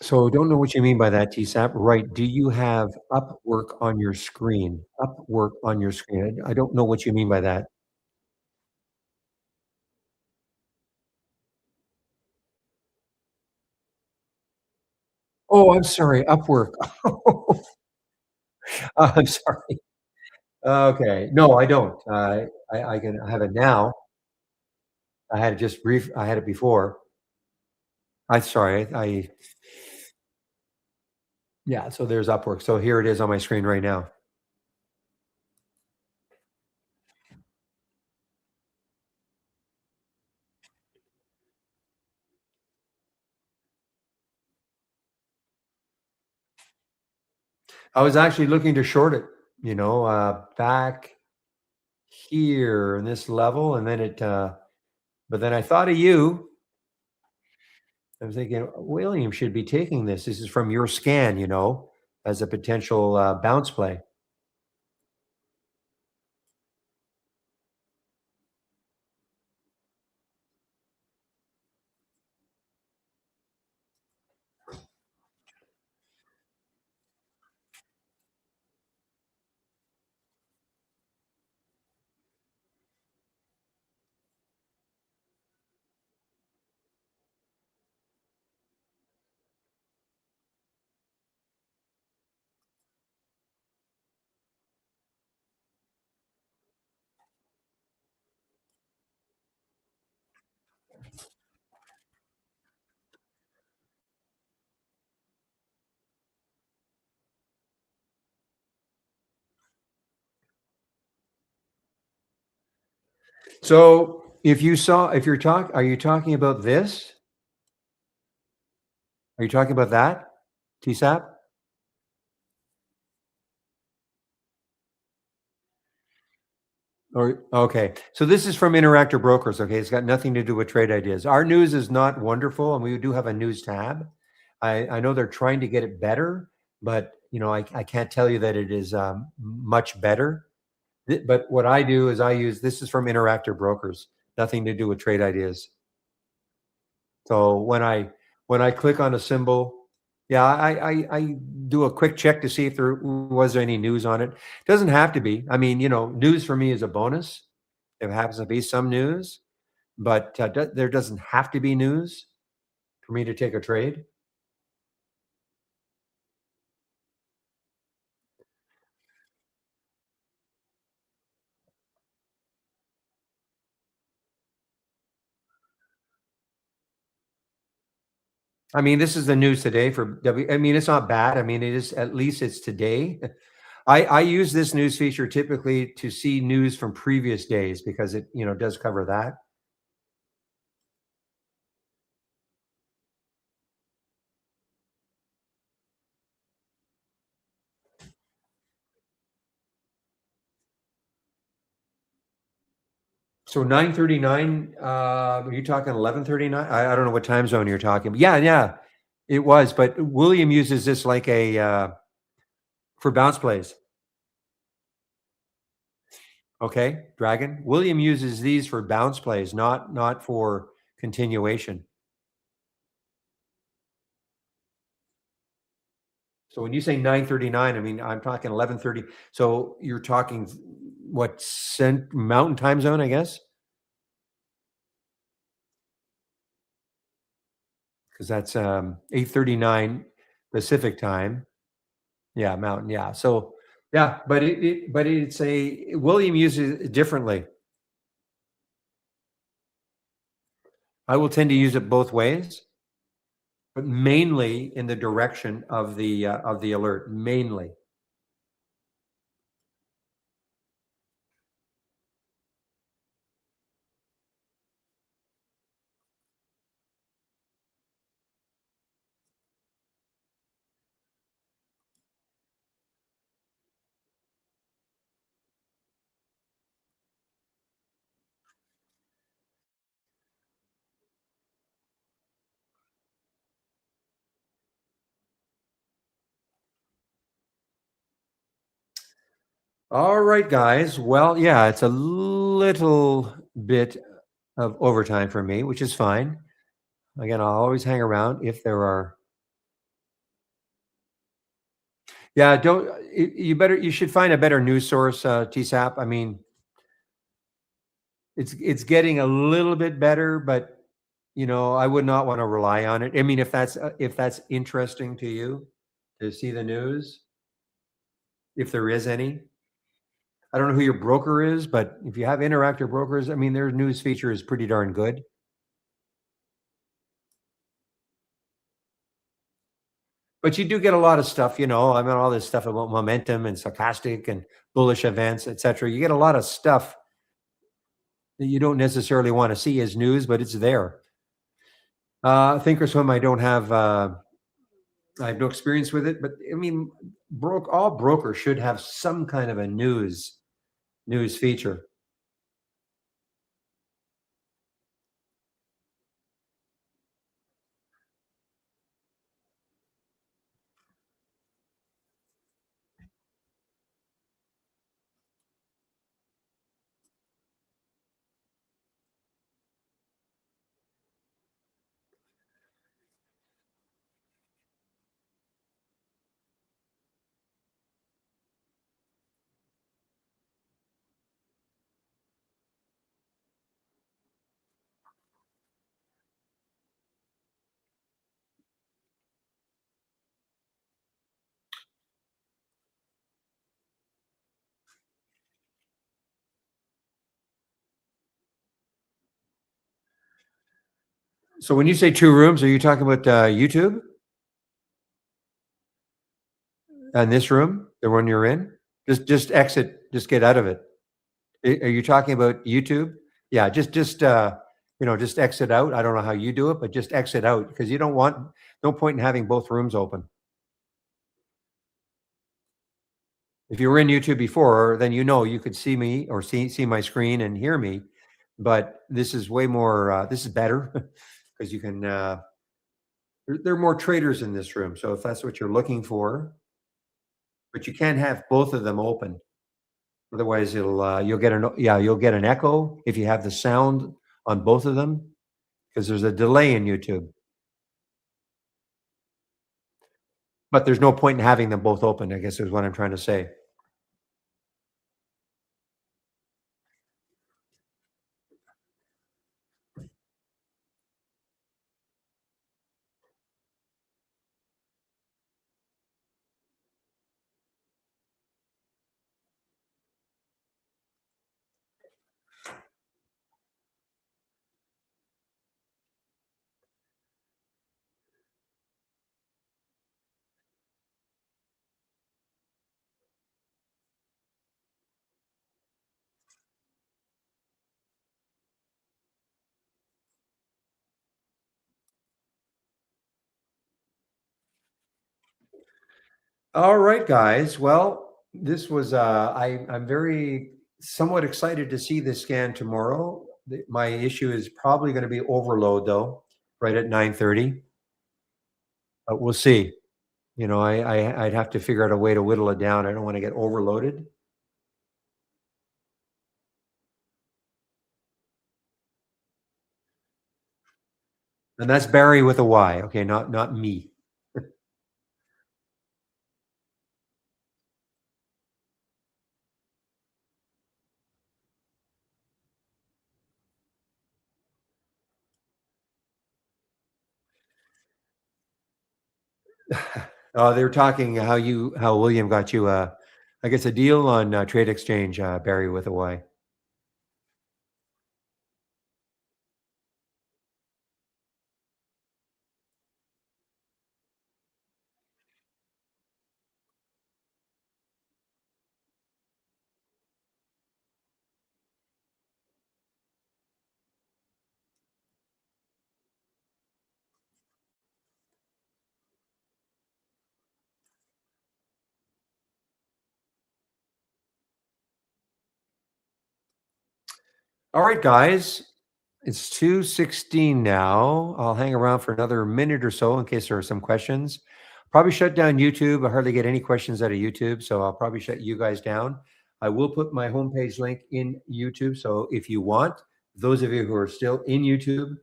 So don't know what you mean by that, TSAP. Right. Do you have Upwork on your screen? Upwork on your screen. I don't know what you mean by that. Oh, I'm sorry. Upwork. I'm sorry. Okay. No, I don't. I can I have it now. I had it just brief. I had it before. I sorry. Yeah. So there's Upwork. So here it is on my screen right now. I was actually looking to short it. Back here in this level, and then but then I thought of you. I was thinking William should be taking this. This is from your scan, as a potential bounce play. So if are you talking about this? Are you talking about that? TSAP? Or okay. So this is from Interactor Brokers. Okay. It's got nothing to do with trade ideas. Our news is not wonderful, and we do have a news tab. I know they're trying to get it better, but I can't tell you that it is much better. But what I do is I use this is from Interactor Brokers, nothing to do with trade ideas. So when I click on a symbol, yeah, I do a quick check to see if there was any news on it. Doesn't have to be. I mean, news for me is a bonus. If it happens to be some news, but there doesn't have to be news for me to take a trade. I mean, this is the news today for W. I mean, it's not bad. I mean, it is at least it's today. I use this news feature typically to see news from previous days because it does cover that. So 9:39. Are you talking 11:39? I don't know what time zone you're talking. But yeah, yeah, it was. But William uses this like a for bounce plays. Okay, Dragon. William uses these for bounce plays, not for continuation. So when you say 9:39, I mean, I'm talking 11:30. So you're talking what, Mountain Time Zone, I guess? Because that's 8:39 Pacific Time. Yeah, Mountain. Yeah. So yeah, but but it's a William uses it differently. I will tend to use it both ways, but mainly in the direction of the alert. Mainly. All right, guys. Well, yeah, it's a little bit of overtime for me, which is fine. Again, I'll always hang around if there are. Yeah, don't you should find a better news source, TSAP. I mean, it's getting a little bit better, but I would not want to rely on it. I mean, if that's interesting to you to see the news, if there is any. I don't know who your broker is, but if you have Interactive Brokers, I mean, their news feature is pretty darn good. But you do get a lot of stuff, I mean, all this stuff about momentum and stochastic and bullish events, etc. You get a lot of stuff that you don't necessarily want to see as news, but it's there. Thinkorswim, I have no experience with it, but I mean, all brokers should have some kind of a news feature. So when you say two rooms, are you talking about YouTube and this room, the one you're in? Just exit, just get out of it. Are you talking about YouTube? Yeah, just exit out. I don't know how you do it, but just exit out because you don't want no point in having both rooms open. If you were in YouTube before, then you could see me or see my screen and hear me. But this is way more. This is better because you can. There are more traders in this room, so if that's what you're looking for, but you can't have both of them open. Otherwise, you'll get an echo if you have the sound on both of them because there's a delay in YouTube. But there's no point in having them both open, I guess is what I'm trying to say. All right, guys. Well, this was I'm very somewhat excited to see this scan tomorrow. My issue is probably going to be overload though, right at 9:30. But we'll see. I'd have to figure out a way to whittle it down. I don't want to get overloaded. And that's Barry with a Y. Okay, not me. They were talking how William got you, I guess, a deal on Trade Exchange, Barry with a Y. All right, guys. It's 2:16 now. I'll hang around for another minute or so in case there are some questions. Probably shut down YouTube. I hardly get any questions out of YouTube, so I'll probably shut you guys down. I will put my homepage link in YouTube, so if you want, those of you who are still in YouTube,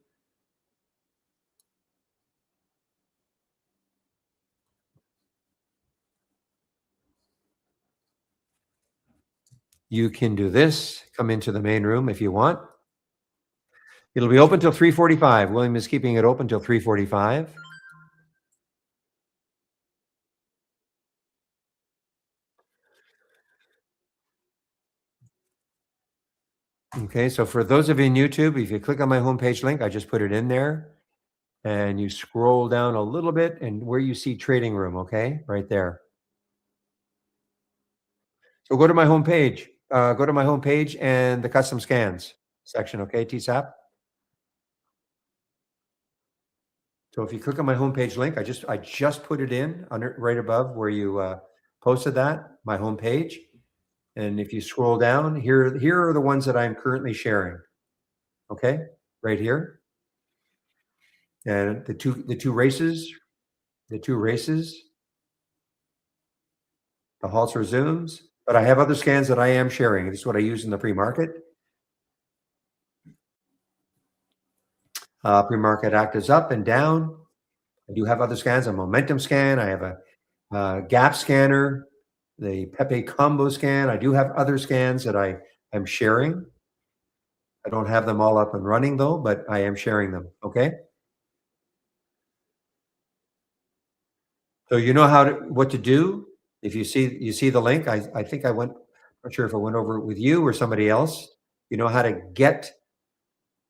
you can do this. Come into the main room if you want. It'll be open till 3:45. William is keeping it open till 3:45. Okay, so for those of you in YouTube, if you click on my homepage link, I just put it in there, and you scroll down a little bit, and where you see trading room, okay, right there. So go to my homepage. Go to my homepage and the custom scans section, okay, TSAP. So if you click on my homepage link, I just put it in under right above where you posted that, my homepage. And if you scroll down, here are the ones that I'm currently sharing. Okay, right here. And the two races, the halts or zooms. But I have other scans that I am sharing. This is what I use in the pre-market. Pre-market act is up and down. I do have other scans, a momentum scan. I have a gap scanner, the Pepe combo scan. I do have other scans that I'm sharing. I don't have them all up and running though, but I am sharing them. Okay. So you know what to do. If you see the link, I think I went, not sure if I went over it with you or somebody else. You know how to get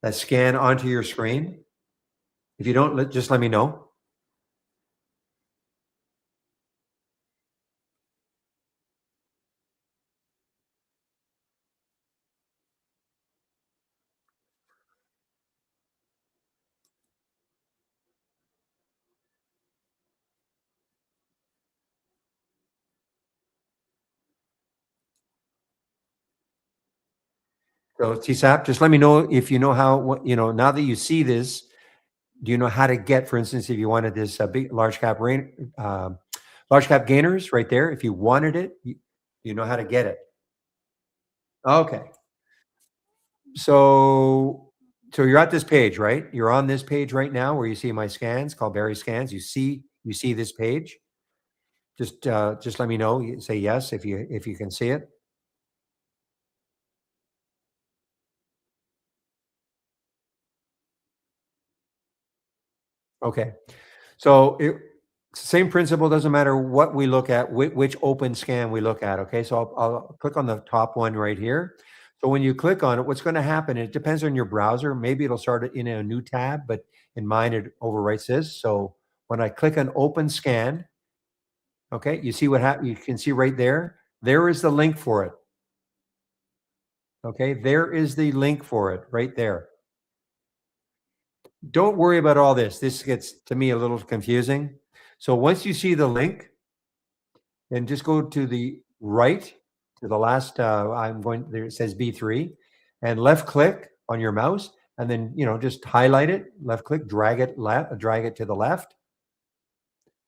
that scan onto your screen. If you don't, just let me know. So TSAP, just let me know if you know now that you see this, do you know how to get, for instance, if you wanted this big large cap gainers right there, if you wanted it, you know how to get it. Okay. So you're at this page, right? You're on this page right now where you see my scans called Barry scans. You see this page. Just let me know. Say yes if you can see it. Okay. So same principle, doesn't matter what we look at, which open scan we look at. Okay. So I'll click on the top one right here. So when you click on it, what's going to happen, it depends on your browser. Maybe it'll start it in a new tab, but in mine, it overwrites this. So when I click on open scan, okay, you see what happens. You can see right there. There is the link for it. Okay. There is the link for it right there. Don't worry about all this. This gets to me a little confusing. So once you see the link, then just go to the right to the last. I'm going there. It says B3, and left click on your mouse, and then just highlight it. Left click, drag it to the left.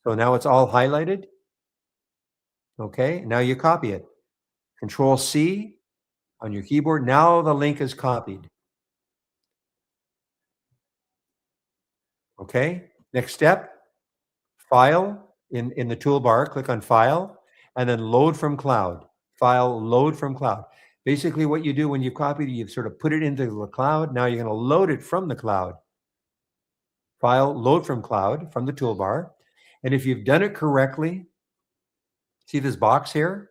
So now it's all highlighted. Okay, now you copy it. Control C on your keyboard. Now the link is copied. Okay, next step, file in the toolbar, click on file, and then load from cloud. File, load from cloud. Basically what you do when you copy it, you sort of put it into the cloud. Now you're going to load it from the cloud. File, load from cloud from the toolbar. And if you've done it correctly, see this box here?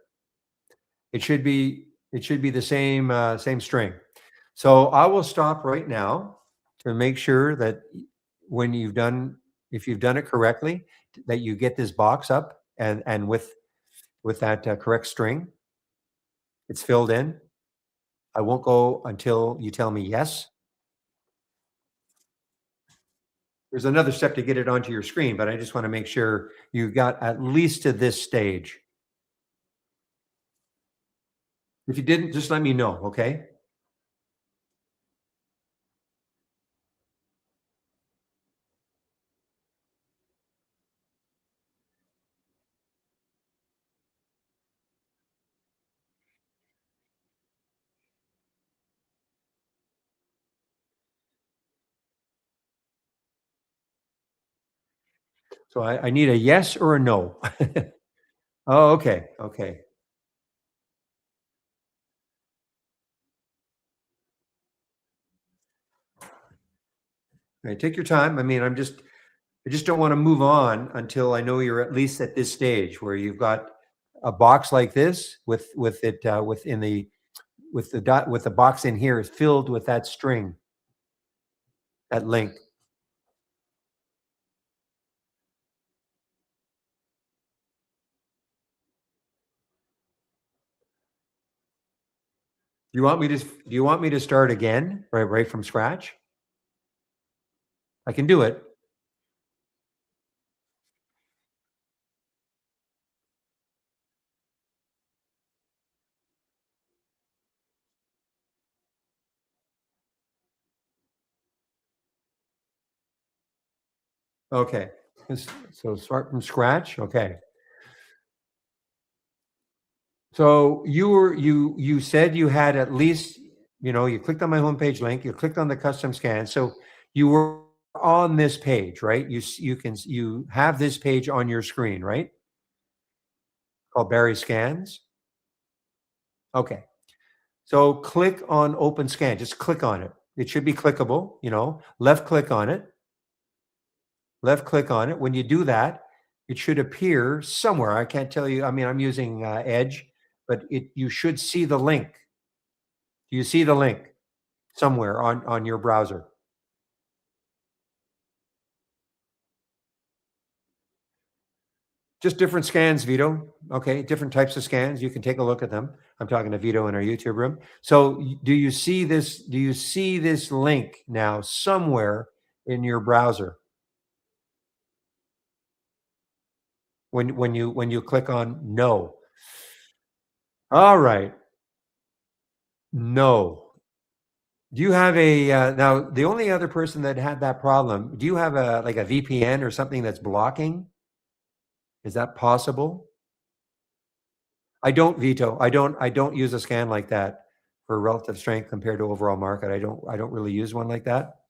It should be the same string. So I will stop right now to make sure that when you've done if you've done it correctly, that you get this box up and with that correct string, it's filled in. I won't go until you tell me yes. There's another step to get it onto your screen, but I just want to make sure you got at least to this stage. If you didn't, just let me know, okay? So I need a yes or a no. Oh, okay, okay. Okay, take your time. I mean, I just don't want to move on until I know you're at least at this stage where you've got a box like this with it within the with the dot with the box in here is filled with that string, that link. Do you want me to start again, right from scratch? I can do it. Okay. So start from scratch. Okay. So you said you had at least, you clicked on my homepage link, you clicked on the custom scan. So you were on this page, right? You have this page on your screen, right? Called Barry Scans. Okay. So click on open scan. Just click on it. It should be clickable, left click on it. Left click on it. When you do that, it should appear somewhere. I can't tell you. I mean, I'm using Edge, but you should see the link. Do you see the link somewhere on your browser? Just different scans, Vito. Okay, different types of scans. You can take a look at them. I'm talking to Vito in our YouTube room. So, do you see this? Do you see this link now somewhere in your browser when you click on no? All right, no. Do you have a now? The only other person that had that problem. Do you have a like a VPN or something that's blocking? Is that possible? I don't veto. I don't use a scan like that for relative strength compared to overall market. I don't really use one like that.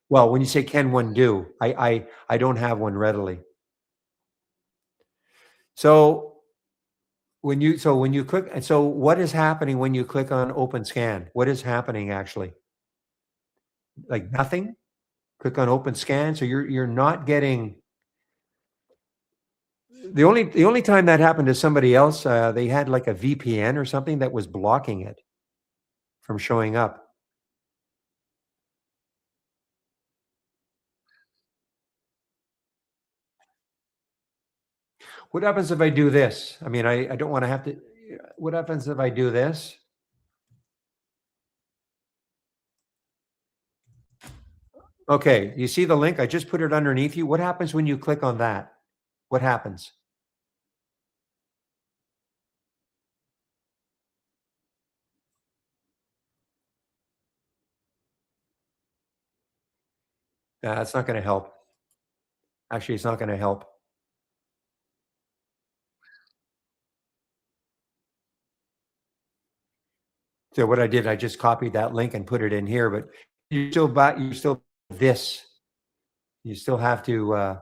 Well, when you say can one do, I don't have one readily. So when you click, and so what is happening when you click on open scan? What is happening actually? Like nothing? Click on open scan. So you're not getting the only time that happened to somebody else, they had like a VPN or something that was blocking it from showing up. What happens if I do this? I mean, I don't want to have to. What happens if I do this? Okay, you see the link? I just put it underneath you. What happens when you click on that? What happens? It's not going to help. Actually, it's not going to help. So what I did, I just copied that link and put it in here. But you still this. You still have to.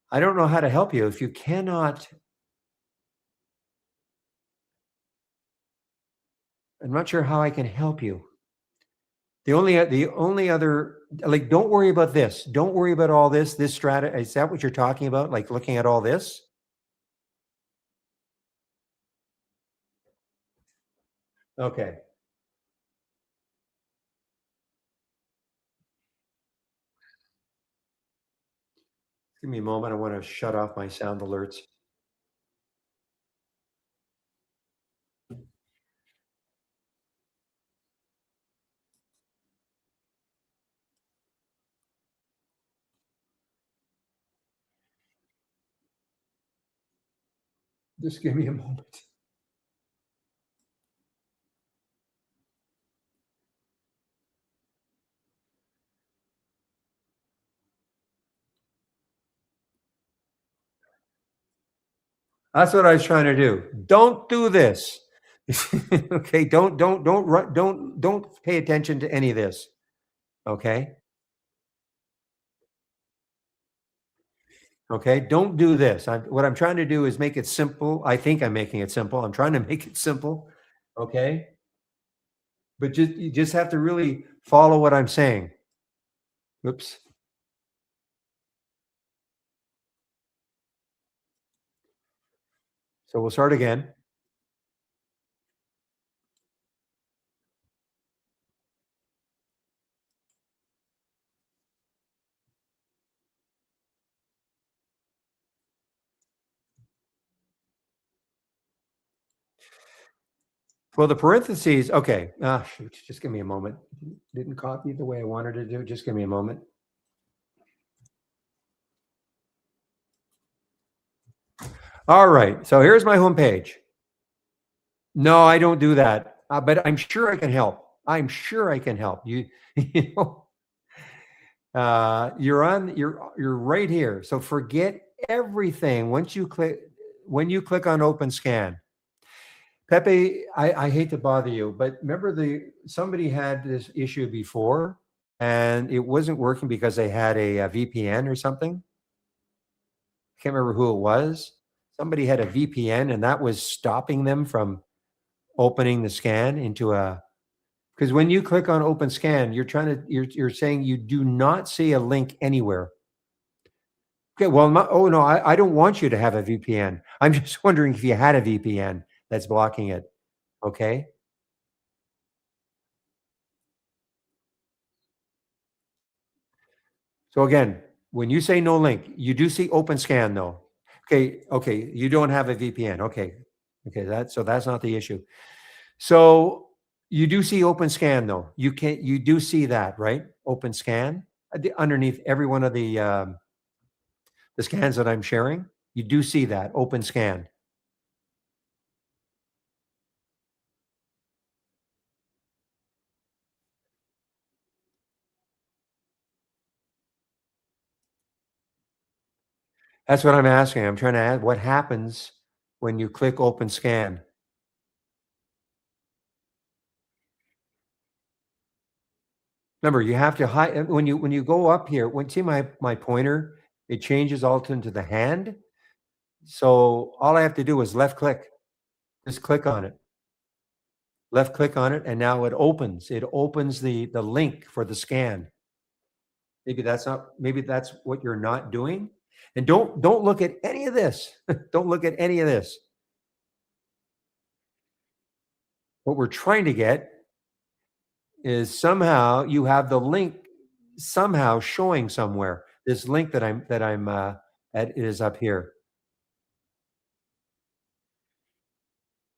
I don't know how to help you if you cannot. I'm not sure how I can help you. the only other, like, don't worry about this. Don't worry about all this strata. Is that what you're talking about? Like looking at all this? Okay. Give me a moment. I want to shut off my sound alerts. Just give me a moment. That's what I was trying to do. Don't do this. Okay. Don't pay attention to any of this. Okay. Okay. Don't do this. What I'm trying to do is make it simple. I think I'm making it simple. I'm trying to make it simple. Okay. But you just have to really follow what I'm saying. Oops. So we'll start again. Well, the parentheses, okay. Shoot, just give me a moment. Didn't copy the way I wanted to do. Just give me a moment. All right. So here's my homepage. No, I don't do that. But I'm sure I can help. I'm sure I can help you. You know, you're right here. So forget everything. When you click on open scan. Pepe, I hate to bother you, but remember somebody had this issue before and it wasn't working because they had a VPN or something. I can't remember who it was. Somebody had a VPN and that was stopping them from opening the scan into a, because when you click on open scan, you're saying you do not see a link anywhere. Okay, well, oh no, I don't want you to have a VPN. I'm just wondering if you had a VPN that's blocking it. Okay. So again, when you say no link, you do see open scan though. Okay, you don't have a VPN. Okay, that's not the issue. So you do see open scan though. You do see that, right? Open scan underneath every one of the scans that I'm sharing. You do see that open scan. That's what I'm asking. I'm trying to add what happens when you click open scan. Remember, you have to hide when you go up here. When see my pointer, it changes all into the hand. So all I have to do is left click. Just click on it. Left click on it, and now it opens. It opens the link for the scan. Maybe that's what you're not doing. And don't look at any of this. Don't look at any of this. What we're trying to get is somehow you have the link somehow showing somewhere. This link that I'm at is up here.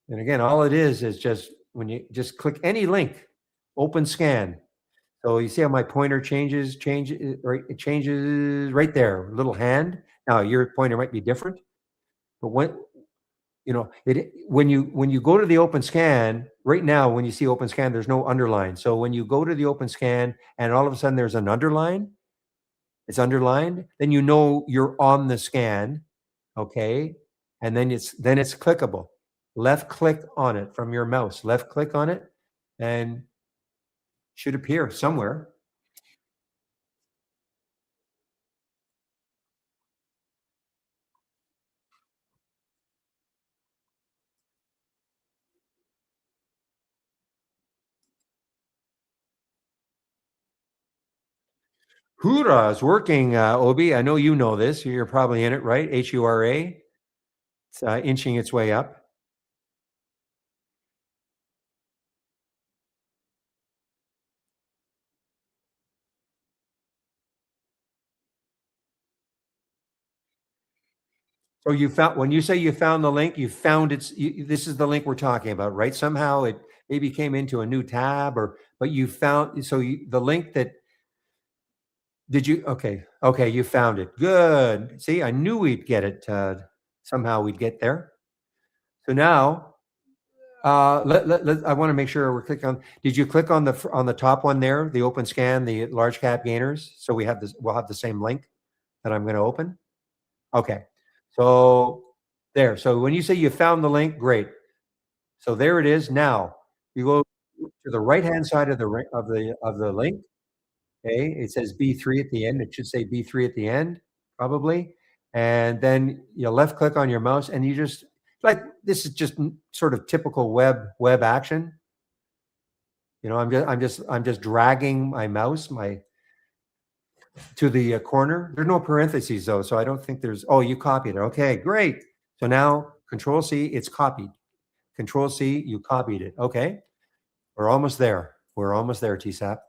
And again, all it is just when you just click any link, open scan. So you see how my pointer right? It changes right there, little hand. Now your pointer might be different, but when you go to the open scan right now, when you see open scan, there's no underline. So when you go to the open scan and all of a sudden there's an underline, it's underlined, then you know you're on the scan, okay? And then it's clickable. Left click on it from your mouse. Left click on it, and should appear somewhere. Hura is working, Obi. I know you know this. You're probably in it, right? HURA. It's inching its way up. So you found, when you say you found the link, you found it's, this is the link we're talking about, right? Somehow it maybe came into a new tab, or, but you found, so the link that, did you, okay, okay, you found it. Good. See, I knew we'd get it. Somehow we'd get there. So now, I want to make sure we're clicking on. Did you click on the top one there, the open scan, the large cap gainers? So we have this. We'll have the same link that I'm going to open. Okay. So there. So when you say you found the link, great. So there it is. Now you go to the right hand side of the link. Okay, it says B3 at the end. It should say B3 at the end, probably. And then you left click on your mouse, and you just, like, this is just sort of typical web action. You know, I'm just dragging my mouse to the corner. There's no parentheses though, so I don't think there's. Oh, you copied it. Okay, great. So now Control C, it's copied. Control C, you copied it. Okay, we're almost there. We're almost there, TSAP.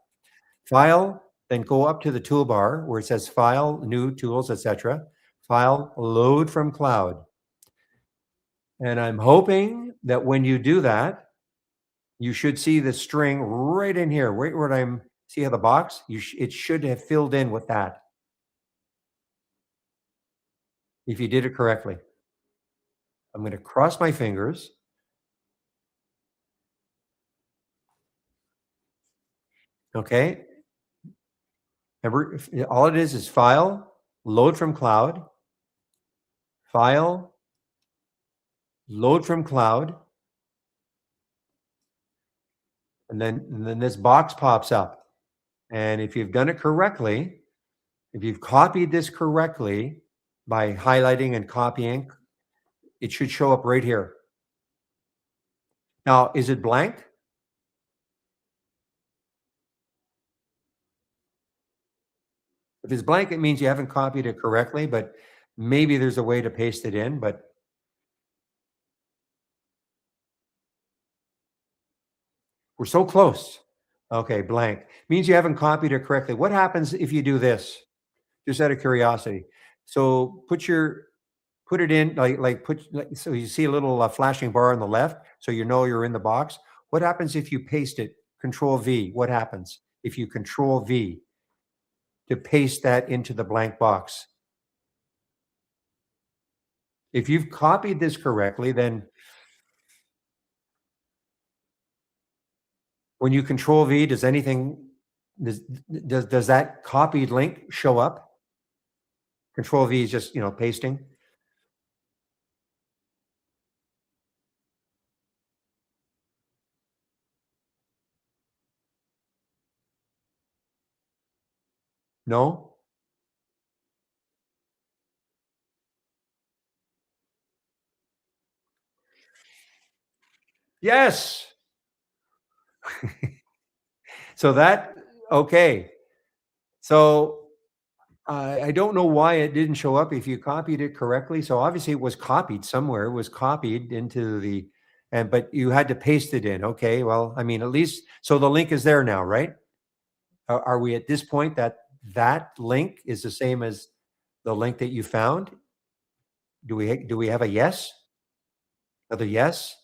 File, then go up to the toolbar where it says File, New Tools, etc. File, Load from Cloud. And I'm hoping that when you do that, you should see the string right in here, right where I'm, see how the box, it should have filled in with that if you did it correctly. I'm going to cross my fingers. Okay. Remember, all it is File, Load from Cloud, File, Load from Cloud, and then this box pops up. And if you've done it correctly, if you've copied this correctly by highlighting and copying, it should show up right here. Now, is it blank? If it's blank, it means you haven't copied it correctly, but maybe there's a way to paste it in, but we're so close. Okay, blank. Means you haven't copied it correctly. What happens if you do this? Just out of curiosity. So put it in, so you see a little flashing bar on the left, so you know you're in the box. What happens if you paste it? Control V. What happens if you Control V to paste that into the blank box? If you've copied this correctly, then when you Control V, does anything, does that copied link show up? Control V is just, pasting. No? Yes. So that, okay. So I don't know why it didn't show up if you copied it correctly. So obviously it was copied somewhere. It was copied into but you had to paste it in. Okay. Well, I mean, at least, so the link is there now, right? Are we at this point that link is the same as the link that you found? Do we have a yes? Another yes?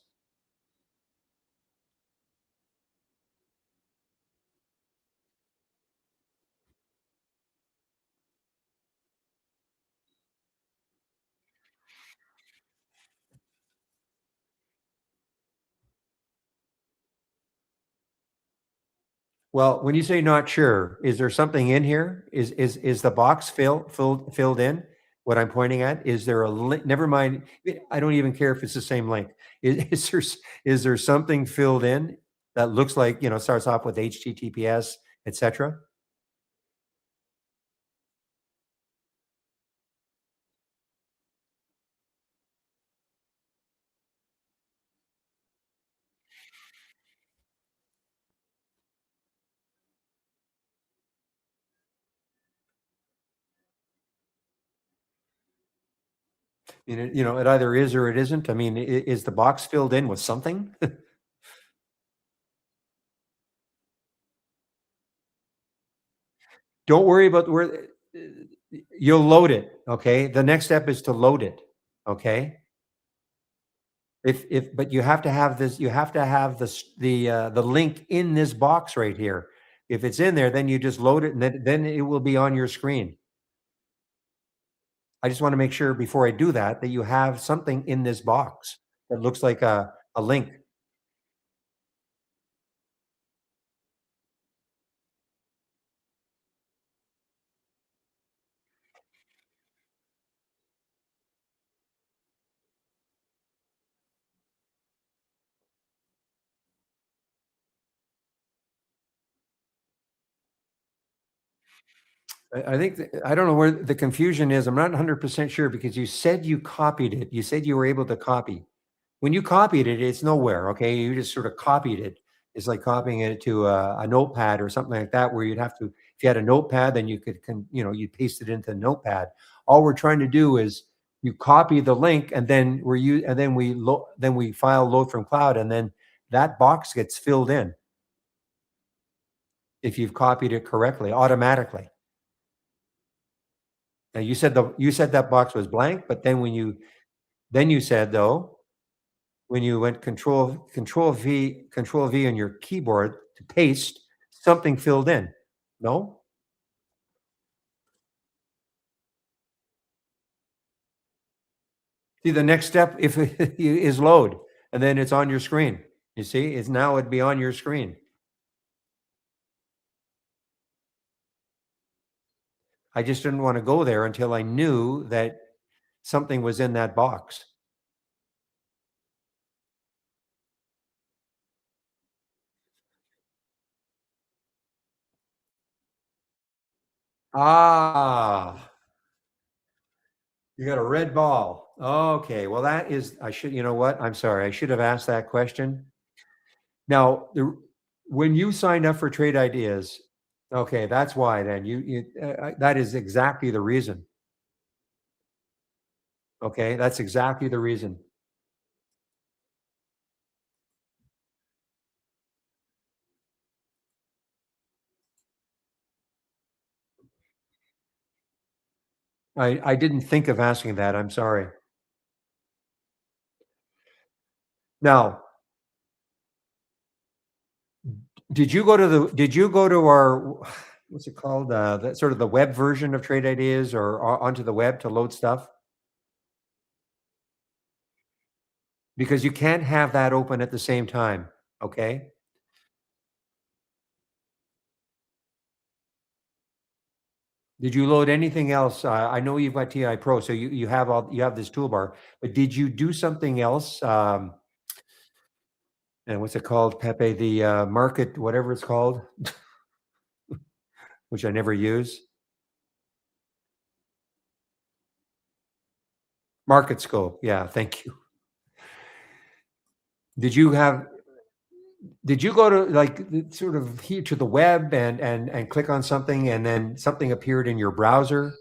Well, when you say not sure, is there something in here? Is the box filled in? What I'm pointing at? Is there a link? Never mind. I don't even care if it's the same link. Is there something filled in that looks like, starts off with HTTPS, etc.? It either is or it isn't. I mean, is the box filled in with something? Don't worry about where you'll load it. Okay. The next step is to load it. Okay. But you have to have this, you have to have the link in this box right here. If it's in there, then you just load it and then it will be on your screen. I just want to make sure before I do that, that you have something in this box that looks like a link. I think I don't know where the confusion is. I'm not 100% sure because you said you copied it. You said you were able to copy. When you copied it, it's nowhere. Okay, you just sort of copied it. It's like copying it to a notepad or something like that, where you'd have to. If you had a notepad, then you could, you paste it into the notepad. All we're trying to do is you copy the link, and then we file load from cloud, and then that box gets filled in if you've copied it correctly automatically. Now you said that box was blank, but then you said though, when you went control V on your keyboard to paste, something filled in. No? See, the next step if is load, and then it's on your screen. You see, it's now it'd be on your screen. I just didn't want to go there until I knew that something was in that box. Ah, you got a red ball. Okay, well that is I should, you know what? I'm sorry. I should have asked that question. Now, when you signed up for Trade Ideas, okay, that's why then that is exactly the reason. Okay, that's exactly the reason. I didn't think of asking that. I'm sorry. Now, did you go to our what's it called? The sort of the web version of Trade Ideas or onto the web to load stuff? Because you can't have that open at the same time. Okay. Did you load anything else? I know you've got TI Pro, so you have this toolbar, but did you do something else? And what's it called, Pepe? The market, whatever it's called, which I never use. Market scope. Yeah, thank you. Did you have? Did you go to like sort of here to the web and click on something, and then something appeared in your browser,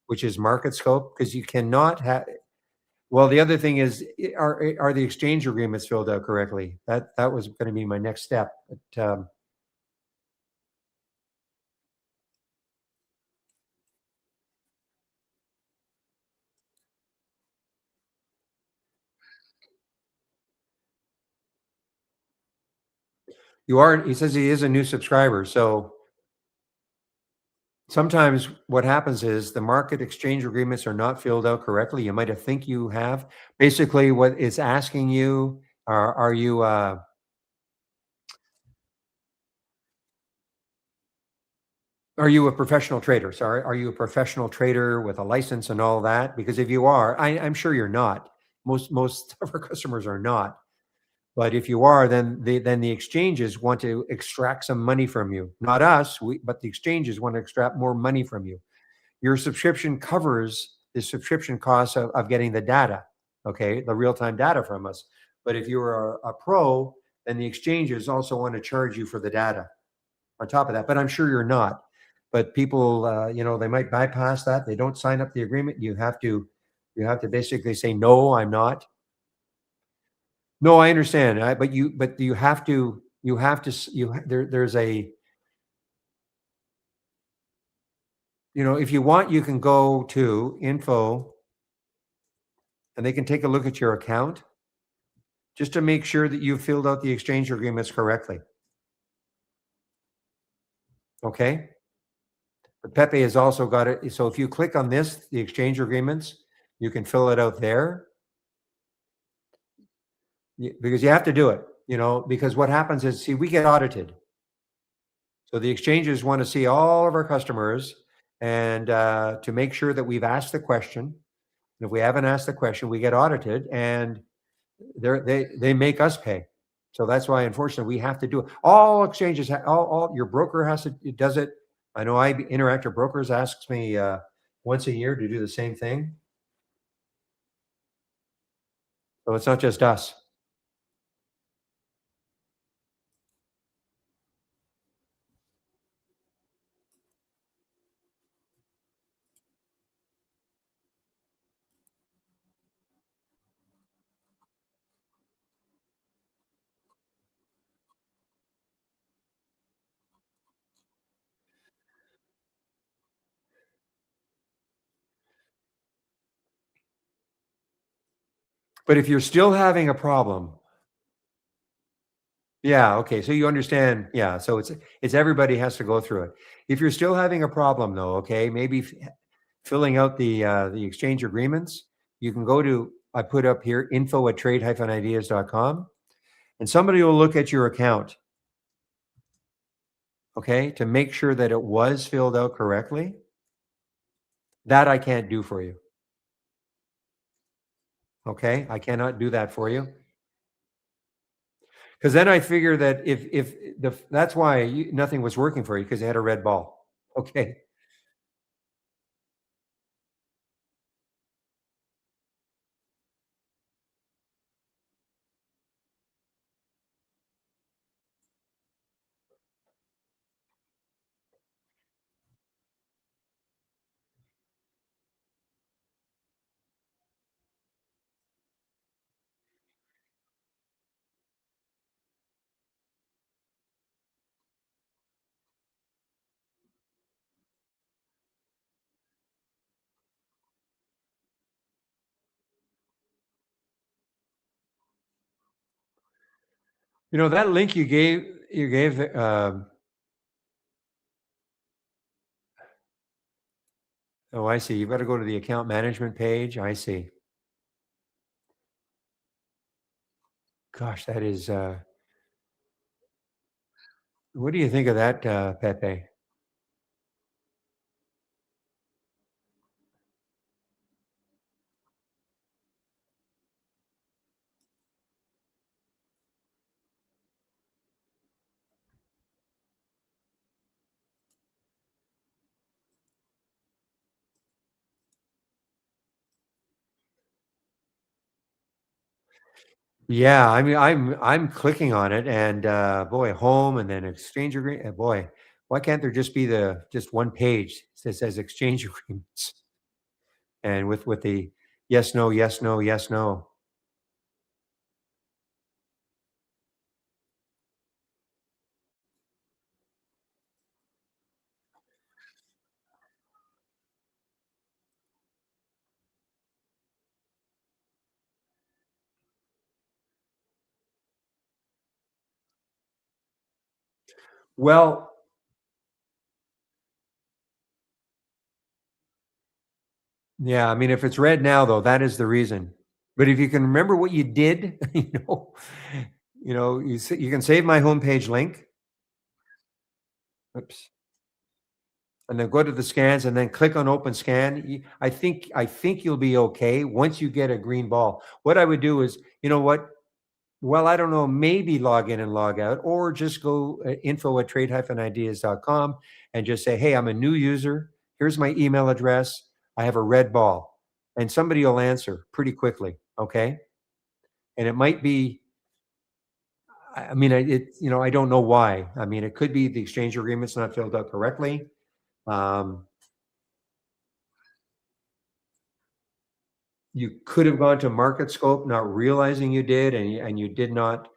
which is market scope? Because you cannot have. Well, the other thing is, are the exchange agreements filled out correctly? That was going to be my next step, but. You are he says he is a new subscriber, so sometimes what happens is the market exchange agreements are not filled out correctly. You might have think you have. Basically, what it's asking you are you a professional trader? Sorry, are you a professional trader with a license and all that? Because if you are, I'm sure you're not. Most of our customers are not. But if you are, then the exchanges want to extract some money from you. Not us, but the exchanges want to extract more money from you. Your subscription covers the subscription costs of getting the data, okay, the real-time data from us. But if you're a pro, then the exchanges also want to charge you for the data on top of that. But I'm sure you're not. But people, they might bypass that. They don't sign up the agreement. You have to You have to basically say, no, I'm not. No, I understand. But you have to, there's a, if you want, you can go to info and they can take a look at your account just to make sure that you filled out the exchange agreements correctly. Okay. But Pepe has also got it. So if you click on this, the exchange agreements, you can fill it out there because you have to do it, because what happens is, see, we get audited. So the exchanges want to see all of our customers and to make sure that we've asked the question. And if we haven't asked the question, we get audited and they make us pay. So that's why, unfortunately, we have to do it. All exchanges, all your broker does it. I know Interactive Brokers asks me once a year to do the same thing. So it's not just us. But if you're still having a problem, yeah, okay, so you understand, yeah, so it's everybody has to go through it. If you're still having a problem though, okay, maybe filling out the exchange agreements, you can go to, I put up here, info@trade-ideas.com, and somebody will look at your account, okay, to make sure that it was filled out correctly. That I can't do for you. Okay, I cannot do that for you. Because then I figure that if that's why nothing was working for you, because they had a red ball. Okay. That link you gave. Oh, I see. You got to go to the account management page. I see. Gosh, that is. What do you think of that, Pepe? Yeah, I mean, I'm clicking on it, and boy, home, and then exchange agreement. Boy, why can't there just be just one page that says exchange agreements, and with the yes, no, yes, no, yes, no. Well, yeah, I mean, if it's red now, though, that is the reason. But if you can remember what you did, you can save my homepage link. Oops. And then go to the scans and then click on open scan. I think you'll be okay once you get a green ball. What I would do is, you know what? Well, I don't know, maybe log in and log out, or just go info@trade-ideas.com and just say, hey, I'm a new user. Here's my email address. I have a red ball. And somebody will answer pretty quickly. Okay. And it might be, I mean, I don't know why. I mean, it could be the exchange agreement's not filled out correctly. Um, You could have gone to market scope, not realizing you did, and you did not.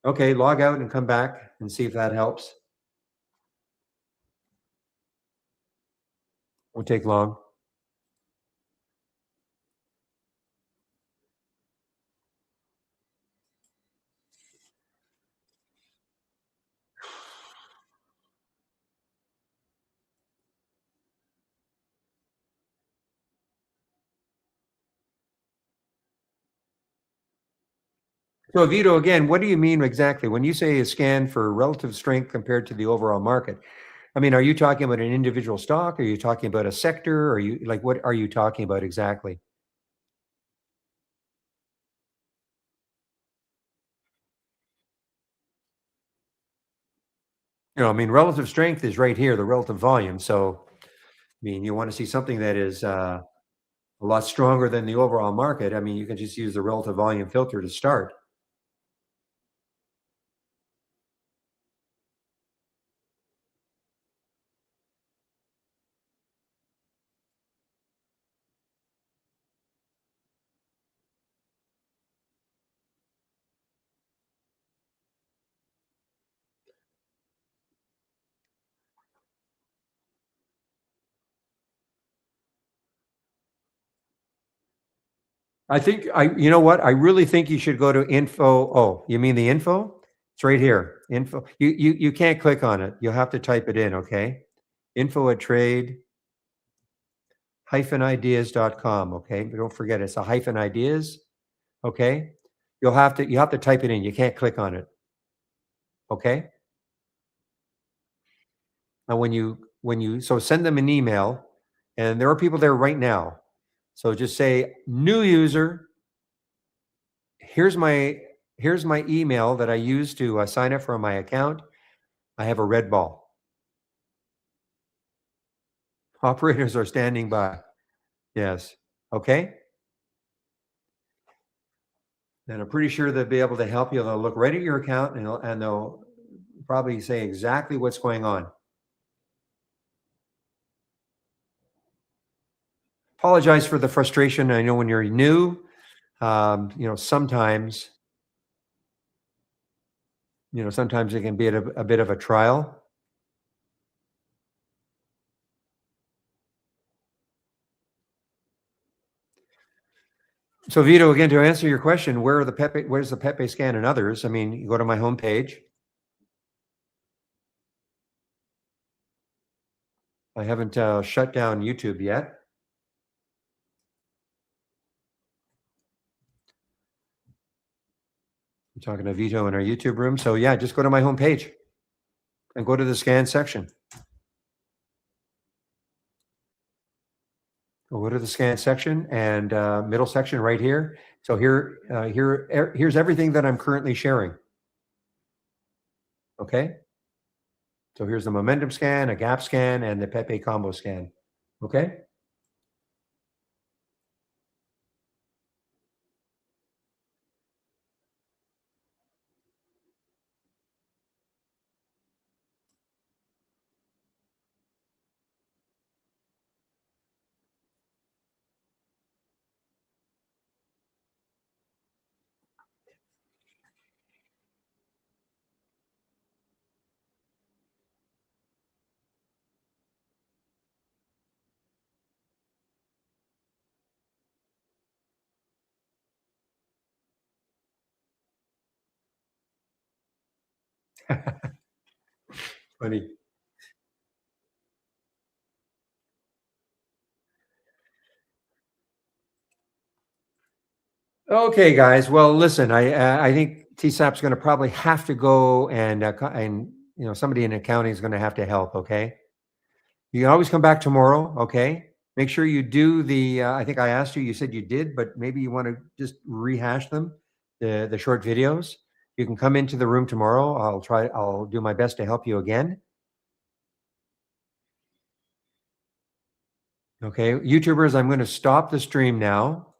Okay, log out and come back and see if that helps. Won't take long. So Vito, again, what do you mean exactly when you say a scan for relative strength compared to the overall market? I mean, are you talking about an individual stock? Are you talking about a sector? Are you like, what are you talking about exactly? I mean, relative strength is right here, the relative volume. So, I mean, you want to see something that is a lot stronger than the overall market. I mean, you can just use the relative volume filter to start. You know what? I really think you should go to info. Oh, you mean the info? It's right here. Info. You can't click on it. You'll have to type it in. Okay. Info at trade-ideas.com. Okay. But don't forget it's a hyphen ideas. Okay. You have to type it in. You can't click on it. Okay. And so send them an email, and there are people there right now. So just say new user. Here's my email that I use to sign up for my account. I have a red ball. Operators are standing by. Yes. Okay. And I'm pretty sure they'll be able to help you. They'll look right at your account and they'll probably say exactly what's going on. Apologize for the frustration. I know when you're new, sometimes it can be a bit of a trial. So Vito, again, to answer your question, where's the Pepe scan and others? I mean, you go to my homepage. I haven't shut down YouTube yet. I'm talking to Vito in our YouTube room. So yeah, just go to my homepage and go to the scan section. Go to the scan section and middle section right here. So here's everything that I'm currently sharing. Okay. So here's the momentum scan, a gap scan, and the Pepe combo scan. Okay. Funny. Okay, guys. Well, listen, I think TSAP's going to probably have to go and somebody in accounting is going to have to help. Okay. You can always come back tomorrow. Okay. Make sure you do I think I asked you, you said you did, but maybe you want to just rehash them, the short videos. You can come into the room tomorrow. I'll do my best to help you again. Okay. YouTubers, I'm going to stop the stream now.